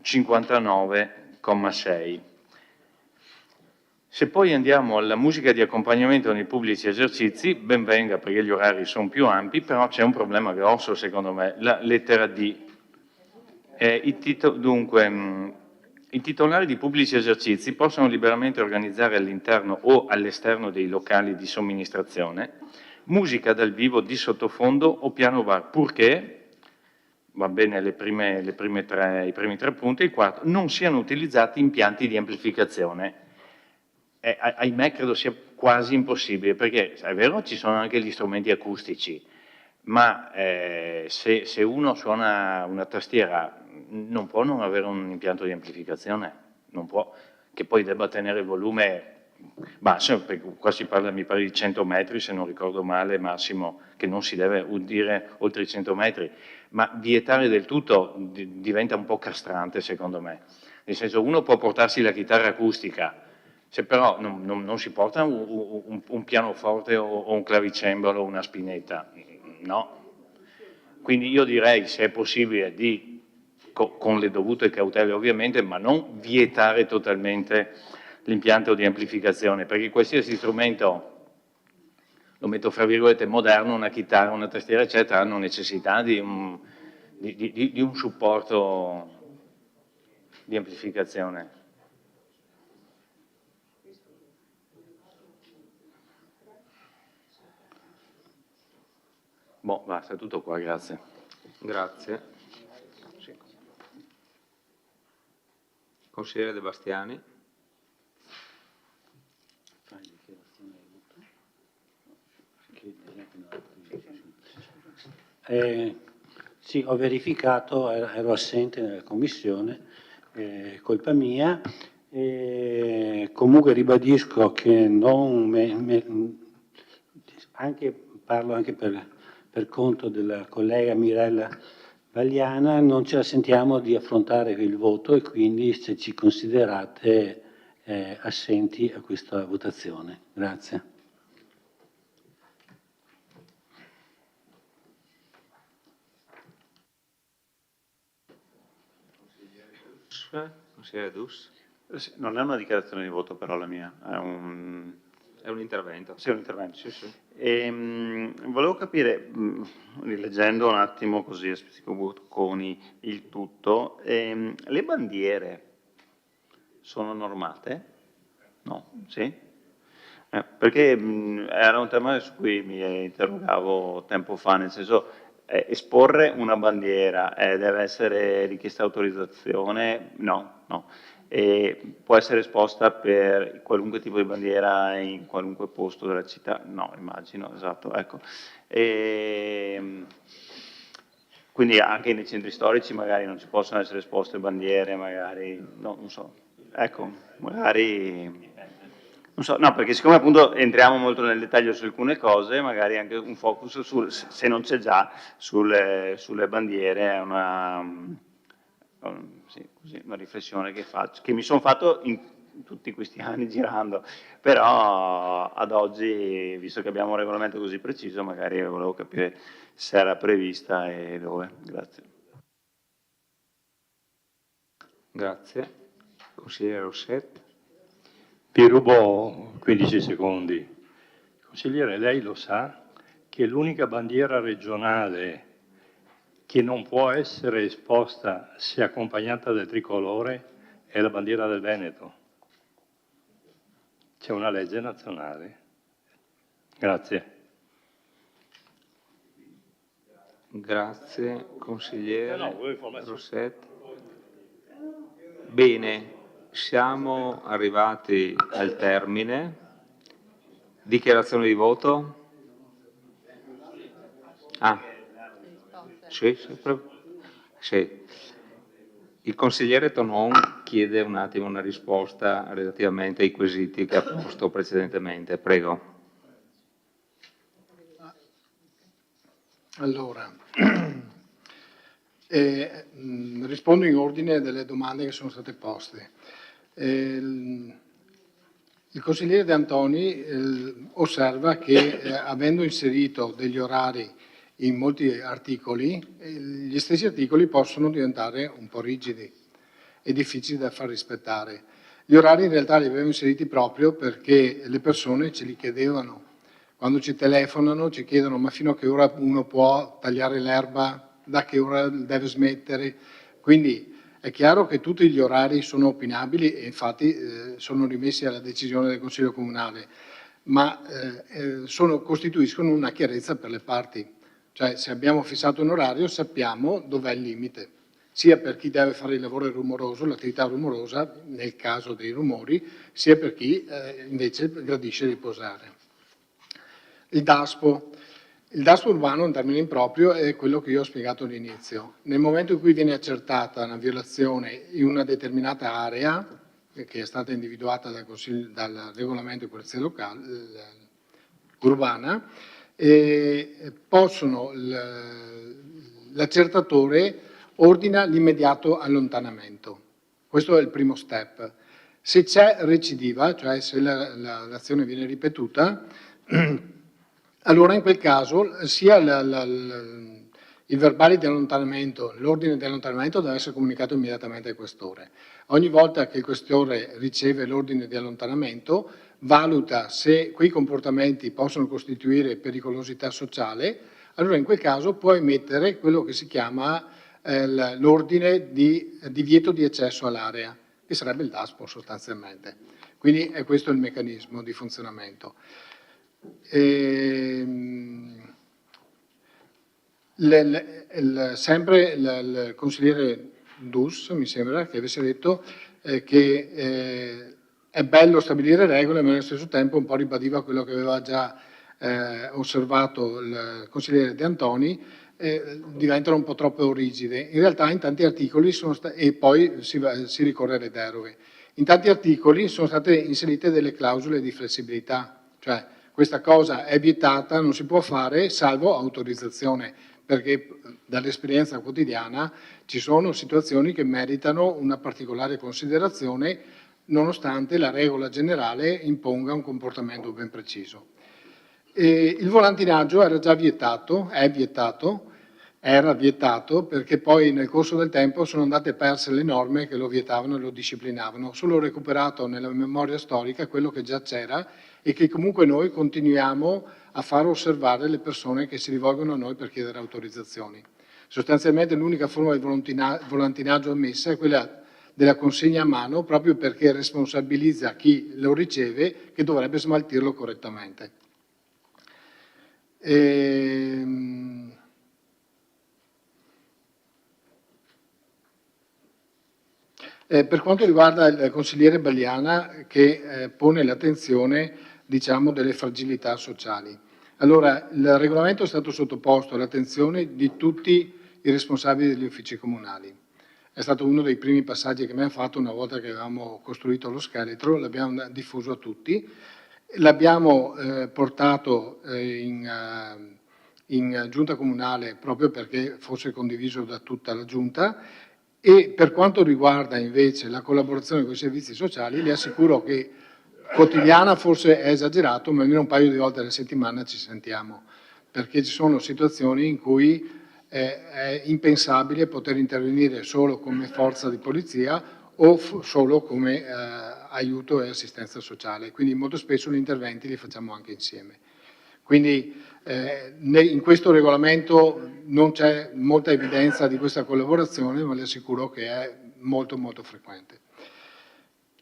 59,6. Se poi andiamo alla musica di accompagnamento nei pubblici esercizi, ben venga perché gli orari sono più ampi, però c'è un problema grosso secondo me, la lettera D. Dunque, i titolari di pubblici esercizi possono liberamente organizzare all'interno o all'esterno dei locali di somministrazione musica dal vivo di sottofondo o piano bar, purché, va bene i primi tre punti, il quarto, non siano utilizzati impianti di amplificazione. Ahimè credo sia quasi impossibile, perché è vero ci sono anche gli strumenti acustici, ma se uno suona una tastiera non può non avere un impianto di amplificazione, non può, che poi debba tenere il volume, qua si parla mi pare di 100 metri se non ricordo male massimo, che non si deve udire oltre i 100 metri, ma vietare del tutto diventa un po' castrante secondo me, nel senso uno può portarsi la chitarra acustica, se però non si porta un pianoforte o un clavicembalo o una spinetta, no. Quindi io direi, se è possibile, con le dovute cautele ovviamente, ma non vietare totalmente l'impianto di amplificazione, perché qualsiasi strumento, lo metto fra virgolette, moderno, una chitarra, una tastiera, eccetera, hanno necessità di un supporto di amplificazione. Basta, tutto qua, grazie.
Grazie. Consigliere De Bastiani.
Sì, ho verificato, ero assente nella commissione, colpa mia. Comunque ribadisco che parlo anche per conto della collega Mirella Vagliana, non ce la sentiamo di affrontare il voto e quindi se ci considerate assenti a questa votazione. Grazie.
Consigliere Dus.
Non è una dichiarazione di voto però la mia, è un
intervento.
Sì, un intervento. Sì. Volevo capire, rileggendo un attimo così a spizzico bocconi il tutto, le bandiere sono normate? No? Sì? Perché era un tema su cui mi interrogavo tempo fa, nel senso esporre una bandiera deve essere richiesta autorizzazione? No. E può essere esposta per qualunque tipo di bandiera in qualunque posto della città? No, immagino, esatto, ecco. Quindi anche nei centri storici magari non ci possono essere esposte bandiere, magari, no, non so, ecco, magari... Non so, no, perché siccome appunto entriamo molto nel dettaglio su alcune cose, magari anche un focus, se non c'è già, sulle bandiere, è una riflessione che mi sono fatto in tutti questi anni girando, però ad oggi, visto che abbiamo un regolamento così preciso, magari volevo capire se era prevista e dove. Grazie.
Grazie. Consigliere Rossetti.
Vi rubo 15 secondi. Consigliere, lei lo sa che l'unica bandiera regionale che non può essere esposta se accompagnata dal tricolore è la bandiera del Veneto. C'è una legge nazionale. Grazie.
Grazie, consigliere Rossetti. Bene. Siamo arrivati al termine. Dichiarazione di voto? Sì. Il consigliere Tonon chiede un attimo una risposta relativamente ai quesiti che ha posto precedentemente. Prego.
Allora, rispondo in ordine delle domande che sono state poste. Il consigliere De Antoni osserva che avendo inserito degli orari in molti articoli, gli stessi articoli possono diventare un po' rigidi e difficili da far rispettare. Gli orari in realtà li avevo inseriti proprio perché le persone ce li chiedevano. Quando ci telefonano ci chiedono ma fino a che ora uno può tagliare l'erba, da che ora deve smettere. Quindi è chiaro che tutti gli orari sono opinabili e infatti sono rimessi alla decisione del Consiglio Comunale, ma costituiscono una chiarezza per le parti. Cioè se abbiamo fissato un orario sappiamo dov'è il limite, sia per chi deve fare il lavoro rumoroso, l'attività rumorosa nel caso dei rumori, sia per chi invece gradisce riposare. Il DASPO urbano, un termine improprio, è quello che io ho spiegato all'inizio. Nel momento in cui viene accertata una violazione in una determinata area, che è stata individuata dal regolamento di polizia locale, urbana, l'accertatore ordina l'immediato allontanamento. Questo è il primo step. Se c'è recidiva, cioè se l'azione viene ripetuta, allora in quel caso sia il verbale di allontanamento, l'ordine di allontanamento deve essere comunicato immediatamente al questore. Ogni volta che il questore riceve l'ordine di allontanamento, valuta se quei comportamenti possono costituire pericolosità sociale, allora in quel caso può emettere quello che si chiama l'ordine di divieto di accesso all'area, che sarebbe il DASPO sostanzialmente. Quindi è questo il meccanismo di funzionamento. Sempre il consigliere Dus, mi sembra, che avesse detto che è bello stabilire regole, ma nello stesso tempo un po' ribadiva quello che aveva già osservato il consigliere De Antoni, diventano un po' troppo rigide. In realtà in tanti articoli e poi si ricorre alle deroghe. In tanti articoli sono state inserite delle clausole di flessibilità, cioè questa cosa è vietata, non si può fare salvo autorizzazione, perché dall'esperienza quotidiana ci sono situazioni che meritano una particolare considerazione nonostante la regola generale imponga un comportamento ben preciso. Il volantinaggio era già vietato, era vietato perché poi nel corso del tempo sono andate perse le norme che lo vietavano e lo disciplinavano. Ho solo recuperato nella memoria storica quello che già c'era e che comunque noi continuiamo a far osservare le persone che si rivolgono a noi per chiedere autorizzazioni. Sostanzialmente l'unica forma di volantinaggio ammessa è quella della consegna a mano, proprio perché responsabilizza chi lo riceve che dovrebbe smaltirlo correttamente. Per quanto riguarda il consigliere Bagliana che pone l'attenzione diciamo, delle fragilità sociali. Allora, il regolamento è stato sottoposto all'attenzione di tutti i responsabili degli uffici comunali. È stato uno dei primi passaggi che abbiamo fatto una volta che avevamo costruito lo scheletro, l'abbiamo diffuso a tutti, l'abbiamo portato in giunta comunale proprio perché fosse condiviso da tutta la giunta e per quanto riguarda invece la collaborazione con i servizi sociali, le assicuro che quotidiana forse è esagerato, ma almeno un paio di volte alla settimana ci sentiamo, perché ci sono situazioni in cui è impensabile poter intervenire solo come forza di polizia o solo come aiuto e assistenza sociale, quindi molto spesso gli interventi li facciamo anche insieme. Quindi in questo regolamento non c'è molta evidenza di questa collaborazione, ma le assicuro che è molto molto frequente.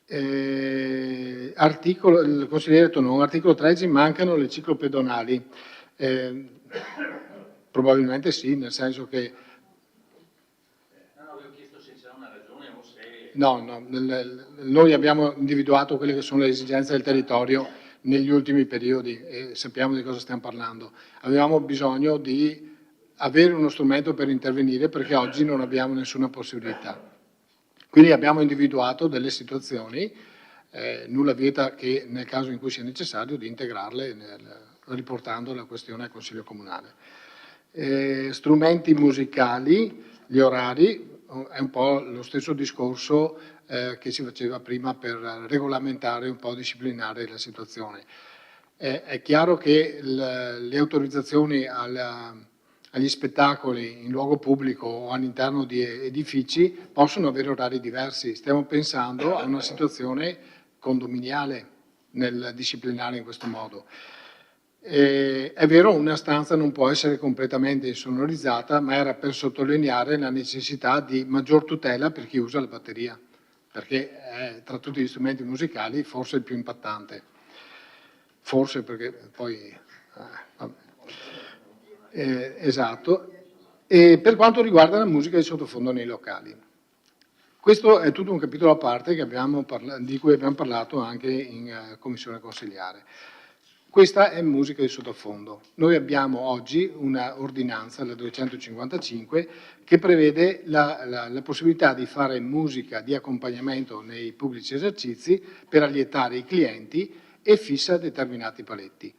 Il consigliere Tonon, articolo 13, mancano le ciclopedonali. Probabilmente sì, nel senso che... No, io ho chiesto se c'era una ragione o se... No, noi abbiamo individuato quelle che sono le esigenze del territorio negli ultimi periodi e sappiamo di cosa stiamo parlando. Avevamo bisogno di avere uno strumento per intervenire perché oggi non abbiamo nessuna possibilità. Quindi abbiamo individuato delle situazioni, nulla vieta che nel caso in cui sia necessario di integrarle riportando la questione al Consiglio Comunale. Strumenti musicali, gli orari, è un po' lo stesso discorso che si faceva prima per regolamentare un po', disciplinare la situazione. È chiaro che le autorizzazioni agli spettacoli in luogo pubblico o all'interno di edifici possono avere orari diversi. Stiamo pensando a una situazione condominiale nel disciplinare in questo modo. È vero, una stanza non può essere completamente insonorizzata, ma era per sottolineare la necessità di maggior tutela per chi usa la batteria, perché è tra tutti gli strumenti musicali forse il più impattante. Forse perché poi... esatto. E per quanto riguarda la musica di sottofondo nei locali. Questo è tutto un capitolo a parte di cui abbiamo parlato anche in commissione consigliare. Questa è musica di sottofondo. Noi abbiamo oggi una ordinanza, la 255, che prevede la possibilità di fare musica di accompagnamento nei pubblici esercizi per allietare i clienti e fissa determinati paletti.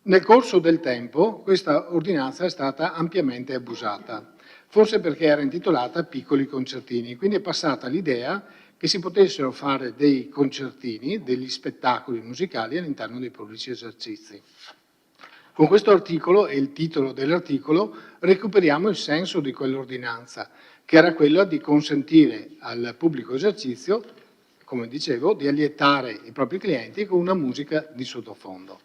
Nel corso del tempo questa ordinanza è stata ampiamente abusata, forse perché era intitolata Piccoli concertini, quindi è passata l'idea che si potessero fare dei concertini, degli spettacoli musicali all'interno dei pubblici esercizi. Con questo articolo e il titolo dell'articolo recuperiamo il senso di quell'ordinanza, che era quella di consentire al pubblico esercizio, come dicevo, di allietare i propri clienti con una musica di sottofondo.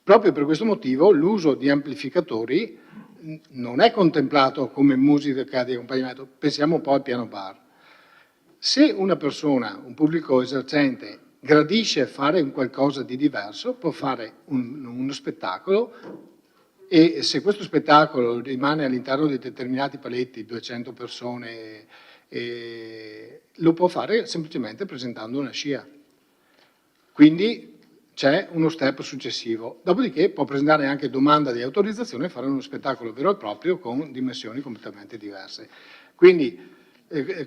Proprio per questo motivo l'uso di amplificatori non è contemplato come musica di accompagnamento, pensiamo un po' al piano bar. Se una persona, un pubblico esercente, gradisce fare un qualcosa di diverso, può fare uno spettacolo e se questo spettacolo rimane all'interno di determinati paletti, 200 persone, lo può fare semplicemente presentando una scia. Quindi c'è uno step successivo. Dopodiché può presentare anche domanda di autorizzazione e fare uno spettacolo vero e proprio con dimensioni completamente diverse. Quindi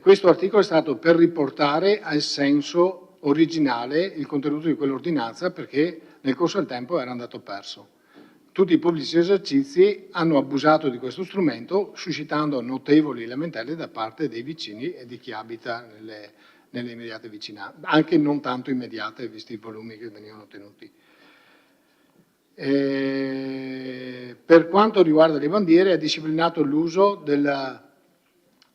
questo articolo è stato per riportare al senso originale il contenuto di quell'ordinanza perché nel corso del tempo era andato perso. Tutti i pubblici esercizi hanno abusato di questo strumento suscitando notevoli lamentele da parte dei vicini e di chi abita nelle immediate vicinanze, anche non tanto immediate visti i volumi che venivano ottenuti. Per quanto riguarda le bandiere è disciplinato l'uso della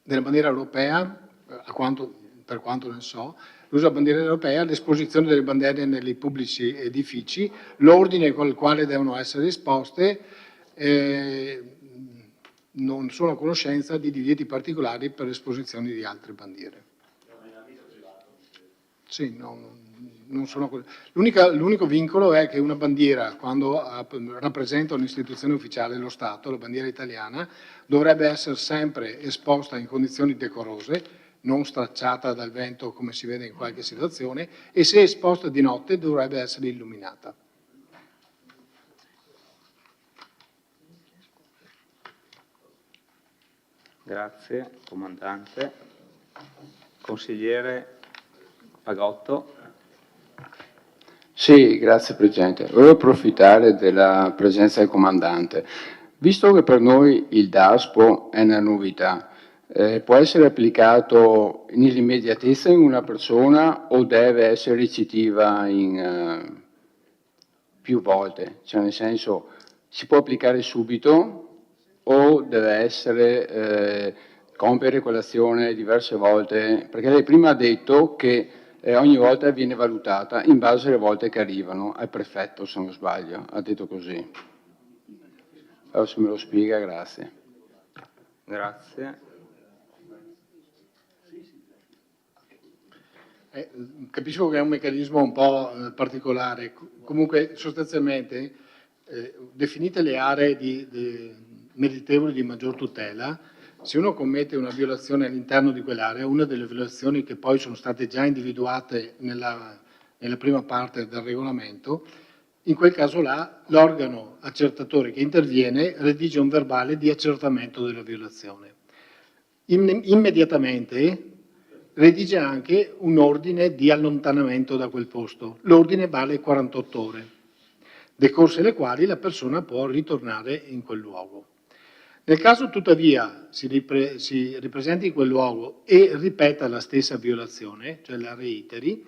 bandiera europea, per quanto ne so, l'uso della bandiera europea, l'esposizione delle bandiere nei pubblici edifici, l'ordine con il quale devono essere esposte, non sono a conoscenza di divieti particolari per l'esposizione di altre bandiere. Sì, l'unico vincolo è che una bandiera, quando rappresenta un'istituzione ufficiale, lo Stato, la bandiera italiana, dovrebbe essere sempre esposta in condizioni decorose, non stracciata dal vento come si vede in qualche situazione, e se esposta di notte dovrebbe essere illuminata.
Grazie, comandante. Consigliere Fagotto.
Sì, grazie Presidente. Volevo approfittare della presenza del comandante. Visto che per noi il DASPO è una novità, può essere applicato nell'immediatezza in una persona o deve essere ricettiva in più volte? Cioè nel senso, si può applicare subito o deve essere compiere quell'azione diverse volte? Perché lei prima ha detto che ogni volta viene valutata in base alle volte che arrivano al prefetto, se non sbaglio, ha detto così. Allora se me lo spiega, grazie.
Grazie.
Capisco che è un meccanismo un po' particolare, comunque sostanzialmente definite le aree meritevoli di maggior tutela, se uno commette una violazione all'interno di quell'area, una delle violazioni che poi sono state già individuate nella prima parte del regolamento, in quel caso là l'organo accertatore che interviene redige un verbale di accertamento della violazione. immediatamente redige anche un ordine di allontanamento da quel posto. L'ordine vale 48 ore, decorse le quali la persona può ritornare in quel luogo. Nel caso tuttavia si ripresenti in quel luogo e ripeta la stessa violazione, cioè la reiteri,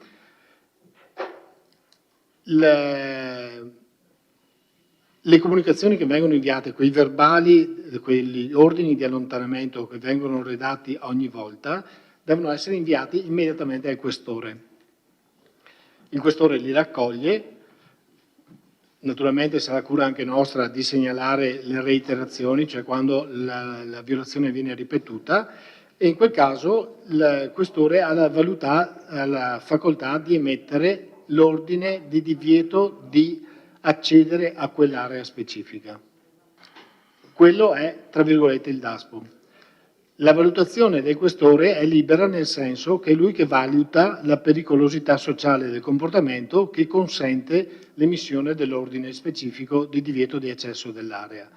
le comunicazioni che vengono inviate, quei verbali, quegli ordini di allontanamento che vengono redatti ogni volta, devono essere inviati immediatamente al questore. Il questore li raccoglie, naturalmente sarà cura anche nostra di segnalare le reiterazioni, cioè quando la violazione viene ripetuta, e in quel caso il questore ha la facoltà di emettere l'ordine di divieto di accedere a quell'area specifica. Quello è, tra virgolette, il DASPO. La valutazione del questore è libera nel senso che è lui che valuta la pericolosità sociale del comportamento che consente l'emissione dell'ordine specifico di divieto di accesso dell'area.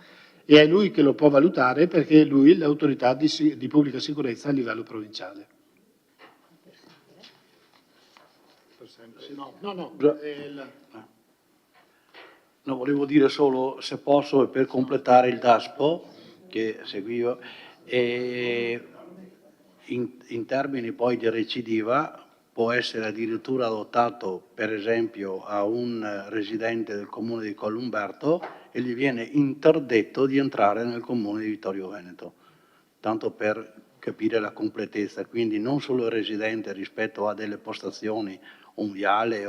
E è lui che lo può valutare perché è lui l'autorità di pubblica sicurezza a livello provinciale.
No, volevo dire solo, se posso, per completare il DASPO che seguivo, in termini poi di recidiva può essere addirittura adottato per esempio a un residente del comune di Collumberto e gli viene interdetto di entrare nel comune di Vittorio Veneto, tanto per capire la completezza, quindi non solo il residente rispetto a delle postazioni, un viale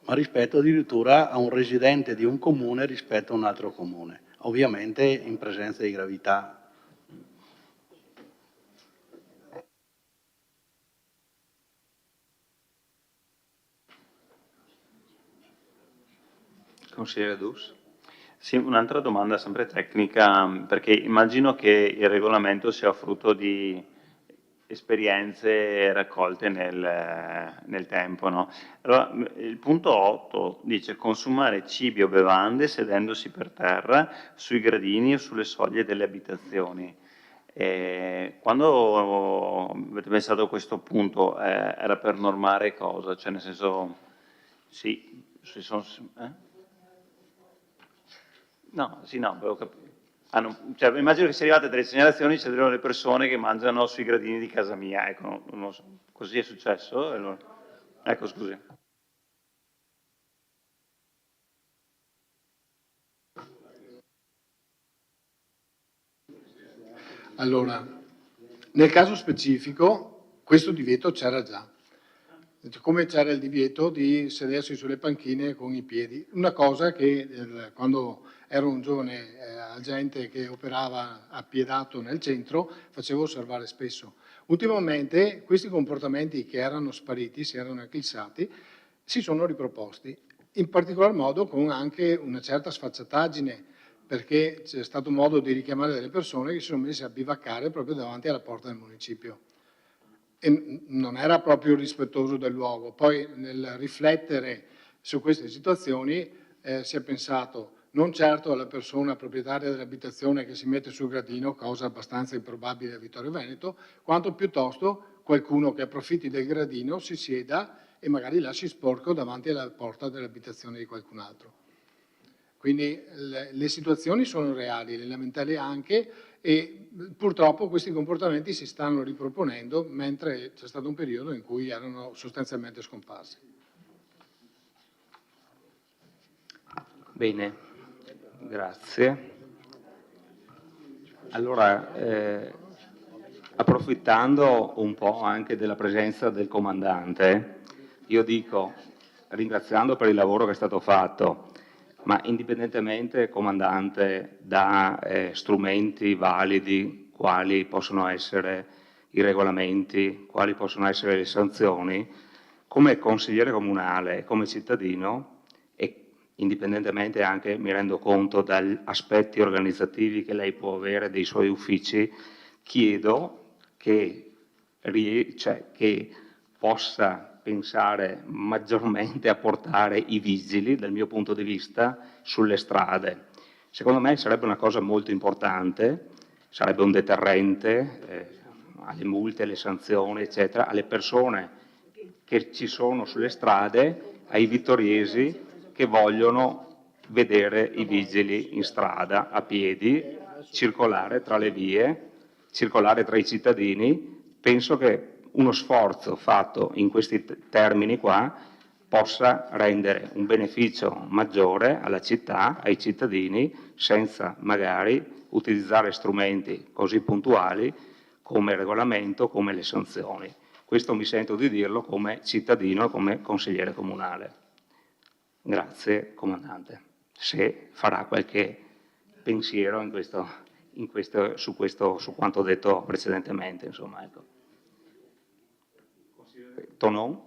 ma rispetto addirittura a un residente di un comune rispetto a un altro comune, ovviamente in presenza di gravità.
Consigliere Dus?
Sì, un'altra domanda sempre tecnica, perché immagino che il regolamento sia frutto di esperienze raccolte nel tempo, no? Allora, il punto 8 dice consumare cibi o bevande sedendosi per terra, sui gradini o sulle soglie delle abitazioni. Quando avete pensato a questo punto, era per normare cosa? Cioè, nel senso, sì, No, sì, no, avevo capito. Cioè, immagino che sia arrivate delle segnalazioni, ci sono le persone che mangiano sui gradini di casa mia, ecco, non so. Così è successo? Allora, ecco, scusi.
Allora, nel caso specifico, questo divieto c'era già. Come c'era il divieto di sedersi sulle panchine con i piedi. Una cosa che quando ero un giovane agente che operava appiedato nel centro, facevo osservare spesso. Ultimamente questi comportamenti che erano spariti, si erano eclissati, si sono riproposti, in particolar modo con anche una certa sfacciataggine, perché c'è stato modo di richiamare delle persone che si sono messe a bivaccare proprio davanti alla porta del municipio. E non era proprio rispettoso del luogo. Poi nel riflettere su queste situazioni si è pensato non certo alla persona proprietaria dell'abitazione che si mette sul gradino, cosa abbastanza improbabile a Vittorio Veneto, quanto piuttosto qualcuno che approfitti del gradino si sieda e magari lasci sporco davanti alla porta dell'abitazione di qualcun altro. Quindi le situazioni sono reali, le lamentele anche, e purtroppo questi comportamenti si stanno riproponendo mentre c'è stato un periodo in cui erano sostanzialmente scomparsi.
Bene, grazie. Allora, approfittando un po' anche della presenza del comandante, io dico, ringraziando per il lavoro che è stato fatto, ma indipendentemente, comandante, da strumenti validi, quali possono essere i regolamenti, quali possono essere le sanzioni, come consigliere comunale, come cittadino, e indipendentemente anche, mi rendo conto, dagli aspetti organizzativi che lei può avere dei suoi uffici, chiedo che possa pensare maggiormente a portare i vigili, dal mio punto di vista, sulle strade. Secondo me sarebbe una cosa molto importante sarebbe un deterrente alle multe, alle sanzioni, eccetera, alle persone che ci sono sulle strade, ai vittoriesi che vogliono vedere i vigili in strada, a piedi, circolare tra le vie, circolare tra i cittadini. Penso che uno sforzo fatto in questi termini qua possa rendere un beneficio maggiore alla città, ai cittadini, senza magari utilizzare strumenti così puntuali come il regolamento, come le sanzioni. Questo mi sento di dirlo come cittadino, come consigliere comunale. Grazie, Comandante, se farà qualche pensiero su quanto detto precedentemente. Insomma, ecco. Tonon?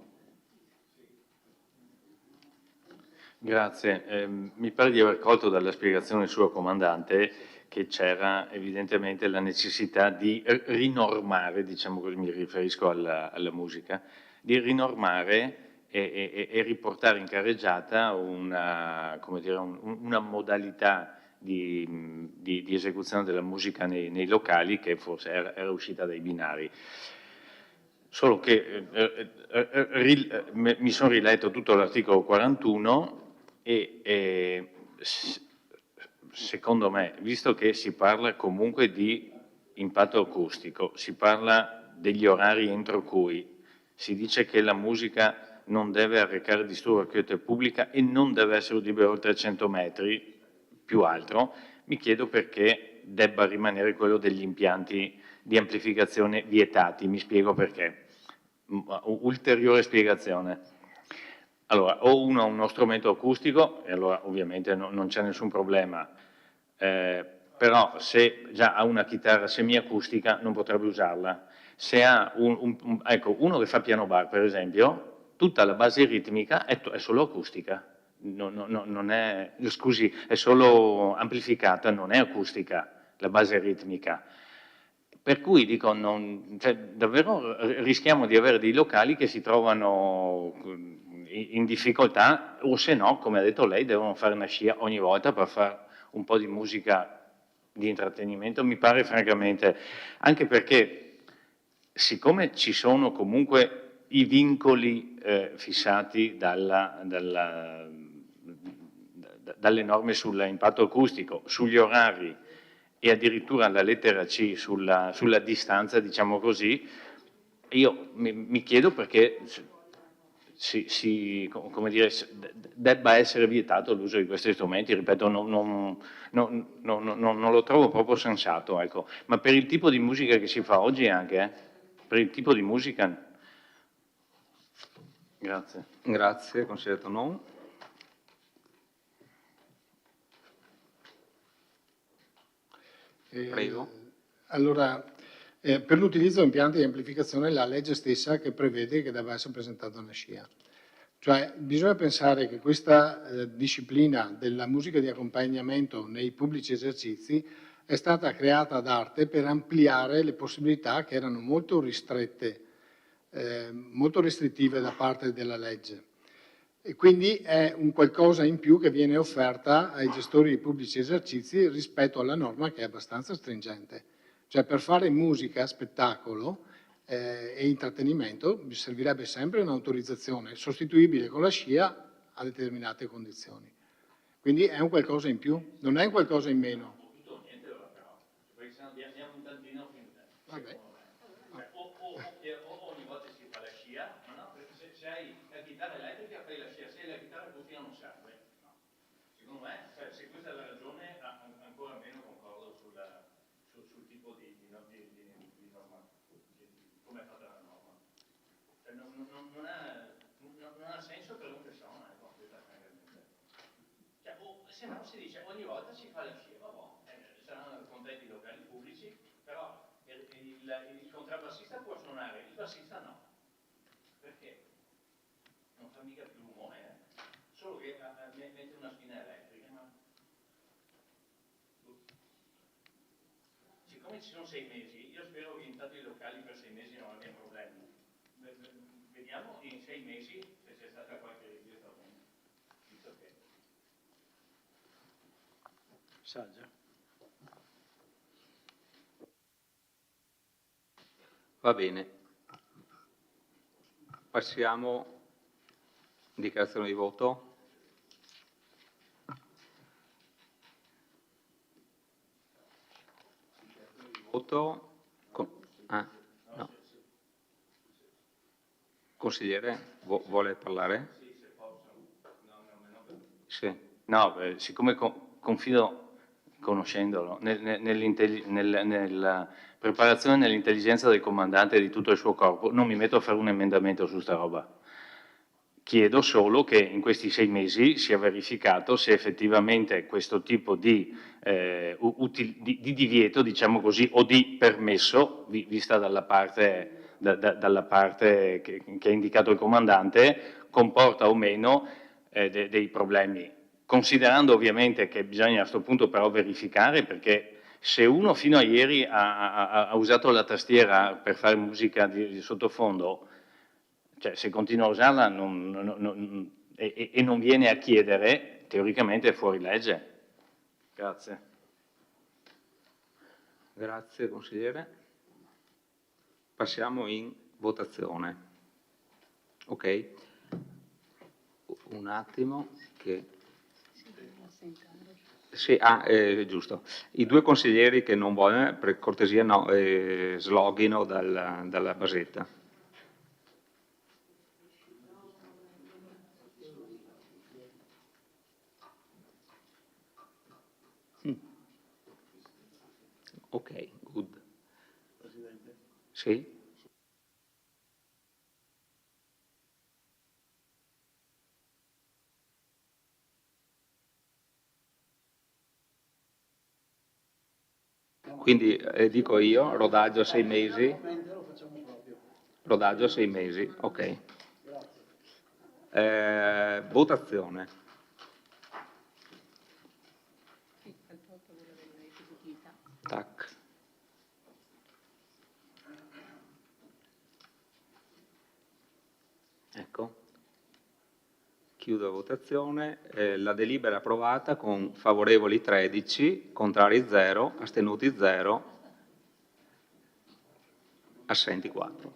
Grazie. Mi pare di aver colto dalla spiegazione del suo comandante che c'era evidentemente la necessità di rinormare, diciamo così, mi riferisco alla musica, di rinormare e riportare in carreggiata una modalità di esecuzione della musica nei locali che forse era uscita dai binari. Solo che mi sono riletto tutto l'articolo 41 e secondo me, visto che si parla comunque di impatto acustico, si parla degli orari entro cui si dice che la musica non deve arrecare disturbo alla quiete pubblica e non deve essere udibile oltre 100 metri, più altro, mi chiedo perché debba rimanere quello degli impianti di amplificazione vietati. Mi spiego perché. Ulteriore spiegazione. Allora, o uno ha uno strumento acustico, e allora ovviamente non c'è nessun problema, però se già ha una chitarra semiacustica non potrebbe usarla. Se ha ecco, uno che fa piano bar, per esempio, tutta la base ritmica è solo acustica, non è, scusi, è solo amplificata, non è acustica la base ritmica. Per cui dico, cioè, davvero rischiamo di avere dei locali che si trovano in difficoltà o se no, come ha detto lei, devono fare una scia ogni volta per fare un po' di musica di intrattenimento, mi pare francamente, anche perché siccome ci sono comunque i vincoli fissati dalle norme sull'impatto acustico, sugli orari e addirittura la lettera C sulla distanza, diciamo così, io mi chiedo perché come dire, debba essere vietato l'uso di questi strumenti, ripeto, non lo trovo proprio sensato, ecco. Ma per il tipo di musica che si fa oggi anche, per il tipo di musica. Grazie.
Grazie, consigliere Tonon. Prego.
Allora, per l'utilizzo di impianti di amplificazione la legge stessa che prevede che debba essere presentata una scia. Cioè bisogna pensare che questa disciplina della musica di accompagnamento nei pubblici esercizi è stata creata ad arte per ampliare le possibilità che erano molto ristrette, molto restrittive da parte della legge. E quindi è un qualcosa in più che viene offerta ai gestori di pubblici esercizi rispetto alla norma che è abbastanza stringente. Cioè per fare musica, spettacolo e intrattenimento servirebbe sempre un'autorizzazione sostituibile con la scia a determinate condizioni. Quindi è un qualcosa in più, non è un qualcosa in meno. Vabbè.
O ogni volta si fa la scia, ma no, perché se hai la chitarra elettrica fai la scia, se hai la chitarra acustica non serve. No. Secondo me, se questa è la ragione, ancora meno concordo sul tipo di norma, come è fatta la norma. Cioè, non ha senso per una persona, questa francamente. Cioè, se no si dice ogni volta si fa la scia, saranno contenti i locali pubblici, però il contrabbassista può suonare, il bassista no. Perché? Non fa mica più rumore, solo che mette una spina elettrica. Ma... Siccome ci sono 6 mesi, io spero che intanto i locali per 6 mesi non abbiano problemi. Vediamo in 6 mesi se c'è stata qualche richiesta, visto che...
Saggia.
Va bene. Passiamo, dichiarazione di voto. Voto. No. Consigliere, vuole parlare? Sì.
No, siccome confido, conoscendolo, nella preparazione e nell'intelligenza del comandante e di tutto il suo corpo, non mi metto a fare un emendamento su sta roba. Chiedo solo che in questi 6 mesi sia verificato se effettivamente questo tipo di divieto, diciamo così, o di permesso, vista dalla parte che ha indicato il comandante, comporta o meno dei problemi. Considerando ovviamente che bisogna a questo punto però verificare, perché se uno fino a ieri ha usato la tastiera per fare musica di sottofondo, cioè se continua a usarla e non viene a chiedere, teoricamente è fuori legge. Grazie.
Grazie consigliere. Passiamo in votazione. Ok? Un attimo che... Sì, giusto. I 2 consiglieri che non vogliono, per cortesia no, sloghino dalla basetta. Ok, good. Presidente? Sì? Quindi dico io, rodaggio 6 mesi. Rodaggio 6 mesi, ok. Votazione. Tac. Ecco. Chiudo la votazione. La delibera è approvata con favorevoli 13, contrari 0, astenuti 0, assenti 4.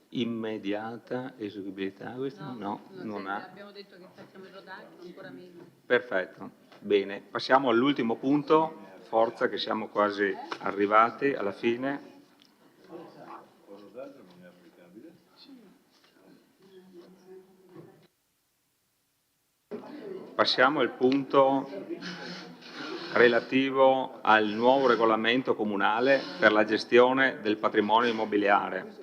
Immediata eseguibilità questa? No, non ha.
Abbiamo detto che facciamo il rodaggio, ancora meno.
Perfetto, bene. Passiamo all'ultimo punto, forza che siamo quasi arrivati alla fine. Passiamo al punto relativo al nuovo regolamento comunale per la gestione del patrimonio immobiliare.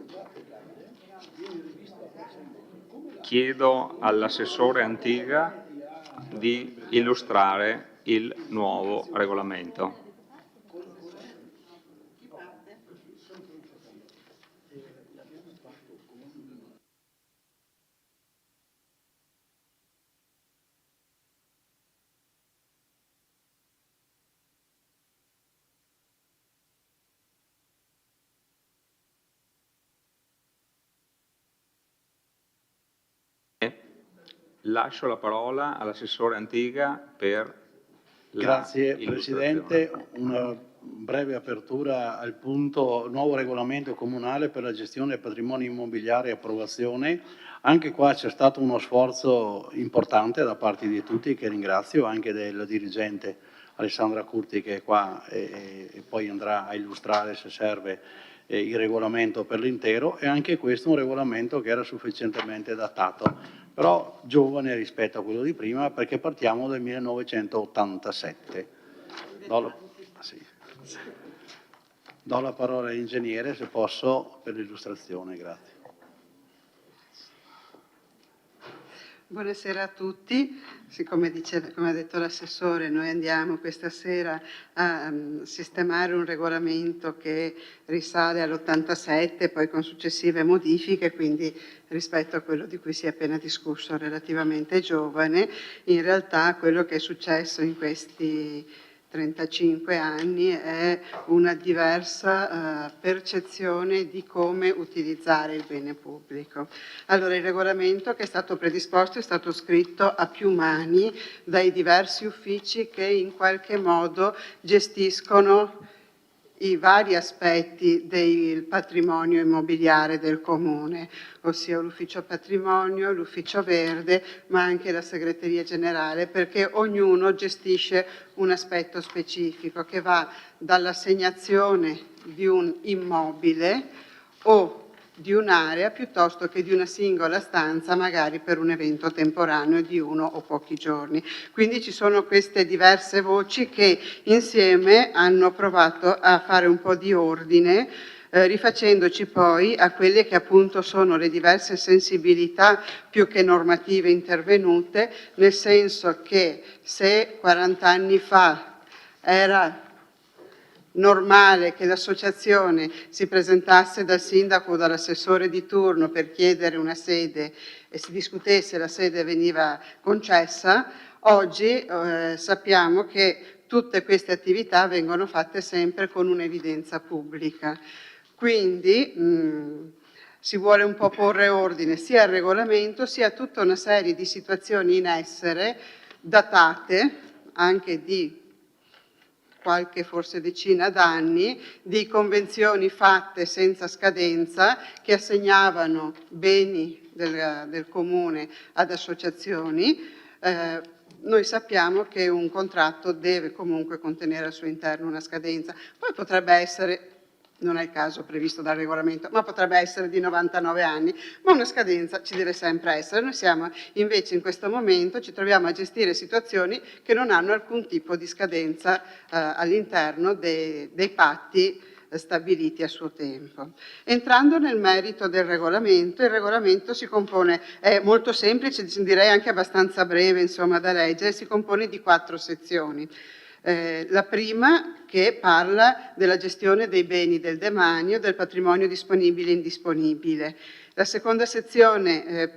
Chiedo all'assessore Antiga di illustrare il nuovo regolamento. Lascio la parola all'assessore Antiga per la
Grazie Presidente, una breve apertura al punto nuovo regolamento comunale per la gestione del patrimonio immobiliare e approvazione. Anche qua c'è stato uno sforzo importante da parte di tutti, che ringrazio, anche del dirigente Alessandra Curti che è qua e poi andrà a illustrare se serve il regolamento per l'intero, e anche questo è un regolamento che era sufficientemente datato, però giovane rispetto a quello di prima, perché partiamo dal 1987. Do la parola all'ingegnere, se posso, per l'illustrazione. Grazie.
Buonasera a tutti. Siccome come ha detto l'assessore, noi andiamo questa sera a sistemare un regolamento che risale all'87, poi con successive modifiche, quindi rispetto a quello di cui si è appena discusso, relativamente giovane. In realtà quello che è successo in questi 35 anni è una diversa percezione di come utilizzare il bene pubblico. Allora, il regolamento che è stato predisposto è stato scritto a più mani dai diversi uffici che in qualche modo gestiscono i vari aspetti del patrimonio immobiliare del Comune, ossia l'ufficio patrimonio, l'ufficio verde, ma anche la segreteria generale, perché ognuno gestisce un aspetto specifico che va dall'assegnazione di un immobile o di un'area piuttosto che di una singola stanza, magari per un evento temporaneo di 1 o pochi giorni. Quindi ci sono queste diverse voci che insieme hanno provato a fare un po' di ordine, rifacendoci poi a quelle che appunto sono le diverse sensibilità più che normative intervenute, nel senso che se 40 anni fa era normale che l'associazione si presentasse dal sindaco o dall'assessore di turno per chiedere una sede e si discutesse, la sede veniva concessa, oggi sappiamo che tutte queste attività vengono fatte sempre con un'evidenza pubblica. Quindi si vuole un po' porre ordine sia al regolamento sia a tutta una serie di situazioni in essere, datate anche di qualche forse decina d'anni, di convenzioni fatte senza scadenza che assegnavano beni del Comune ad associazioni. Noi sappiamo che un contratto deve comunque contenere al suo interno una scadenza, poi potrebbe essere, non è il caso previsto dal regolamento, ma potrebbe essere di 99 anni, ma una scadenza ci deve sempre essere. Noi siamo invece in questo momento, ci troviamo a gestire situazioni che non hanno alcun tipo di scadenza all'interno dei patti stabiliti a suo tempo. Entrando nel merito del regolamento, il regolamento si compone, è molto semplice, direi anche abbastanza breve insomma, da leggere, si compone di 4 sezioni. La prima che parla della gestione dei beni del demanio, del patrimonio disponibile e indisponibile. La seconda sezione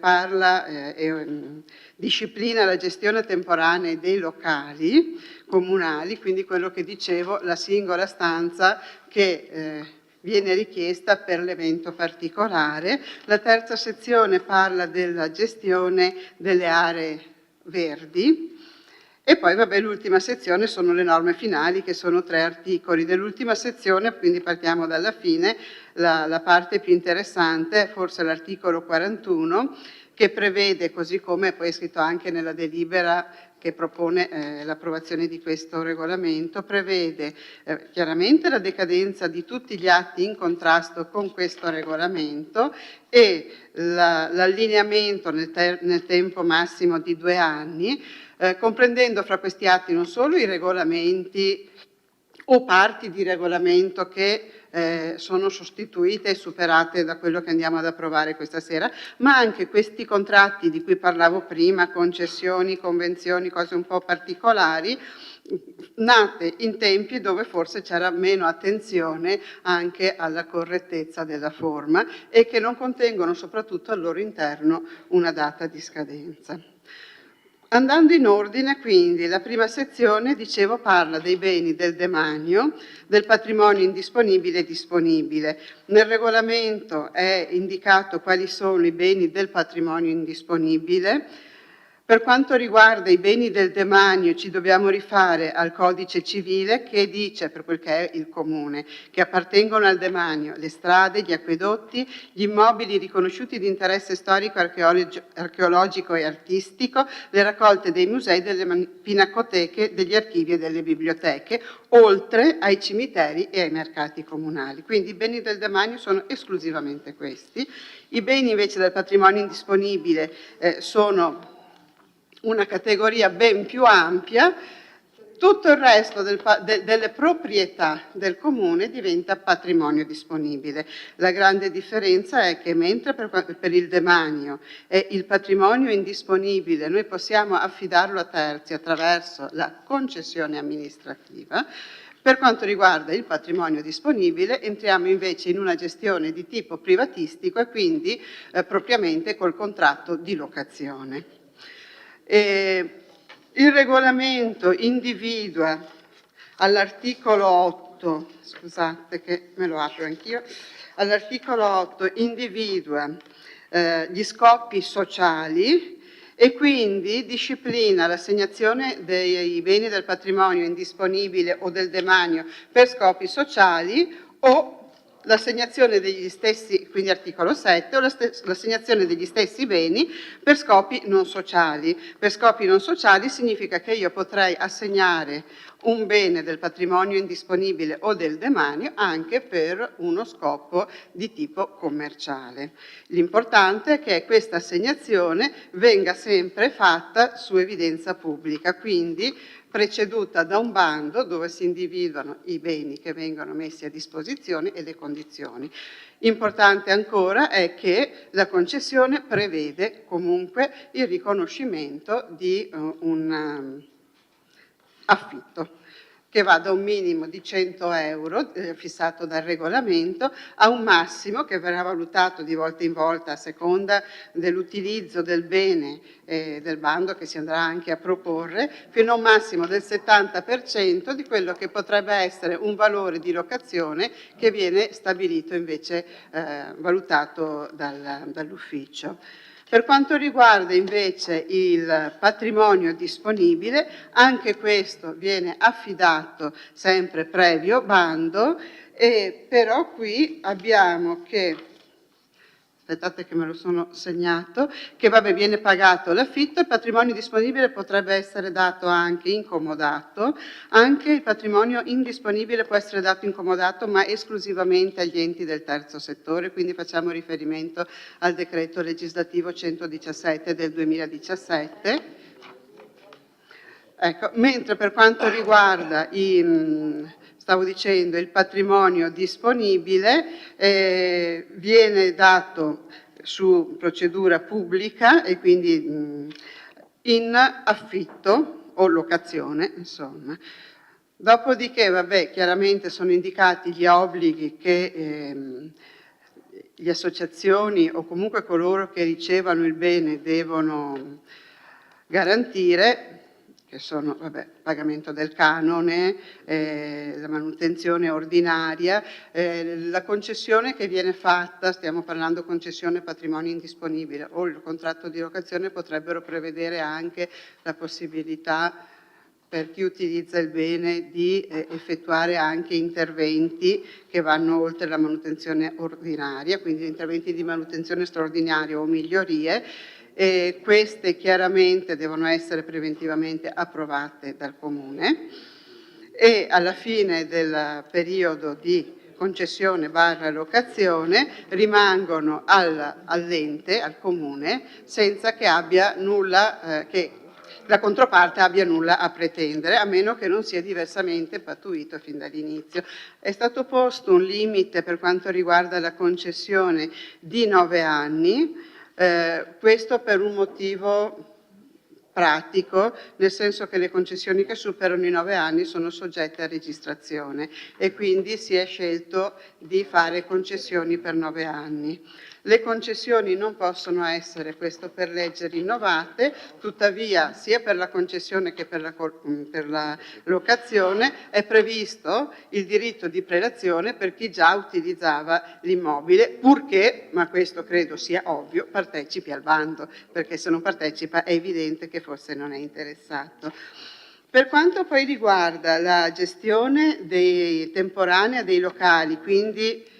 disciplina la gestione temporanea dei locali comunali, quindi quello che dicevo, la singola stanza che viene richiesta per l'evento particolare. La terza sezione parla della gestione delle aree verdi. E poi, l'ultima sezione sono le norme finali, che sono 3 articoli. Dell'ultima sezione, quindi partiamo dalla fine, la parte più interessante è forse l'articolo 41, che prevede, così come poi è scritto anche nella delibera che propone l'approvazione di questo regolamento, prevede chiaramente la decadenza di tutti gli atti in contrasto con questo regolamento e l'allineamento nel tempo massimo di 2 anni, comprendendo fra questi atti non solo i regolamenti o parti di regolamento che sono sostituite e superate da quello che andiamo ad approvare questa sera, ma anche questi contratti di cui parlavo prima, concessioni, convenzioni, cose un po' particolari, nate in tempi dove forse c'era meno attenzione anche alla correttezza della forma e che non contengono soprattutto al loro interno una data di scadenza. Andando in ordine, quindi, la prima sezione, dicevo, parla dei beni del demanio, del patrimonio indisponibile e disponibile. Nel regolamento è indicato quali sono i beni del patrimonio indisponibile. Per quanto riguarda i beni del demanio ci dobbiamo rifare al codice civile che dice, per quel che è il comune, che appartengono al demanio le strade, gli acquedotti, gli immobili riconosciuti di interesse storico, archeologico e artistico, le raccolte dei musei, delle pinacoteche, degli archivi e delle biblioteche, oltre ai cimiteri e ai mercati comunali. Quindi i beni del demanio sono esclusivamente questi. I beni invece del patrimonio indisponibile sono una categoria ben più ampia. Tutto il resto delle proprietà del comune diventa patrimonio disponibile. La grande differenza è che mentre per il demanio e il patrimonio indisponibile noi possiamo affidarlo a terzi attraverso la concessione amministrativa, per quanto riguarda il patrimonio disponibile entriamo invece in una gestione di tipo privatistico e quindi propriamente col contratto di locazione. Il regolamento individua all'articolo 8, scusate che me lo apro anch'io, all'articolo 8 individua gli scopi sociali e quindi disciplina l'assegnazione dei beni del patrimonio indisponibile o del demanio per scopi sociali o l'assegnazione degli stessi, quindi articolo 7, o l'assegnazione degli stessi beni per scopi non sociali. Per scopi non sociali significa che io potrei assegnare un bene del patrimonio indisponibile o del demanio anche per uno scopo di tipo commerciale. L'importante è che questa assegnazione venga sempre fatta su evidenza pubblica, quindi preceduta da un bando dove si individuano i beni che vengono messi a disposizione e le condizioni. Importante ancora è che la concessione prevede comunque il riconoscimento di un affitto che va da un minimo di 100 euro fissato dal regolamento a un massimo che verrà valutato di volta in volta a seconda dell'utilizzo del bene del bando che si andrà anche a proporre, fino a un massimo del 70% di quello che potrebbe essere un valore di locazione che viene stabilito invece, valutato dall'ufficio. Per quanto riguarda invece il patrimonio disponibile, anche questo viene affidato sempre previo bando, e però qui abbiamo che, aspettate che me lo sono segnato, che viene pagato l'affitto, il patrimonio disponibile potrebbe essere dato anche incomodato, anche il patrimonio indisponibile può essere dato incomodato ma esclusivamente agli enti del terzo settore, quindi facciamo riferimento al decreto legislativo 117 del 2017. Ecco, mentre per quanto riguarda stavo dicendo, il patrimonio disponibile viene dato su procedura pubblica e quindi in affitto o locazione, insomma. Dopodiché, chiaramente sono indicati gli obblighi che le associazioni o comunque coloro che ricevono il bene devono garantire, che sono pagamento del canone, la manutenzione ordinaria, la concessione che viene fatta, stiamo parlando concessione patrimonio indisponibile, o il contratto di locazione potrebbero prevedere anche la possibilità per chi utilizza il bene di effettuare anche interventi che vanno oltre la manutenzione ordinaria, quindi interventi di manutenzione straordinaria o migliorie. E queste chiaramente devono essere preventivamente approvate dal Comune e alla fine del periodo di concessione / locazione rimangono all'ente, al Comune, senza che abbia nulla, che la controparte abbia nulla a pretendere, a meno che non sia diversamente pattuito fin dall'inizio. È stato posto un limite per quanto riguarda la concessione di 9 anni, questo per un motivo pratico, nel senso che le concessioni che superano i 9 anni sono soggette a registrazione e quindi si è scelto di fare concessioni per 9 anni. Le concessioni non possono essere, questo per legge, rinnovate, tuttavia sia per la concessione che per la locazione è previsto il diritto di prelazione per chi già utilizzava l'immobile, purché, ma questo credo sia ovvio, partecipi al bando, perché se non partecipa è evidente che forse non è interessato. Per quanto poi riguarda la gestione temporanea dei locali, quindi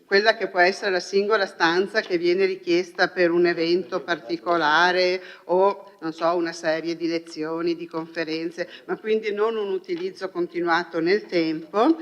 quella che può essere la singola stanza che viene richiesta per un evento particolare o, non so, una serie di lezioni, di conferenze, ma quindi non un utilizzo continuato nel tempo.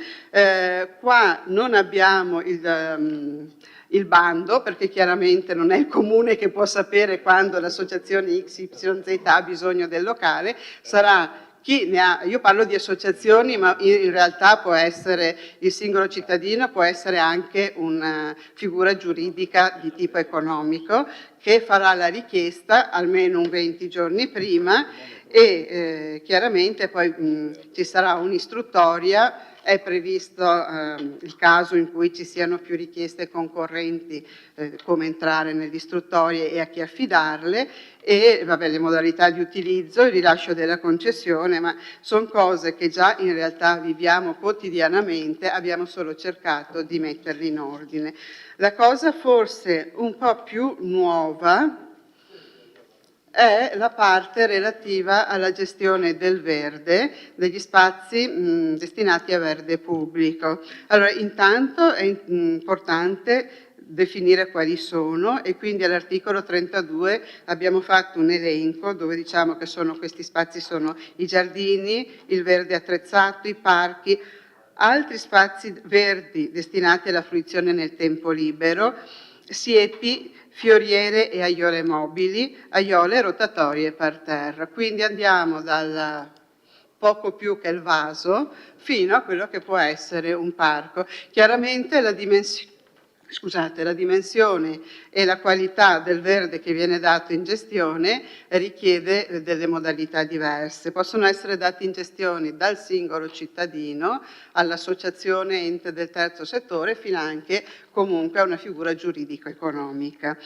Qua non abbiamo il bando, perché chiaramente non è il Comune che può sapere quando l'associazione XYZ ha bisogno del locale, sarà chi ne ha. Io parlo di associazioni, ma in realtà può essere il singolo cittadino, può essere anche una figura giuridica di tipo economico che farà la richiesta almeno un 20 giorni prima e chiaramente poi ci sarà un'istruttoria. È previsto il caso in cui ci siano più richieste concorrenti, come entrare nell'istruttoria e a chi affidarle, e le modalità di utilizzo, il rilascio della concessione, ma sono cose che già in realtà viviamo quotidianamente, abbiamo solo cercato di metterli in ordine. La cosa forse un po' più nuova è la parte relativa alla gestione del verde, degli spazi destinati a verde pubblico. Allora, intanto è importante definire quali sono, e quindi all'articolo 32 abbiamo fatto un elenco dove diciamo che questi spazi sono i giardini, il verde attrezzato, i parchi, altri spazi verdi destinati alla fruizione nel tempo libero, siepi, fioriere e aiole mobili, aiole rotatorie e parterre. Quindi andiamo dal poco più che il vaso fino a quello che può essere un parco. Chiaramente la dimensione e la qualità del verde che viene dato in gestione richiede delle modalità diverse. Possono essere dati in gestione dal singolo cittadino all'associazione ente del terzo settore, fino anche comunque a una figura giuridico-economica.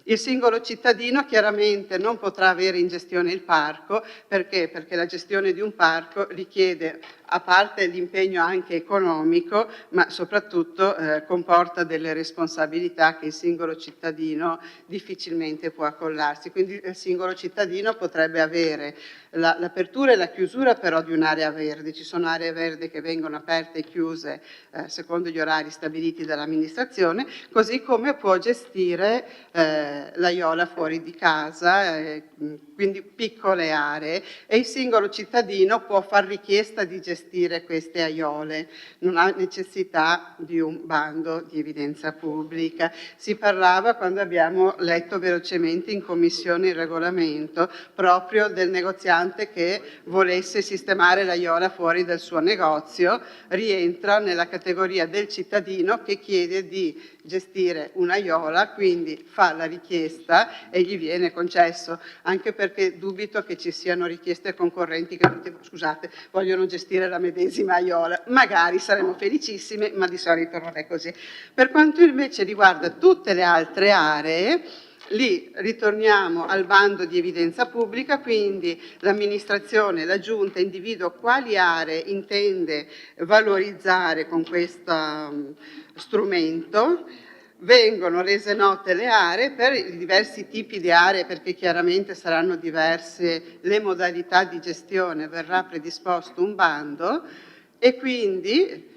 Il singolo cittadino chiaramente non potrà avere in gestione il parco, perché? Perché la gestione di un parco richiede, a parte l'impegno anche economico, ma soprattutto comporta delle responsabilità che il singolo cittadino difficilmente può accollarsi. Quindi il singolo cittadino potrebbe avere l'apertura e la chiusura però di un'area verde. Ci sono aree verdi che vengono aperte e chiuse secondo gli orari stabiliti dall'amministrazione, così come può gestire l'aiola fuori di casa, quindi piccole aree, e il singolo cittadino può far richiesta di gestire queste aiole, non ha necessità di un bando di evidenza pubblica. Si parlava, quando abbiamo letto velocemente in commissione il regolamento, proprio del negoziante che volesse sistemare l'aiola fuori dal suo negozio, rientra nella categoria del cittadino che chiede di gestire un'aiola, quindi fa la richiesta e gli viene concesso, anche perché dubito che ci siano richieste concorrenti che tutti, scusate, vogliono gestire la medesima aiola. Magari saremmo felicissimi, ma di solito non è così. Per quanto invece riguarda tutte le altre aree, lì ritorniamo al bando di evidenza pubblica, quindi l'amministrazione, la giunta individua quali aree intende valorizzare con questo strumento, vengono rese note le aree per i diversi tipi di aree, perché chiaramente saranno diverse le modalità di gestione, verrà predisposto un bando e quindi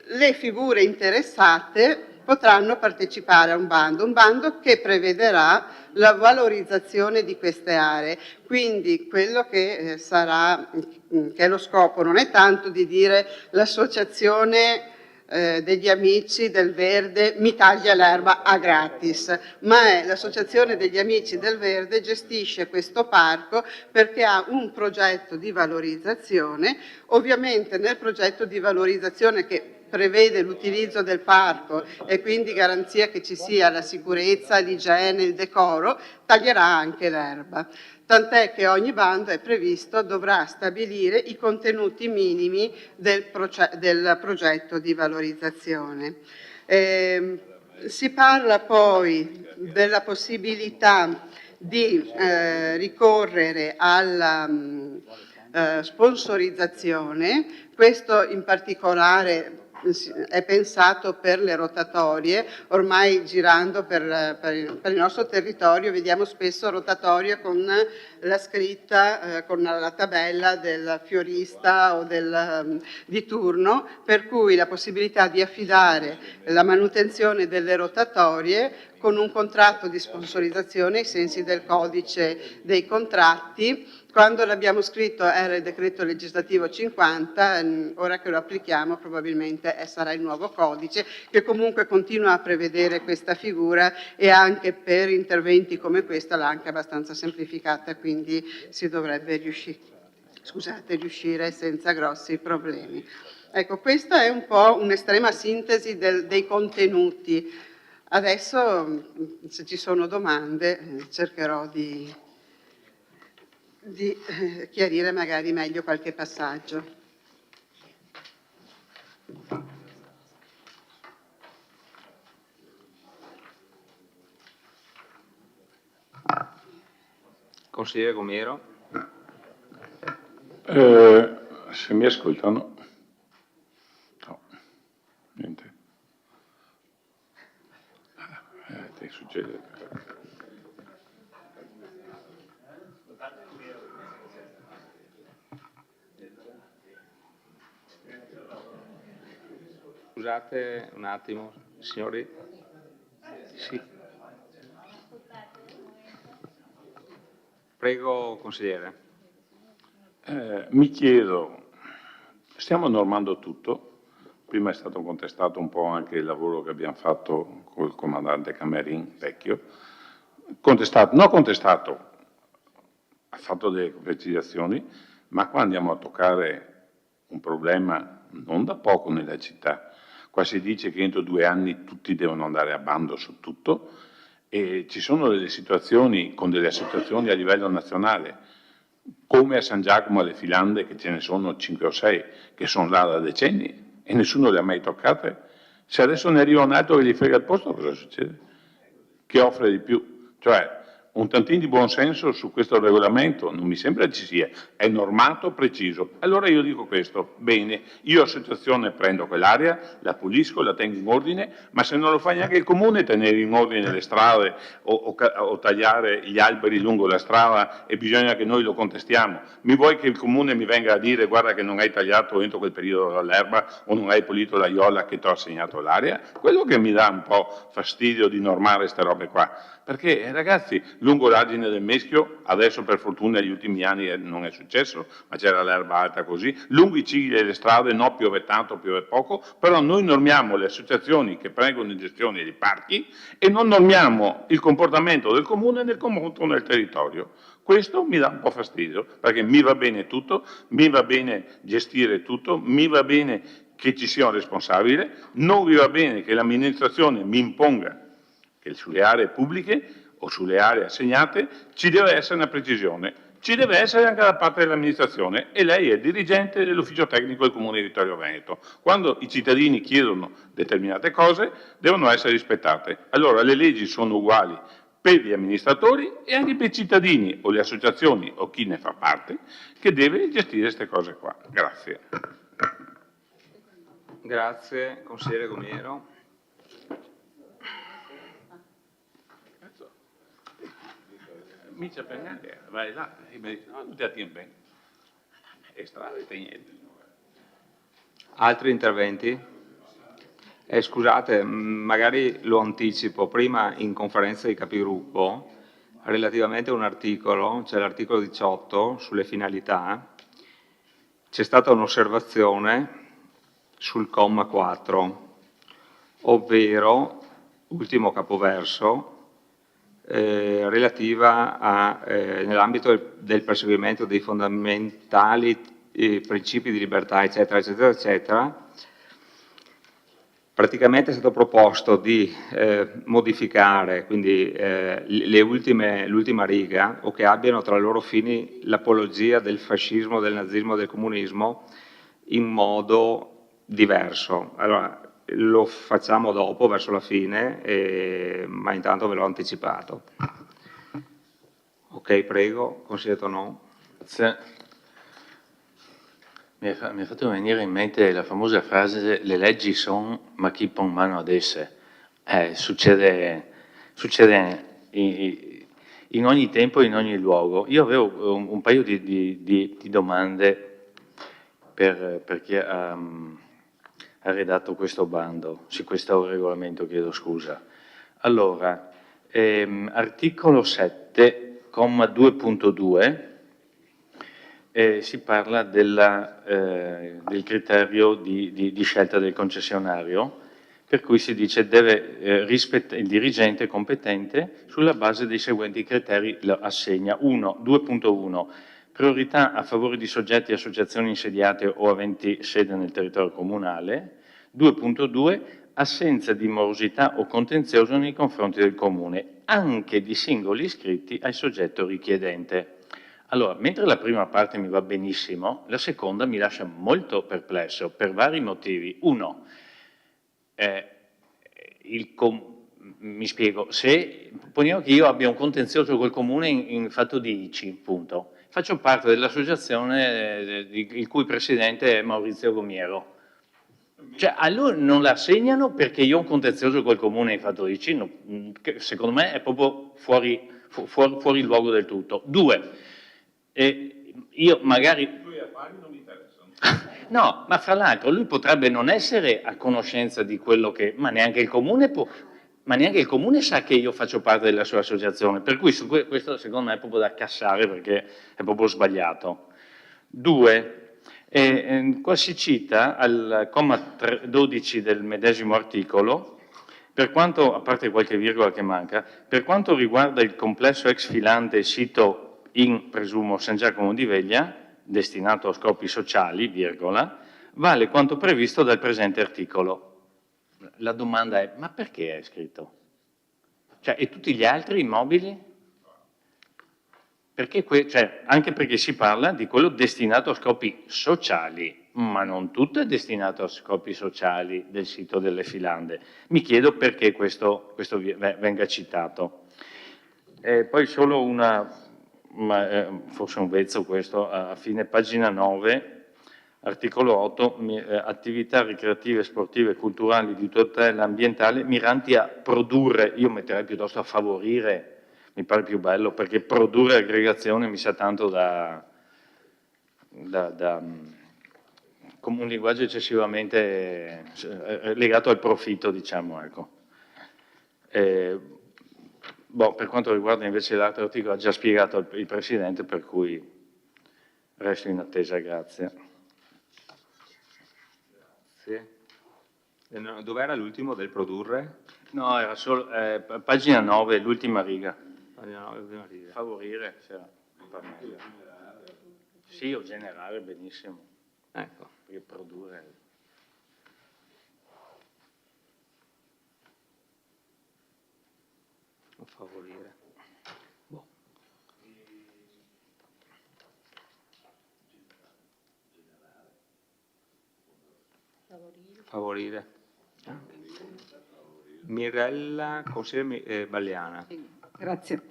le figure interessate potranno partecipare a un bando che prevederà la valorizzazione di queste aree. Quindi quello che che è lo scopo non è tanto di dire l'associazione degli amici del verde mi taglia l'erba a gratis, ma è l'associazione degli amici del verde gestisce questo parco perché ha un progetto di valorizzazione. Ovviamente nel progetto di valorizzazione, che prevede l'utilizzo del parco e quindi garanzia che ci sia la sicurezza, l'igiene, il decoro, taglierà anche l'erba. Tant'è che ogni bando è previsto, dovrà stabilire i contenuti minimi del progetto di valorizzazione. Si parla poi della possibilità di ricorrere alla sponsorizzazione. Questo in particolare è pensato per le rotatorie. Ormai girando per il nostro territorio vediamo spesso rotatorie con la scritta, con la tabella del fiorista o di turno, per cui la possibilità di affidare la manutenzione delle rotatorie con un contratto di sponsorizzazione ai sensi del codice dei contratti. Quando l'abbiamo scritto era il decreto legislativo 50, ora che lo applichiamo probabilmente sarà il nuovo codice, che comunque continua a prevedere questa figura e anche per interventi come questo l'ha anche abbastanza semplificata, quindi si dovrebbe riuscire senza grossi problemi. Ecco, questa è un po' un'estrema sintesi dei contenuti. Adesso, se ci sono domande, cercherò di chiarire magari meglio qualche passaggio.
Consigliere Gomero.
Se mi ascoltano. No, niente. Ti succede.
Scusate un attimo, signori. Sì. Prego, consigliere.
Mi chiedo, stiamo normando tutto? Prima è stato contestato un po' anche il lavoro che abbiamo fatto col comandante Camerin vecchio. No contestato, ha fatto delle precisazioni, ma qua andiamo a toccare un problema non da poco nella città. Qua si dice che entro 2 anni tutti devono andare a bando su tutto e ci sono delle situazioni con delle associazioni a livello nazionale, come a San Giacomo alle Filande, che ce ne sono 5 o 6, che sono là da decenni e nessuno le ha mai toccate. Se adesso ne arriva un altro che gli frega il posto, cosa succede? Che offre di più? Cioè, un tantino di buonsenso su questo regolamento non mi sembra ci sia, è normato, preciso. Allora io dico questo, bene, io associazione prendo quell'area, la pulisco, la tengo in ordine, ma se non lo fa neanche il comune tenere in ordine le strade o tagliare gli alberi lungo la strada e bisogna che noi lo contestiamo, mi vuoi che il comune mi venga a dire guarda che non hai tagliato entro quel periodo l'erba o non hai pulito la iola che ti ho assegnato l'area? Quello che mi dà un po' fastidio di normare queste robe qua. Perché ragazzi, lungo l'argine del Meschio, adesso per fortuna negli ultimi anni non è successo, ma c'era l'erba alta così, lungo i cigli e le strade no, piove tanto, piove poco, però noi normiamo le associazioni che prendono in gestione dei parchi e non normiamo il comportamento del comune nel confronto nel territorio. Questo mi dà un po' fastidio, perché mi va bene tutto, mi va bene gestire tutto, mi va bene che ci sia un responsabile, non mi va bene che l'amministrazione mi imponga che sulle aree pubbliche o sulle aree assegnate ci deve essere una precisione, ci deve essere anche da parte dell'amministrazione e lei è dirigente dell'ufficio tecnico del Comune di Vittorio Veneto. Quando i cittadini chiedono determinate cose devono essere rispettate. Allora le leggi sono uguali per gli amministratori e anche per i cittadini o le associazioni o chi ne fa parte che deve gestire queste cose qua. Grazie.
Grazie, consigliere Gomiero.
Mica per niente, vai là e mi dice, no, non ti attieni bene. E strade te niente.
Altri interventi? Scusate, magari lo anticipo, prima in conferenza di capigruppo, relativamente a un articolo, c'è l'articolo 18 sulle finalità, c'è stata un'osservazione sul comma 4, ovvero, ultimo capoverso, relativa a, nell'ambito del perseguimento dei fondamentali principi di libertà, eccetera, eccetera, eccetera, praticamente è stato proposto di modificare quindi l'ultima riga o che abbiano tra i loro fini l'apologia del fascismo, del nazismo, del comunismo in modo diverso. Allora, lo facciamo dopo, verso la fine, ma intanto ve l'ho anticipato. Ok, prego, consigliere no.
Grazie. Mi è fatto venire in mente la famosa frase le leggi sono, ma chi pone mano ad esse? Succede in ogni tempo e in ogni luogo. Io avevo un paio di domande per chi ha redatto questo bando, sì, questo regolamento, chiedo scusa. Allora, articolo 7, comma 2.2, si parla del criterio di scelta del concessionario, per cui si dice deve il dirigente competente sulla base dei seguenti criteri lo assegna. 2.1 priorità a favore di soggetti e associazioni insediate o aventi sede nel territorio comunale. 2.2 assenza di morosità o contenzioso nei confronti del comune, anche di singoli iscritti al soggetto richiedente. Allora, mentre la prima parte mi va benissimo, la seconda mi lascia molto perplesso per vari motivi. Uno, mi spiego, se poniamo che io abbia un contenzioso col comune in fatto di ICI, punto. Faccio parte dell'associazione il cui presidente è Maurizio Gomiero. Cioè, a lui non la assegnano perché io ho un contenzioso col comune in fatto di ICI, no, secondo me è proprio fuori luogo del tutto. 2, io magari...
I tuoi affari non mi interessano.
No, ma fra l'altro lui potrebbe non essere a conoscenza di quello che, ma neanche il comune sa che io faccio parte della sua associazione, per cui su questo secondo me è proprio da cassare perché è proprio sbagliato. 2. Qua si cita al comma 12 del medesimo articolo, per quanto, a parte qualche virgola che manca, per quanto riguarda il complesso ex Filante sito in, presumo, San Giacomo di Veglia, destinato a scopi sociali, virgola, vale quanto previsto dal presente articolo. La domanda è, ma perché è scritto? Cioè, e tutti gli altri immobili? Perché cioè, anche perché si parla di quello destinato a scopi sociali, ma non tutto è destinato a scopi sociali del sito delle Filande. Mi chiedo perché questo venga citato. Poi solo forse un vezzo questo, a fine pagina 9, articolo 8, attività ricreative, sportive, culturali, di tutela ambientale miranti a produrre, io metterei piuttosto a favorire, mi pare più bello, perché produrre aggregazione mi sa tanto come un linguaggio eccessivamente legato al profitto, diciamo, ecco. Per quanto riguarda invece l'altro articolo ha già spiegato il Presidente, per cui resto in attesa, grazie.
Dov'era l'ultimo del produrre?
No, era solo pagina 9, l'ultima riga.
Pagina 9, l'ultima riga.
Favorire, se per meglio. Sì, o generare, benissimo.
Ecco.
Perché produrre...
O favorire. Boh. Favorire. Mirella, consigliere Balliana.
Grazie.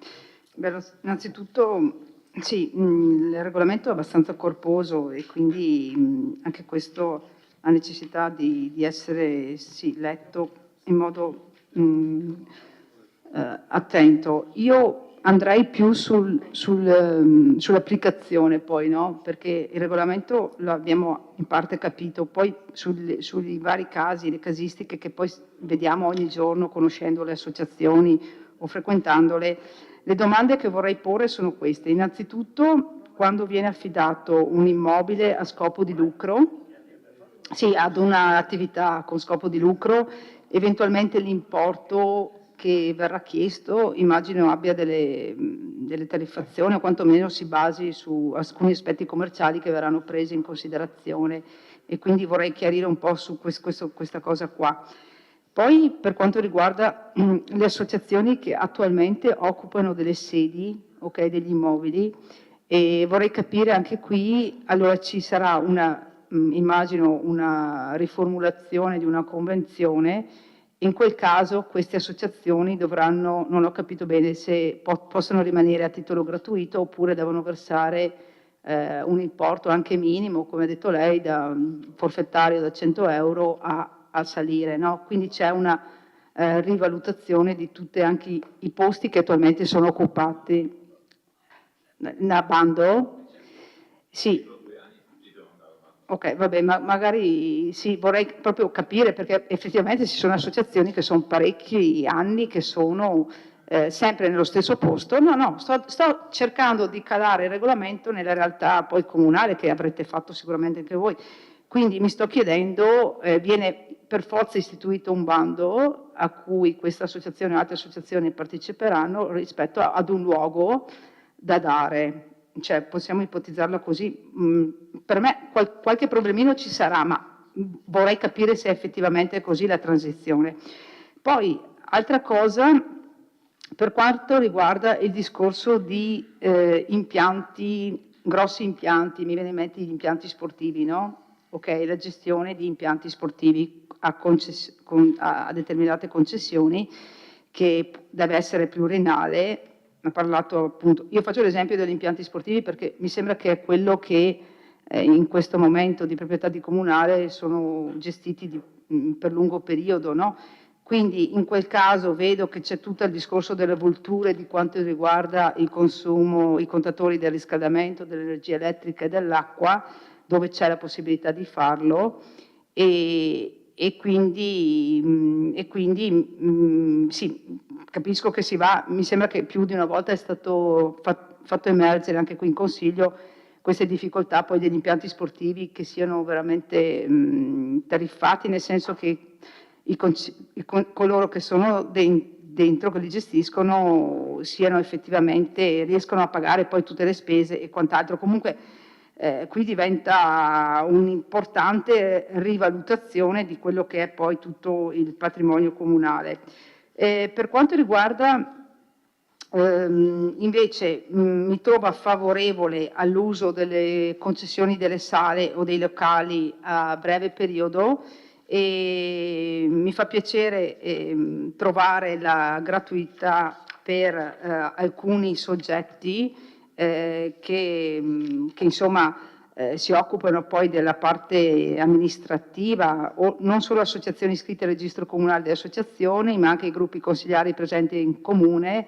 Beh, innanzitutto sì, il regolamento è abbastanza corposo e quindi anche questo ha necessità di essere letto in modo attento. Io andrei più sull'applicazione poi, no? Perché il regolamento lo abbiamo in parte capito, poi sui vari casi, le casistiche che poi vediamo ogni giorno conoscendo le associazioni o frequentandole, le domande che vorrei porre sono queste. Innanzitutto, quando viene affidato un immobile a scopo di lucro, sì, ad un'attività con scopo di lucro, eventualmente l'importo che verrà chiesto, immagino abbia delle tariffazioni o quantomeno si basi su alcuni aspetti commerciali che verranno presi in considerazione e quindi vorrei chiarire un po' su questa cosa qua. Poi per quanto riguarda le associazioni che attualmente occupano delle sedi, degli immobili, e vorrei capire anche qui, allora ci sarà immagino una riformulazione di una convenzione. In quel caso queste associazioni dovranno, non ho capito bene se possono rimanere a titolo gratuito oppure devono versare un importo anche minimo, come ha detto lei, da forfettario da 100 euro a salire, no? Quindi c'è una rivalutazione di tutti anche i posti che attualmente sono occupati. A bando? Sì. Ok, vabbè, ma magari sì, vorrei proprio capire perché effettivamente ci sono associazioni che sono parecchi anni che sono sempre nello stesso posto. No, sto cercando di calare il regolamento nella realtà poi comunale che avrete fatto sicuramente anche voi. Quindi mi sto chiedendo, viene per forza istituito un bando a cui questa associazione e altre associazioni parteciperanno rispetto ad un luogo da dare. Cioè, possiamo ipotizzarla così. Per me qualche problemino ci sarà, ma vorrei capire se effettivamente è così la transizione. Poi, altra cosa, per quanto riguarda il discorso di impianti, grossi impianti, mi viene in mente gli impianti sportivi, no? La gestione di impianti sportivi a determinate concessioni, che deve essere plurinale. Ha parlato appunto, io faccio l'esempio degli impianti sportivi perché mi sembra che è quello che in questo momento di proprietà di comunale sono gestiti per lungo periodo, no? Quindi in quel caso vedo che c'è tutto il discorso delle vulture di quanto riguarda il consumo, i contatori del riscaldamento, dell'energia elettrica e dell'acqua, dove c'è la possibilità di farlo e quindi sì, capisco che si va, mi sembra che più di una volta è stato fatto emergere anche qui in Consiglio queste difficoltà poi degli impianti sportivi che siano veramente tariffati, nel senso che coloro che sono dentro, che li gestiscono, siano effettivamente, riescono a pagare poi tutte le spese e quant'altro. Comunque qui diventa un'importante rivalutazione di quello che è poi tutto il patrimonio comunale. Per quanto riguarda invece mi trovo favorevole all'uso delle concessioni delle sale o dei locali a breve periodo e mi fa piacere trovare la gratuità per alcuni soggetti che insomma si occupano poi della parte amministrativa, o non solo associazioni iscritte al registro comunale delle associazioni, ma anche i gruppi consigliari presenti in comune,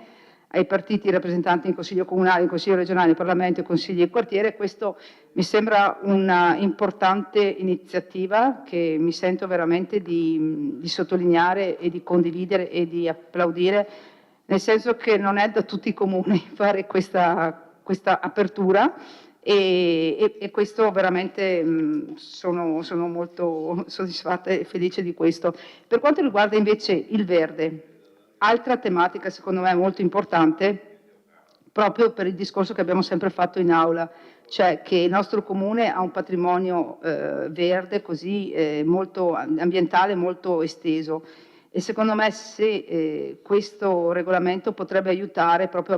ai partiti rappresentanti in Consiglio Comunale, in Consiglio Regionale, in Parlamento e Consigli di quartiere. Questo mi sembra una importante iniziativa che mi sento veramente di sottolineare e di condividere e di applaudire, nel senso che non è da tutti i comuni fare questa apertura e questo veramente sono molto soddisfatta e felice di questo. Per quanto riguarda invece il verde, altra tematica secondo me molto importante, proprio per il discorso che abbiamo sempre fatto in aula, cioè che il nostro comune ha un patrimonio verde così molto ambientale, molto esteso. E secondo me se questo regolamento potrebbe aiutare proprio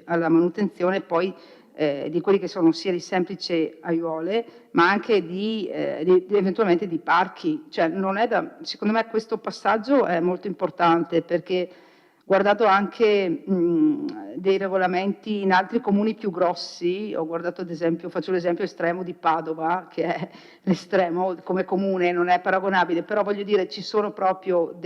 alla manutenzione poi di quelli che sono sia di semplici aiuole, ma anche eventualmente di parchi. Cioè, secondo me questo passaggio è molto importante perché guardato anche dei regolamenti in altri comuni più grossi, ho guardato ad esempio, faccio l'esempio estremo di Padova, che è l'estremo come comune, non è paragonabile, però voglio dire ci sono proprio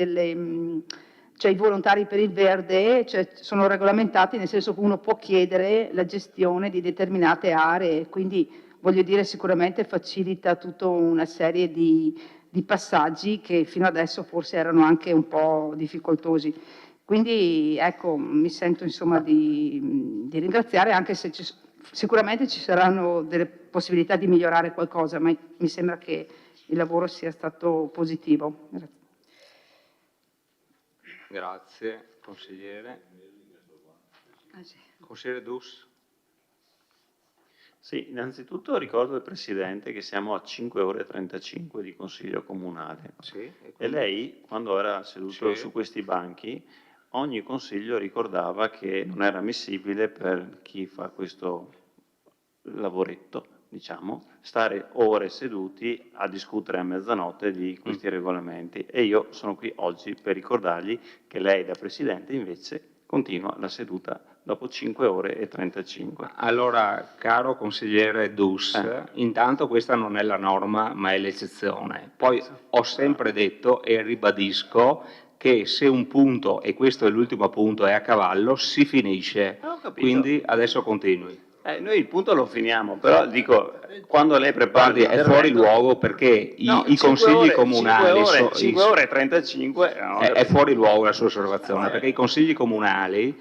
cioè i volontari per il verde sono regolamentati, nel senso che uno può chiedere la gestione di determinate aree, quindi voglio dire sicuramente facilita tutta una serie di passaggi che fino adesso forse erano anche un po' difficoltosi. Quindi ecco, mi sento insomma di ringraziare, anche se sicuramente ci saranno delle possibilità di migliorare qualcosa, ma mi sembra che il lavoro sia stato positivo. Grazie.
Grazie, consigliere. Consigliere Dus.
Sì, innanzitutto ricordo al Presidente che siamo a 5 ore e 35 di Consiglio Comunale.
Sì,
E lei, quando era seduto
Sì.
su questi banchi, ogni consiglio ricordava che non era ammissibile per chi fa questo lavoretto, diciamo, stare ore seduti a discutere a mezzanotte di questi regolamenti. E io sono qui oggi per ricordargli che lei da Presidente invece continua la seduta dopo 5 ore e 35.
Allora, caro consigliere Dus, intanto questa non è la norma ma è l'eccezione. Poi ho sempre detto e ribadisco che se un punto, e questo è l'ultimo punto, è a cavallo, si finisce.
Ho capito.
Quindi adesso continui.
Noi il punto lo finiamo, però dico, quando lei prepara
Guardi, è fuori luogo perché i consigli comunali...
5 ore e 35...
È fuori luogo la sua osservazione, perché i consigli comunali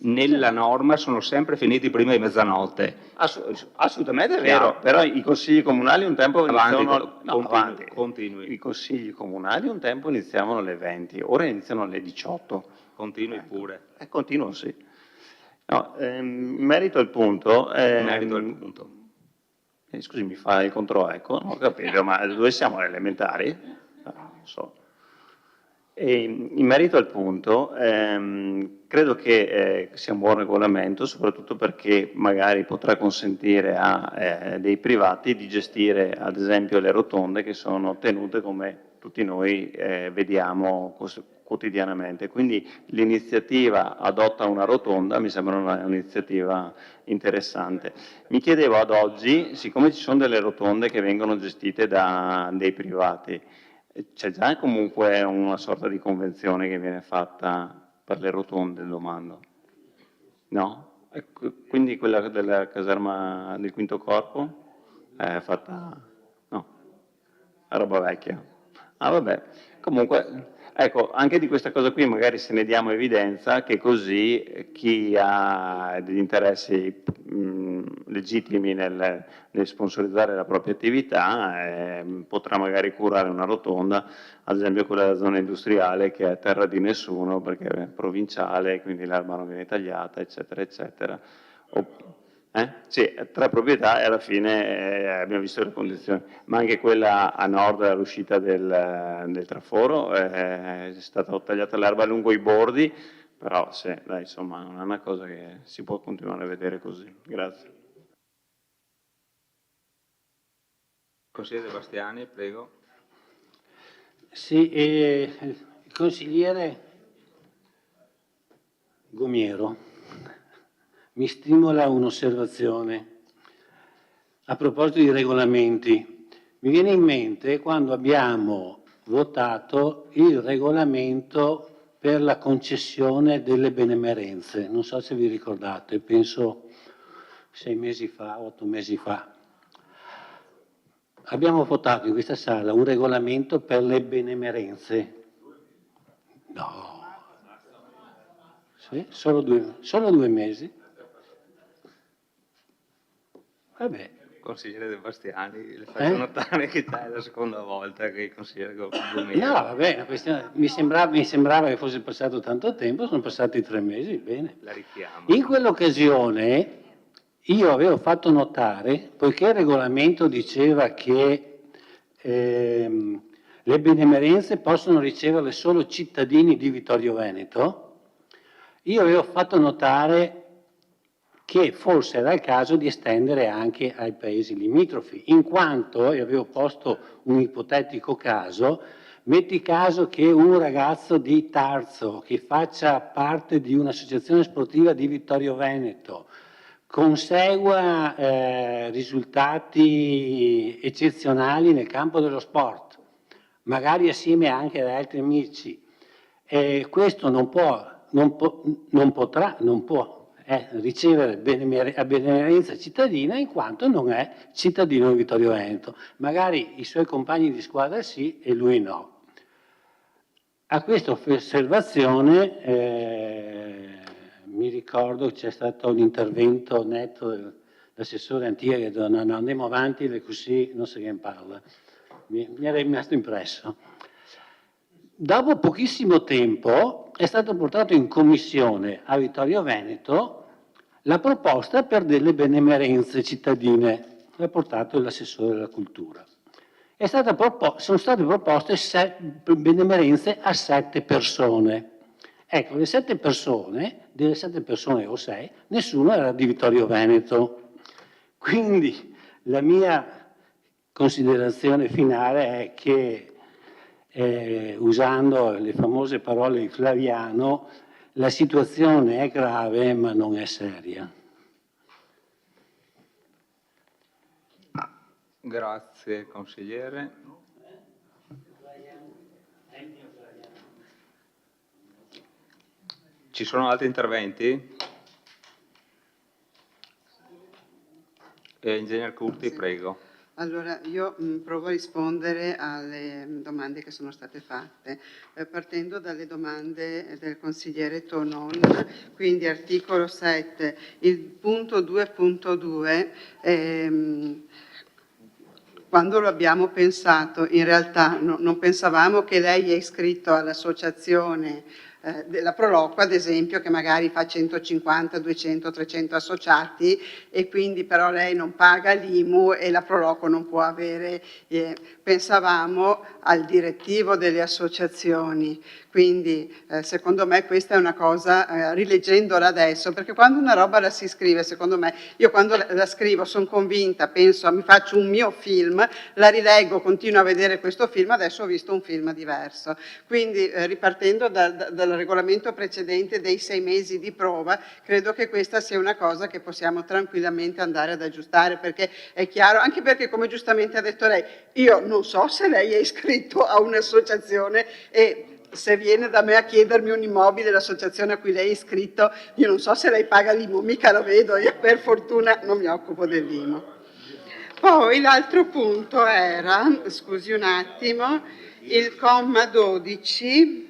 nella norma sono sempre finiti prima di mezzanotte.
Assolutamente è vero, però i consigli comunali un tempo iniziavano...
Continui.
I consigli comunali un tempo iniziavano alle 20, ora iniziano alle 18.
Continui pure.
Continuo, sì. No, in merito al punto... scusi, mi fa il controeco? Non ho capito, ma dove siamo? Alle elementari? No, non so. E in merito al punto, credo che sia un buon regolamento, soprattutto perché magari potrà consentire a dei privati di gestire, ad esempio, le rotonde che sono tenute come tutti noi vediamo quotidianamente. Quindi l'iniziativa adotta una rotonda mi sembra un'iniziativa interessante. Mi chiedevo ad oggi, siccome ci sono delle rotonde che vengono gestite da dei privati, c'è già comunque una sorta di convenzione che viene fatta per le rotonde, domando? No? Quindi quella della caserma del Quinto Corpo? fatta... no, è roba vecchia. Ah vabbè, comunque, ecco, anche di questa cosa qui magari se ne diamo evidenza, che così chi ha degli interessi legittimi nel sponsorizzare la propria attività potrà magari curare una rotonda, ad esempio quella della zona industriale che è terra di nessuno perché è provinciale, quindi l'erba non viene tagliata, eccetera, eccetera. Sì, 3 proprietà e alla fine abbiamo visto le condizioni, ma anche quella a nord dell'uscita del traforo è stata tagliata l'erba lungo i bordi, però sì, dai, insomma, non è una cosa che si può continuare a vedere così. Grazie.
Consigliere Bastiani, prego.
Sì, il consigliere Gomiero mi stimola un'osservazione a proposito di regolamenti. Mi viene in mente quando abbiamo votato il regolamento per la concessione delle benemerenze. Non so se vi ricordate, penso 6 mesi fa, 8 mesi fa. Abbiamo votato in questa sala un regolamento per le benemerenze. No. Sì, solo 2 mesi. Vabbè.
Consigliere De Bastiani, le faccio notare che è la seconda volta che il consigliere Gomiero...
No, vabbè, mi sembrava che fosse passato tanto tempo, sono passati 3 mesi, bene.
La richiamo.
In quell'occasione io avevo fatto notare, poiché il regolamento diceva che le benemerenze possono riceverle solo cittadini di Vittorio Veneto, io avevo fatto notare che forse era il caso di estendere anche ai paesi limitrofi, in quanto, e avevo posto un ipotetico caso, metti caso che un ragazzo di Tarzo che faccia parte di un'associazione sportiva di Vittorio Veneto consegua risultati eccezionali nel campo dello sport, magari assieme anche ad altri amici, questo non può ricevere benemerenza cittadina in quanto non è cittadino di Vittorio Veneto. Magari i suoi compagni di squadra sì e lui no. A questa osservazione mi ricordo che c'è stato un intervento netto dell'assessore Antia che ha detto no, andiamo avanti, così non se ne parla. Mi era rimasto impresso. Dopo pochissimo tempo è stato portato in commissione a Vittorio Veneto la proposta per delle benemerenze cittadine, l'ha portato l'assessore della cultura. Sono state proposte benemerenze a 7 persone. Ecco, le 7 persone, delle 7 persone o 6, nessuno era di Vittorio Veneto. Quindi la mia considerazione finale è che usando le famose parole di Flaviano, la situazione è grave ma non è seria.
Grazie consigliere. Ci sono altri interventi? Ingegner Curti, prego.
Allora, io provo a rispondere alle domande che sono state fatte, partendo dalle domande del consigliere Tonon, quindi articolo 7, il punto 2.2, quando lo abbiamo pensato, in realtà non pensavamo che lei è iscritto all'associazione della Proloqua, ad esempio, che magari fa 150, 200, 300 associati e quindi però lei non paga l'IMU e la Proloqua non può avere, pensavamo al direttivo delle associazioni, quindi secondo me questa è una cosa, rileggendola adesso, perché quando una roba la si scrive, secondo me, io quando la scrivo sono convinta, penso, mi faccio un mio film, la rileggo, continuo a vedere questo film, adesso ho visto un film diverso, quindi ripartendo dal regolamento precedente dei 6 mesi di prova, credo che questa sia una cosa che possiamo tranquillamente andare ad aggiustare, perché è chiaro, anche perché come giustamente ha detto lei, io non so se lei è iscritto a un'associazione e se viene da me a chiedermi un immobile, l'associazione a cui lei è iscritto, io non so se lei paga l'IMU, mica la vedo, io per fortuna non mi occupo dell'IMU. Poi l'altro punto era, scusi un attimo, il comma 12.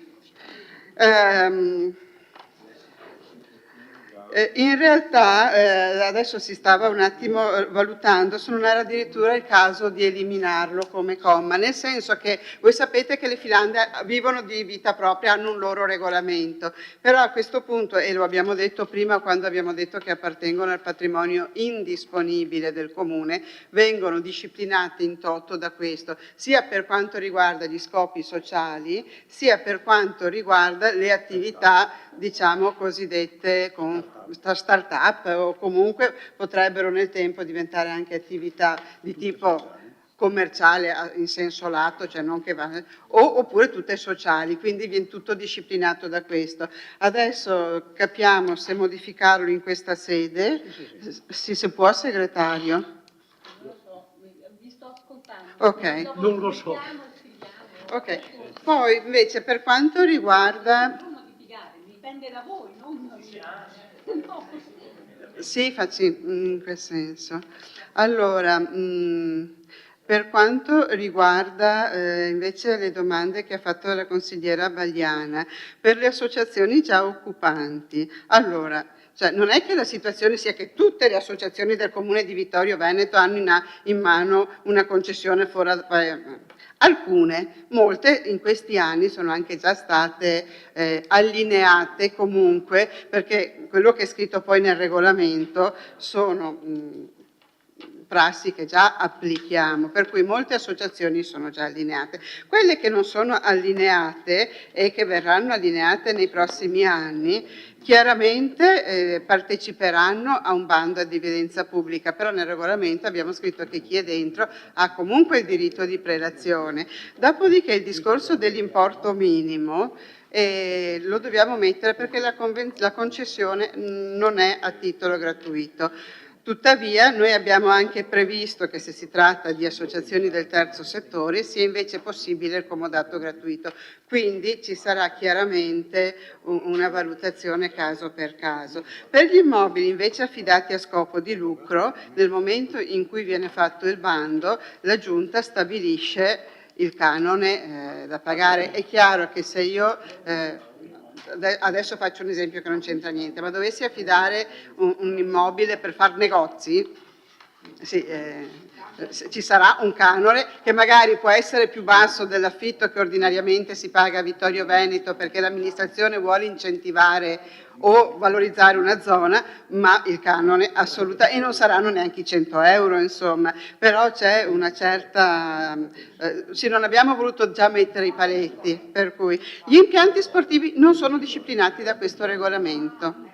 In realtà adesso si stava un attimo valutando se non era addirittura il caso di eliminarlo come comma, nel senso che voi sapete che le Finlandie vivono di vita propria, hanno un loro regolamento, però a questo punto, e lo abbiamo detto prima quando abbiamo detto che appartengono al patrimonio indisponibile del Comune, vengono disciplinati in toto da questo, sia per quanto riguarda gli scopi sociali, sia per quanto riguarda le attività, diciamo, cosiddette con start-up, o comunque potrebbero nel tempo diventare anche attività di tipo commerciale in senso lato, cioè non che oppure tutte sociali, quindi viene tutto disciplinato da questo. Adesso capiamo se modificarlo in questa sede. Sì, se può, segretario?
Vi sto ascoltando.
Ok.
Non lo so.
Ok. Poi invece per quanto riguarda...
Dipende da voi, non
Sì, in quel senso. Allora, per quanto riguarda invece le domande che ha fatto la consigliera Bagliana, per le associazioni già occupanti, allora, cioè, non è che la situazione sia che tutte le associazioni del Comune di Vittorio Veneto hanno in mano una concessione alcune, molte in questi anni sono anche già state allineate comunque, perché quello che è scritto poi nel regolamento sono prassi che già applichiamo, per cui molte associazioni sono già allineate. Quelle che non sono allineate e che verranno allineate nei prossimi anni, chiaramente parteciperanno a un bando ad evidenza pubblica, però nel regolamento abbiamo scritto che chi è dentro ha comunque il diritto di prelazione. Dopodiché il discorso dell'importo minimo lo dobbiamo mettere perché la concessione non è a titolo gratuito. Tuttavia noi abbiamo anche previsto che se si tratta di associazioni del terzo settore sia invece possibile il comodato gratuito, quindi ci sarà chiaramente una valutazione caso per caso. Per gli immobili invece affidati a scopo di lucro, nel momento in cui viene fatto il bando, la Giunta stabilisce il canone da pagare. È chiaro che se io... adesso faccio un esempio che non c'entra niente, ma dovessi affidare un immobile per far negozi, sì, ci sarà un canone che magari può essere più basso dell'affitto che ordinariamente si paga a Vittorio Veneto perché l'amministrazione vuole incentivare o valorizzare una zona, ma il canone assoluta, e non saranno neanche i 100 euro, insomma, però c'è una certa... sì, non abbiamo voluto già mettere i paletti, per cui gli impianti sportivi non sono disciplinati da questo regolamento.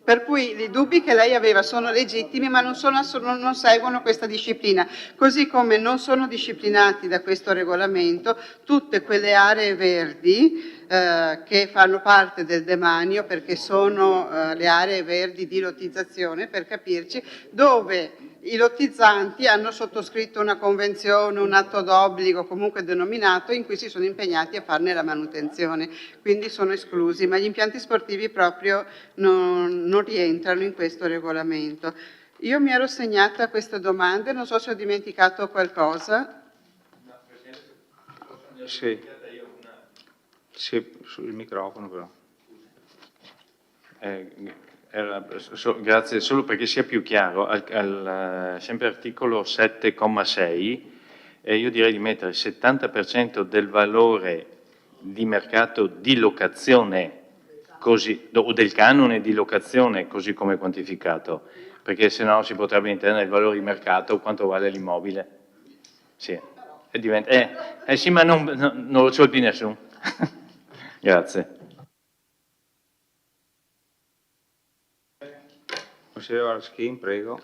Per cui i dubbi che lei aveva sono legittimi, ma non seguono questa disciplina, così come non sono disciplinati da questo regolamento tutte quelle aree verdi che fanno parte del demanio, perché sono le aree verdi di lottizzazione, per capirci, dove i lottizzanti hanno sottoscritto una convenzione, un atto d'obbligo, comunque denominato, in cui si sono impegnati a farne la manutenzione, quindi sono esclusi, ma gli impianti sportivi proprio non rientrano in questo regolamento. Io mi ero segnata queste domande, non so se ho dimenticato qualcosa.
Sì, sul microfono però.
Grazie, solo perché sia più chiaro, sempre articolo 7,6, io direi di mettere il 70% del valore di mercato di locazione, così, o del canone di locazione, così come quantificato, perché sennò si potrebbe intendere il valore di mercato, quanto vale l'immobile. Sì, sì, ma non lo so più nessuno. Grazie.
Consigliere Varaschin, prego.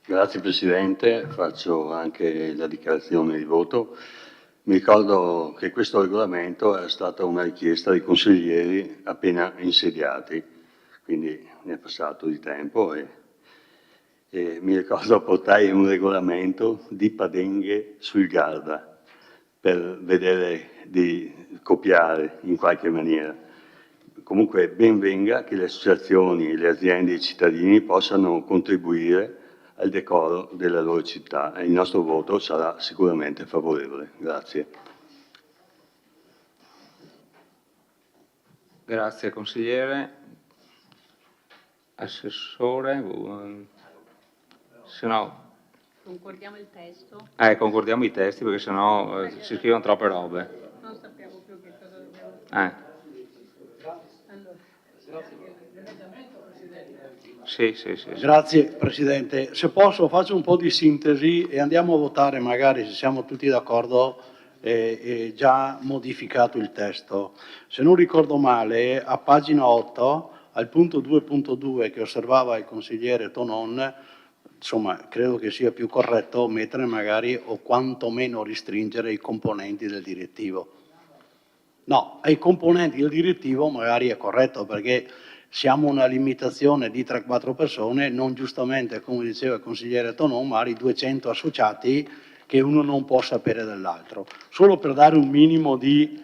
Grazie Presidente, faccio anche la dichiarazione di voto. Mi ricordo che questo regolamento è stata una richiesta dei consiglieri appena insediati, quindi ne è passato di tempo e mi ricordo portai un regolamento di Padenghe sul Garda per vedere di copiare in qualche maniera. Comunque ben venga che le associazioni, le aziende e i cittadini possano contribuire al decoro della loro città e il nostro voto sarà sicuramente favorevole. Grazie.
Grazie consigliere. Assessore, se no...
Concordiamo il testo?
Concordiamo i testi perché sennò si scrivono troppe robe.
Non sappiamo più che cosa dobbiamo fare.
Sì.
Grazie Presidente. Se posso faccio un po' di sintesi e andiamo a votare magari se siamo tutti d'accordo e già modificato il testo. Se non ricordo male, a pagina 8, al punto 2.2 che osservava il consigliere Tonon, insomma, credo che sia più corretto mettere magari o quantomeno restringere i componenti del direttivo. No, ai componenti del direttivo magari è corretto perché siamo una limitazione di 3-4 persone, non giustamente, come diceva il consigliere Tonon, magari 200 associati che uno non può sapere dell'altro. Solo per dare un minimo di...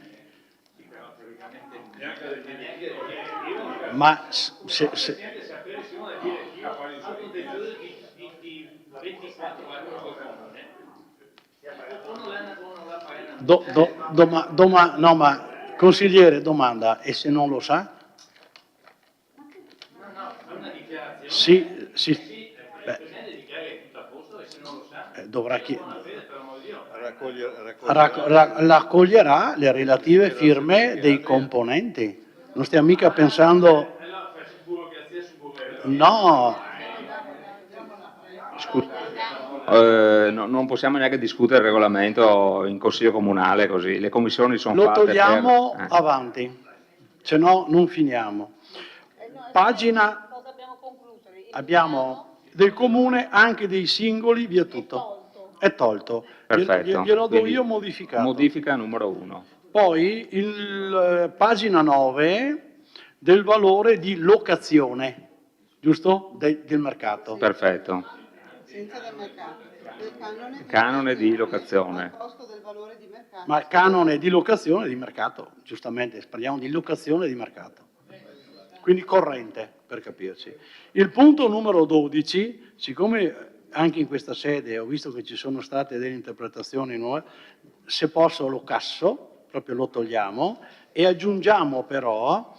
Ma se... No, ma consigliere, domanda, e se non lo sa? Sì. Dovrà raccoglierà le relative firme dei componenti. Non stiamo mica pensando... No.
Non possiamo neanche discutere il regolamento in consiglio comunale così, le commissioni sono
Lo
fatte
togliamo
per...
avanti, se no non finiamo. Pagina... Abbiamo del comune, anche dei singoli, via tutto. È tolto.
Perfetto.
Glielo do
Quindi,
io modificato.
Modifica numero 1.
Poi, pagina 9, del valore di locazione, giusto? Del mercato.
Perfetto.
Senza del mercato. Del
Canone di locazione.
costo del valore di mercato.
Ma il canone di locazione di mercato, giustamente, parliamo di locazione di mercato. Quindi corrente, per capirci. Il punto numero 12, siccome anche in questa sede ho visto che ci sono state delle interpretazioni nuove, se posso lo casso, proprio lo togliamo, e aggiungiamo però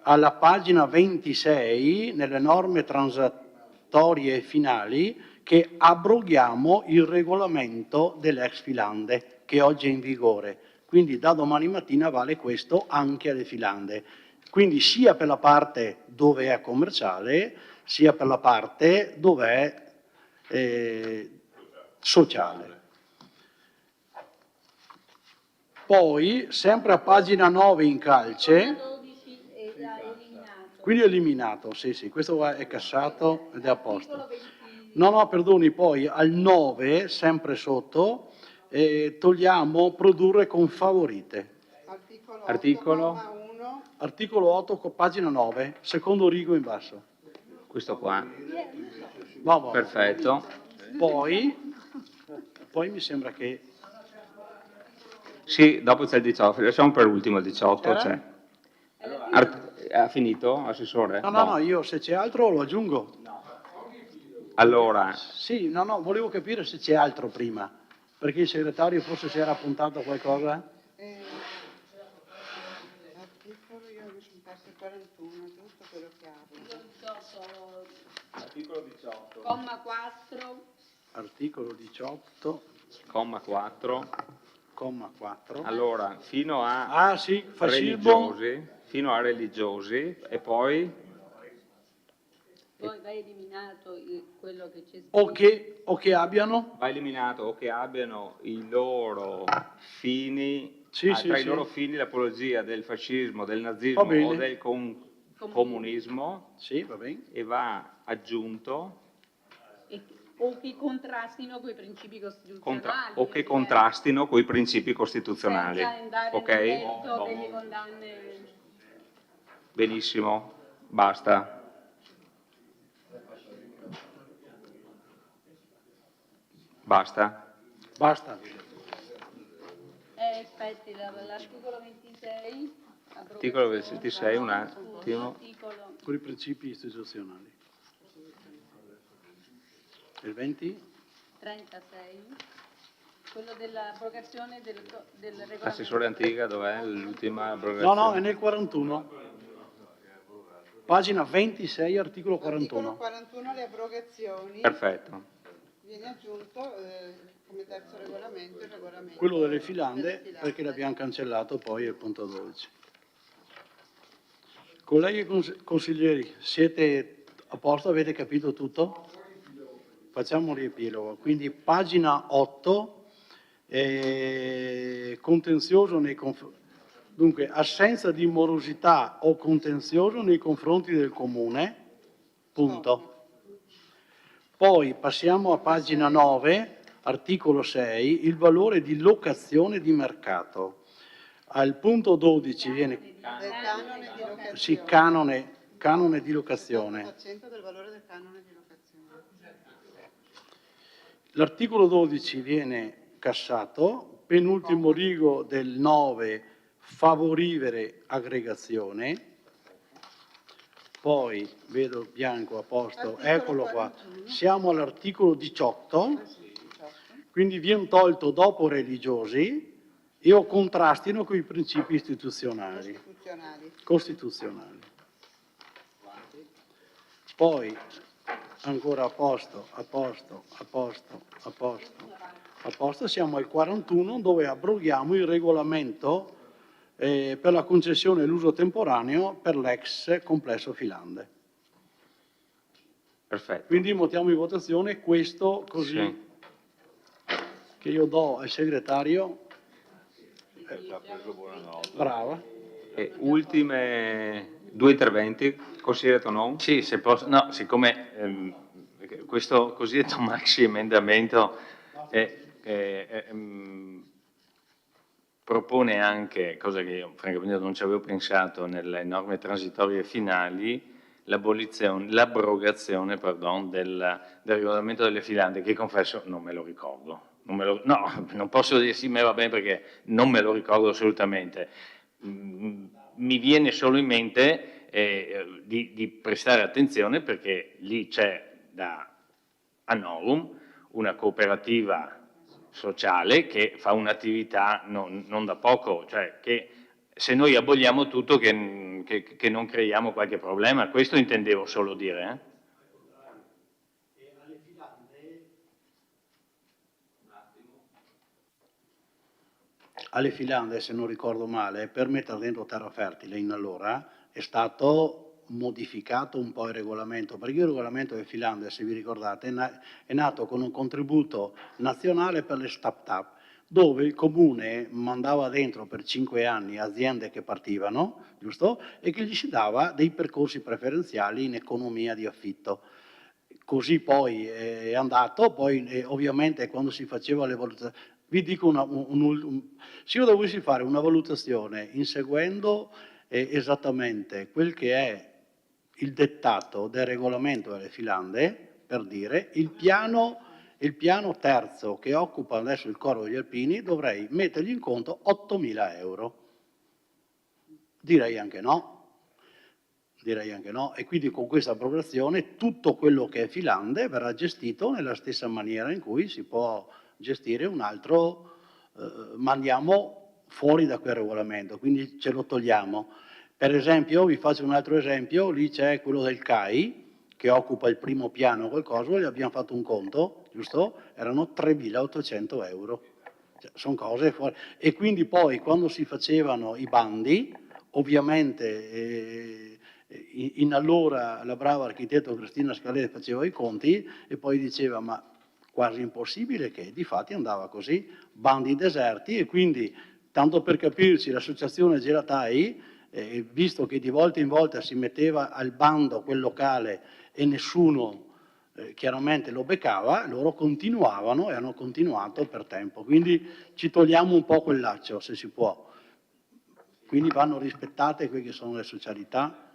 alla pagina 26, nelle norme transattorie finali, che abroghiamo il regolamento dell'ex filande, che oggi è in vigore. Quindi da domani mattina vale questo anche alle filande. Quindi sia per la parte dove è commerciale, sia per la parte dove è sociale. Poi, sempre a pagina 9 in calce, quindi è eliminato, sì, questo è cassato ed è a posto. No, perdoni, poi al 9, sempre sotto, togliamo produrre con favorite. Articolo 8, pagina 9, secondo rigo in basso.
Questo qua.
Vabbè.
Perfetto.
Poi mi sembra che...
Sì, dopo c'è il 18, lasciamo per ultimo il 18. C'è. Ha finito, Assessore?
No, io se c'è altro lo aggiungo.
Allora...
Sì, no, volevo capire se c'è altro prima, perché il segretario forse si era appuntato a qualcosa.
Articolo 18.
Comma 4.
Articolo 18.
Comma 4.
Comma 4.
Allora, fino a religiosi e poi
Poi va eliminato quello che c'è scritto.
O che abbiano?
Va eliminato o che abbiano i loro fini, i loro fini l'apologia del fascismo, del nazismo o del comunismo.
Sì, va bene.
E va aggiunto
o che contrastino con i principi costituzionali.
o che contrastino con i principi costituzionali. Ok?
Delle condanne.
Benissimo, basta. Basta?
Basta.
Aspetti, l'articolo 26.
Articolo 26, un attimo.
Con i principi istituzionali. Il 20?
36. Quello dell'abrogazione del regolamento.
L'assessore Antica dov'è? L'ultima abrogazione?
No, è nel 41. Pagina 26, articolo 41.
Articolo 41, le abrogazioni.
Perfetto.
Viene aggiunto come terzo regolamento il regolamento.
Quello delle filande, perché l'abbiamo cancellato poi al punto 12. Colleghi consiglieri, siete a posto? Avete capito tutto? Facciamo un riepilogo. Quindi pagina 8, contenzioso nei confronti. Dunque, assenza di morosità o contenzioso nei confronti del Comune, punto. Poi passiamo a pagina 9, articolo 6, il valore di locazione di mercato. Al punto 12 viene...
Del canone di locazione.
Sì, canone di locazione.
100% del valore del canone di locazione.
L'articolo 12 viene cassato, penultimo rigo del 9, favorire aggregazione, poi vedo bianco a posto, eccolo qua, siamo all'articolo 18, quindi viene tolto dopo religiosi e o contrastino con i principi istituzionali, costituzionali. Poi ancora a posto, siamo al 41 dove abroghiamo il regolamento per la concessione e l'uso temporaneo per l'ex complesso Filande.
Perfetto.
Quindi mettiamo in votazione questo così
Sì.
che io do al segretario. Brava.
E ultime due interventi, consigliere Tonon?
Sì, se posso, no, siccome questo cosiddetto maxi emendamento propone anche, cosa che io francamente non ci avevo pensato nelle norme transitorie finali, l'abrogazione del regolamento delle filande, che confesso non me lo ricordo. Non posso dire sì, ma va bene perché non me lo ricordo assolutamente. Mi viene solo in mente di prestare attenzione perché lì c'è da Annorum una cooperativa sociale che fa un'attività non da poco, cioè che se noi aboliamo tutto che non creiamo qualche problema, questo intendevo solo dire.
Alle filande, se non ricordo male, per mettere dentro terra fertile in allora è stato modificato un po' il regolamento, perché il regolamento delle filande, se vi ricordate, è nato con un contributo nazionale per le start-up, dove il comune mandava dentro per 5 anni aziende che partivano, giusto? E che gli si dava dei percorsi preferenziali in economia di affitto. Così poi è andato, poi ovviamente quando si faceva le valutazioni, vi dico se io dovessi fare una valutazione inseguendo esattamente quel che è il dettato del regolamento delle filande, per dire, il piano terzo che occupa adesso il Corvo degli Alpini dovrei mettergli in conto 8.000 euro. Direi anche no. E quindi con questa abrogazione tutto quello che è filande verrà gestito nella stessa maniera in cui si può gestire un altro, mandiamo fuori da quel regolamento, quindi ce lo togliamo. Per esempio, vi faccio un altro esempio, lì c'è quello del CAI, che occupa il primo piano qualcosa, gli abbiamo fatto un conto, giusto? Erano 3.800 euro. Cioè, sono cose fuori. E quindi poi, quando si facevano i bandi, ovviamente in allora la brava architetto Cristina Scalè faceva i conti e poi diceva ma quasi impossibile che, difatti andava così, bandi deserti e quindi, tanto per capirci, l'associazione gelatai, visto che di volta in volta si metteva al bando quel locale e nessuno chiaramente lo beccava, loro continuavano e hanno continuato per tempo. Quindi ci togliamo un po' quel laccio, se si può. Quindi vanno rispettate quelle che sono le socialità.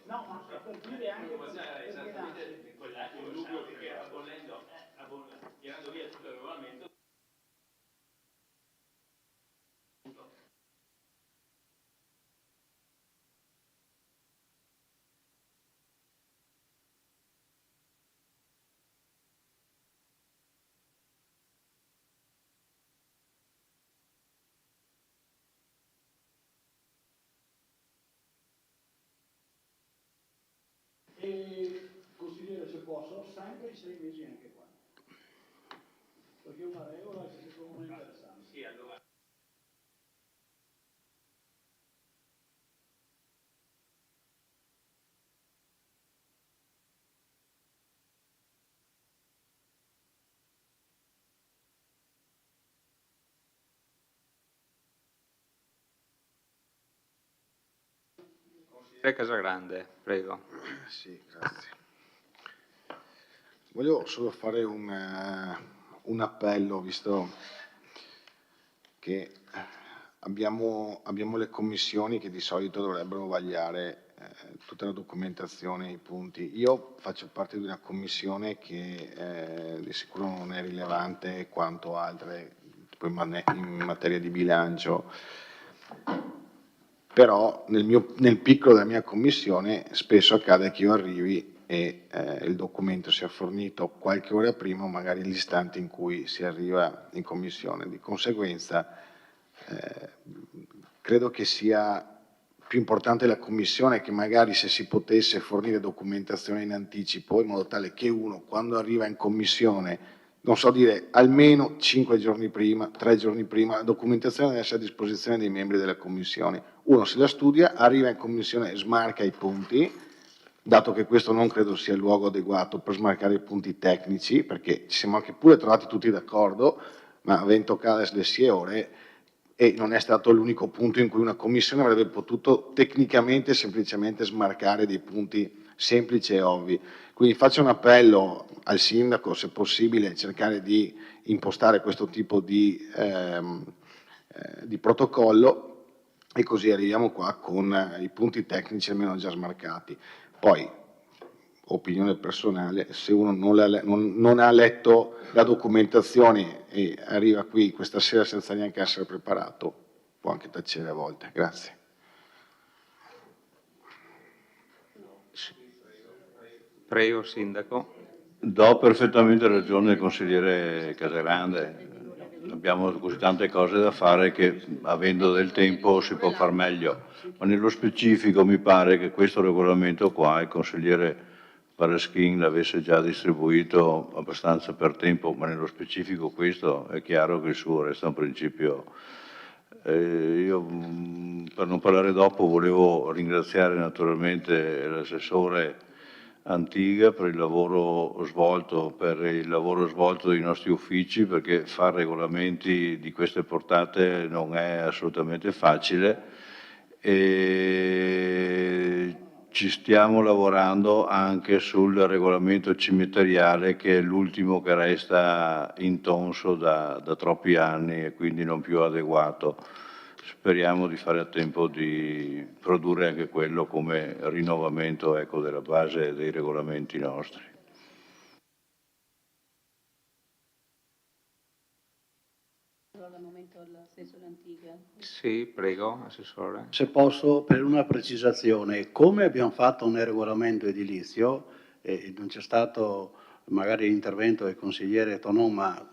No, ma per dire anche esattamente quell'altro lucro che tirando via tutto il regolamento. posso sempre i 6 mesi anche qua. Perché è una regola che secondo me è interessante. Sì, allora.
Casagrande, prego.
Sì, grazie. Voglio solo fare un appello, visto che abbiamo le commissioni che di solito dovrebbero vagliare tutta la documentazione, i punti. Io faccio parte di una commissione che di sicuro non è rilevante quanto altre, tipo in materia di bilancio. Però nel piccolo della mia commissione spesso accade che io arrivi e il documento sia fornito qualche ora prima o magari l'istante in cui si arriva in commissione. Di conseguenza credo che sia più importante la commissione, che magari se si potesse fornire documentazione in anticipo in modo tale che uno quando arriva in commissione, non so dire, almeno 5 giorni prima, 3 giorni prima, la documentazione deve essere a disposizione dei membri della commissione. Uno se la studia, arriva in commissione, smarca i punti, dato che questo non credo sia il luogo adeguato per smarcare i punti tecnici, perché ci siamo anche pure trovati tutti d'accordo, ma avendo cades le sie ore, e non è stato l'unico punto in cui una commissione avrebbe potuto tecnicamente semplicemente smarcare dei punti semplici e ovvi. Quindi faccio un appello al sindaco, se possibile, cercare di impostare questo tipo di protocollo, e così arriviamo qua con i punti tecnici almeno già smarcati. Poi, opinione personale, se uno non ha letto la documentazione e arriva qui questa sera senza neanche essere preparato, può anche tacere a volte. Grazie.
Prego, Sindaco.
Do perfettamente ragione al consigliere Casagrande. Abbiamo così tante cose da fare che avendo del tempo si può far meglio. Ma nello specifico mi pare che questo regolamento qua il consigliere Paraschin l'avesse già distribuito abbastanza per tempo, ma nello specifico questo è chiaro che il suo resta un principio. Io per non parlare dopo volevo ringraziare naturalmente l'assessore Antiga per il lavoro svolto dei nostri uffici, perché fare regolamenti di queste portate non è assolutamente facile e ci stiamo lavorando anche sul regolamento cimiteriale, che è l'ultimo che resta intonso da troppi anni e quindi non più adeguato. Speriamo di fare a tempo di produrre anche quello come rinnovamento, ecco, della base dei regolamenti nostri.
Sì, prego, Assessore.
Se posso, per una precisazione, come abbiamo fatto nel regolamento edilizio, non c'è stato magari l'intervento del consigliere Tonon, ma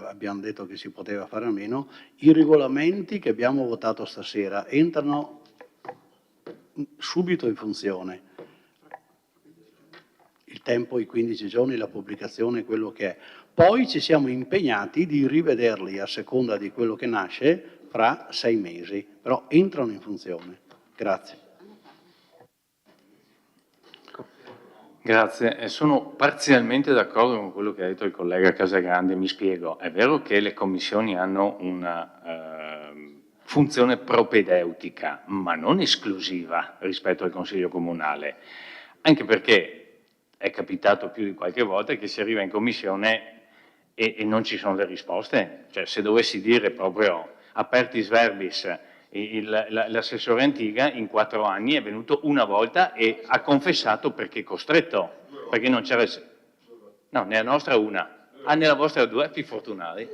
abbiamo detto che si poteva fare a meno, i regolamenti che abbiamo votato stasera entrano subito in funzione. Il tempo, i 15 giorni, la pubblicazione, quello che è. Poi ci siamo impegnati di rivederli a seconda di quello che nasce fra 6 mesi, però entrano in funzione. Grazie.
Grazie, sono parzialmente d'accordo con quello che ha detto il collega Casagrande, mi spiego. È vero che le commissioni hanno una funzione propedeutica, ma non esclusiva rispetto al Consiglio Comunale, anche perché è capitato più di qualche volta che si arriva in commissione e non ci sono le risposte. Cioè, se dovessi dire proprio apertis verbis, l'assessore Antiga in 4 anni è venuto una volta e ha confessato perché costretto, perché non c'era... No, nella nostra una, nella vostra 2, più fortunati.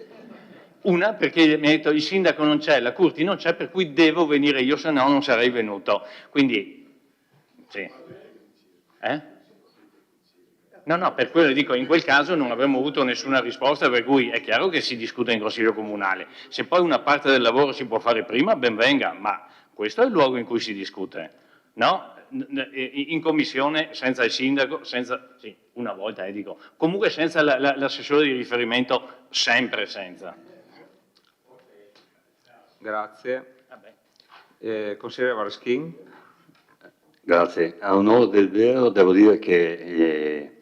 Una perché mi ha detto il sindaco non c'è, la Curti non c'è, per cui devo venire io, se no non sarei venuto. Quindi, sì. No, per quello dico, in quel caso non avremmo avuto nessuna risposta, per cui è chiaro che si discute in Consiglio Comunale. Se poi una parte del lavoro si può fare prima, ben venga, ma questo è il luogo in cui si discute, no? in commissione senza il sindaco, senza, sì, una volta dico, comunque senza l'assessore di riferimento, sempre senza.
Grazie. Consigliere Varaschin.
Grazie. A onore del vero devo dire che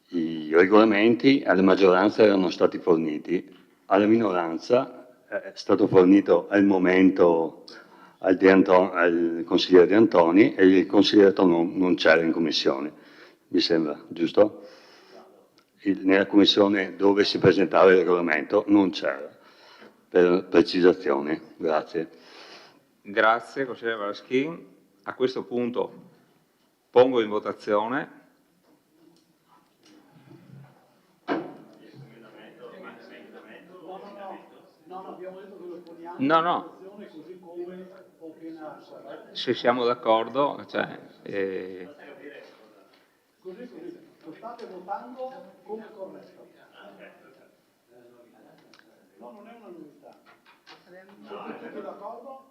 i regolamenti alla maggioranza erano stati forniti, alla minoranza è stato fornito al momento al consigliere De Antoni e il consigliere non c'era in commissione, mi sembra, giusto? Nella commissione dove si presentava il regolamento non c'era, per precisazione. Grazie.
Grazie, consigliere Varaschin. A questo punto pongo in votazione. No. Se siamo d'accordo, cioè,
Così, lo state votando come corretto. No, non è una novità. Siete tutti d'accordo?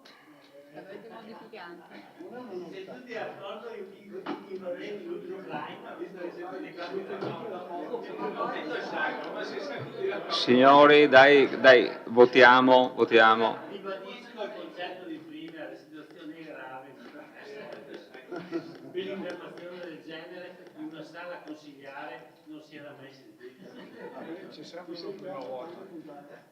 Avete modificato.
Non è una novità.
Se tutti d'accordo, io dico chi vorrei l'ultimo slide, visto che siete di d'accordo.
Signori, dai, votiamo.
Ribadisco il concetto di prima, la situazione è grave. Per un'interpretazione del genere in una sala consigliare non si era mai sentita.
C'è sempre la prima volta.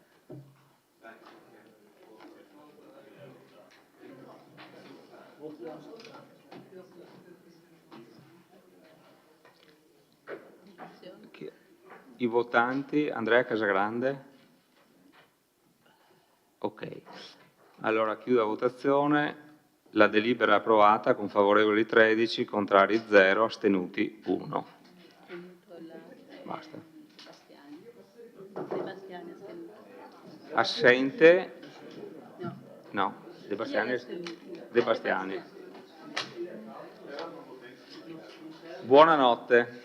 I votanti, Andrea Casagrande? Ok. Allora chiudo la votazione. La delibera è approvata con favorevoli 13, contrari 0, astenuti 1. Basta.
Sebastiani astenuto.
Assente?
No.
De Bastiani. Buonanotte.